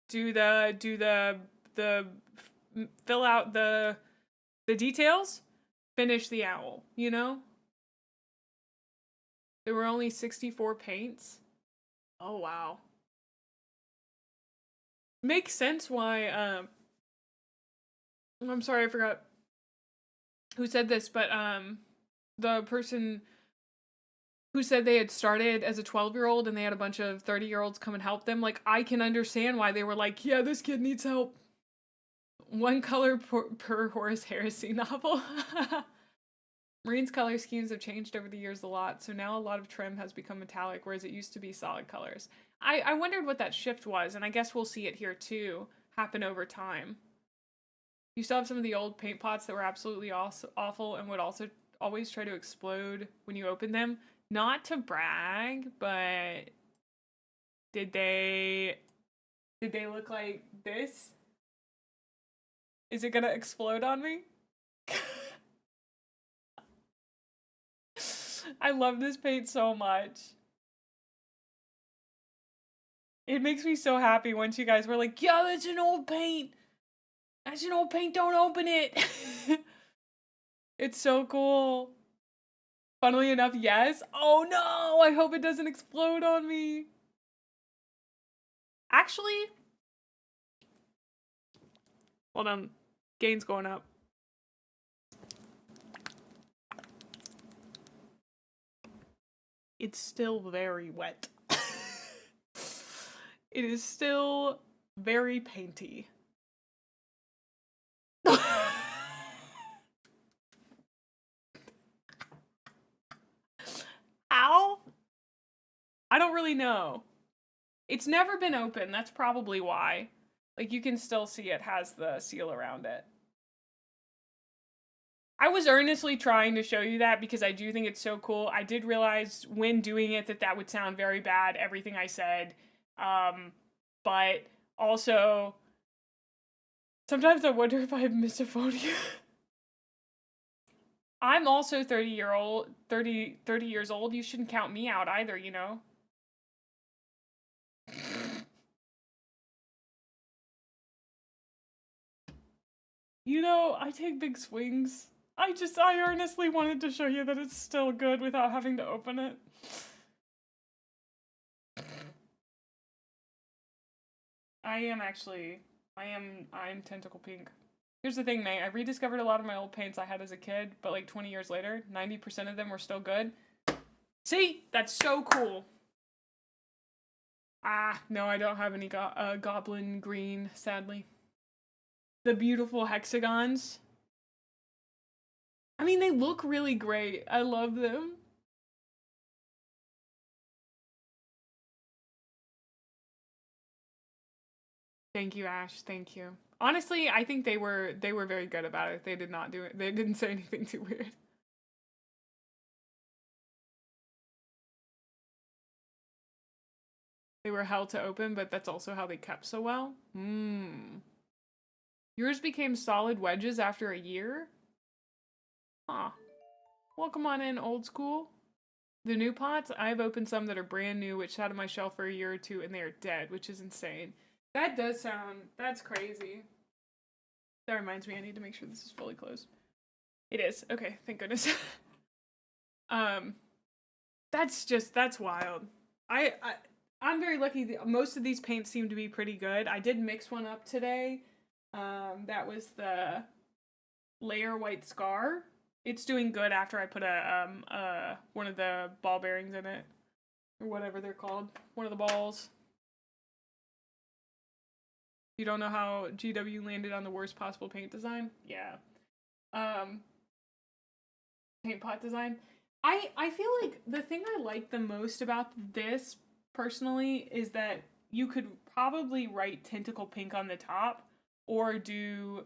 Speaker 1: Do the fill out the details, finish the owl, you know? There were only 64 paints. Oh wow. Makes sense why I'm sorry, I forgot who said this, but the person who said they had started as a 12-year-old and they had a bunch of 30-year-olds come and help them, like, I can understand why they were like, yeah, this kid needs help. One color per Horace Heresy novel. Marine's color schemes have changed over the years a lot, so now a lot of trim has become metallic, whereas it used to be solid colors. I wondered what that shift was, and I guess we'll see it here too, happen over time. You still have some of the old paint pots that were absolutely awful and would also always try to explode when you open them. Not to brag, but did they look like this? Is it gonna explode on me? I love this paint so much. It makes me so happy once you guys were like, yeah, that's an old paint. That's an old paint, don't open it. It's so cool. Funnily enough, yes. Oh no, I hope it doesn't explode on me. Actually, hold on. Gain's going up. It's still very wet. It is still very painty. Ow? I don't really know. It's never been open. That's probably why. Like, you can still see it has the seal around it. I was earnestly trying to show you that because I do think it's so cool. I did realize when doing it that that would sound very bad, everything I said. But also, sometimes I wonder if I have misophonia. I'm also 30 years old. You shouldn't count me out either, you know? You know, I take big swings. I earnestly wanted to show you that it's still good without having to open it. I'm tentacle pink. Here's the thing, May. I rediscovered a lot of my old paints I had as a kid, but like 20 years later, 90% of them were still good. See? That's so cool. Ah, no, I don't have any goblin green, sadly. The beautiful hexagons. I mean, they look really great. I love them. Thank you, Ash. Thank you. Honestly, I think they were very good about it. They did not do it. They didn't say anything too weird. They were hell to open, but that's also how they kept so well. Yours became solid wedges after a year? Huh. Welcome on in, old school. The new pots, I've opened some that are brand new, which sat on my shelf for a year or two, and they are dead, which is insane. That does sound, that's crazy. That reminds me, I need to make sure this is fully closed. It is. Okay, thank goodness. That's wild. I'm very lucky. Most of these paints seem to be pretty good. I did mix one up today. That was the Layer White Scar. It's doing good after I put one of the ball bearings in it. Or whatever they're called. One of the balls. You don't know how GW landed on the worst possible paint design? Yeah. Paint pot design. I feel like the thing I like the most about this personally is that you could probably write tentacle pink on the top or do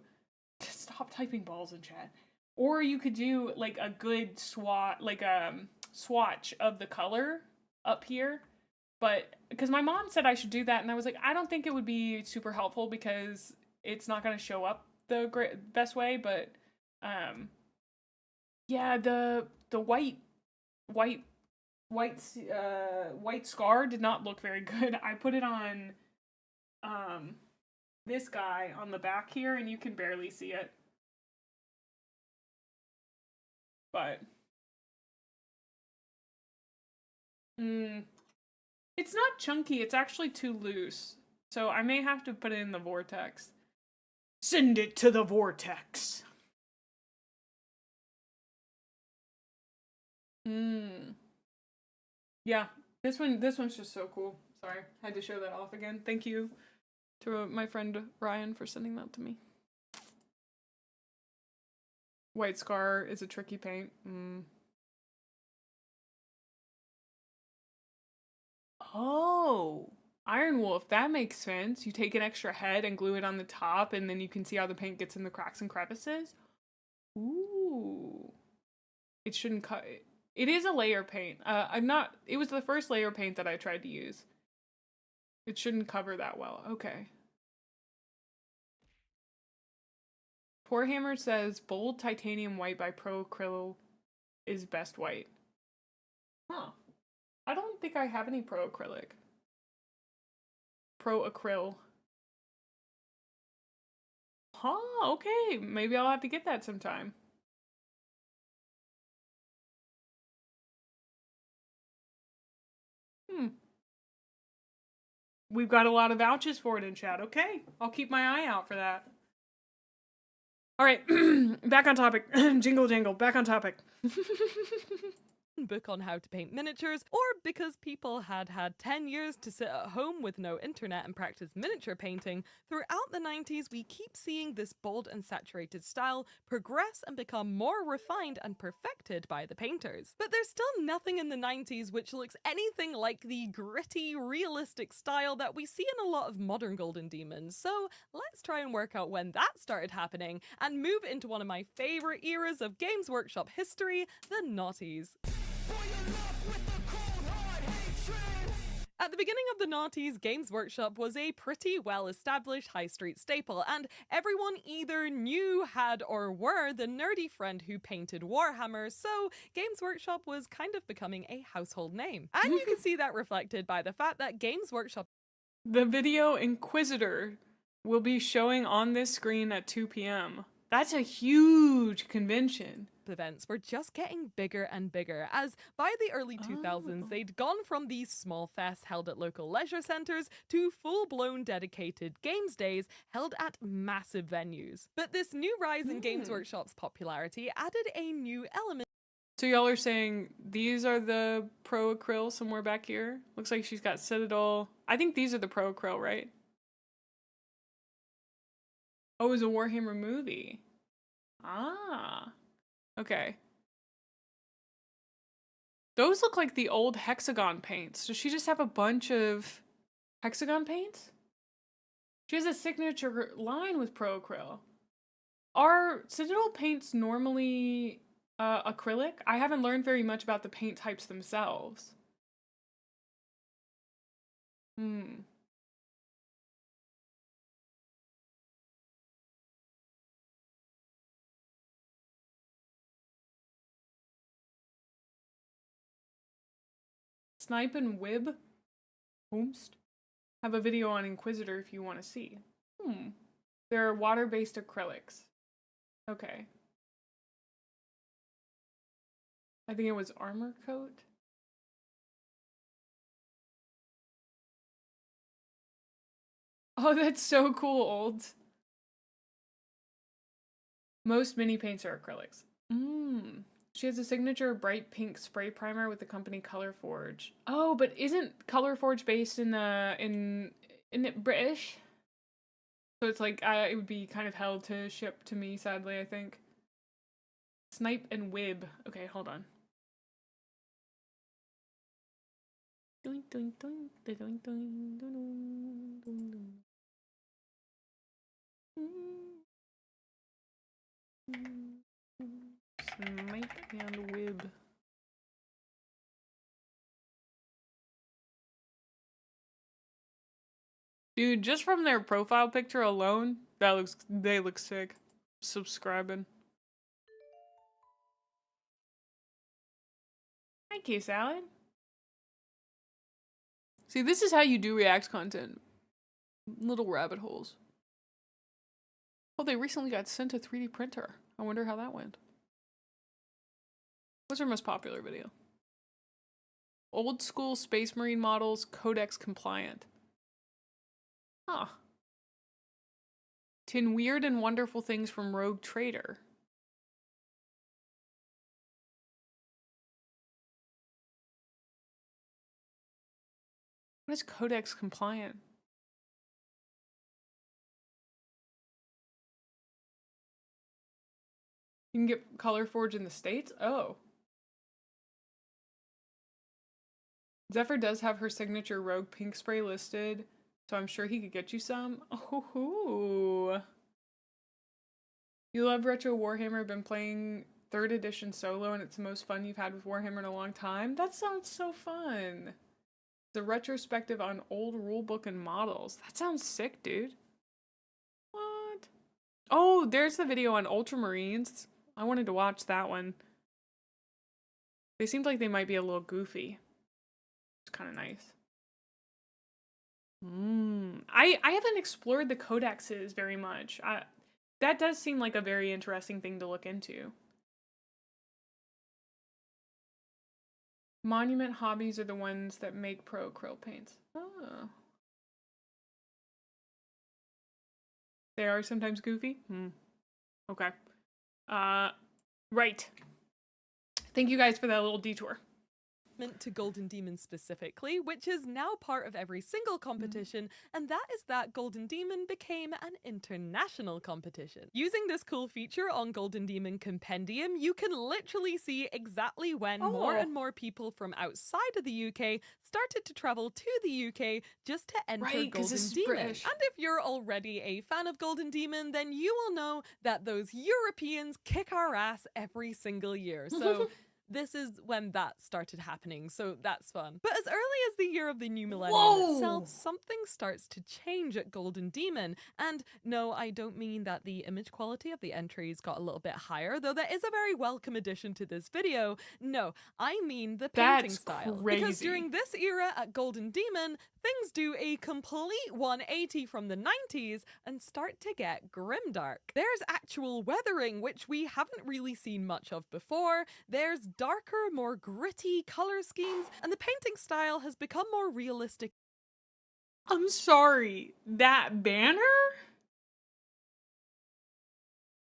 Speaker 1: stop typing balls in chat. Or you could do like a good swatch of the color up here. But because my mom said I should do that and I was like, I don't think it would be super helpful because it's not going to show up the best way, but yeah, the white scar did not look very good. I put it on this guy on the back here and you can barely see it. But it's not chunky, it's actually too loose. So I may have to put it in the vortex. Send it to the vortex. Yeah, this one's just so cool. Sorry, had to show that off again. Thank you to my friend Ryan for sending that to me. White Scar is a tricky paint. Oh, Iron Wolf, that makes sense. You take an extra head and glue it on the top, and then you can see how the paint gets in the cracks and crevices. Ooh. It shouldn't cut. It is a layer paint. It was the first layer paint that I tried to use. It shouldn't cover that well. Okay. Warhammer says bold titanium white by Pro Acryl is best white. Huh. I don't think I have any Pro Acrylic. Pro Acryl. Huh, okay. Maybe I'll have to get that sometime. We've got a lot of vouchers for it in chat. Okay, I'll keep my eye out for that. All right, back on topic. Jingle jangle, back on topic.
Speaker 4: Book on how to paint miniatures, or because people had 10 years to sit at home with no internet and practice miniature painting, throughout the 90s we keep seeing this bold and saturated style progress and become more refined and perfected by the painters. But there's still nothing in the 90s which looks anything like the gritty, realistic style that we see in a lot of modern Golden Demons, so let's try and work out when that started happening and move into one of my favourite eras of Games Workshop history, the noughties. At the beginning of the noughties, Games Workshop was a pretty well-established high street staple, and everyone either knew, had, or were the nerdy friend who painted Warhammer, so Games Workshop was kind of becoming a household name. And you can see that reflected by the fact that Games Workshop...
Speaker 1: The video Inquisitor will be showing on this screen at 2 p.m. That's a huge convention.
Speaker 4: Events were just getting bigger and bigger, as by the early 2000s they'd gone from these small fests held at local leisure centres to full-blown dedicated games days held at massive venues. But this new rise in Games Workshop's popularity added a new element.
Speaker 1: So y'all are saying these are the Pro Acryl somewhere back here? Looks like she's got Citadel. I think these are the Pro Acryl, right? Oh, it was a Warhammer movie. Ah. Okay. Those look like the old hexagon paints. Does she just have a bunch of hexagon paints? She has a signature line with Pro Acryl. Are Citadel paints normally acrylic? I haven't learned very much about the paint types themselves. Snipe and Wib Homst have a video on Inquisitor if you want to see. They're water-based acrylics. Okay. I think it was armor coat. Oh, that's so cool, old. Most mini paints are acrylics. She has a signature bright pink spray primer with the company Colorforge. Oh, but isn't Colorforge based in it British? So it's like it would be kind of hell to ship to me, sadly, I think. Snipe and Wib. Okay, hold on. Doink doink doink doink doink doink doink. Snipe and Wib. Dude, just from their profile picture alone, they look sick. Subscribing. Thank you, Salad. See, this is how you do React content. Little rabbit holes. Oh, they recently got sent a 3D printer. I wonder how that went. What's her most popular video? Old school Space Marine models, Codex compliant. Huh. 10 weird and wonderful things from Rogue Trader. What is Codex compliant? You can get Colorforge in the States? Oh. Zephyr does have her signature Rogue pink spray listed, so I'm sure he could get you some. Oh, you love retro Warhammer, been playing 3rd edition solo, and it's the most fun you've had with Warhammer in a long time? That sounds so fun. The retrospective on old rulebook and models. That sounds sick, dude. What? Oh, there's the video on Ultramarines. I wanted to watch that one. They seemed like they might be a little goofy. It's kind of nice. I haven't explored the codexes very much. That does seem like a very interesting thing to look into. Monument Hobbies are the ones that make pro acrylic paints. Oh. They are sometimes goofy? Okay. Right. Thank you guys for that little detour.
Speaker 4: To Golden Demon specifically, which is now part of every single competition, and that is that Golden Demon became an international competition. Using this cool feature on Golden Demon Compendium, you can literally see exactly when more and more people from outside of the UK started to travel to the UK just to enter Golden Demon.
Speaker 1: British.
Speaker 4: And if you're already a fan of Golden Demon, then you will know that those Europeans kick our ass every single year. So this is when that started happening, so that's fun. But as early as the year of the new millennium itself, something starts to change at Golden Demon. And no, I don't mean that the image quality of the entries got a little bit higher, though that is a very welcome addition to this video. No, I mean the painting style.
Speaker 1: Crazy.
Speaker 4: Because during this era at Golden Demon, things do a complete 180 from the 90s and start to get grimdark. There's actual weathering, which we haven't really seen much of before. There's darker, more gritty color schemes, and the painting style has become more realistic.
Speaker 1: I'm sorry, that banner?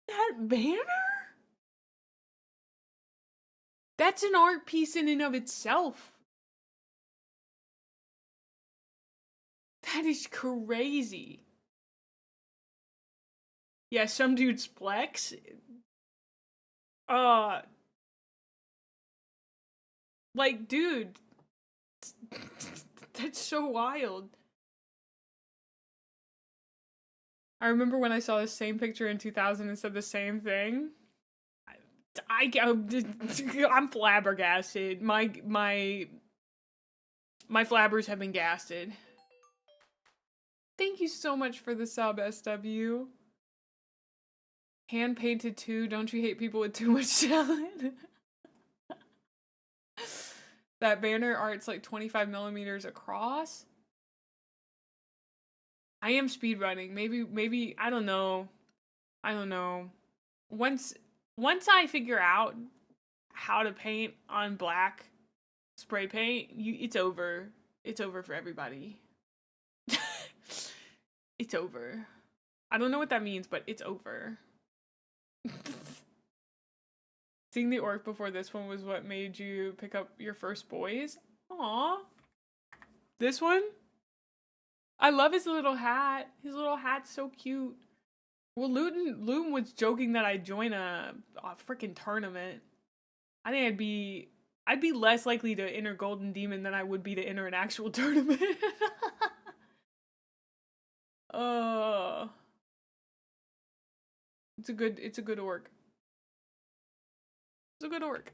Speaker 1: That banner? That's an art piece in and of itself. That is crazy. Yeah, some dude's flex. Like, dude, that's so wild. I remember when I saw the same picture in 2000 and said the same thing. I'm flabbergasted. My flabbers have been gasted. Thank you so much for the sub, SW. Hand painted too. Don't you hate people with too much talent? That banner art's like 25 millimeters across. I am speedrunning. Maybe I don't know. Once I figure out how to paint on black spray paint, it's over. It's over for everybody. It's over. I don't know what that means, but it's over. Seeing the orc before this one was what made you pick up your first boys? Aww. This one? I love his little hat. His little hat's so cute. Well, Loom was joking that I'd join a freaking tournament. I think I'd be less likely to enter Golden Demon than I would be to enter an actual tournament. It's a good orc. It's a good orc.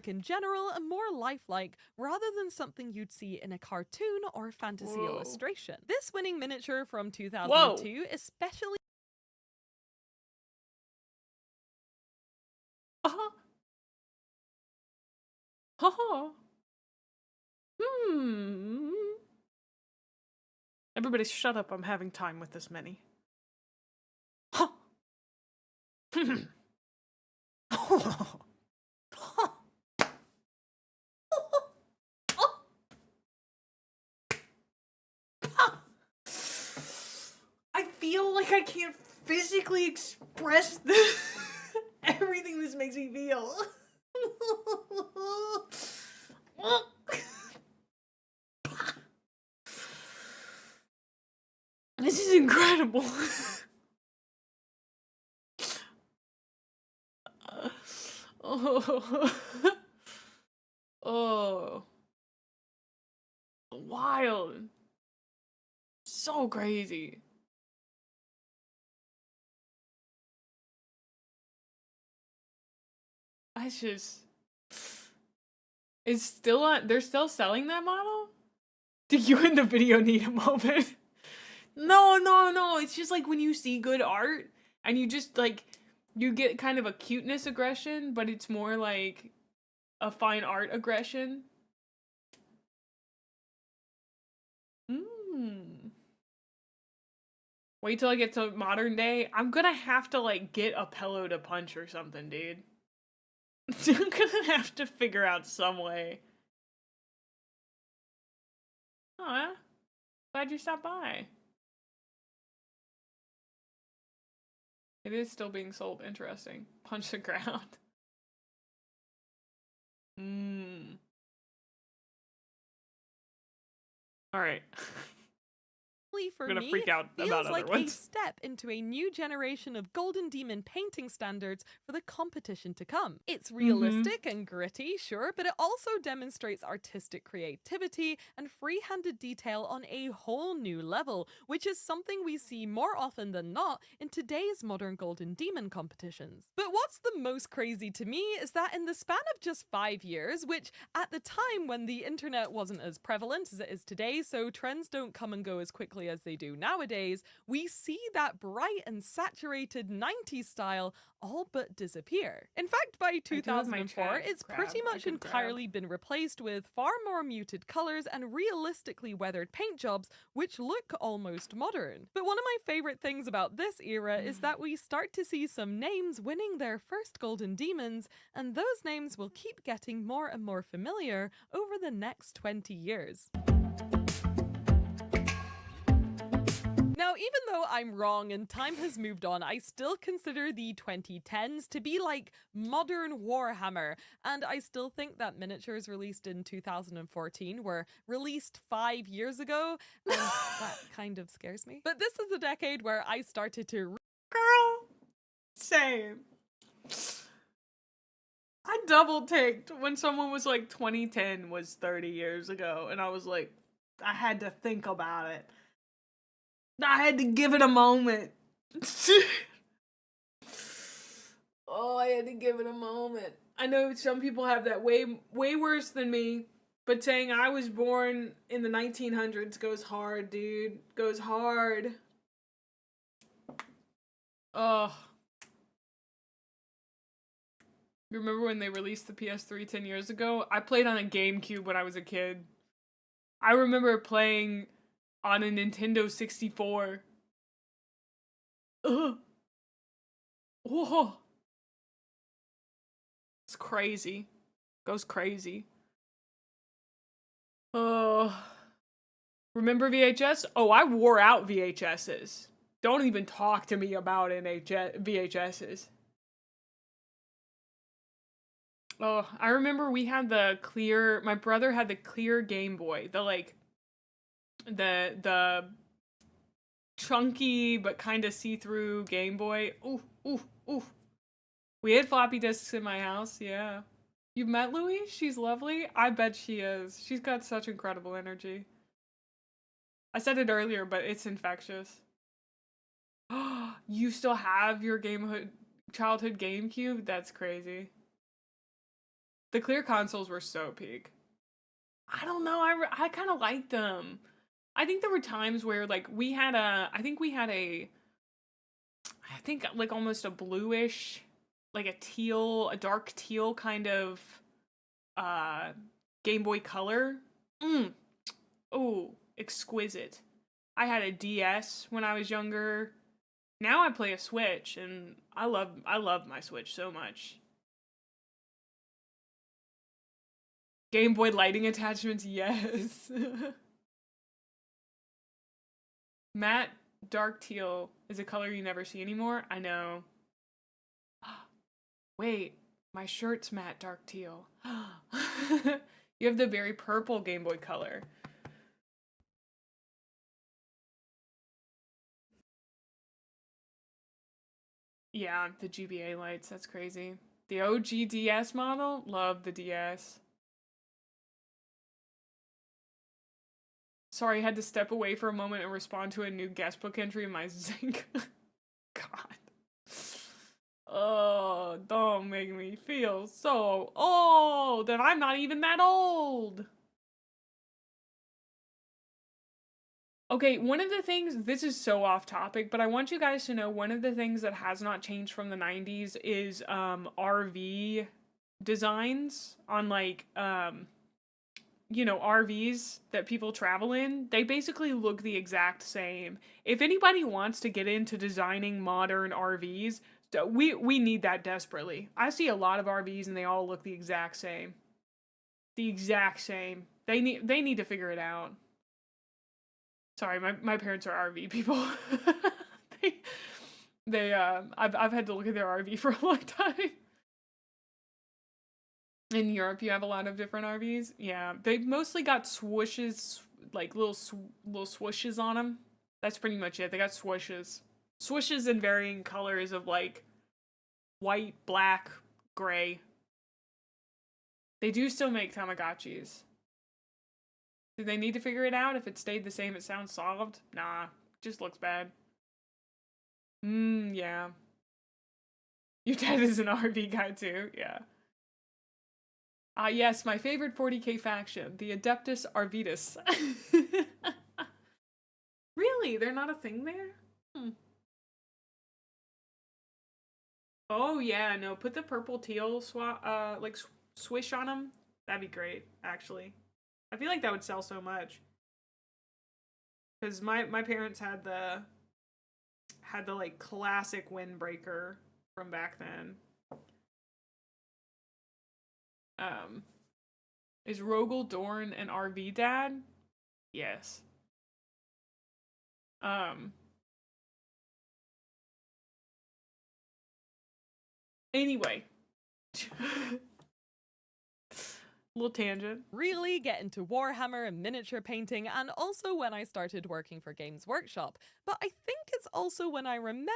Speaker 4: In general, and more lifelike, rather than something you'd see in a cartoon or fantasy illustration. This winning miniature from 2002 especially
Speaker 1: Everybody shut up, I'm having time with this mini. I feel like I can't physically express everything this makes me feel. This is incredible. Oh. Wild. So crazy. It's just... It's still on... They're still selling that model? Do you in the video need a moment? No. It's just like when you see good art and you just like... You get kind of a cuteness aggression, but it's more like a fine art aggression. Wait till I get to modern day. I'm gonna have to like get a pillow to punch or something, dude. I'm gonna have to figure out some way. Oh, yeah? Glad you stopped by. It is still being sold. Interesting. Punch the ground. Alright.
Speaker 4: for
Speaker 1: I'm gonna
Speaker 4: me
Speaker 1: freak out
Speaker 4: feels
Speaker 1: about
Speaker 4: like
Speaker 1: other ones.
Speaker 4: a step into a new generation of Golden Demon painting standards for the competition to come. It's realistic and gritty, sure, but it also demonstrates artistic creativity and free-handed detail on a whole new level, which is something we see more often than not in today's modern Golden Demon competitions. But what's the most crazy to me is that in the span of just 5 years, which at the time when the internet wasn't as prevalent as it is today, so trends don't come and go as quickly as they do nowadays, we see that bright and saturated 90s style all but disappear. In fact, by 2004, it's pretty much entirely been replaced with far more muted colors and realistically weathered paint jobs, which look almost modern. But one of my favorite things about this era is that we start to see some names winning their first Golden Demons, and those names will keep getting more and more familiar over the next 20 years. Now, even though I'm wrong and time has moved on, I still consider the 2010s to be like modern Warhammer, and I still think that miniatures released in 2014 were released 5 years ago, and that kind of scares me. But this is the decade where I started to
Speaker 1: Girl, same. I double taked when someone was like 2010 was 30 years ago, and I was like, I had to think about it. I had to give it a moment. Oh, I had to give it a moment. I know some people have that way worse than me, but saying I was born in the 1900s goes hard, dude. Goes hard. Oh. You remember when they released the PS3 10 years ago? I played on a GameCube when I was a kid. I remember playing on a Nintendo 64. Ugh. Whoa. It's crazy. Goes crazy. Oh. Remember VHS? Oh, I wore out VHSs. Don't even talk to me about VHSs. Oh, I remember we had the clear, my brother had the clear Game Boy. The chunky but kind of see-through Game Boy. Ooh, ooh, ooh. We had floppy disks in my house, yeah. You've met Louise? She's lovely? I bet she is. She's got such incredible energy. I said it earlier, but it's infectious. You still have your childhood GameCube? That's crazy. The clear consoles were so peak. I don't know, I kind of liked them. I think there were times where, like, I think like almost a bluish, like a dark teal kind of Game Boy Color. Oh, exquisite. I had a DS when I was younger. Now I play a Switch, and I love my Switch so much. Game Boy lighting attachments, yes. Matte dark teal is a color you never see anymore. I know. Wait, my shirt's matte dark teal. You have the very purple Game Boy Color. Yeah, the GBA lights, that's crazy. The OG DS model, love the DS. Sorry, I had to step away for a moment and respond to a new guestbook entry in my Zinc. God. Oh, don't make me feel so old, and I'm not even that old. Okay, one of the things, this is so off topic, but I want you guys to know one of the things that has not changed from the 90s is RV designs on, like, you know, RVs that people travel in. They basically look the exact same. If anybody wants to get into designing modern RVs, we need that desperately. I see a lot of RVs and they all look the exact same. The exact same. They need to figure it out. Sorry, my parents are RV people. I've had to look at their RV for a long time. In Europe, you have a lot of different RVs. Yeah, they've mostly got swooshes, like little swooshes on them. That's pretty much it. They got swooshes. Swooshes in varying colors of, like, white, black, gray. They do still make Tamagotchis. Do they need to figure it out? If it stayed the same, it sounds solved? Nah, just looks bad. Yeah. Your dad is an RV guy too, yeah. Yes, my favorite 40k faction, the Adeptus Arvitus. Really? They're not a thing there? Oh yeah, no, put the purple teal swish on them. That'd be great, actually. I feel like that would sell so much. Cause my parents had the like classic windbreaker from back then. Is Rogel Dorn an RV dad? Yes. Anyway. Little tangent.
Speaker 4: Really get into Warhammer and miniature painting, and also when I started working for Games Workshop. But I think it's also when I remember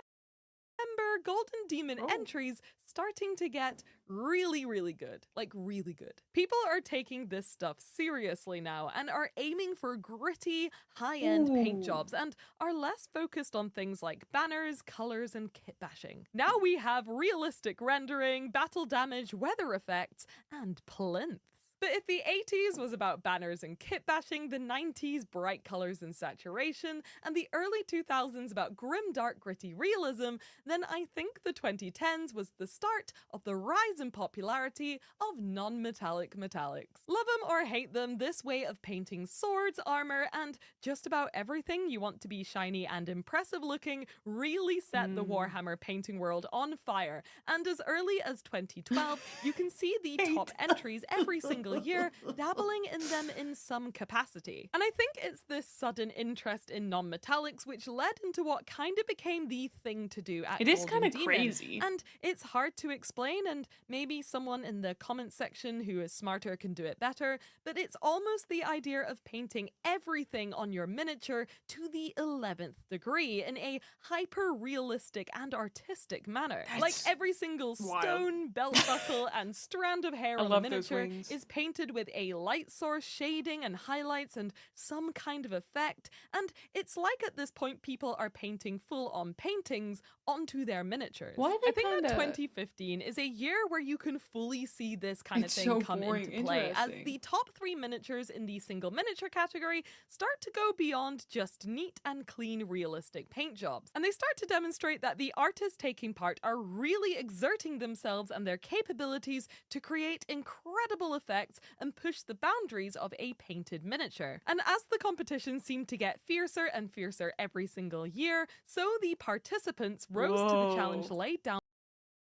Speaker 4: Golden Demon entries starting to get really, really good. Like, really good. People are taking this stuff seriously now and are aiming for gritty, high-end paint jobs and are less focused on things like banners, colors, and kit bashing. Now we have realistic rendering, battle damage, weather effects, and plinths. But if the 80s was about banners and kit bashing, the 90s bright colors and saturation, and the early 2000s about grim, dark, gritty realism, then I think the 2010s was the start of the rise in popularity of non-metallic metallics. Love them or hate them, this way of painting swords, armor, and just about everything you want to be shiny and impressive looking really set the Warhammer painting world on fire. And as early as 2012, you can see the top entries every single year, dabbling in them in some capacity. And I think it's this sudden interest in non-metallics which led into what kind of became the thing to do at
Speaker 1: It is
Speaker 4: Golden
Speaker 1: kind of
Speaker 4: Demon.
Speaker 1: crazy.
Speaker 4: And it's hard to explain, and maybe someone in the comment section who is smarter can do it better, but it's almost the idea of painting everything on your miniature to the 11th degree in a hyper-realistic and artistic manner. Like every single stone, belt buckle, and strand of hair on a miniature is painted with a light source, shading and highlights, and some kind of effect, and it's like at this point people are painting full-on paintings onto their miniatures. I think that 2015 is a year where you can fully see this kind of thing come into play, as the top 3 miniatures in the single miniature category start to go beyond just neat and clean realistic paint jobs, and they start to demonstrate that the artists taking part are really exerting themselves and their capabilities to create incredible effects and push the boundaries of a painted miniature. And as the competition seemed to get fiercer and fiercer every single year, so the participants rose to the challenge laid down.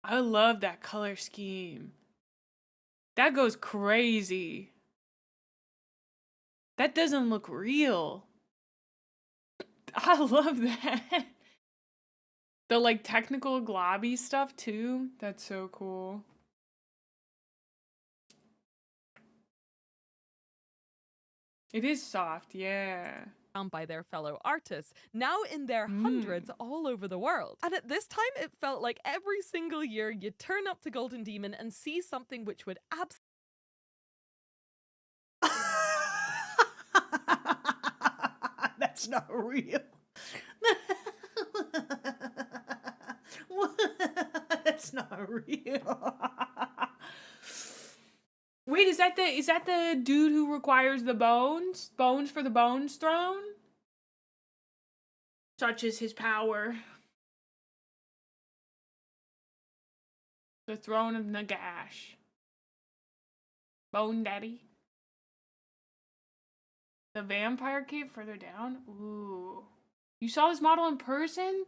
Speaker 1: I love that color scheme. That goes crazy. That doesn't look real. I love that. The like technical globby stuff too. That's so cool. It is soft, yeah.
Speaker 4: By their fellow artists, now in their hundreds all over the world. And at this time, it felt like every single year you'd turn up to Golden Demon and see something which would
Speaker 6: That's not real. That's not real.
Speaker 1: Wait, is that the dude who requires the bones? Bones for the bones throne? Such is his power. The throne of Nagash. Bone Daddy. The vampire cape further down? Ooh. You saw this model in person?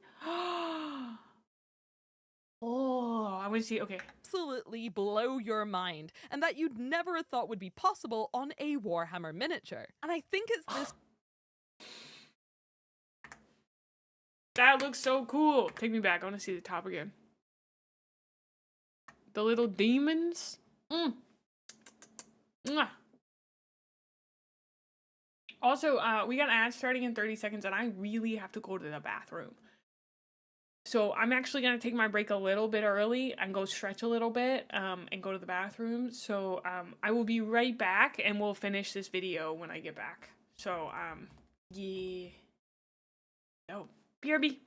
Speaker 1: Oh, I want to see. Okay.
Speaker 4: absolutely blow your mind, and that you'd never have thought would be possible on a Warhammer miniature. And I think it's this.
Speaker 1: That looks so cool. Take me back. I want to see the top again. The little demons. Mwah. Also, we got an ad starting in 30 seconds, and I really have to go to the bathroom. So I'm actually going to take my break a little bit early and go stretch a little bit and go to the bathroom. So I will be right back, and we'll finish this video when I get back. So, yeah. Oh, BRB.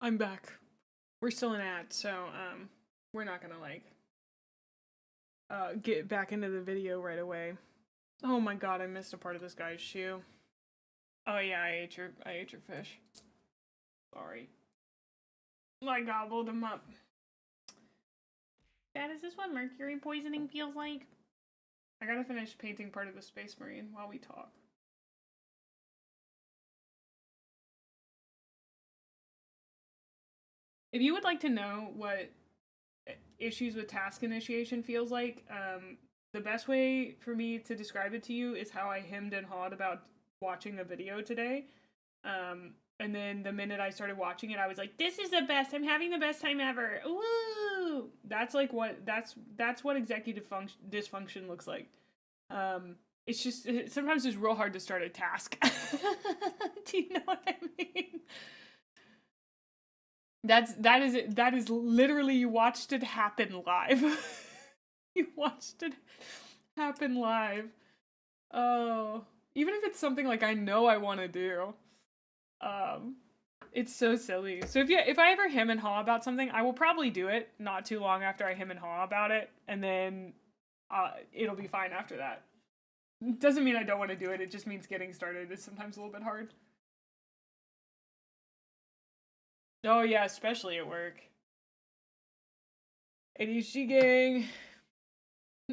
Speaker 1: I'm back. We're still in ad, so we're not gonna like get back into the video right away. Oh my god, I missed a part of this guy's shoe. Oh yeah, I ate your fish. Sorry. I gobbled him up. Dad, is this what mercury poisoning feels like? I gotta finish painting part of the Space Marine while we talk. If you would like to know what issues with task initiation feels like, the best way for me to describe it to you is how I hemmed and hawed about watching a video today. And then the minute I started watching it, I was like, this is the best. I'm having the best time ever. Woo! That's like that's what executive dysfunction looks like. It's just sometimes it's real hard to start a task. Do you know what I mean? That is literally, you watched it happen live. You watched it happen live. Oh, even if it's something like I know I want to do. It's so silly. So if I ever hem and haw about something, I will probably do it not too long after I hem and haw about it, and then it'll be fine after that. Doesn't mean I don't want to do it, it just means getting started is sometimes a little bit hard. Oh yeah, especially at work. ADHD gang.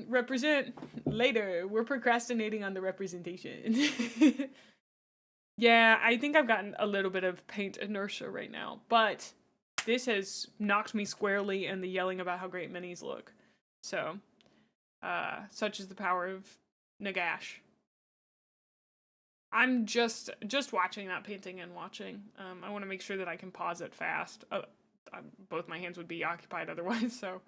Speaker 1: Represent. Later. We're procrastinating on the representation. Yeah, I think I've gotten a little bit of paint inertia right now, but this has knocked me squarely in the yelling about how great minis look. So, such is the power of Nagash. I'm just watching that painting and watching. I want to make sure that I can pause it fast. Both my hands would be occupied otherwise, so.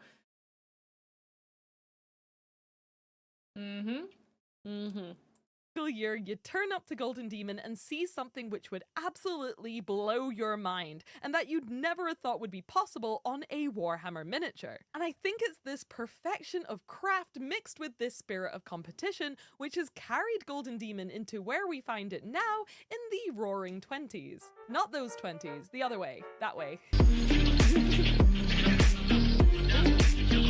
Speaker 4: Year, you turn up to Golden Demon and see something which would absolutely blow your mind, and that you'd never have thought would be possible on a Warhammer miniature. And I think it's this perfection of craft mixed with this spirit of competition which has carried Golden Demon into where we find it now in the Roaring 20s. Not those 20s, the other way, that way.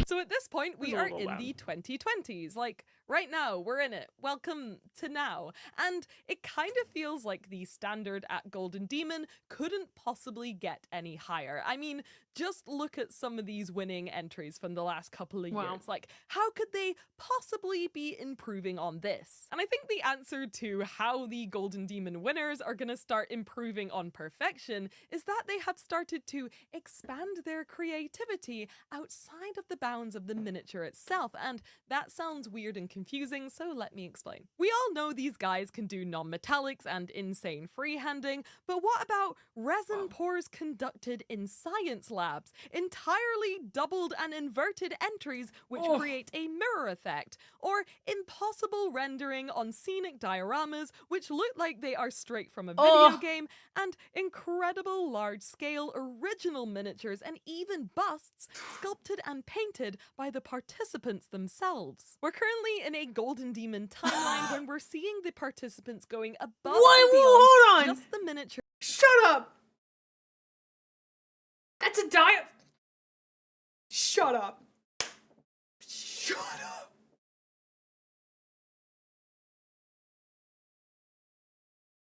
Speaker 4: So at this point, we are in the 2020s. Like, right now, we're in it. Welcome to now. And it kind of feels like the standard at Golden Demon couldn't possibly get any higher. I mean, just look at some of these winning entries from the last couple of years. Like, how could they possibly be improving on this? And I think the answer to how the Golden Demon winners are going to start improving on perfection is that they have started to expand their creativity outside of the bounds of the miniature itself. And that sounds weird and confusing, so let me explain. We all know these guys can do non-metallics and insane freehanding, but what about resin pours conducted in science labs, entirely doubled and inverted entries which create a mirror effect, or impossible rendering on scenic dioramas which look like they are straight from a video game, and incredible large-scale original miniatures and even busts sculpted and painted by the participants themselves. We're currently in a Golden Demon timeline when we're seeing the participants going above and beyond
Speaker 1: hold on.
Speaker 4: just the miniature.
Speaker 1: Shut up! That's a diet. Shut up. Shut up.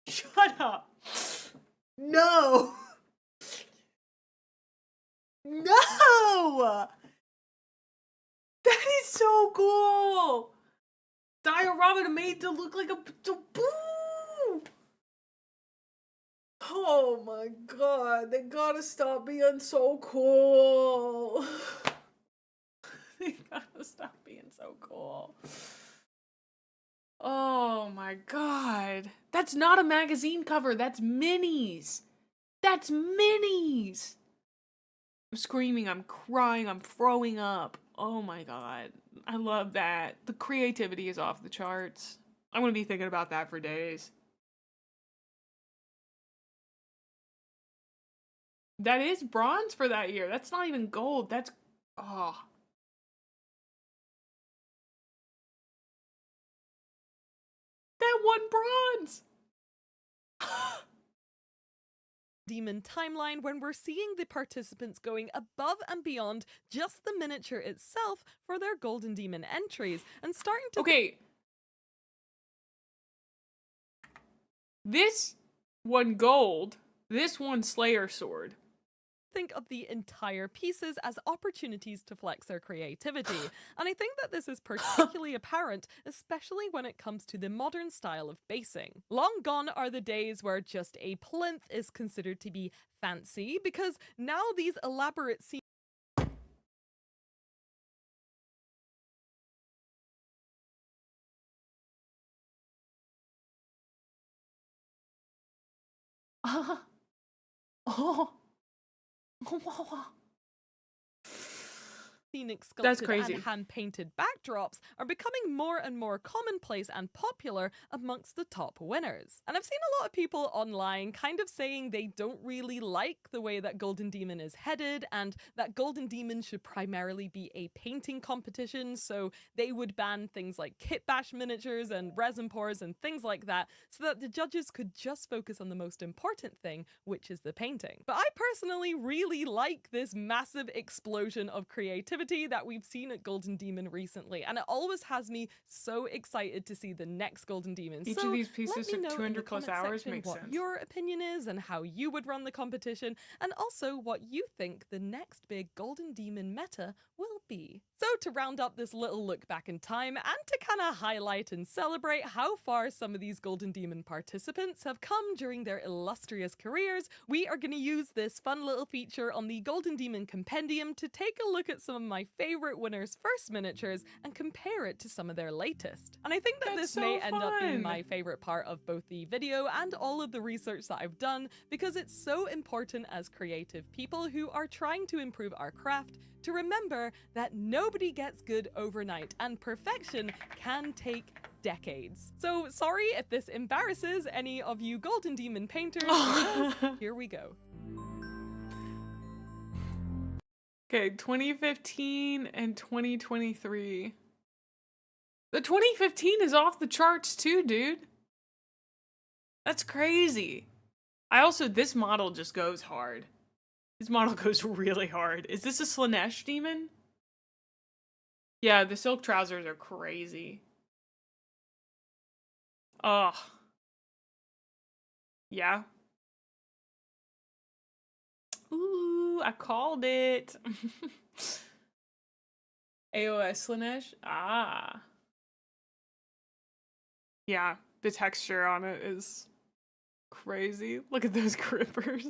Speaker 1: Shut up.
Speaker 6: No! No!
Speaker 1: That is so cool. Diorama made to look like a boo.
Speaker 6: Oh my god, they gotta stop being so cool.
Speaker 1: They gotta stop being so cool. Oh my god. That's not a magazine cover. That's minis. That's minis. I'm screaming. I'm crying. I'm throwing up. Oh my god. I love that. The creativity is off the charts. I'm gonna be thinking about that for days. That is bronze for that year. That's not even gold. That's... oh. That won bronze!
Speaker 4: Demon timeline when we're seeing the participants going above and beyond just the miniature itself for their Golden Demon entries and starting to
Speaker 1: Okay. This one gold, this one Slayer sword.
Speaker 4: think of the entire pieces as opportunities to flex their creativity. And I think that this is particularly apparent, especially when it comes to the modern style of basing. Long gone are the days where just a plinth is considered to be fancy, because now these elaborate scenes
Speaker 1: Oh.
Speaker 4: scenic
Speaker 1: That's
Speaker 4: sculpted
Speaker 1: crazy.
Speaker 4: and hand-painted backdrops are becoming more and more commonplace and popular amongst the top winners. And I've seen a lot of people online kind of saying they don't really like the way that Golden Demon is headed, and that Golden Demon should primarily be a painting competition, so they would ban things like kit bash miniatures and resin pours and things like that, so that the judges could just focus on the most important thing, which is the painting. But I personally really like this massive explosion of creativity that we've seen at Golden Demon recently, and it always has me so excited to see the next Golden Demon.
Speaker 1: Each
Speaker 4: So
Speaker 1: of these pieces
Speaker 4: let me
Speaker 1: took
Speaker 4: know in
Speaker 1: 200
Speaker 4: the
Speaker 1: plus
Speaker 4: comment
Speaker 1: hours,
Speaker 4: section
Speaker 1: makes
Speaker 4: what
Speaker 1: sense.
Speaker 4: your opinion is and how you would run the competition, and also what you think the next big Golden Demon meta will be. So to round up this little look back in time, and to kind of highlight and celebrate how far some of these Golden Demon participants have come during their illustrious careers, we are going to use this fun little feature on the Golden Demon Compendium to take a look at some of my favorite winners' first miniatures and compare it to some of their latest. And I think that
Speaker 1: That's
Speaker 4: this
Speaker 1: so
Speaker 4: may end up being
Speaker 1: fun.
Speaker 4: my favorite part of both the video and all of the research that I've done, because it's so important as creative people who are trying to improve our craft to remember that nobody gets good overnight and perfection can take decades. So sorry if this embarrasses any of you Golden Demon painters, because here we go.
Speaker 1: Okay, 2015 and 2023. The 2015 is off the charts too, dude. That's crazy. This model just goes hard. This model goes really hard. Is this a Slanesh demon? Yeah, the silk trousers are crazy. Ugh. Yeah. Ooh, I called it. AOS Slanesh? Ah. Yeah, the texture on it is crazy. Look at those grippers.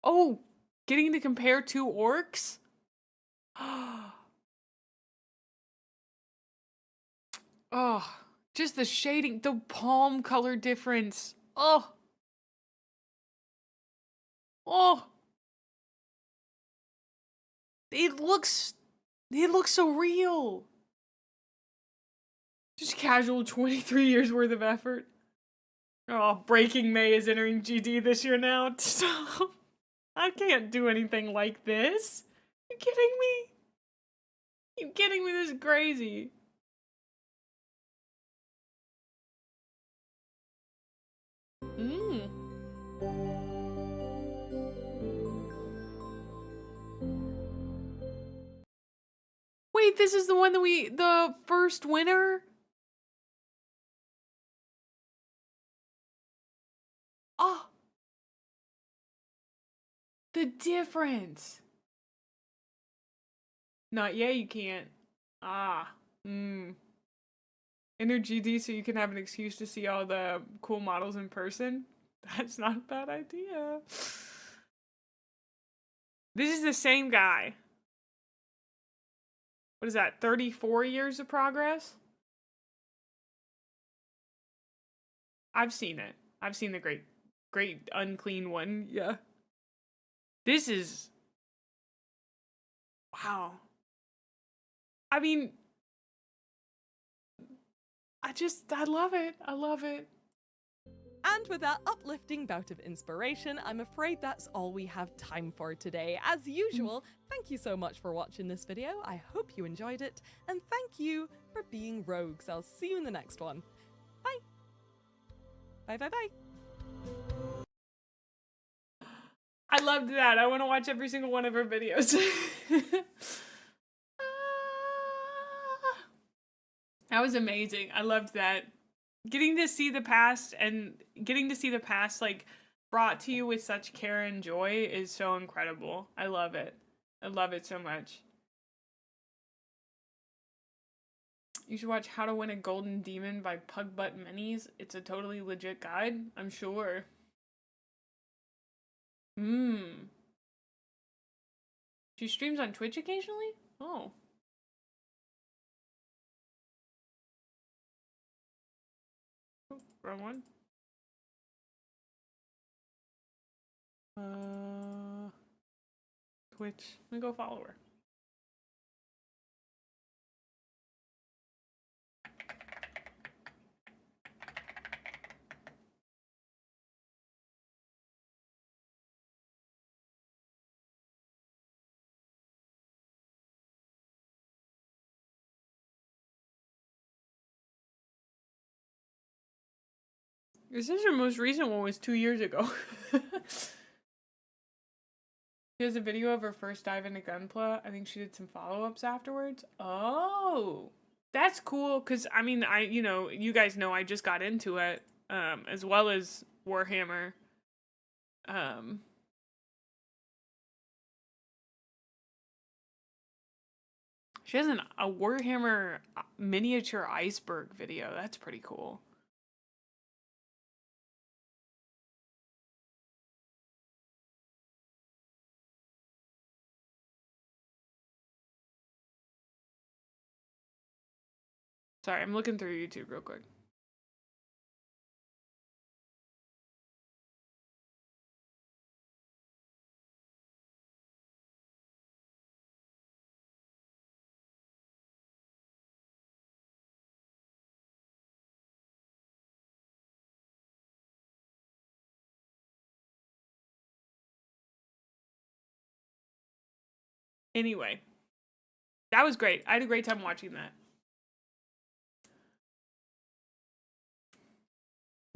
Speaker 1: Oh, getting to compare two orcs? Oh, just the shading, the palm color difference. Oh. Oh. It looks so real. Just casual 23 years worth of effort. Oh, Breaking May is entering GD this year now. Stop. I can't do anything like this. You kidding me? You kidding me? This is crazy. Wait, this is the one that the first winner? Oh. The difference. Not yet, you can't. Ah. Enter GD so you can have an excuse to see all the cool models in person. That's not a bad idea. This is the same guy. What is that, 34 years of progress? I've seen it. I've seen the great unclean one, yeah. This is... Wow. I mean... I love it. I love it.
Speaker 4: And with that uplifting bout of inspiration, I'm afraid that's all we have time for today. As usual, thank you so much for watching this video. I hope you enjoyed it, and thank you for being rogues. I'll see you in the next one. Bye. Bye, bye, bye.
Speaker 1: I loved that. I want to watch every single one of her videos. That was amazing. I loved that. Getting to see the past like brought to you with such care and joy is so incredible. I love it. I love it so much. You should watch How to Win a Golden Demon by Pugbutt Minis. It's a totally legit guide, I'm sure. She streams on Twitch occasionally? Oh. Oh, wrong one. Twitch. Let me go follow her. This is her most recent one, was 2 years ago. She has a video of her first dive into Gunpla. I think she did some follow-ups afterwards. Oh, that's cool. Cause I mean, you guys know I just got into it, as well as Warhammer. She has a Warhammer miniature iceberg video. That's pretty cool. Sorry, I'm looking through YouTube real quick. Anyway, that was great. I had a great time watching that.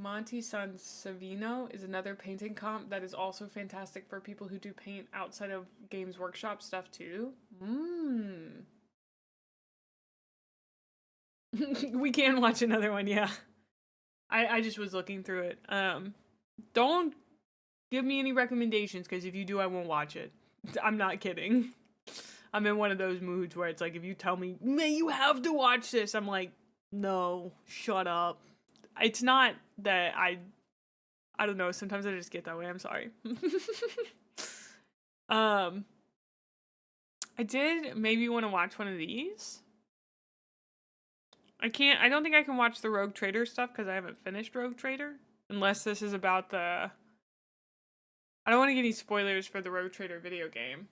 Speaker 1: Monty San Savino is another painting comp that is also fantastic for people who do paint outside of Games Workshop stuff too. We can watch another one, yeah. I just was looking through it. Don't give me any recommendations, because if you do, I won't watch it. I'm not kidding. I'm in one of those moods where it's like, if you tell me, man, you have to watch this, I'm like, no, shut up. It's not that I don't know, sometimes I just get that way, I'm sorry. I did maybe want to watch one of these. I don't think I can watch the Rogue Trader stuff because I haven't finished Rogue Trader. Unless this is about I don't want to get any spoilers for the Rogue Trader video game.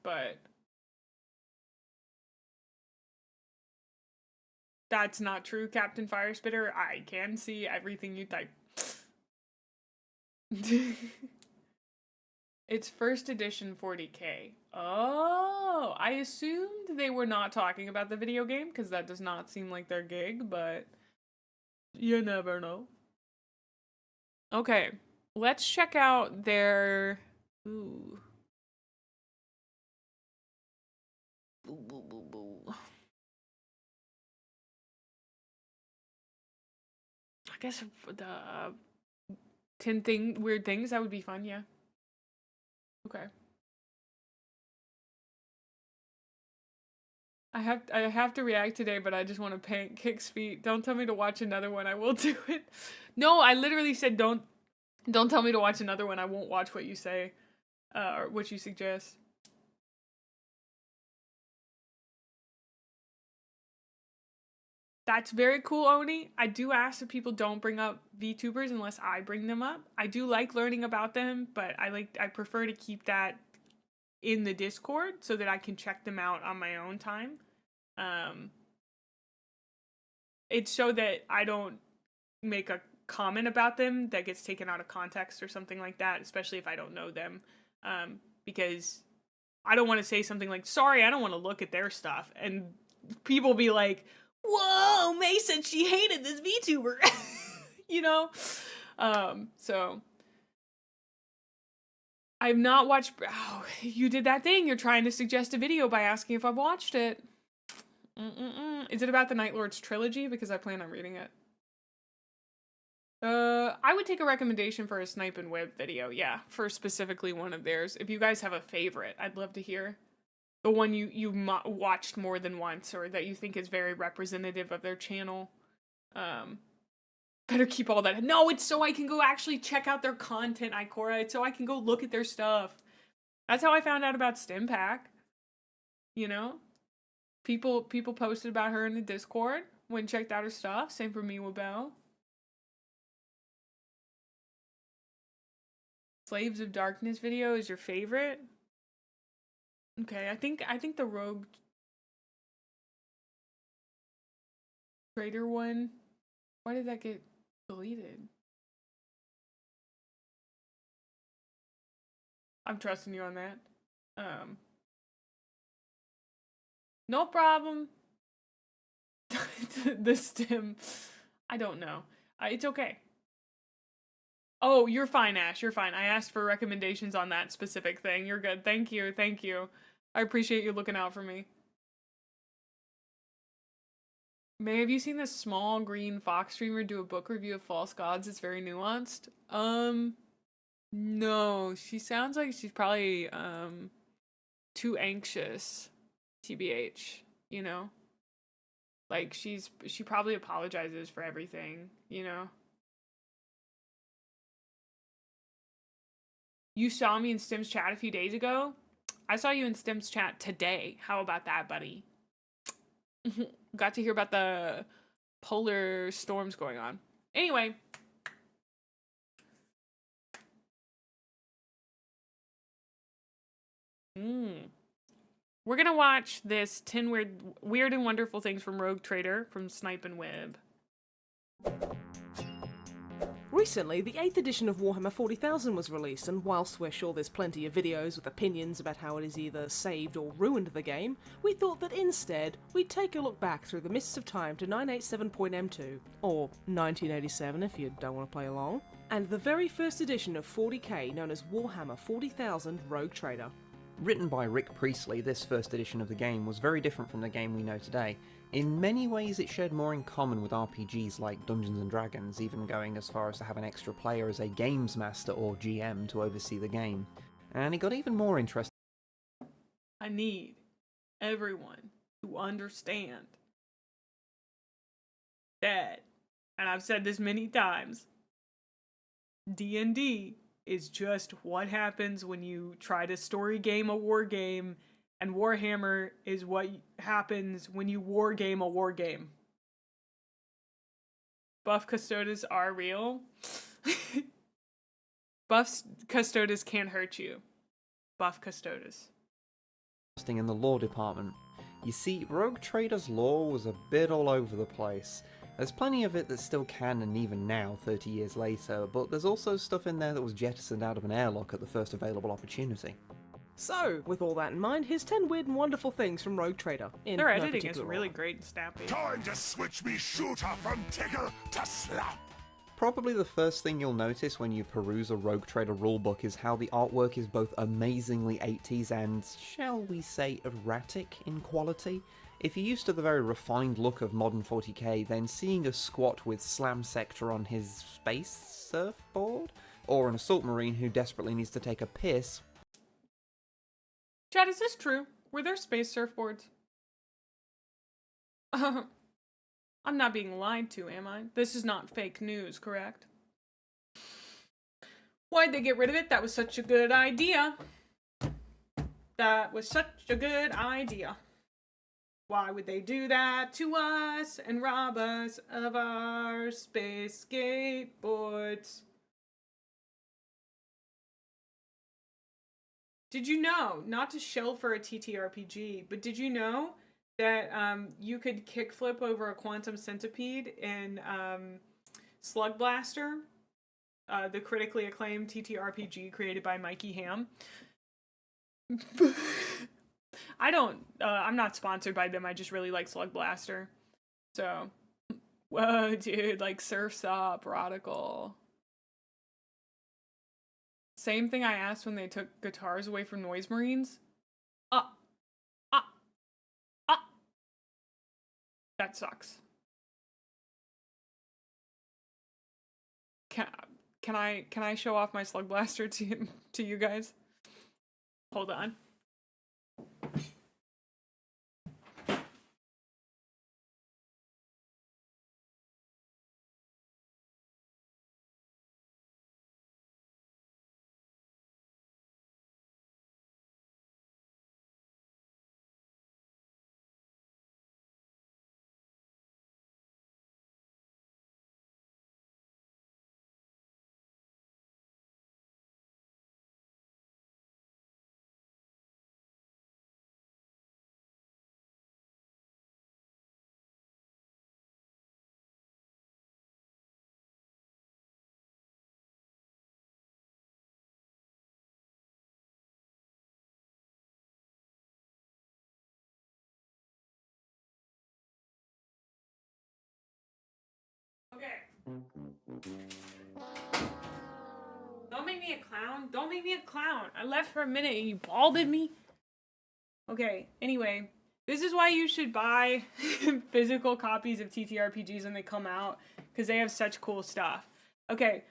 Speaker 1: But that's not true, Captain Firespitter. I can see everything you type. It's first edition 40K. Oh, I assumed they were not talking about the video game because that does not seem like their gig, but you never know. Okay, let's check out their... Ooh. Boo, boo, boo, boo. I guess the 10 weird things, that would be fun, yeah. Okay. I have to react today, but I just want to paint Kick's feet. Don't tell me to watch another one. I will do it. No, I literally said don't tell me to watch another one. I won't watch what you say, or what you suggest. That's very cool, Oni. I do ask that people don't bring up VTubers unless I bring them up. I do like learning about them, but I prefer to keep that in the Discord so that I can check them out on my own time. It's so that I don't make a comment about them that gets taken out of context or something like that, especially if I don't know them, because I don't want to say something like, sorry, I don't want to look at their stuff, and people be like, whoa, May said she hated this VTuber. You know? So I've not watched. Oh, you did that thing. You're trying to suggest a video by asking if I've watched it. Is it about the Night Lords trilogy? Because I plan on reading it. I would take a recommendation for a Snipe and Whip video. Yeah, for specifically one of theirs. If you guys have a favorite, I'd love to hear. The one you watched more than once, or that you think is very representative of their channel. Better keep all that. No, it's so I can go actually check out their content, Ikora. It's so I can go look at their stuff. That's how I found out about Stimpack. You know? People posted about her in the Discord. Went and checked out her stuff. Same for me, Wabel. Slaves of Darkness video is your favorite? Okay, I think the Rogue Trader one. Why did that get deleted? I'm trusting you on that. No problem. The stim. I don't know. It's okay. Oh, you're fine, Ash. You're fine. I asked for recommendations on that specific thing. You're good. Thank you. Thank you. I appreciate you looking out for me. May, have you seen this small green fox streamer do a book review of False Gods? It's very nuanced. No. She sounds like she's probably, too anxious. TBH, you know? Like, she probably apologizes for everything, you know? You saw me in Stim's chat a few days ago? I saw you in Stim's chat today. How about that, buddy? Got to hear about the polar storms going on. Anyway. We're gonna watch this 10 weird and wonderful things from Rogue Trader from Snipe and Web.
Speaker 7: Recently, the 8th edition of Warhammer 40,000 was released, and whilst we're sure there's plenty of videos with opinions about how it has either saved or ruined the game, we thought that instead, we'd take a look back through the mists of time to 987.m2, or 1987 if you don't want to play along, and the very first edition of 40k known as Warhammer 40,000 Rogue Trader.
Speaker 8: Written by Rick Priestley, this first edition of the game was very different from the game we know today. In many ways it shared more in common with RPGs like Dungeons & Dragons, even going as far as to have an extra player as a games master or GM to oversee the game. And it got even more interesting.
Speaker 1: I need everyone to understand that, and I've said this many times, D&D is just what happens when you try to story game a war game, and Warhammer is what happens when you war game a war game. Buff Custodes are real. Buff Custodes can't hurt you. Buff Custodes.
Speaker 8: In the lore department. You see, Rogue Trader's lore was a bit all over the place. There's plenty of it that's still canon even now, 30 years later, but there's also stuff in there that was jettisoned out of an airlock at the first available opportunity.
Speaker 7: So, with all that in mind, here's 10 weird and wonderful things from Rogue Trader.
Speaker 1: Their editing is really great and snappy.
Speaker 9: Time to switch me shooter from tickle to slap.
Speaker 8: Probably the first thing you'll notice when you peruse a Rogue Trader rulebook is how the artwork is both amazingly 80s and, shall we say, erratic in quality. If you're used to the very refined look of modern 40k, then seeing a squat with Slam Sector on his space surfboard, or an assault marine who desperately needs to take a piss.
Speaker 1: Chad, is this true? Were there space surfboards? I'm not being lied to, am I? This is not fake news, correct? Why'd they get rid of it? That was such a good idea. That was such a good idea. Why would they do that to us and rob us of our space skateboards? Did you know, not to shell for a TTRPG, but did you know that you could kickflip over a quantum centipede in Slug Blaster, the critically acclaimed TTRPG created by Mikey Ham. I'm not sponsored by them, I just really like Slug Blaster. So, whoa, dude, like Surf's Up, Radical. Same thing I asked when they took guitars away from Noise Marines. That sucks. Can I show off my Slug Blaster to you guys? Hold on. Okay. Don't make me a clown. Don't make me a clown. I left for a minute and you balded me. Okay, anyway. This is why you should buy physical copies of TTRPGs when they come out, because they have such cool stuff. Okay,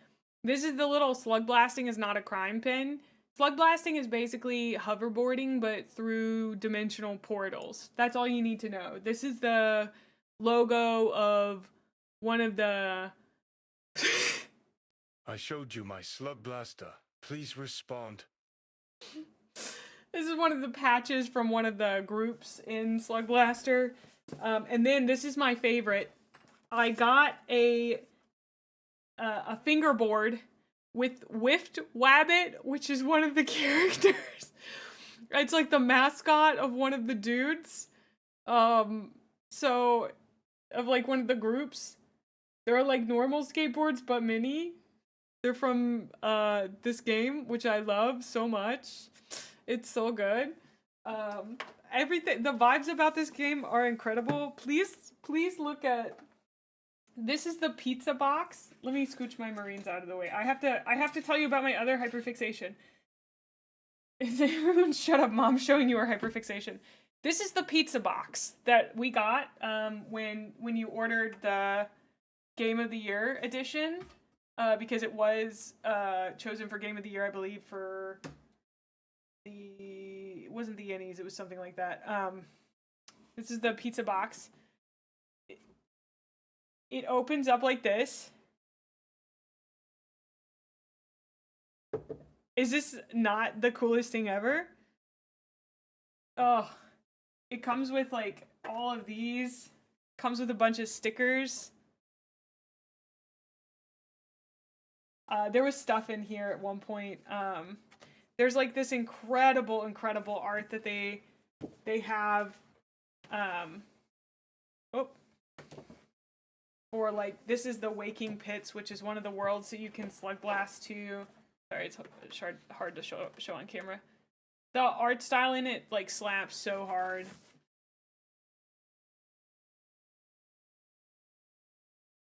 Speaker 1: this is the little slug blasting is not a crime pin. Slug blasting is basically hoverboarding, but through dimensional portals. That's all you need to know. This is the logo of one of the...
Speaker 2: I showed you my slug blaster. Please respond.
Speaker 1: This is one of the patches from one of the groups in Slug Blaster. And then this is my favorite. I got a fingerboard with Whiffed Wabbit, which is one of the characters. It's like the mascot of one of the dudes. So, of like one of the groups. They're like normal skateboards, but mini. They're from this game, which I love so much. It's so good. Everything, the vibes about this game are incredible. Please look at. This is the pizza box. Let me scooch my Marines out of the way. I have to tell you about my other hyperfixation. Everyone shut up, Mom, showing you our hyperfixation. This is the pizza box that we got when you ordered the Game of the Year edition, because it was chosen for Game of the Year, I believe, for it wasn't the Yennies, it was something like that. This is the pizza box. It opens up like this. Is this not the coolest thing ever? Oh, it comes with like all of these. Comes with a bunch of stickers. There was stuff in here at one point. There's like this incredible art that they have. Or like, this is the Waking Pits, which is one of the worlds that you can slug blast to. Sorry, it's hard to show on camera. The art style in it like slaps so hard.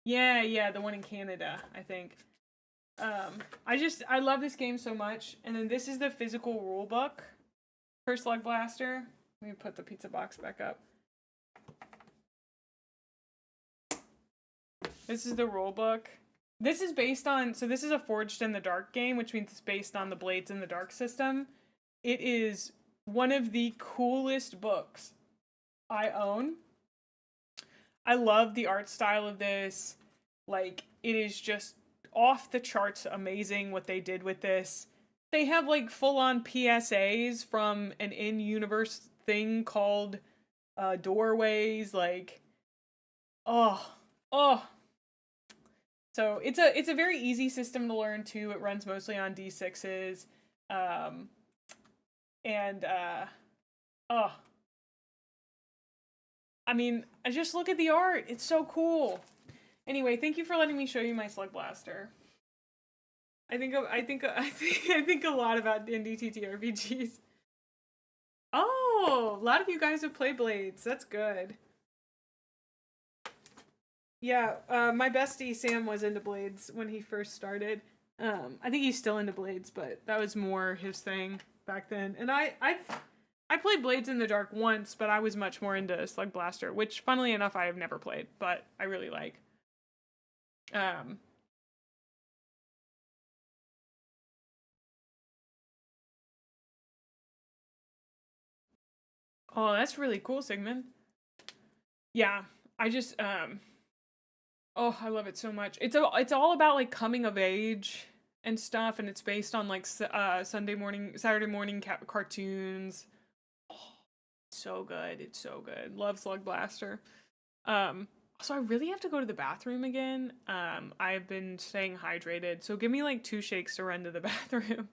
Speaker 1: Yeah, the one in Canada, I think. I love this game so much. And then this is the physical rule book for Slug Blaster. Let me put the pizza box back up. This is the rule book. This is based on, so this is a Forged in the Dark game, which means it's based on the Blades in the Dark system. It is one of the coolest books I own. I love the art style of this. Like, it is just off the charts amazing what they did with this. They have like full-on PSAs from an in-universe thing called Doorways. Like, oh. So it's a very easy system to learn too. It runs mostly on D6s. I mean, I just look at the art. It's so cool. Anyway, thank you for letting me show you my Slug Blaster. I think a lot about NDTT RPGs. Oh, a lot of you guys have played Blades. That's good. Yeah, my bestie Sam was into Blades when he first started. I think he's still into Blades, but that was more his thing back then. And I played Blades in the Dark once, but I was much more into Slug Blaster, which, funnily enough, I have never played, but I really like. Oh, that's really cool, Sigmund. Yeah, I just, oh, I love it so much. It's all about, like, coming of age and stuff, and it's based on, like, Saturday morning cartoons. Oh, so good. It's so good. Love Slug Blaster. So I really have to go to the bathroom again. I've been staying hydrated, so give me, like, 2 shakes to run to the bathroom.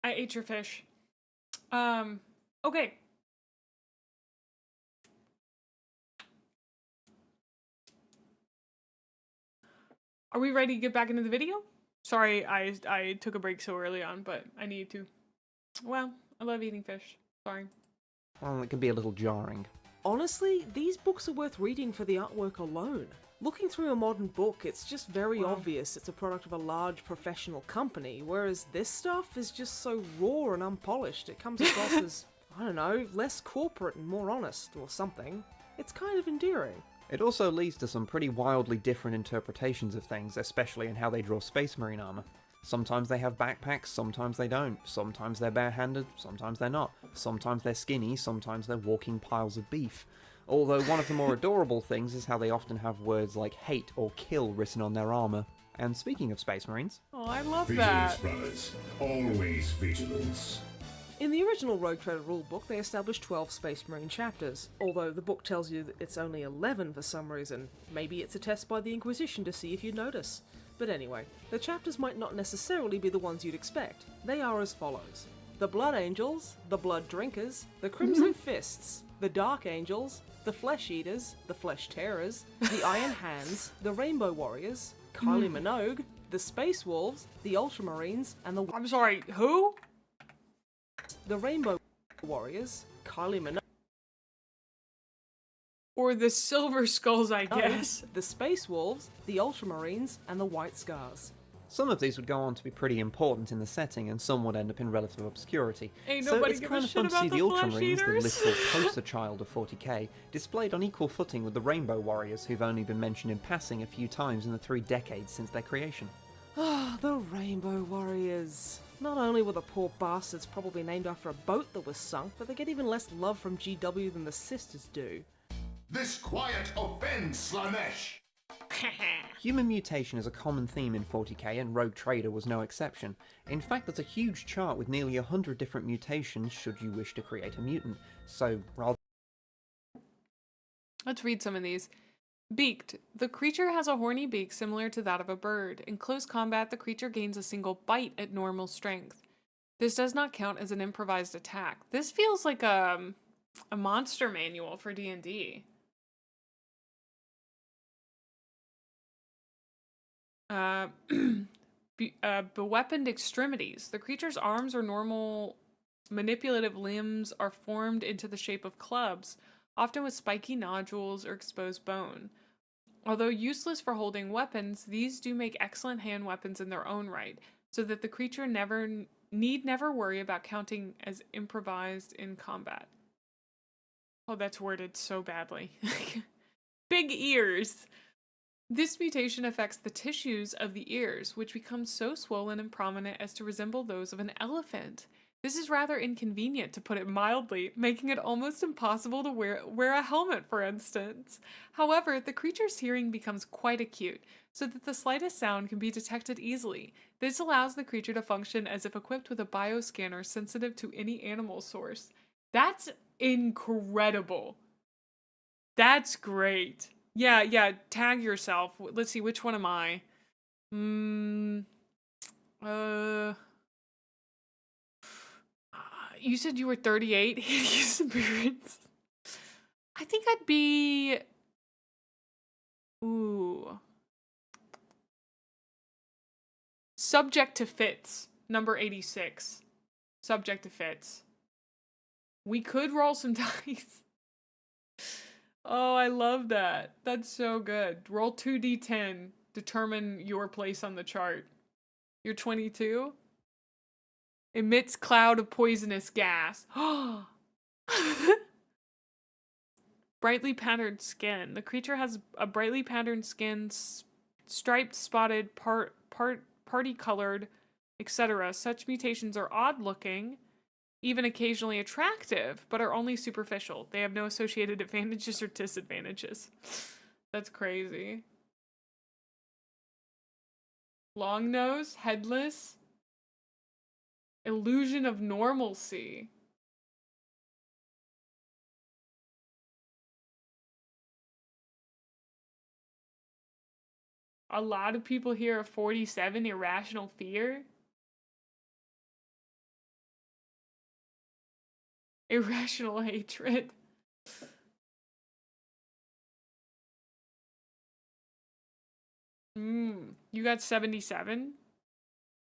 Speaker 1: I ate your fish. Okay. Are we ready to get back into the video? Sorry, I took a break so early on, but I needed to. Well, I love eating fish. Sorry.
Speaker 8: Well, it can be a little jarring.
Speaker 7: Honestly, these books are worth reading for the artwork alone. Looking through a modern book, it's just very obvious it's a product of a large professional company, whereas this stuff is just so raw and unpolished, it comes across as, I don't know, less corporate and more honest, or something. It's kind of endearing.
Speaker 8: It also leads to some pretty wildly different interpretations of things, especially in how they draw Space Marine armor. Sometimes they have backpacks, sometimes they don't. Sometimes they're barehanded, sometimes they're not. Sometimes they're skinny, sometimes they're walking piles of beef. Although one of the more adorable things is how they often have words like hate or kill written on their armor. And speaking of Space Marines...
Speaker 1: Oh, I love
Speaker 9: Vigilance,
Speaker 1: that.
Speaker 9: brothers. Always vigilance.
Speaker 7: In the original Rogue Trader rulebook, they established 12 Space Marine chapters, although the book tells you that it's only 11 for some reason. Maybe it's a test by the Inquisition to see if you notice. But anyway, the chapters might not necessarily be the ones you'd expect. They are as follows. The Blood Angels, the Blood Drinkers, the Crimson Fists, the Dark Angels, the Flesh Eaters, the Flesh Terrors, the Iron Hands, the Rainbow Warriors, Kylie Minogue, the Space Wolves, the Ultramarines, and the...
Speaker 1: I'm sorry, who?
Speaker 7: The Rainbow Warriors, Kylie Minogue...
Speaker 1: Or the Silver Skulls, I guess.
Speaker 7: The Space Wolves, the Ultramarines, and the White Scars.
Speaker 8: Some of these would go on to be pretty important in the setting, and some would end up in relative obscurity.
Speaker 1: Ain't
Speaker 8: So
Speaker 1: nobody
Speaker 8: it's
Speaker 1: give
Speaker 8: kind
Speaker 1: a
Speaker 8: of
Speaker 1: shit
Speaker 8: fun to see
Speaker 1: about
Speaker 8: the
Speaker 1: the Flesh
Speaker 8: Ultramarines, the
Speaker 1: Eaters.
Speaker 8: literal poster child of 40k, displayed on equal footing with the Rainbow Warriors, who've only been mentioned in passing a few times in the 3 decades since their creation.
Speaker 7: Ah, the Rainbow Warriors. Not only were the poor bastards probably named after a boat that was sunk, but they get even less love from GW than the sisters do.
Speaker 9: This quiet offends Slanesh.
Speaker 8: Human mutation is a common theme in 40k, and Rogue Trader was no exception. In fact, there's a huge chart with nearly 100 different mutations should you wish to create a mutant. So, rather...
Speaker 1: Let's read some of these. Beaked. The creature has a horny beak similar to that of a bird. In close combat, the creature gains a single bite at normal strength. This does not count as an improvised attack. This feels like a monster manual for D&D. Beweaponed extremities. The creature's arms or normal manipulative limbs are formed into the shape of clubs, often with spiky nodules or exposed bone. Although useless for holding weapons, these do make excellent hand weapons in their own right, so that the creature need never worry about counting as improvised in combat. Oh, that's worded so badly. Big ears. This mutation affects the tissues of the ears, which become so swollen and prominent as to resemble those of an elephant. This is rather inconvenient, to put it mildly, making it almost impossible to wear a helmet, for instance. However, the creature's hearing becomes quite acute, so that the slightest sound can be detected easily. This allows the creature to function as if equipped with a bioscanner sensitive to any animal source. That's incredible. That's great. Yeah, tag yourself. Let's see, which one am I? You said you were 38. Hideous appearance. I think I'd be... Ooh. Subject to fits. Number 86. Subject to fits. We could roll some dice. Oh, I love that. That's so good. Roll 2d10. Determine your place on the chart. You're 22? Emits cloud of poisonous gas. Brightly patterned skin. The creature has a brightly patterned skin, striped, spotted, party colored, etc. Such mutations are odd looking, even occasionally attractive, but are only superficial. They have no associated advantages or disadvantages. That's crazy. Long nose, headless. Illusion of normalcy. A lot of people here are 47, irrational fear. Irrational hatred. You got 77?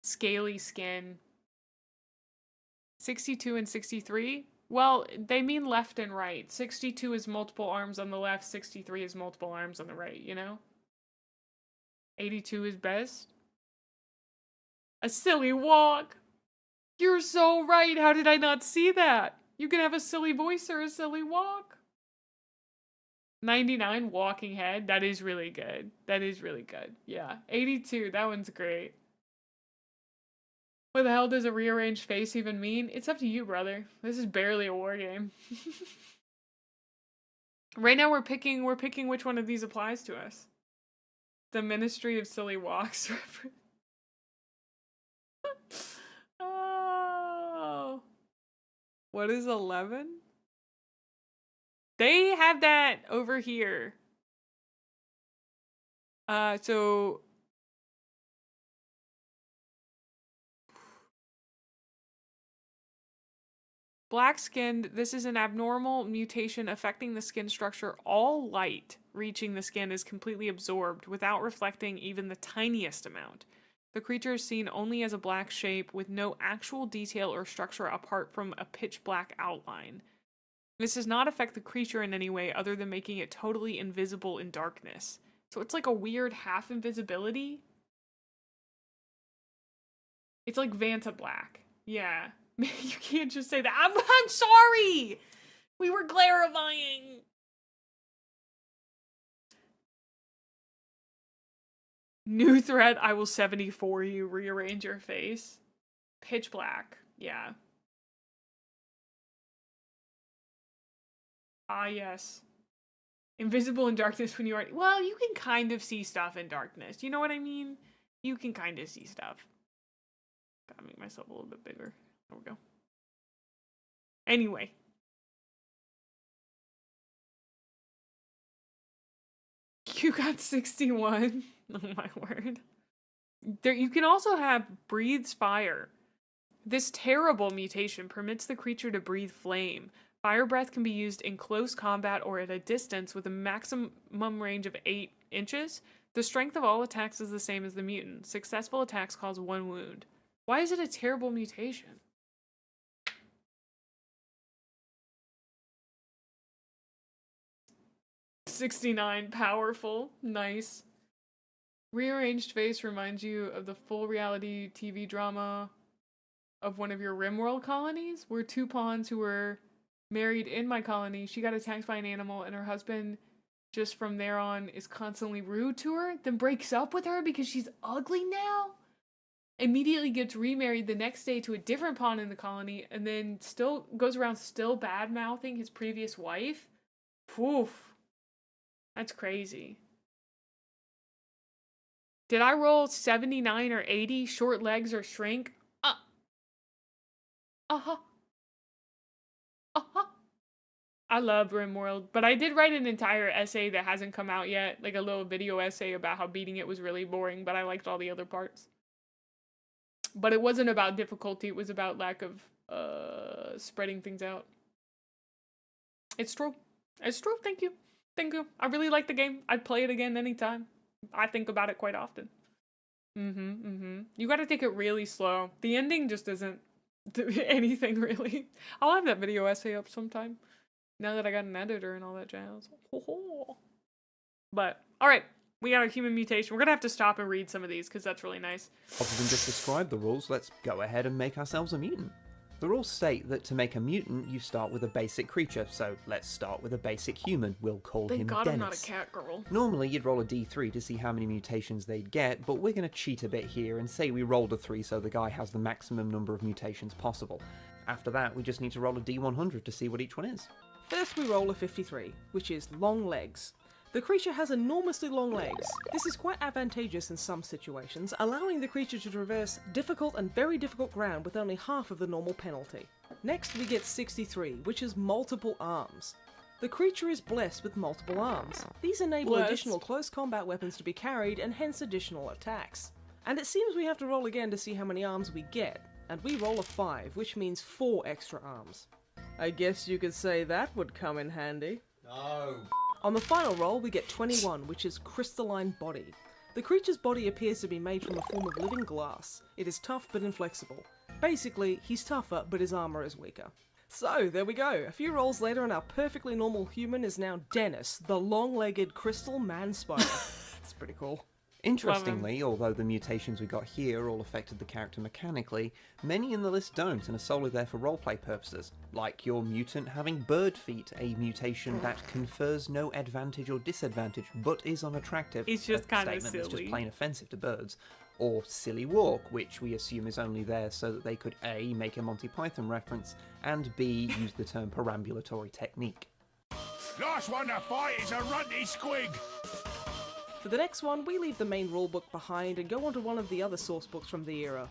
Speaker 1: Scaly skin. 62 and 63? Well, they mean left and right. 62 is multiple arms on the left, 63 is multiple arms on the right, you know? 82 is best. A silly walk. You're so right. How did I not see that? You can have a silly voice or a silly walk. 99, walking head. That is really good. That is really good. Yeah. 82, that one's great. What the hell does a rearranged face even mean? It's up to you, brother. This is barely a war game. Right now we're picking which one of these applies to us. The Ministry of Silly Walks. Oh. What is 11? They have that over here. So black-skinned, this is an abnormal mutation affecting the skin structure. All light reaching the skin is completely absorbed without reflecting even the tiniest amount. The creature is seen only as a black shape with no actual detail or structure apart from a pitch black outline. This does not affect the creature in any way other than making it totally invisible in darkness. So it's like a weird half invisibility. It's like Vanta Black. Yeah. You can't just say that. I'm sorry! We were clarifying. New threat, I will 74 you, rearrange your face. Pitch black. Yeah. Ah, yes. Invisible in darkness when you are... Well, you can kind of see stuff in darkness. You know what I mean? You can kind of see stuff. Gotta make myself a little bit bigger. There we go. Anyway. You got 61. Oh my word. There, you can also have breathes fire. This terrible mutation permits the creature to breathe flame. Fire breath can be used in close combat or at a distance with a maximum range of 8 inches. The strength of all attacks is the same as the mutant. Successful attacks cause 1 wound. Why is it a terrible mutation? $69, powerful, nice. Rearranged face reminds you of the full reality TV drama of one of your RimWorld colonies, where 2 pawns who were married in my colony, she got attacked by an animal and her husband just from there on is constantly rude to her, then breaks up with her because she's ugly now, immediately gets remarried the next day to a different pawn in the colony, and then still goes around still bad-mouthing his previous wife. Poof. That's crazy. Did I roll 79 or 80? Short legs or shrink? Uh-huh. I love RimWorld, but I did write an entire essay that hasn't come out yet, like a little video essay about how beating it was really boring, but I liked all the other parts. But it wasn't about difficulty, it was about lack of spreading things out. It's true. It's true, thank you. Thank you. I really like the game. I'd play it again anytime. I think about it quite often. You gotta take it really slow. The ending just isn't anything really. I'll have that video essay up sometime. Now that I got an editor and all that jazz. But, alright. We got a human mutation. We're gonna have to stop and read some of these, because that's really nice.
Speaker 8: Other than just describe the rules, let's go ahead and make ourselves a mutant. The rules state that to make a mutant, you start with a basic creature, so let's start with a basic human. We'll call him
Speaker 1: Thank God
Speaker 8: Dennis.
Speaker 1: I'm not a cat girl.
Speaker 8: Normally, you'd roll a d3 to see how many mutations they'd get, but we're going to cheat a bit here and say we rolled a 3 so the guy has the maximum number of mutations possible. After that, we just need to roll a d100 to see what each one is.
Speaker 7: First we roll a 53, which is long legs. The creature has enormously long legs. This is quite advantageous in some situations, allowing the creature to traverse difficult and very difficult ground with only half of the normal penalty. Next we get 63, which is multiple arms. The creature is blessed with multiple arms. These enable additional close combat weapons to be carried and hence additional attacks. And it seems we have to roll again to see how many arms we get, and we roll a 5, which means 4 extra arms. I guess you could say that would come in handy.
Speaker 8: No.
Speaker 7: On the final roll, we get 21, which is crystalline body. The creature's body appears to be made from a form of living glass. It is tough but inflexible. Basically, he's tougher, but his armor is weaker. So, there we go. A few rolls later and our perfectly normal human is now Dennis, the long-legged crystal man spider. It's pretty cool.
Speaker 8: Interestingly, although the mutations we got here all affected the character mechanically, many in the list don't and are solely there for roleplay purposes, like your mutant having bird feet, a mutation that confers no advantage or disadvantage but is unattractive.
Speaker 1: It's just kind of
Speaker 8: silly. It's just
Speaker 1: silly.
Speaker 8: plain offensive to birds. Or Silly Walk, which we assume is only there so that they could A, make a Monty Python reference, and B, use the term perambulatory technique.
Speaker 9: Last one to fight is a runty squig.
Speaker 7: For the next one, we leave the main rulebook behind and go on to one of the other source books from the era.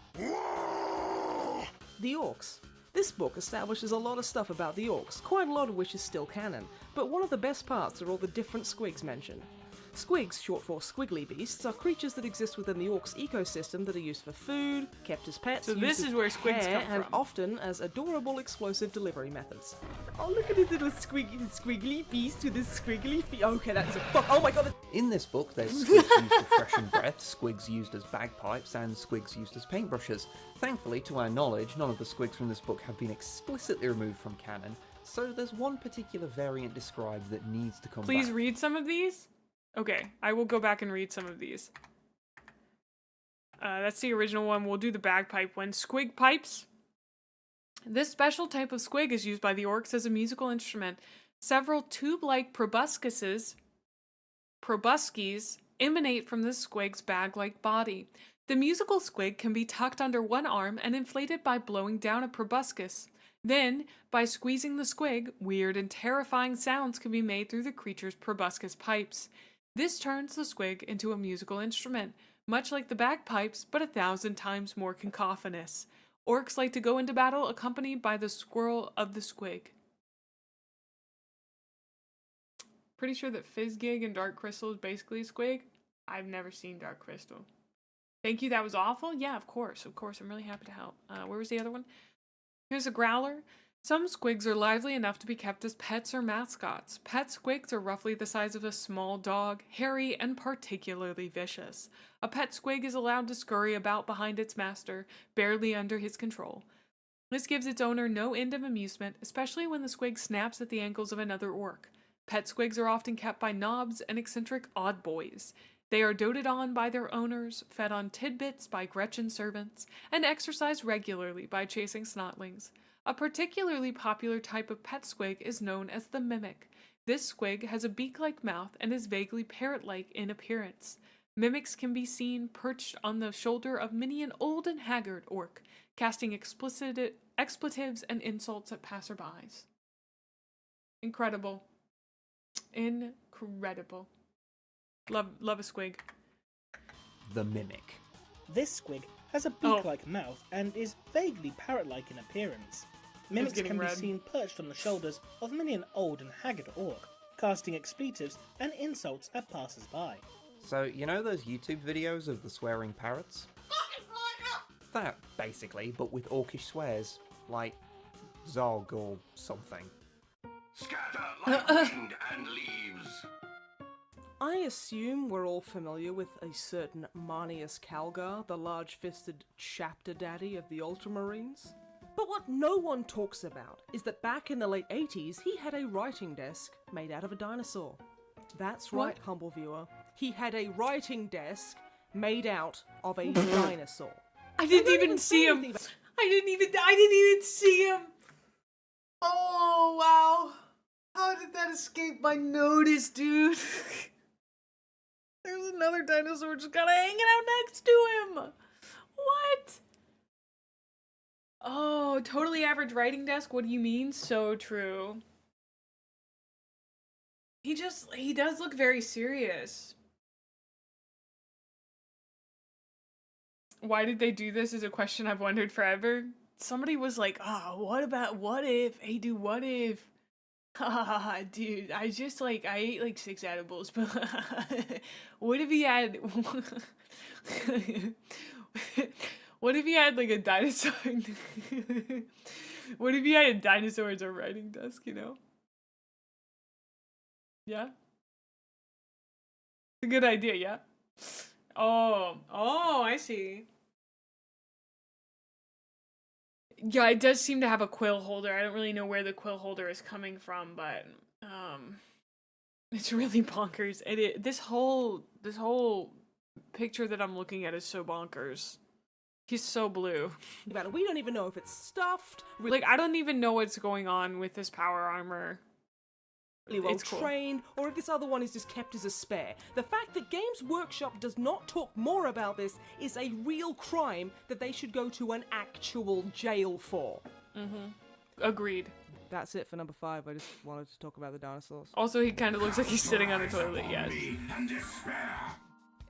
Speaker 7: The Orcs. This book establishes a lot of stuff about the Orcs, quite a lot of which is still canon, but one of the best parts are all the different squigs mentioned. Squigs, short for squiggly beasts, are creatures that exist within the Orcs ecosystem that are used for food, kept as pets,
Speaker 1: So this is where squigs
Speaker 7: care,
Speaker 1: come
Speaker 7: and
Speaker 1: from.
Speaker 7: often as adorable explosive delivery methods. Oh, look at this little squiggly beast with his squiggly feet. Okay, that's a fuck. Oh my god.
Speaker 8: In this book, there's squigs used to freshen breath, squigs used as bagpipes, and squigs used as paintbrushes. Thankfully, to our knowledge, none of the squigs from this book have been explicitly removed from canon, so there's one particular variant described that needs to come
Speaker 1: Please
Speaker 8: back.
Speaker 1: read some of these? Okay, I will go back and read some of these. That's the original one. We'll do the bagpipe one. Squig pipes. This special type of squig is used by the orcs as a musical instrument. Several tube-like proboscises emanate from the squig's bag-like body. The musical squig can be tucked under one arm and inflated by blowing down a proboscis. Then, by squeezing the squig, weird and terrifying sounds can be made through the creature's proboscis pipes. This turns the squig into a musical instrument, much like the bagpipes, but 1,000 times more cacophonous. Orcs like to go into battle accompanied by the squirrel of the squig. Pretty sure that Fizzgig and Dark Crystal is basically a squig. I've never seen Dark Crystal. Thank you, that was awful. Yeah, of course. I'm really happy to help. Where was the other one? Here's a growler. Some squigs are lively enough to be kept as pets or mascots. Pet squigs are roughly the size of a small dog, hairy, and particularly vicious. A pet squig is allowed to scurry about behind its master, barely under his control. This gives its owner no end of amusement, especially when the squig snaps at the ankles of another orc. Pet squigs are often kept by knobs and eccentric odd boys. They are doted on by their owners, fed on tidbits by Gretchen servants, and exercised regularly by chasing snotlings. A particularly popular type of pet squig is known as the mimic. This squig has a beak-like mouth and is vaguely parrot-like in appearance. Mimics can be seen perched on the shoulder of many an old and haggard orc, casting expletives and insults at passerbys. Incredible. Incredible. Love a squig.
Speaker 8: The Mimic.
Speaker 10: This squig has a beak-like mouth and is vaguely parrot-like in appearance. Mimics can be seen perched on the shoulders of many an old and haggard orc, casting expletives and insults at passers-by.
Speaker 8: So, you know those YouTube videos of the swearing parrots? That, basically, but with orcish swears, like Zog or something.
Speaker 9: Scatter like wind and leaves.
Speaker 7: I assume we're all familiar with a certain Manius Calgar, the large-fisted chapter daddy of the Ultramarines. But what no one talks about is that back in the late 80s, he had a writing desk made out of a dinosaur. That's right, humble viewer. He had a writing desk made out of a dinosaur.
Speaker 1: I didn't even see him. I didn't even see him.
Speaker 6: Oh, wow. How did that escape my notice, dude? There's another dinosaur just kind of hanging out next to him. What?
Speaker 1: Oh, totally average writing desk? What do you mean? So true. He does look very serious. Why did they do this is a question I've wondered forever. Somebody was like, what if? Hey, dude, what if? Haha, dude, I ate like 6 edibles, but what if he had, what if he had like a dinosaur? What if he had a dinosaur as a writing desk, you know? Yeah? It's a good idea, yeah? Oh, I see. Yeah, it does seem to have a quill holder. I don't really know where the quill holder is coming from, but it's really bonkers. This whole picture that I'm looking at is so bonkers. He's so blue.
Speaker 7: We don't even know if it's stuffed.
Speaker 1: Like, I don't even know what's going on with this power armor.
Speaker 7: Really well trained, or if this other one is just kept as a spare. The fact that Games Workshop does not talk more about this is a real crime that they should go to an actual jail for.
Speaker 1: Agreed.
Speaker 7: That's it for number 5. I just wanted to talk about the dinosaurs.
Speaker 1: Also, he kind of looks like he's sitting on a toilet, yes.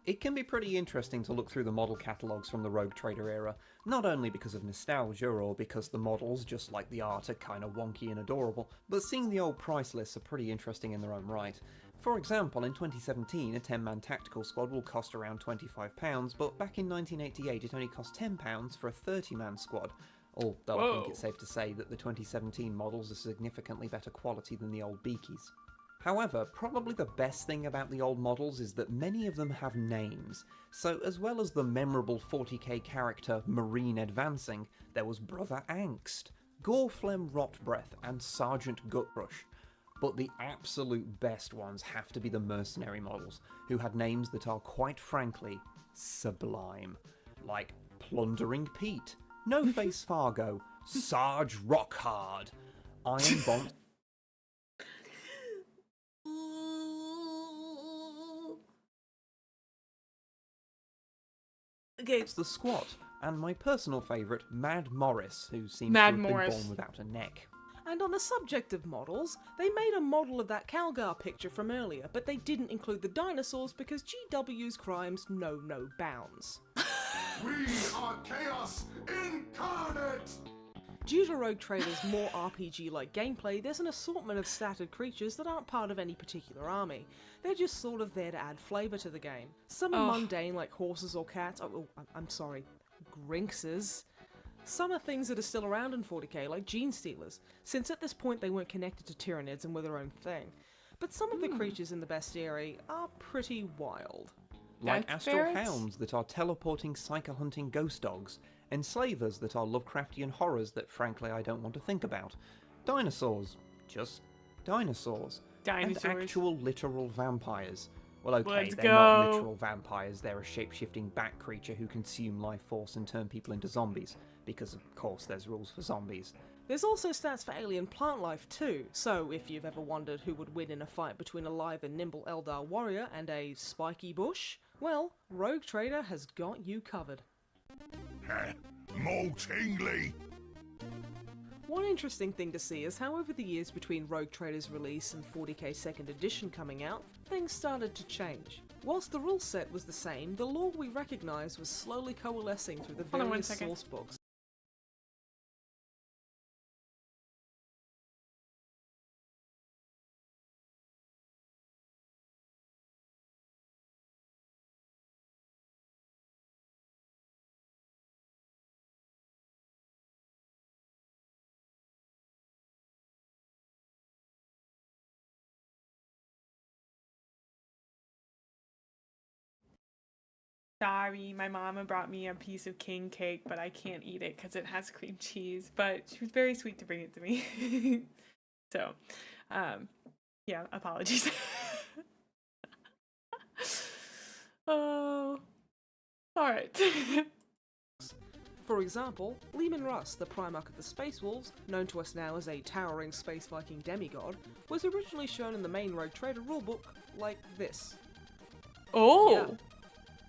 Speaker 8: It can be pretty interesting to look through the model catalogues from the Rogue Trader era, not only because of nostalgia or because the models, just like the art, are kinda wonky and adorable, but seeing the old price lists are pretty interesting in their own right. For example, in 2017, a 10-man tactical squad will cost around £25, but back in 1988 it only cost £10 for a 30-man squad, although I think it's safe to say that the 2017 models are significantly better quality than the old beakies. However, probably the best thing about the old models is that many of them have names, so as well as the memorable 40k character Marine Advancing, there was Brother Angst, Goreflem Rotbreath, and Sergeant Gutrush. But the absolute best ones have to be the mercenary models, who had names that are quite frankly sublime, like Plundering Pete, No Face Fargo, Sarge Rockhard, Iron Bomb. It's the Squat, and my personal favourite, Mad Morris, who seems to have been born without a neck.
Speaker 7: And on the subject of models, they made a model of that Calgar picture from earlier, but they didn't include the dinosaurs because GW's crimes know no bounds.
Speaker 9: We are chaos incarnate!
Speaker 7: Due to Rogue Trader's more RPG-like gameplay, there's an assortment of statted creatures that aren't part of any particular army. They're just sort of there to add flavour to the game. Some are mundane like horses or cats, I'm sorry, grinxes. Some are things that are still around in 40k, like gene stealers, since at this point they weren't connected to Tyranids and were their own thing. But some of the creatures in the bestiary are pretty wild.
Speaker 8: Like astral hounds that are teleporting psycho-hunting ghost dogs, enslavers that are Lovecraftian horrors that frankly I don't want to think about, dinosaurs, just dinosaurs, and actual literal vampires. Well, okay, they're not literal vampires, they're a shape-shifting bat creature who consume life force and turn people into zombies, because of course there's rules for zombies.
Speaker 7: There's also stats for alien plant life too, so if you've ever wondered who would win in a fight between a lithe and nimble Eldar warrior and a spiky bush, well, Rogue Trader has got you covered.
Speaker 9: More tingly!
Speaker 7: One interesting thing to see is how over the years between Rogue Trader's release and 40k 2nd edition coming out, things started to change. Whilst the rule set was the same, the lore we recognise was slowly coalescing through the various source books.
Speaker 1: Sorry, my mama brought me a piece of king cake, but I can't eat it because it has cream cheese. But she was very sweet to bring it to me. So, yeah, apologies. Oh, alright.
Speaker 7: For example, Leman Russ, the Primarch of the Space Wolves, known to us now as a towering space Viking demigod, was originally shown in the main Rogue Trader rulebook like this.
Speaker 1: Oh!
Speaker 7: Yeah.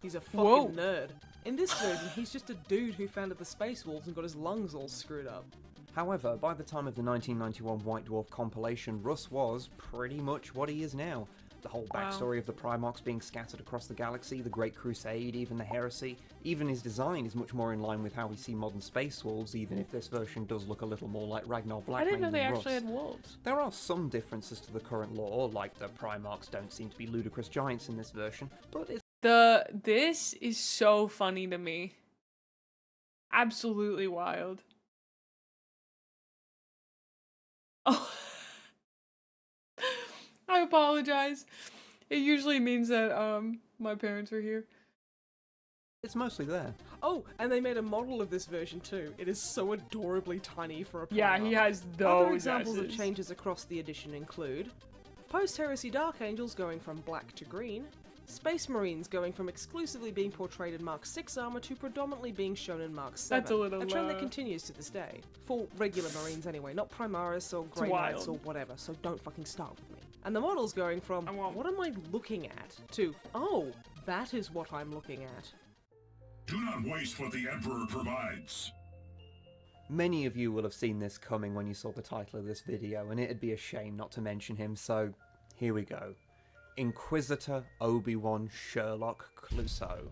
Speaker 7: He's a fucking nerd. In this version, he's just a dude who founded the Space Wolves and got his lungs all screwed up.
Speaker 8: However, by the time of the 1991 White Dwarf compilation, Russ was pretty much what he is now. The whole backstory of the Primarchs being scattered across the galaxy, the Great Crusade, even the Heresy, even his design is much more in line with how we see modern Space Wolves, even if this version does look a little more like Ragnar Blackmane.
Speaker 1: I didn't know they
Speaker 8: than
Speaker 1: actually
Speaker 8: Russ.
Speaker 1: had wolves.
Speaker 8: There are some differences to the current lore, like the Primarchs don't seem to be ludicrous giants in this version, but it's
Speaker 1: This is so funny to me. Absolutely wild. Oh. I apologize. It usually means that my parents are here.
Speaker 8: It's mostly there.
Speaker 7: Oh, and they made a model of this version too. It is so adorably tiny for a Primarch.
Speaker 1: Yeah, he has those.
Speaker 7: Other examples of changes across the edition include post-Heresy Dark Angels going from black to green, Space Marines going from exclusively being portrayed in Mark 6 armor to predominantly being shown in Mark 7.
Speaker 1: That's a little
Speaker 7: trend that continues to this day. For regular Marines anyway, not Primaris or Grey Knights or whatever, so don't fucking start with me. And the models going from, what am I looking at, to, oh, that is what I'm looking at.
Speaker 9: Do not waste what the Emperor provides.
Speaker 8: Many of you will have seen this coming when you saw the title of this video, and it'd be a shame not to mention him, so here we go. Inquisitor Obi-Wan Sherlock Clouseau.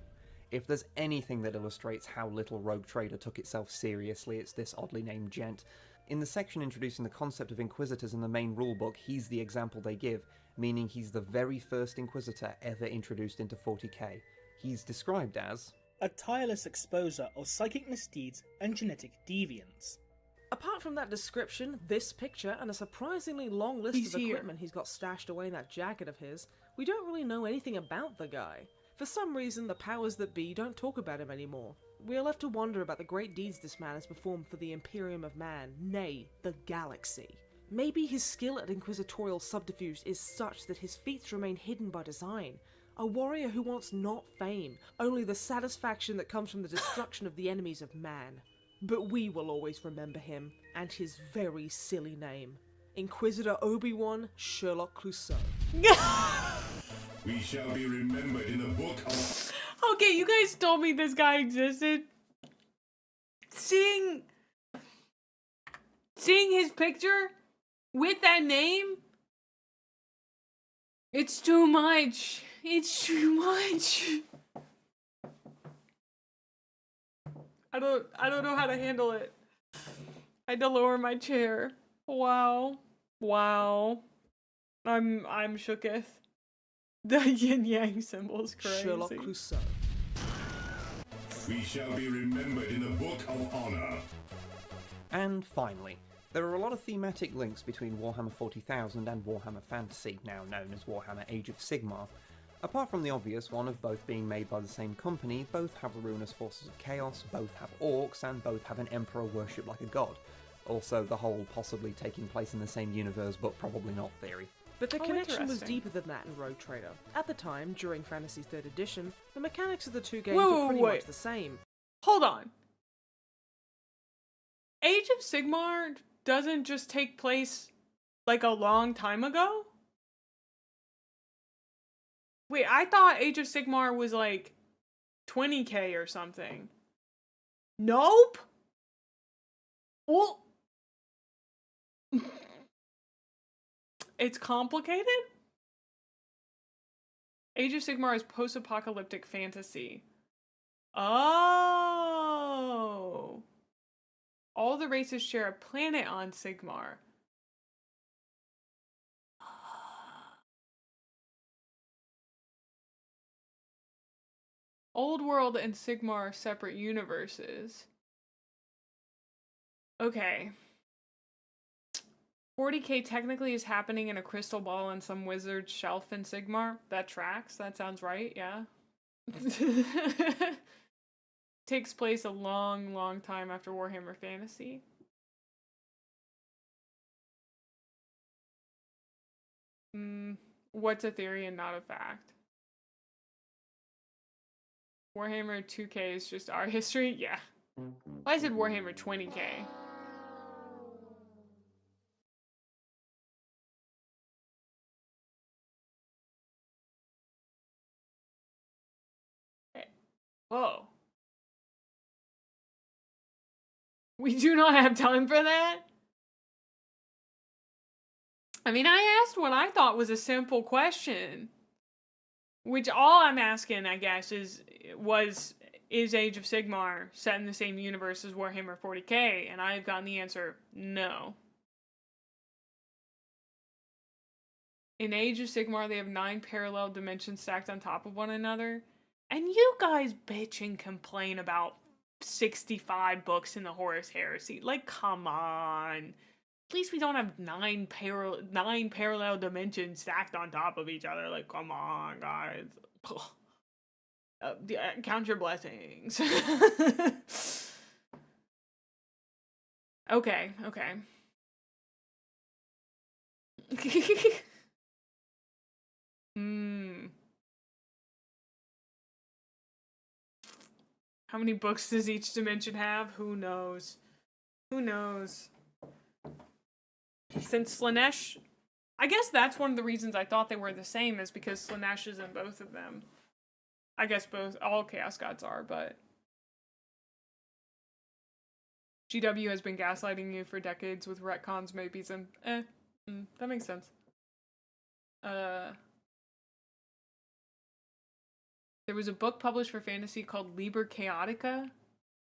Speaker 8: If there's anything that illustrates how little Rogue Trader took itself seriously, it's this oddly named gent. In the section introducing the concept of Inquisitors in the main rulebook, he's the example they give, meaning he's the very first Inquisitor ever introduced into 40k. He's described as
Speaker 10: a tireless exposer of psychic misdeeds and genetic deviance.
Speaker 7: Apart from that description, this picture, and a surprisingly long list of equipment he's got stashed away in that jacket of his, we don't really know anything about the guy. For some reason, the powers that be don't talk about him anymore. We are left to wonder about the great deeds this man has performed for the Imperium of Man, nay, the galaxy. Maybe his skill at inquisitorial subterfuge is such that his feats remain hidden by design. A warrior who wants not fame, only the satisfaction that comes from the destruction of the enemies of man. But we will always remember him, and his very silly name. Inquisitor Obi-Wan Sherlock Clouseau.
Speaker 9: We shall be remembered in the book of...
Speaker 1: Okay, you guys told me this guy existed. Seeing his picture with that name, it's too much. It's too much. I don't know how to handle it. I had to lower my chair. Wow. Wow. I'm shooketh. The yin yang symbol's crazy.
Speaker 7: Sherlock Clouseau.
Speaker 9: We shall be remembered in the Book of Honor.
Speaker 8: And finally, there are a lot of thematic links between Warhammer 40,000 and Warhammer Fantasy, now known as Warhammer Age of Sigmar. Apart from the obvious one of both being made by the same company, both have the ruinous forces of chaos, both have orcs, and both have an emperor worshipped like a god. Also, the whole possibly taking place in the same universe but probably not theory.
Speaker 7: But the connection was
Speaker 1: interesting.
Speaker 7: deeper than that in Rogue Trader. At the time, during Fantasy's 3rd edition, the mechanics of the two games were pretty much the same.
Speaker 1: Hold on. Age of Sigmar doesn't just take place like a long time ago? Wait, I thought Age of Sigmar was like 20k or something. Nope. Well, it's complicated? Age of Sigmar is post-apocalyptic fantasy. Oh. All the races share a planet on Sigmar. Old World and Sigmar are separate universes. Okay. 40k technically is happening in a crystal ball on some wizard's shelf in Sigmar. That tracks. That sounds right, yeah. Takes place a long, long time after Warhammer Fantasy. What's a theory and not a fact? Warhammer 2k is just our history? Yeah. I said Warhammer 20k. Whoa. We do not have time for that? I mean, I asked what I thought was a simple question. Which all I'm asking, I guess, is Age of Sigmar set in the same universe as Warhammer 40k? And I've gotten the answer, no. In Age of Sigmar, they have 9 parallel dimensions stacked on top of one another. And you guys bitch and complain about 65 books in the Horus Heresy. Like, come on. At least we don't have 9 parallel dimensions stacked on top of each other. Like, come on, guys. Count your blessings. Okay. How many books does each dimension have? Who knows? Who knows? Since Slaanesh, I guess that's one of the reasons I thought they were the same, is because Slaanesh is in both of them. I guess all Chaos Gods are, but GW has been gaslighting you for decades with retcons, maybes, and that makes sense. There was a book published for fantasy called Liber Chaotica.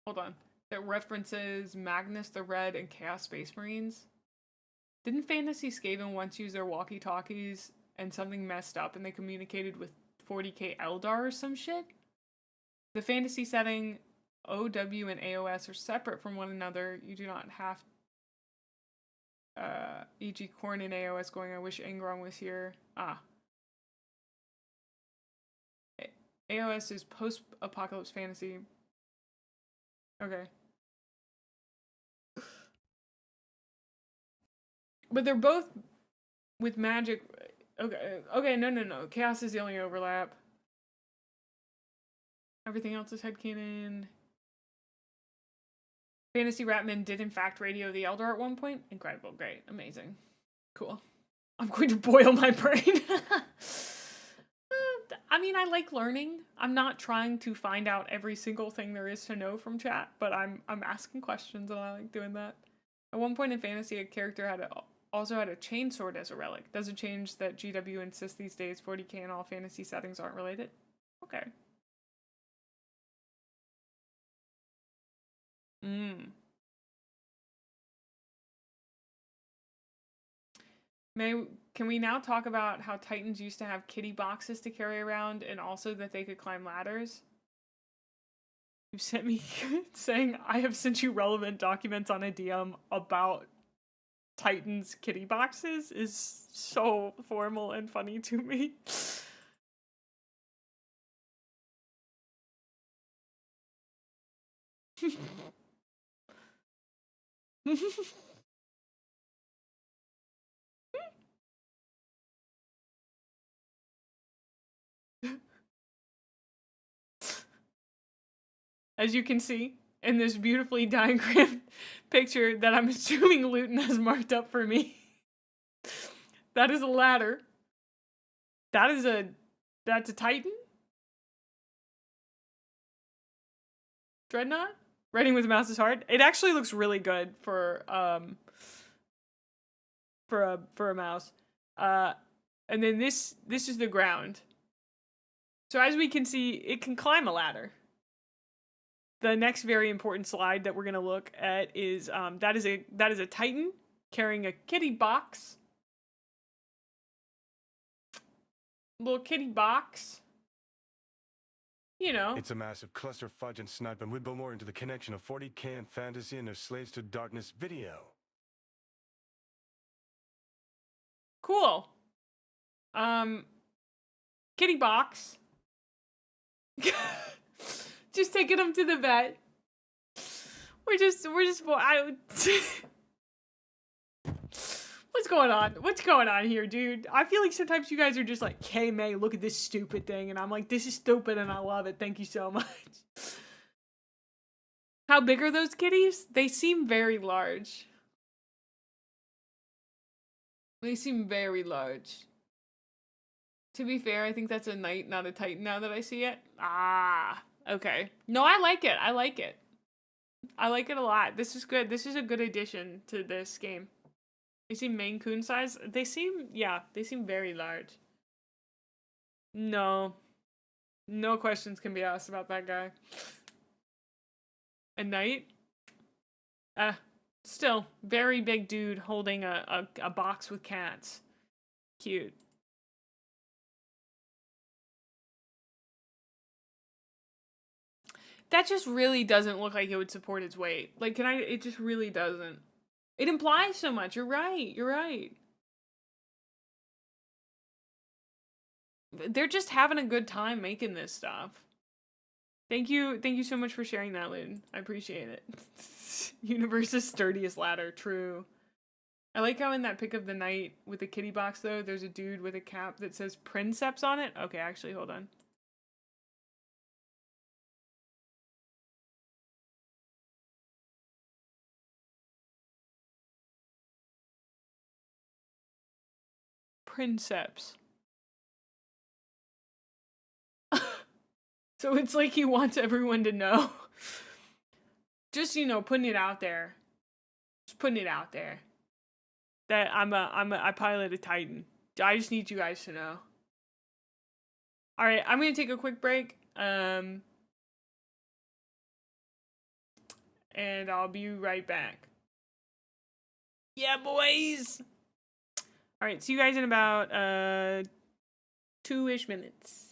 Speaker 1: Hold on. That references Magnus the Red and Chaos Space Marines. Didn't Fantasy Skaven once use their walkie-talkies and something messed up and they communicated with 40k Eldar or some shit? The fantasy setting, OW and AOS are separate from one another. You do not have e.g. Korn and AOS going, I wish Angron was here. AOS is post-apocalypse fantasy. Okay. But they're both with magic. Okay, no. Chaos is the only overlap. Everything else is headcanon. Fantasy Ratman did in fact radio the Eldar at one point. Incredible, great, amazing. Cool. I'm going to boil my brain. I mean, I like learning. I'm not trying to find out every single thing there is to know from chat, but I'm asking questions and I like doing that. At one point in fantasy, a character also had a chainsword as a relic. Does it change that GW insists these days 40k and all fantasy settings aren't related? Okay. Can we now talk about how Titans used to have kitty boxes to carry around and also that they could climb ladders? You sent me saying I have sent you relevant documents on a DM about Titans kitty boxes is so formal and funny to me. As you can see in this beautifully diagrammed picture that I'm assuming Luton has marked up for me. That is a ladder. That's a Titan? Dreadnought? Writing with a mouse is hard. It actually looks really good for a mouse. And then this is the ground. So as we can see, it can climb a ladder. The next very important slide that we're gonna look at is that is a Titan carrying a kitty box. Little kitty box. You know.
Speaker 2: It's a massive cluster fudge and snipe, and we'd go more into the connection of 40K and fantasy and their Slaves to Darkness video.
Speaker 1: Cool. Kitty box. Just taking him to the vet. What's going on? What's going on here, dude? I feel like sometimes you guys are just like, hey, May, look at this stupid thing. And I'm like, this is stupid and I love it. Thank you so much. How big are those kitties? They seem very large. They seem very large. To be fair, I think that's a knight, not a Titan now that I see it. Ah, okay. No, I like it. I like it. I like it a lot. This is good. This is a good addition to this game. They seem Maine Coon size. They seem very large. No. No questions can be asked about that guy. A knight? Still, very big dude holding a box with cats. Cute. That just really doesn't look like it would support its weight. Like, it just really doesn't. It implies so much. You're right. You're right. They're just having a good time making this stuff. Thank you so much for sharing that, Loon. I appreciate it. Universe's sturdiest ladder, true. I like how in that pic of the knight with the kitty box, though, there's a dude with a cap that says Princeps on it. Okay, actually, hold on. Princeps. So it's like he wants everyone to know. Just, you know, putting it out there. Just putting it out there. That I pilot a Titan. I just need you guys to know. Alright, I'm gonna take a quick break. And I'll be right back. Yeah, boys! Alright, see you guys in about 2-ish minutes.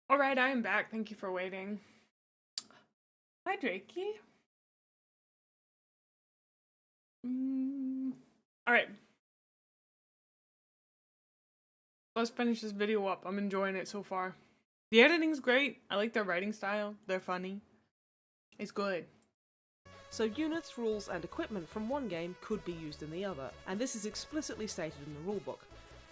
Speaker 1: Alright, I am back. Thank you for waiting. Hi, Drakey. Alright. Let's finish this video up. I'm enjoying it so far. The editing's great. I like their writing style. They're funny. It's good.
Speaker 7: So units, rules, and equipment from one game could be used in the other, and this is explicitly stated in the rulebook.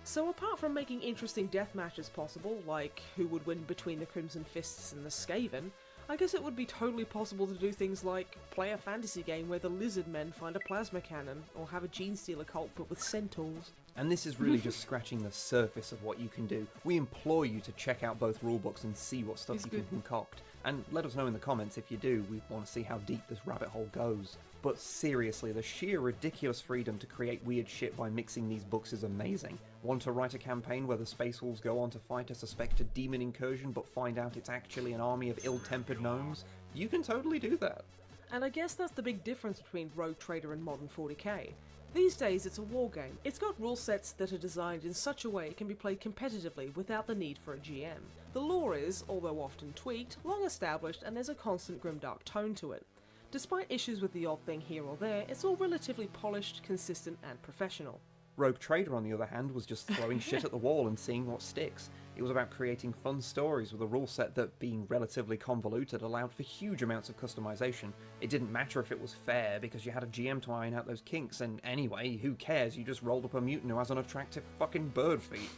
Speaker 7: So apart from making interesting death matches possible, like who would win between the Crimson Fists and the Skaven, I guess it would be totally possible to do things like play a fantasy game where the lizard men find a plasma cannon, or have a gene stealer cult but with centaurs.
Speaker 8: And this is really just scratching the surface of what you can do. We implore you to check out both rulebooks and see what stuff you can concoct. And let us know in the comments if you do. We want to see how deep this rabbit hole goes. But seriously, the sheer ridiculous freedom to create weird shit by mixing these books is amazing. Want to write a campaign where the Space Wolves go on to fight a suspected demon incursion but find out it's actually an army of ill-tempered gnomes? You can totally do that.
Speaker 7: And I guess that's the big difference between Rogue Trader and modern 40k. These days it's a war game. It's got rule sets that are designed in such a way it can be played competitively without the need for a GM. The lore is, although often tweaked, long established, and there's a constant grimdark tone to it. Despite issues with the odd thing here or there, it's all relatively polished, consistent, and professional.
Speaker 8: Rogue Trader, on the other hand, was just throwing shit at the wall and seeing what sticks. It was about creating fun stories with a rule set that, being relatively convoluted, allowed for huge amounts of customization. It didn't matter if it was fair, because you had a GM to iron out those kinks, and anyway, who cares, you just rolled up a mutant who has an attractive fucking bird feet.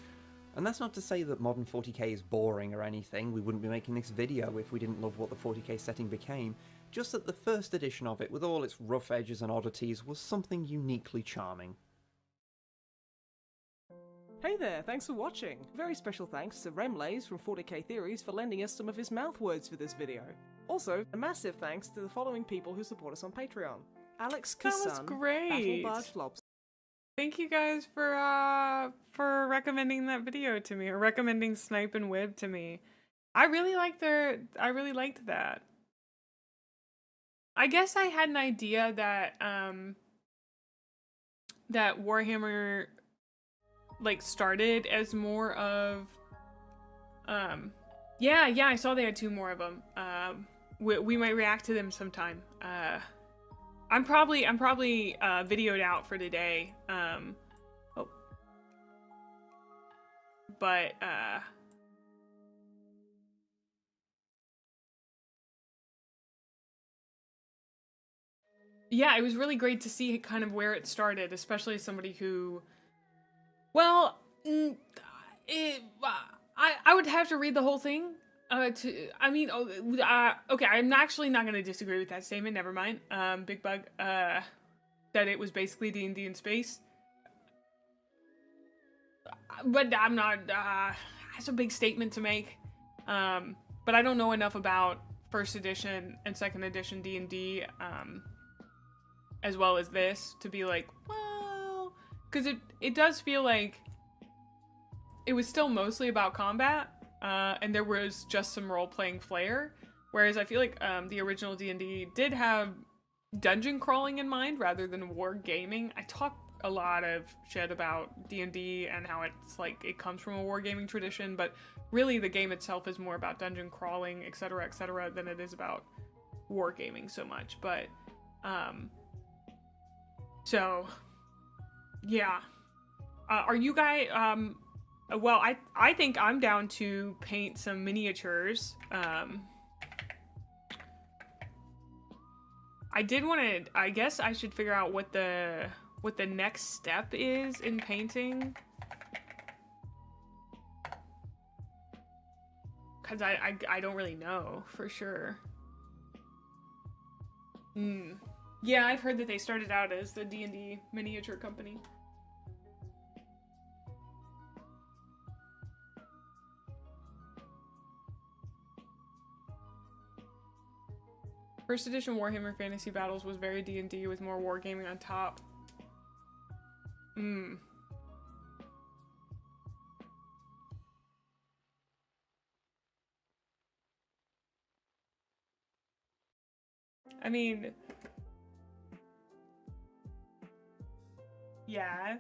Speaker 8: And that's not to say that modern 40k is boring or anything. We wouldn't be making this video if we didn't love what the 40k setting became. Just that the first edition of it, with all its rough edges and oddities, was something uniquely charming.
Speaker 7: Hey there, thanks for watching! Very special thanks to Gremlin Mae from 40k Theories for lending us some of his mouth words for this video. Also, a massive thanks to the following people who support us on Patreon. Alex Kassan,
Speaker 1: That was great!
Speaker 7: Battlebarge Lobster.
Speaker 1: Thank you guys for recommending that video to me, or recommending Snipe and Wib to me. I really liked that. I guess I had an idea that that Warhammer like started as more of yeah, I saw they had 2 more of them. We might react to them sometime. I'm probably videoed out for today. But yeah, it was really great to see kind of where it started, especially as somebody who, well, I would have to read the whole thing. Okay, I'm actually not going to disagree with that statement. Never mind. Big Bug, that it was basically D&D in space. But I'm not, that's a big statement to make. But I don't know enough about 1st edition and 2nd edition D&D, as well as this, to be like, well, because it does feel like it was still mostly about combat, and there was just some role-playing flair, whereas I feel like the original D&D did have dungeon crawling in mind rather than war gaming. I talk a lot of shit about D&D and how it's like it comes from a wargaming tradition, but really the game itself is more about dungeon crawling, etc., than it is about wargaming so much, but so yeah. Are you guys well, I think I'm down to paint some miniatures. I did want to, I guess I should figure out what the next step is in painting. Cause I don't really know for sure. Yeah, I've heard that they started out as the D&D miniature company. First edition Warhammer Fantasy Battles was very D&D with more wargaming on top. I mean, yeah,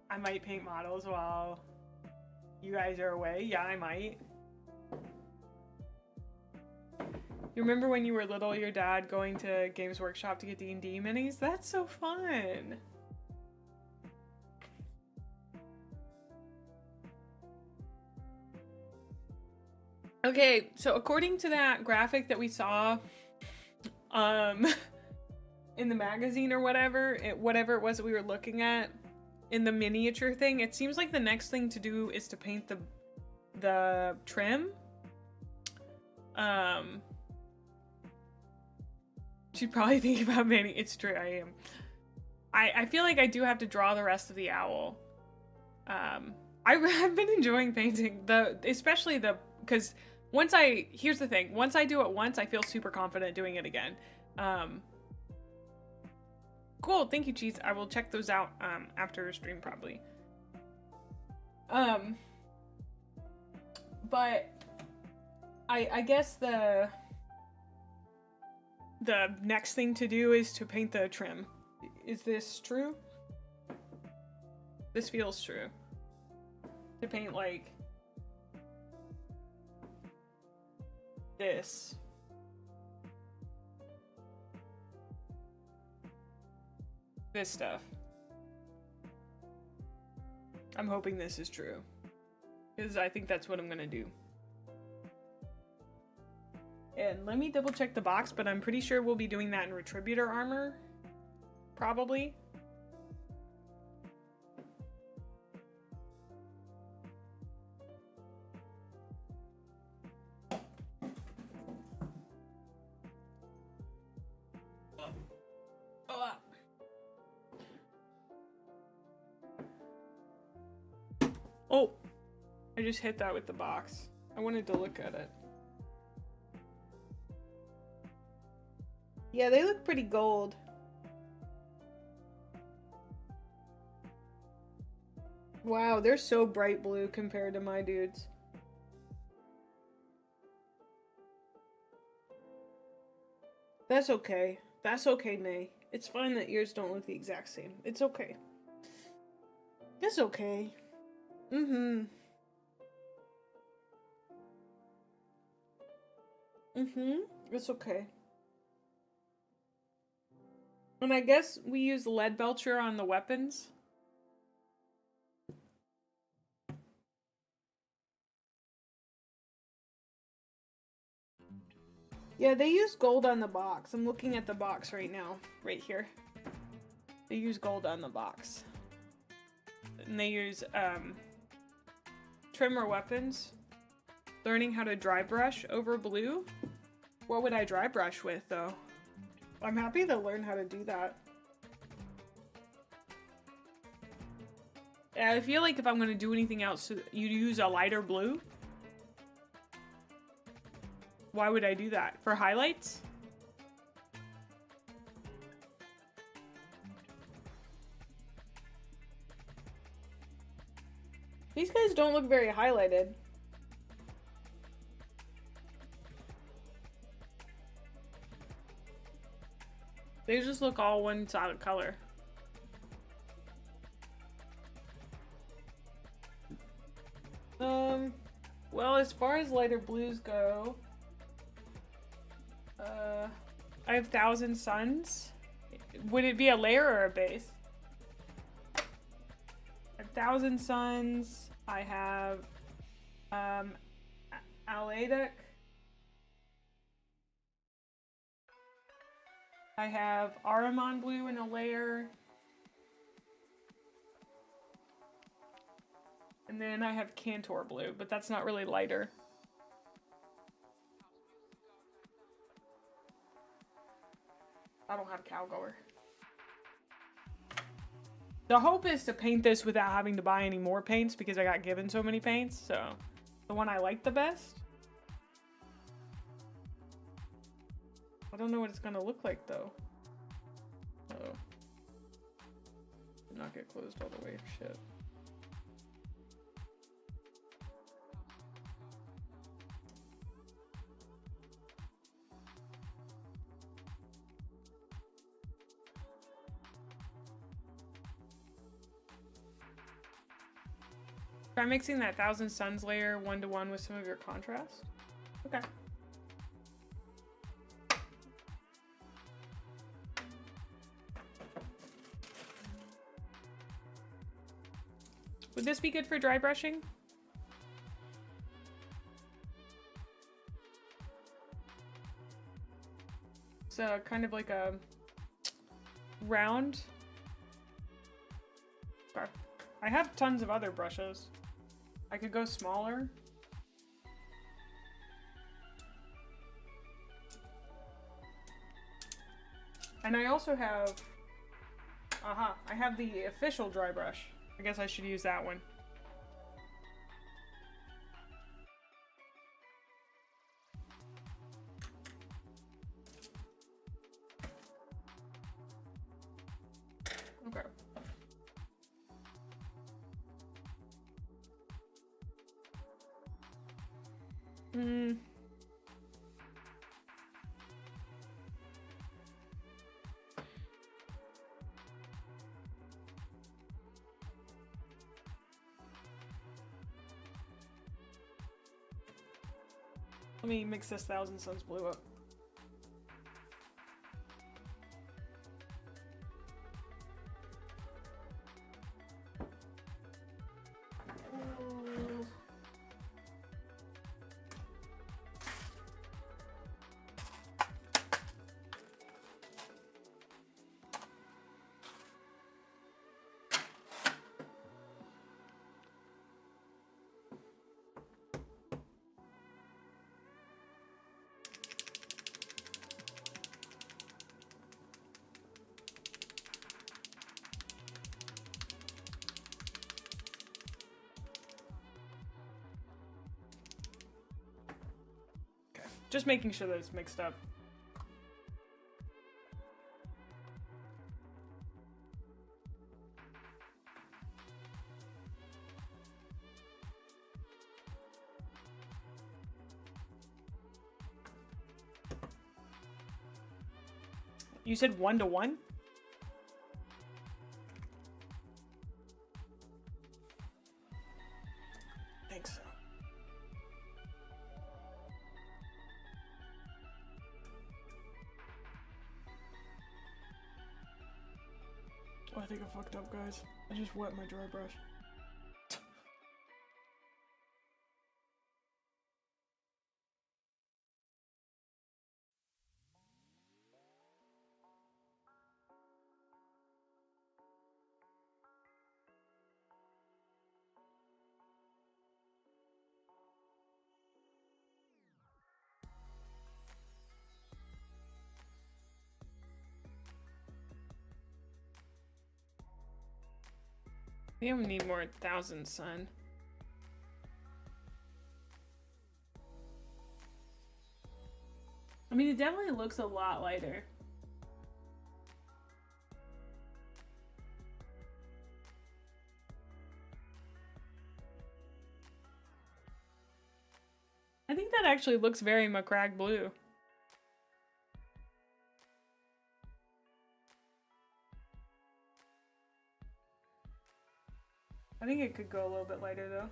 Speaker 1: I might paint models while you guys are away. Yeah, I might. You remember when you were little, your dad going to Games Workshop to get D&D minis? That's so fun. Okay, so according to that graphic that we saw in the magazine or whatever it was that we were looking at in the miniature thing, it seems like the next thing to do is to paint the trim. Should probably think about painting. It's true, I am. I feel like I do have to draw the rest of the owl. I've been enjoying painting especially because here's the thing, once I do it once, I feel super confident doing it again. Cool, thank you, Cheese. I will check those out after stream probably. But I guess the next thing to do is to paint the trim. Is this true? This feels true. To paint like this. This stuff. I'm hoping this is true, because I think that's what I'm gonna do. And let me double check the box, but I'm pretty sure we'll be doing that in Retributor armor. Probably. Oh, I just hit that with the box. I wanted to look at it. Yeah, they look pretty gold. Wow, they're so bright blue compared to my dudes. That's okay. That's okay, Nay. It's fine that yours don't look the exact same. It's okay. It's okay. It's okay. And I guess we use lead belcher on the weapons. Yeah, they use gold on the box. I'm looking at the box right now, right here. They use gold on the box. And they use trimmer weapons. Learning how to dry brush over blue. What would I dry brush with though? I'm happy to learn how to do that. Yeah, I feel like if I'm gonna do anything else, you use a lighter blue. Why would I do that? For highlights? These guys don't look very highlighted. They just look all one solid color. Well, as far as lighter blues go, I have Thousand Suns. Would it be a layer or a base? I have Thousand Suns. I have Aladek. I have Aramon Blue in a layer. And then I have Cantor Blue, but that's not really lighter. I don't have Calgore. The hope is to paint this without having to buy any more paints because I got given so many paints, so the one I like the best. I don't know what it's gonna look like though. Uh-oh. Did not get closed all the way, shit. Try mixing that Thousand Suns layer 1-to-1 with some of your contrast. Okay. Would this be good for dry brushing? It's kind of like a round. Okay. I have tons of other brushes. I could go smaller. And I also have, I have the official dry brush. I guess I should use that one. Okay. Let me mix this Thousand Suns blue up. Just making sure that it's mixed up. You said 1-to-1? Thanks. Oh, I think I fucked up, guys. I just wet my dry brush. I think I'm gonna need more Thousand Sun. I mean, it definitely looks a lot lighter. I think that actually looks very Macragge blue. I think it could go a little bit lighter though.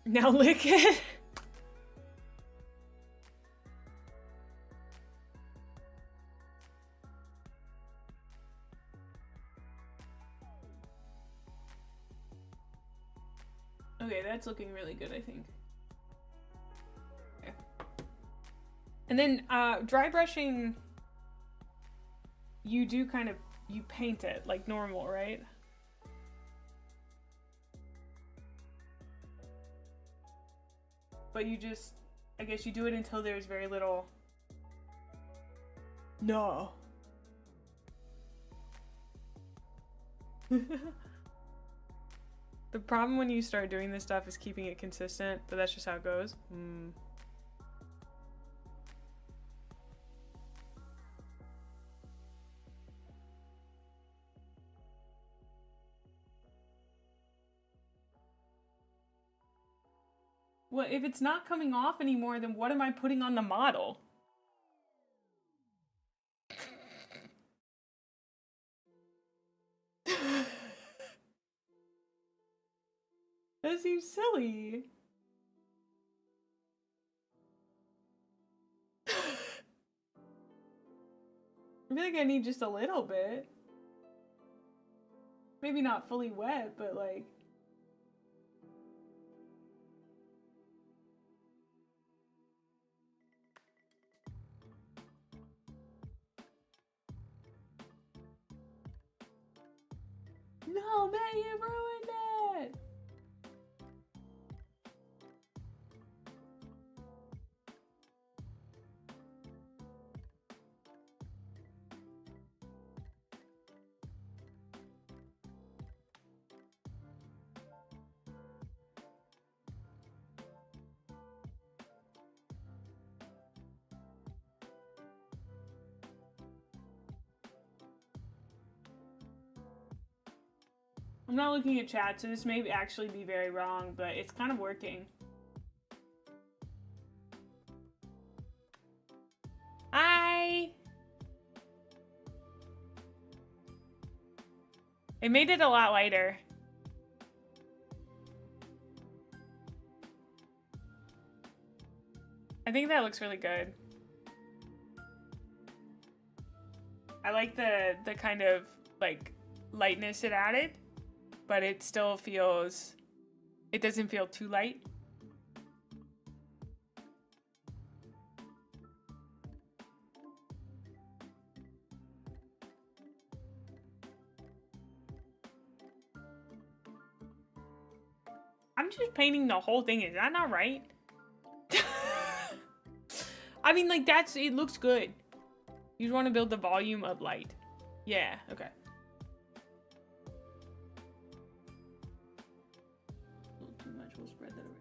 Speaker 1: Now lick it. Okay, that's looking really good, I think. Okay. And then dry brushing, you do kind of, you paint it like normal, right? But you just, I guess you do it until there's very little. No. The problem when you start doing this stuff is keeping it consistent, but that's just how it goes. Well, if it's not coming off anymore, then what am I putting on the model? That seems silly. I feel like I need just a little bit. Maybe not fully wet, but like... No, man, you ruined it! I'm not looking at chat, so this may actually be very wrong, but it's kind of working. Hi! It made it a lot lighter. I think that looks really good. I like the kind of like lightness it added, but it still feels, it doesn't feel too light. I'm just painting the whole thing, is that not right? I mean, like, that's, it looks good. You just want to build the volume of light. Yeah, okay. A little too much, we'll spread that around.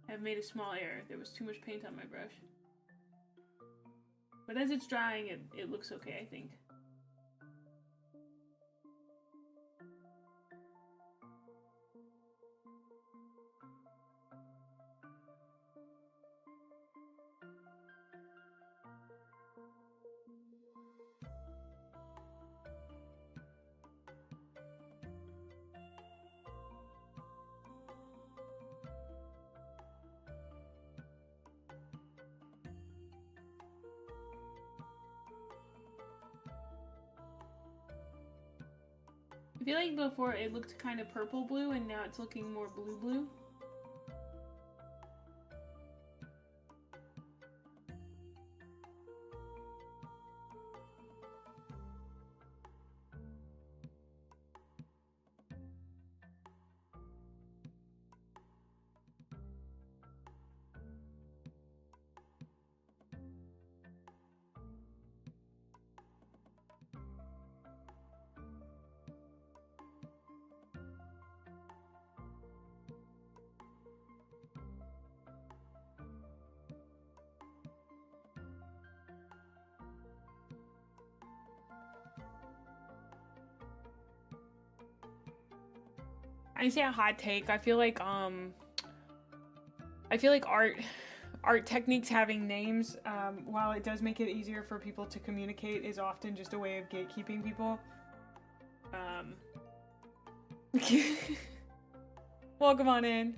Speaker 1: I've made a small error. There was too much paint on my brush. But as it's drying, it looks okay, I think. I feel like before it looked kind of purple blue and now it's looking more blue blue. I say a hot take. I feel like art techniques having names, while it does make it easier for people to communicate, is often just a way of gatekeeping people. Welcome on in.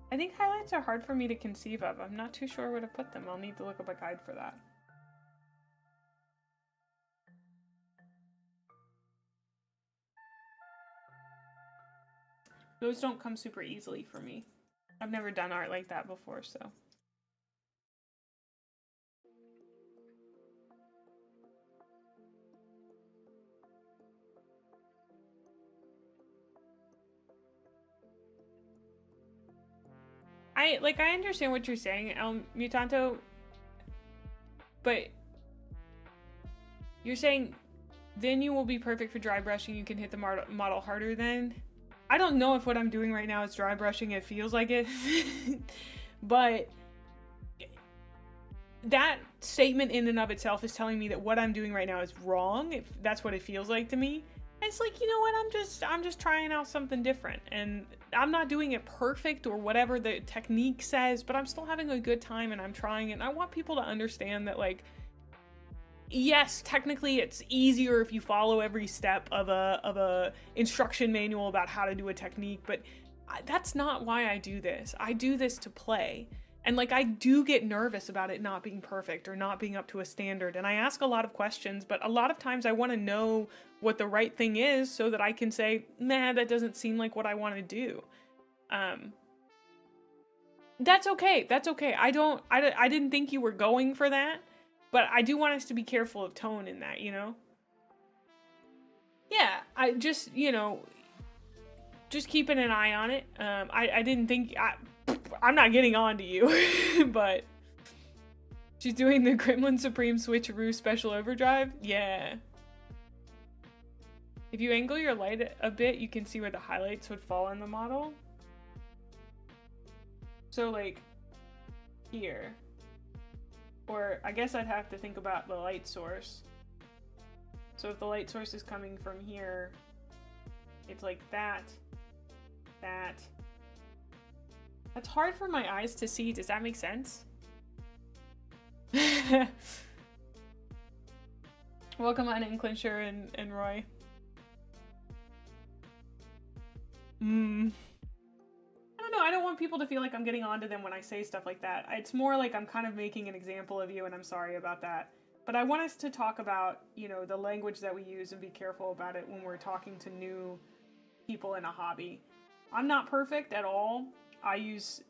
Speaker 1: I think highlights are hard for me to conceive of. I'm not too sure where to put them. I'll need to look up a guide for that. Those don't come super easily for me. I've never done art like that before, so. I understand what you're saying, El Mutanto, but you're saying then you will be perfect for dry brushing, you can hit the model harder then? I don't know if what I'm doing right now is dry brushing, it feels like it, but that statement in and of itself is telling me that what I'm doing right now is wrong, if that's what it feels like to me. And it's like, you know what, I'm just trying out something different, and I'm not doing it perfect or whatever the technique says, but I'm still having a good time and I'm trying it, and I want people to understand that, like, yes, technically it's easier if you follow every step of a instruction manual about how to do a technique, but that's not why I do this. I do this to play. And like, I do get nervous about it not being perfect or not being up to a standard. And I ask a lot of questions, but a lot of times I want to know what the right thing is so that I can say, nah, that doesn't seem like what I want to do. That's okay. That's okay. I didn't think you were going for that, but I do want us to be careful of tone in that, you know? Yeah, I just, you know, just keeping an eye on it. I didn't think, I'm not getting on to you, but she's doing the Gremlin Supreme Switcheroo Special Overdrive. Yeah. If you angle your light a bit, you can see where the highlights would fall in the model. So like here, or I guess I'd have to think about the light source. So if the light source is coming from here, it's like that. That's hard for my eyes to see. Does that make sense? Welcome on in, Clincher and Roy. I don't know. I don't want people to feel like I'm getting on to them when I say stuff like that. It's more like I'm kind of making an example of you, and I'm sorry about that. But I want us to talk about, you know, the language that we use and be careful about it when we're talking to new people in a hobby. I'm not perfect at all. I use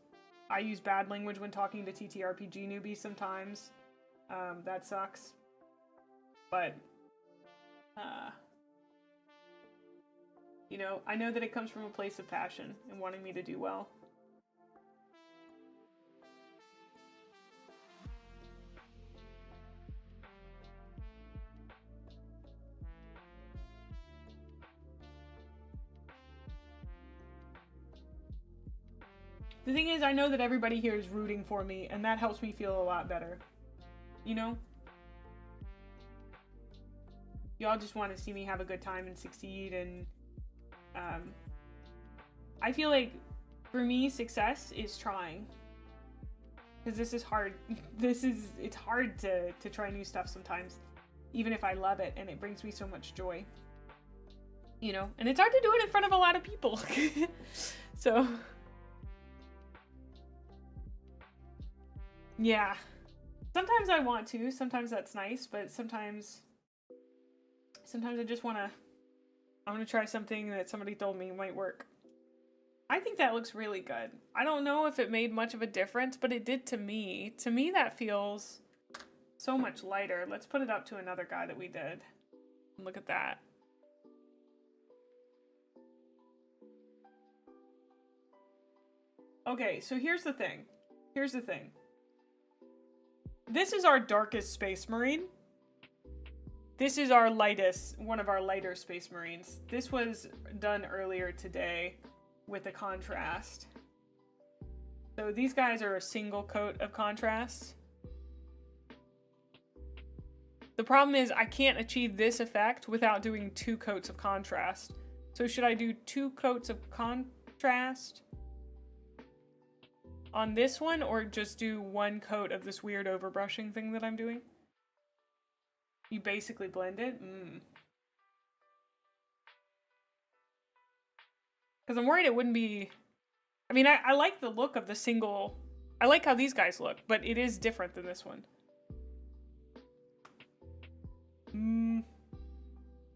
Speaker 1: bad language when talking to TTRPG newbies sometimes. That sucks. But, you know, I know that it comes from a place of passion and wanting me to do well. The thing is, I know that everybody here is rooting for me, and that helps me feel a lot better. You know? Y'all just want to see me have a good time and succeed, and I feel like, for me, success is trying. Because this is hard. It's hard to try new stuff sometimes, even if I love it, and it brings me so much joy. You know? And it's hard to do it in front of a lot of people. So... yeah. Sometimes I want to, sometimes that's nice, but sometimes I just I want to try something that somebody told me might work. I think that looks really good. I don't know if it made much of a difference, but it did to me. To me, that feels so much lighter. Let's put it up to another guy that we did. Look at that. Okay, so here's the thing. This is our darkest Space Marine. This is our lightest, one of our lighter Space Marines. This was done earlier today with a contrast. So these guys are a single coat of contrast. The problem is I can't achieve this effect without doing 2 coats of contrast. So should I do 2 coats of contrast on this one, or just do 1 coat of this weird overbrushing thing that I'm doing? You basically blend it? Because I'm worried it wouldn't be... I mean, I like the look of the single... I like how these guys look, but it is different than this one.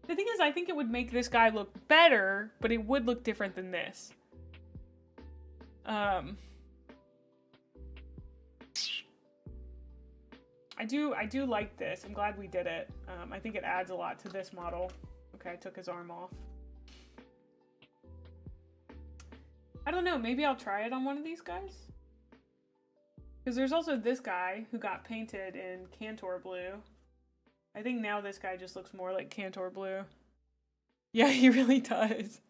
Speaker 1: The thing is, I think it would make this guy look better, but it would look different than this. I do like this. I'm glad we did it. I think it adds a lot to this model. Okay, I took his arm off. I don't know, maybe I'll try it on one of these guys? Because there's also this guy who got painted in Cantor Blue. I think now this guy just looks more like Cantor Blue. Yeah, he really does.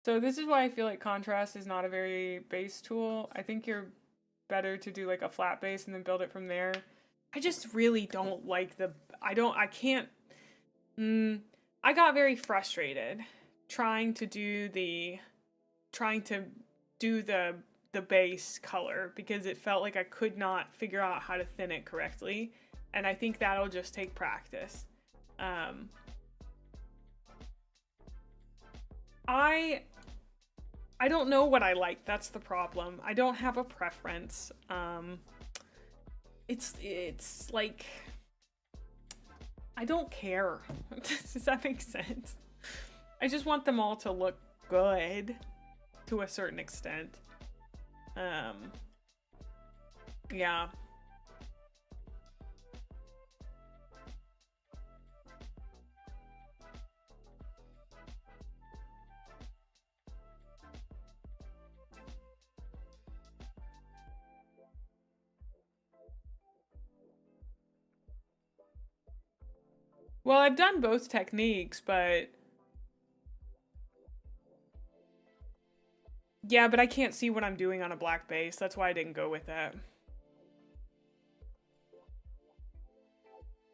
Speaker 1: So this is why I feel like contrast is not a very base tool. I think you're better to do like a flat base and then build it from there. I just really don't like the... I got very frustrated trying to do the base color because it felt like I could not figure out how to thin it correctly. And I think that'll just take practice. I don't know what I like. That's the problem. I don't have a preference. It's like, I don't care. Does that make sense? I just want them all to look good to a certain extent. Yeah. Well, I've done both techniques, but... Yeah, but I can't see what I'm doing on a black base. That's why I didn't go with that.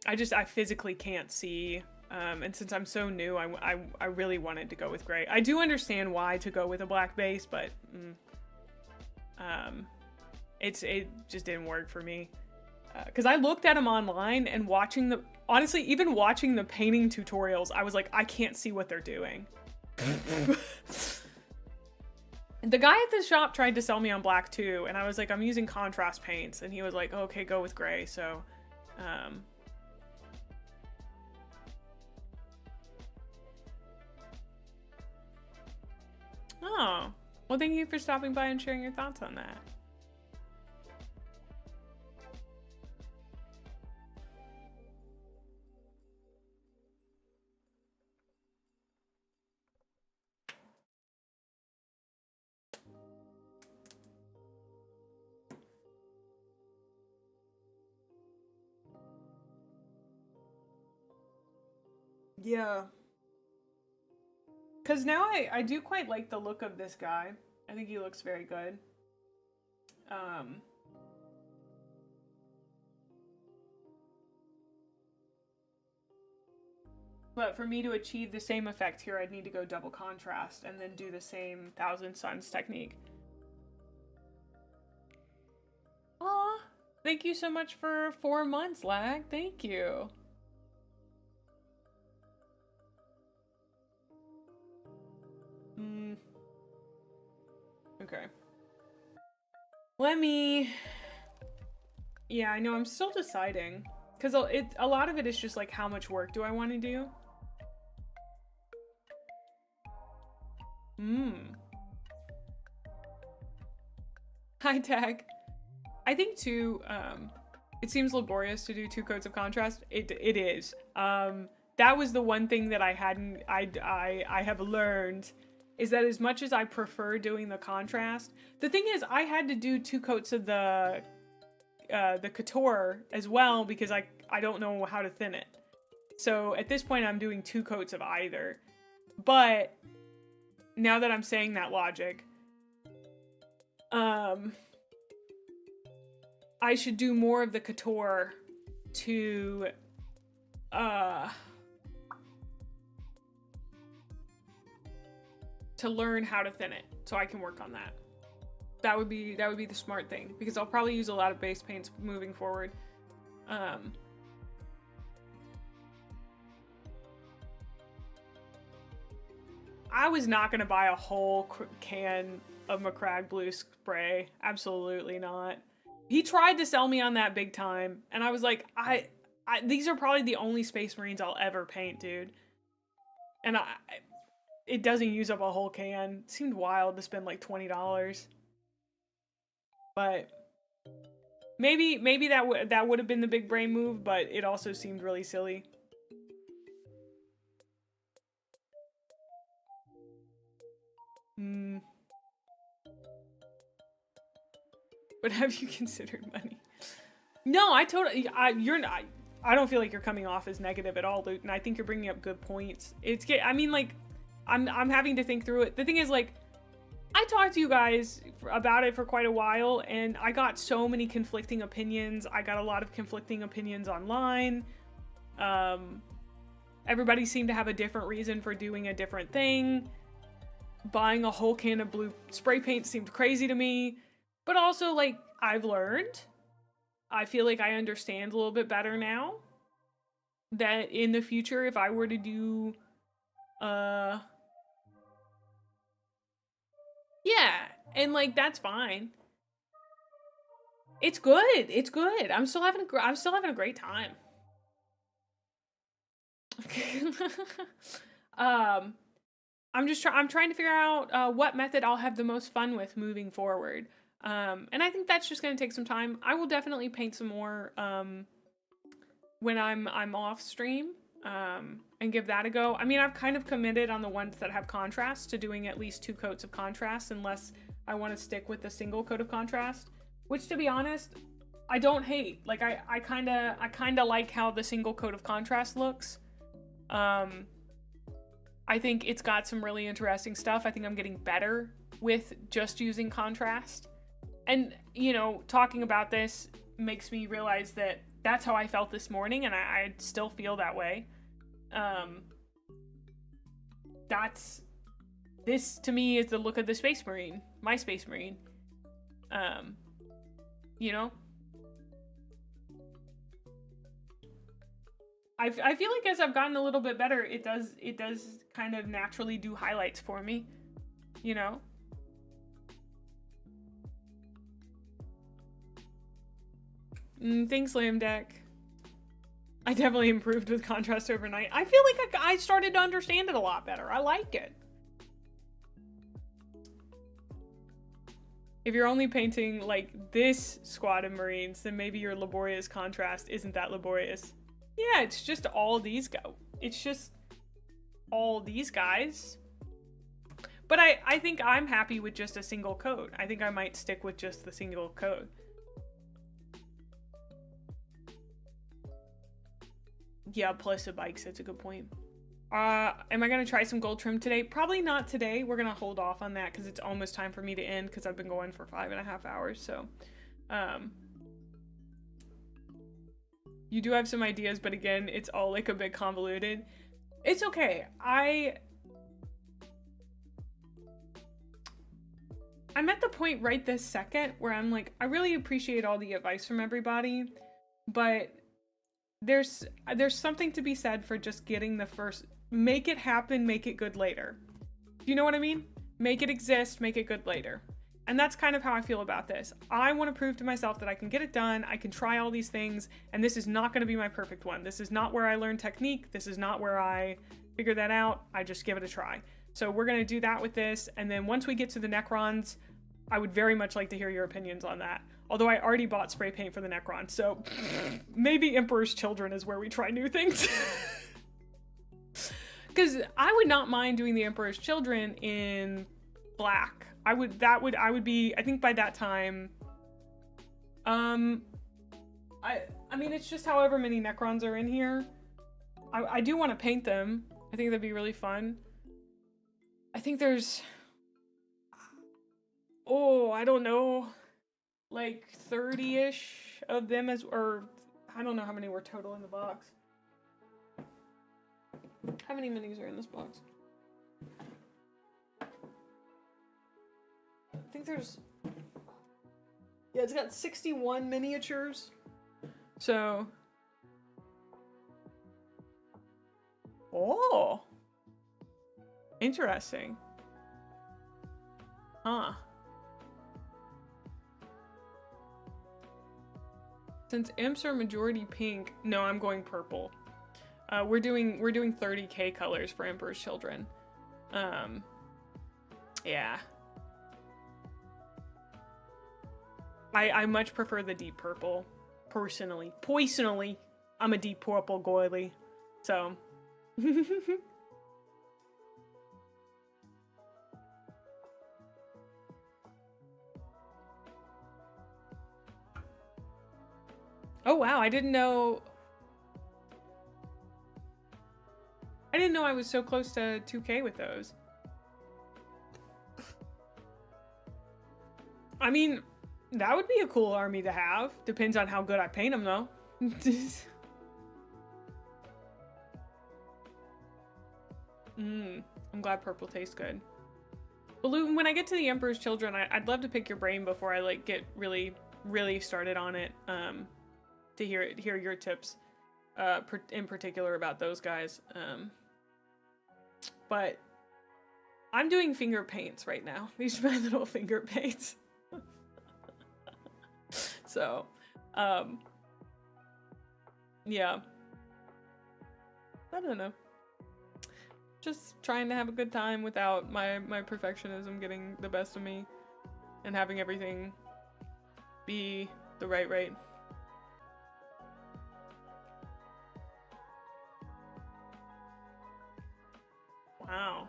Speaker 1: I physically can't see. And since I'm so new, I really wanted to go with gray. I do understand why to go with a black base, but... it just didn't work for me. Because I looked at them online and watching the... Honestly, even watching the painting tutorials, I was like, I can't see what they're doing. The guy at the shop tried to sell me on black too, and I was like, I'm using contrast paints, and he was like, okay, go with gray. So, oh, well, thank you for stopping by and sharing your thoughts on that. Yeah. Because now I do quite like the look of this guy. I think he looks very good. But for me to achieve the same effect here, I'd need to go double contrast and then do the same Thousand Suns technique. Aw, thank you so much for 4 months, Lag. Thank you. Okay. Yeah, I know, I'm still deciding. Because a lot of it is just like, how much work do I want to do? Hi, Tag. I think too, it seems laborious to do 2 coats of contrast. It is. That was the one thing that I have learned, is that as much as I prefer doing the contrast, the thing is I had to do 2 coats of the couture as well because I don't know how to thin it. So at this point I'm doing 2 coats of either. But now that I'm saying that logic, I should do more of the couture to to learn how to thin it, so I can work on that. That would be the smart thing, because I'll probably use a lot of base paints moving forward. I was not gonna buy a whole can of McCrag blue spray. Absolutely not. He tried to sell me on that big time, and I was like, these are probably the only Space Marines I'll ever paint, dude. And it doesn't use up a whole can. It seemed wild to spend like $20. But maybe that would have been the big brain move, but it also seemed really silly. But have you considered money? No, I don't feel like you're coming off as negative at all, Luton. I think you're bringing up good points. I mean, like, I'm having to think through it. The thing is, like, I talked to you guys about it for quite a while, and I got so many conflicting opinions. I got a lot of conflicting opinions online. Everybody seemed to have a different reason for doing a different thing. Buying a whole can of blue spray paint seemed crazy to me. But also, like, I've learned. I feel like I understand a little bit better now. That in the future, if I were to do, yeah, and like, that's fine. It's good. It's good. I'm still having a great time. I'm trying to figure out what method I'll have the most fun with moving forward. And I think that's just going to take some time. I will definitely paint some more when I'm off stream and give that a go. I mean, I've kind of committed on the ones that have contrast to doing at least 2 coats of contrast, unless I want to stick with the single coat of contrast, which, to be honest, I don't hate. Like, I kind of like how the single coat of contrast looks. I think it's got some really interesting stuff. I think I'm getting better with just using contrast. And, you know, talking about this makes me realize that that's how I felt this morning, and I still feel that way. This to me is the look of the Space Marine, my Space Marine. You know? I feel like as I've gotten a little bit better, it does kind of naturally do highlights for me, you know? Thanks, Lamb Deck. I definitely improved with contrast overnight. I feel like I started to understand it a lot better. I like it. If you're only painting like this squad of Marines, then maybe your laborious contrast isn't that laborious. Yeah, it's just all these It's just all these guys. But I think I'm happy with just a single coat. I think I might stick with just the single coat. Yeah, plus the bikes, that's a good point. Am I gonna try some gold trim today? Probably not today. We're gonna hold off on that because it's almost time for me to end because I've been going for 5.5 hours, so. You do have some ideas, but again, it's all like a bit convoluted. It's okay. I'm at the point right this second where I'm like, I really appreciate all the advice from everybody, but there's something to be said for just getting the first, make it happen, make it good later. Do you know what I mean? Make it exist, make it good later. And that's kind of how I feel about this. I want to prove to myself that I can get it done, I can try all these things, and this is not going to be my perfect one. This is not where I learn technique, this is not where I figure that out, I just give it a try. So we're going to do that with this, and then once we get to the Necrons, I would very much like to hear your opinions on that. Although I already bought spray paint for the Necron, so maybe Emperor's Children is where we try new things. Because I would not mind doing the Emperor's Children in black. I would be, I think by that time, I mean, it's just however many Necrons are in here. I do want to paint them. I think that'd be really fun. I think there's, I don't know, like 30-ish of them or I don't know how many were total in the box. How many minis are in this box? I think there's... Yeah, it's got 61 miniatures. So... Oh! Interesting. Huh. Since imps are majority pink, no, I'm going purple. We're doing 30k colors for Emperor's Children. Yeah. I much prefer the deep purple, personally. Personally, I'm a deep purple goily, so. Oh wow, I didn't know I was so close to 2k with those. I mean, that would be a cool army to have. Depends on how good I paint them though. I'm glad purple tastes good. Balloon, when I get to the Emperor's Children, I'd love to pick your brain before I like get really started on it. To hear your tips, in particular about those guys. But I'm doing finger paints right now. These are my little finger paints. So, yeah. I don't know. Just trying to have a good time without my perfectionism getting the best of me and having everything be the right rate. Wow.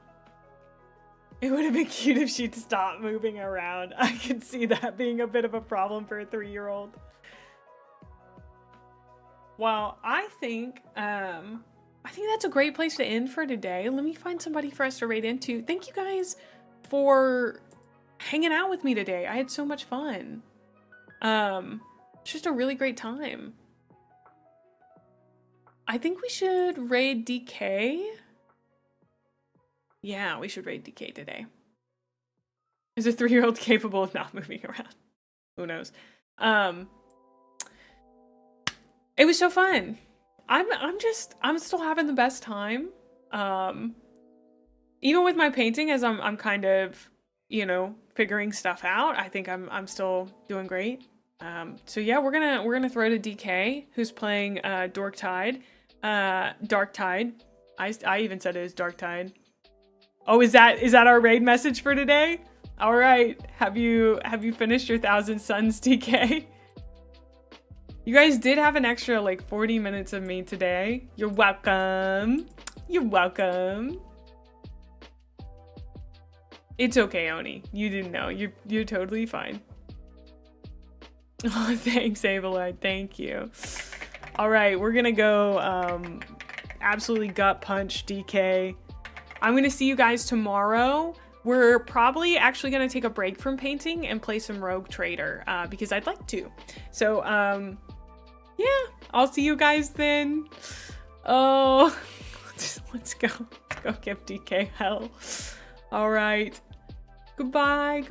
Speaker 1: It would have been cute if she'd stop moving around. I could see that being a bit of a problem for a 3-year-old. Well, I think that's a great place to end for today. Let me find somebody for us to raid into. Thank you guys for hanging out with me today. I had so much fun. It's just a really great time. I think we should raid DK. Yeah, we should raid DK today. Is a 3-year-old capable of not moving around? Who knows? It was so fun. I'm still having the best time. Even with my painting, as I'm kind of, you know, figuring stuff out, I think I'm still doing great. So yeah, we're gonna throw to DK, who's playing Dark Tide. I even said it was Dark Tide. Oh, is that our raid message for today? All right. Have you finished your 1,000 Suns, DK? You guys did have an extra like 40 minutes of me today. You're welcome. You're welcome. It's okay, Oni. You didn't know. You're totally fine. Oh, thanks, Abelard. Thank you. All right, we're gonna go absolutely gut punch DK. I'm gonna see you guys tomorrow. We're probably actually gonna take a break from painting and play some Rogue Trader because I'd like to. So yeah, I'll see you guys then. Oh, let's go give DK hell. All right, goodbye.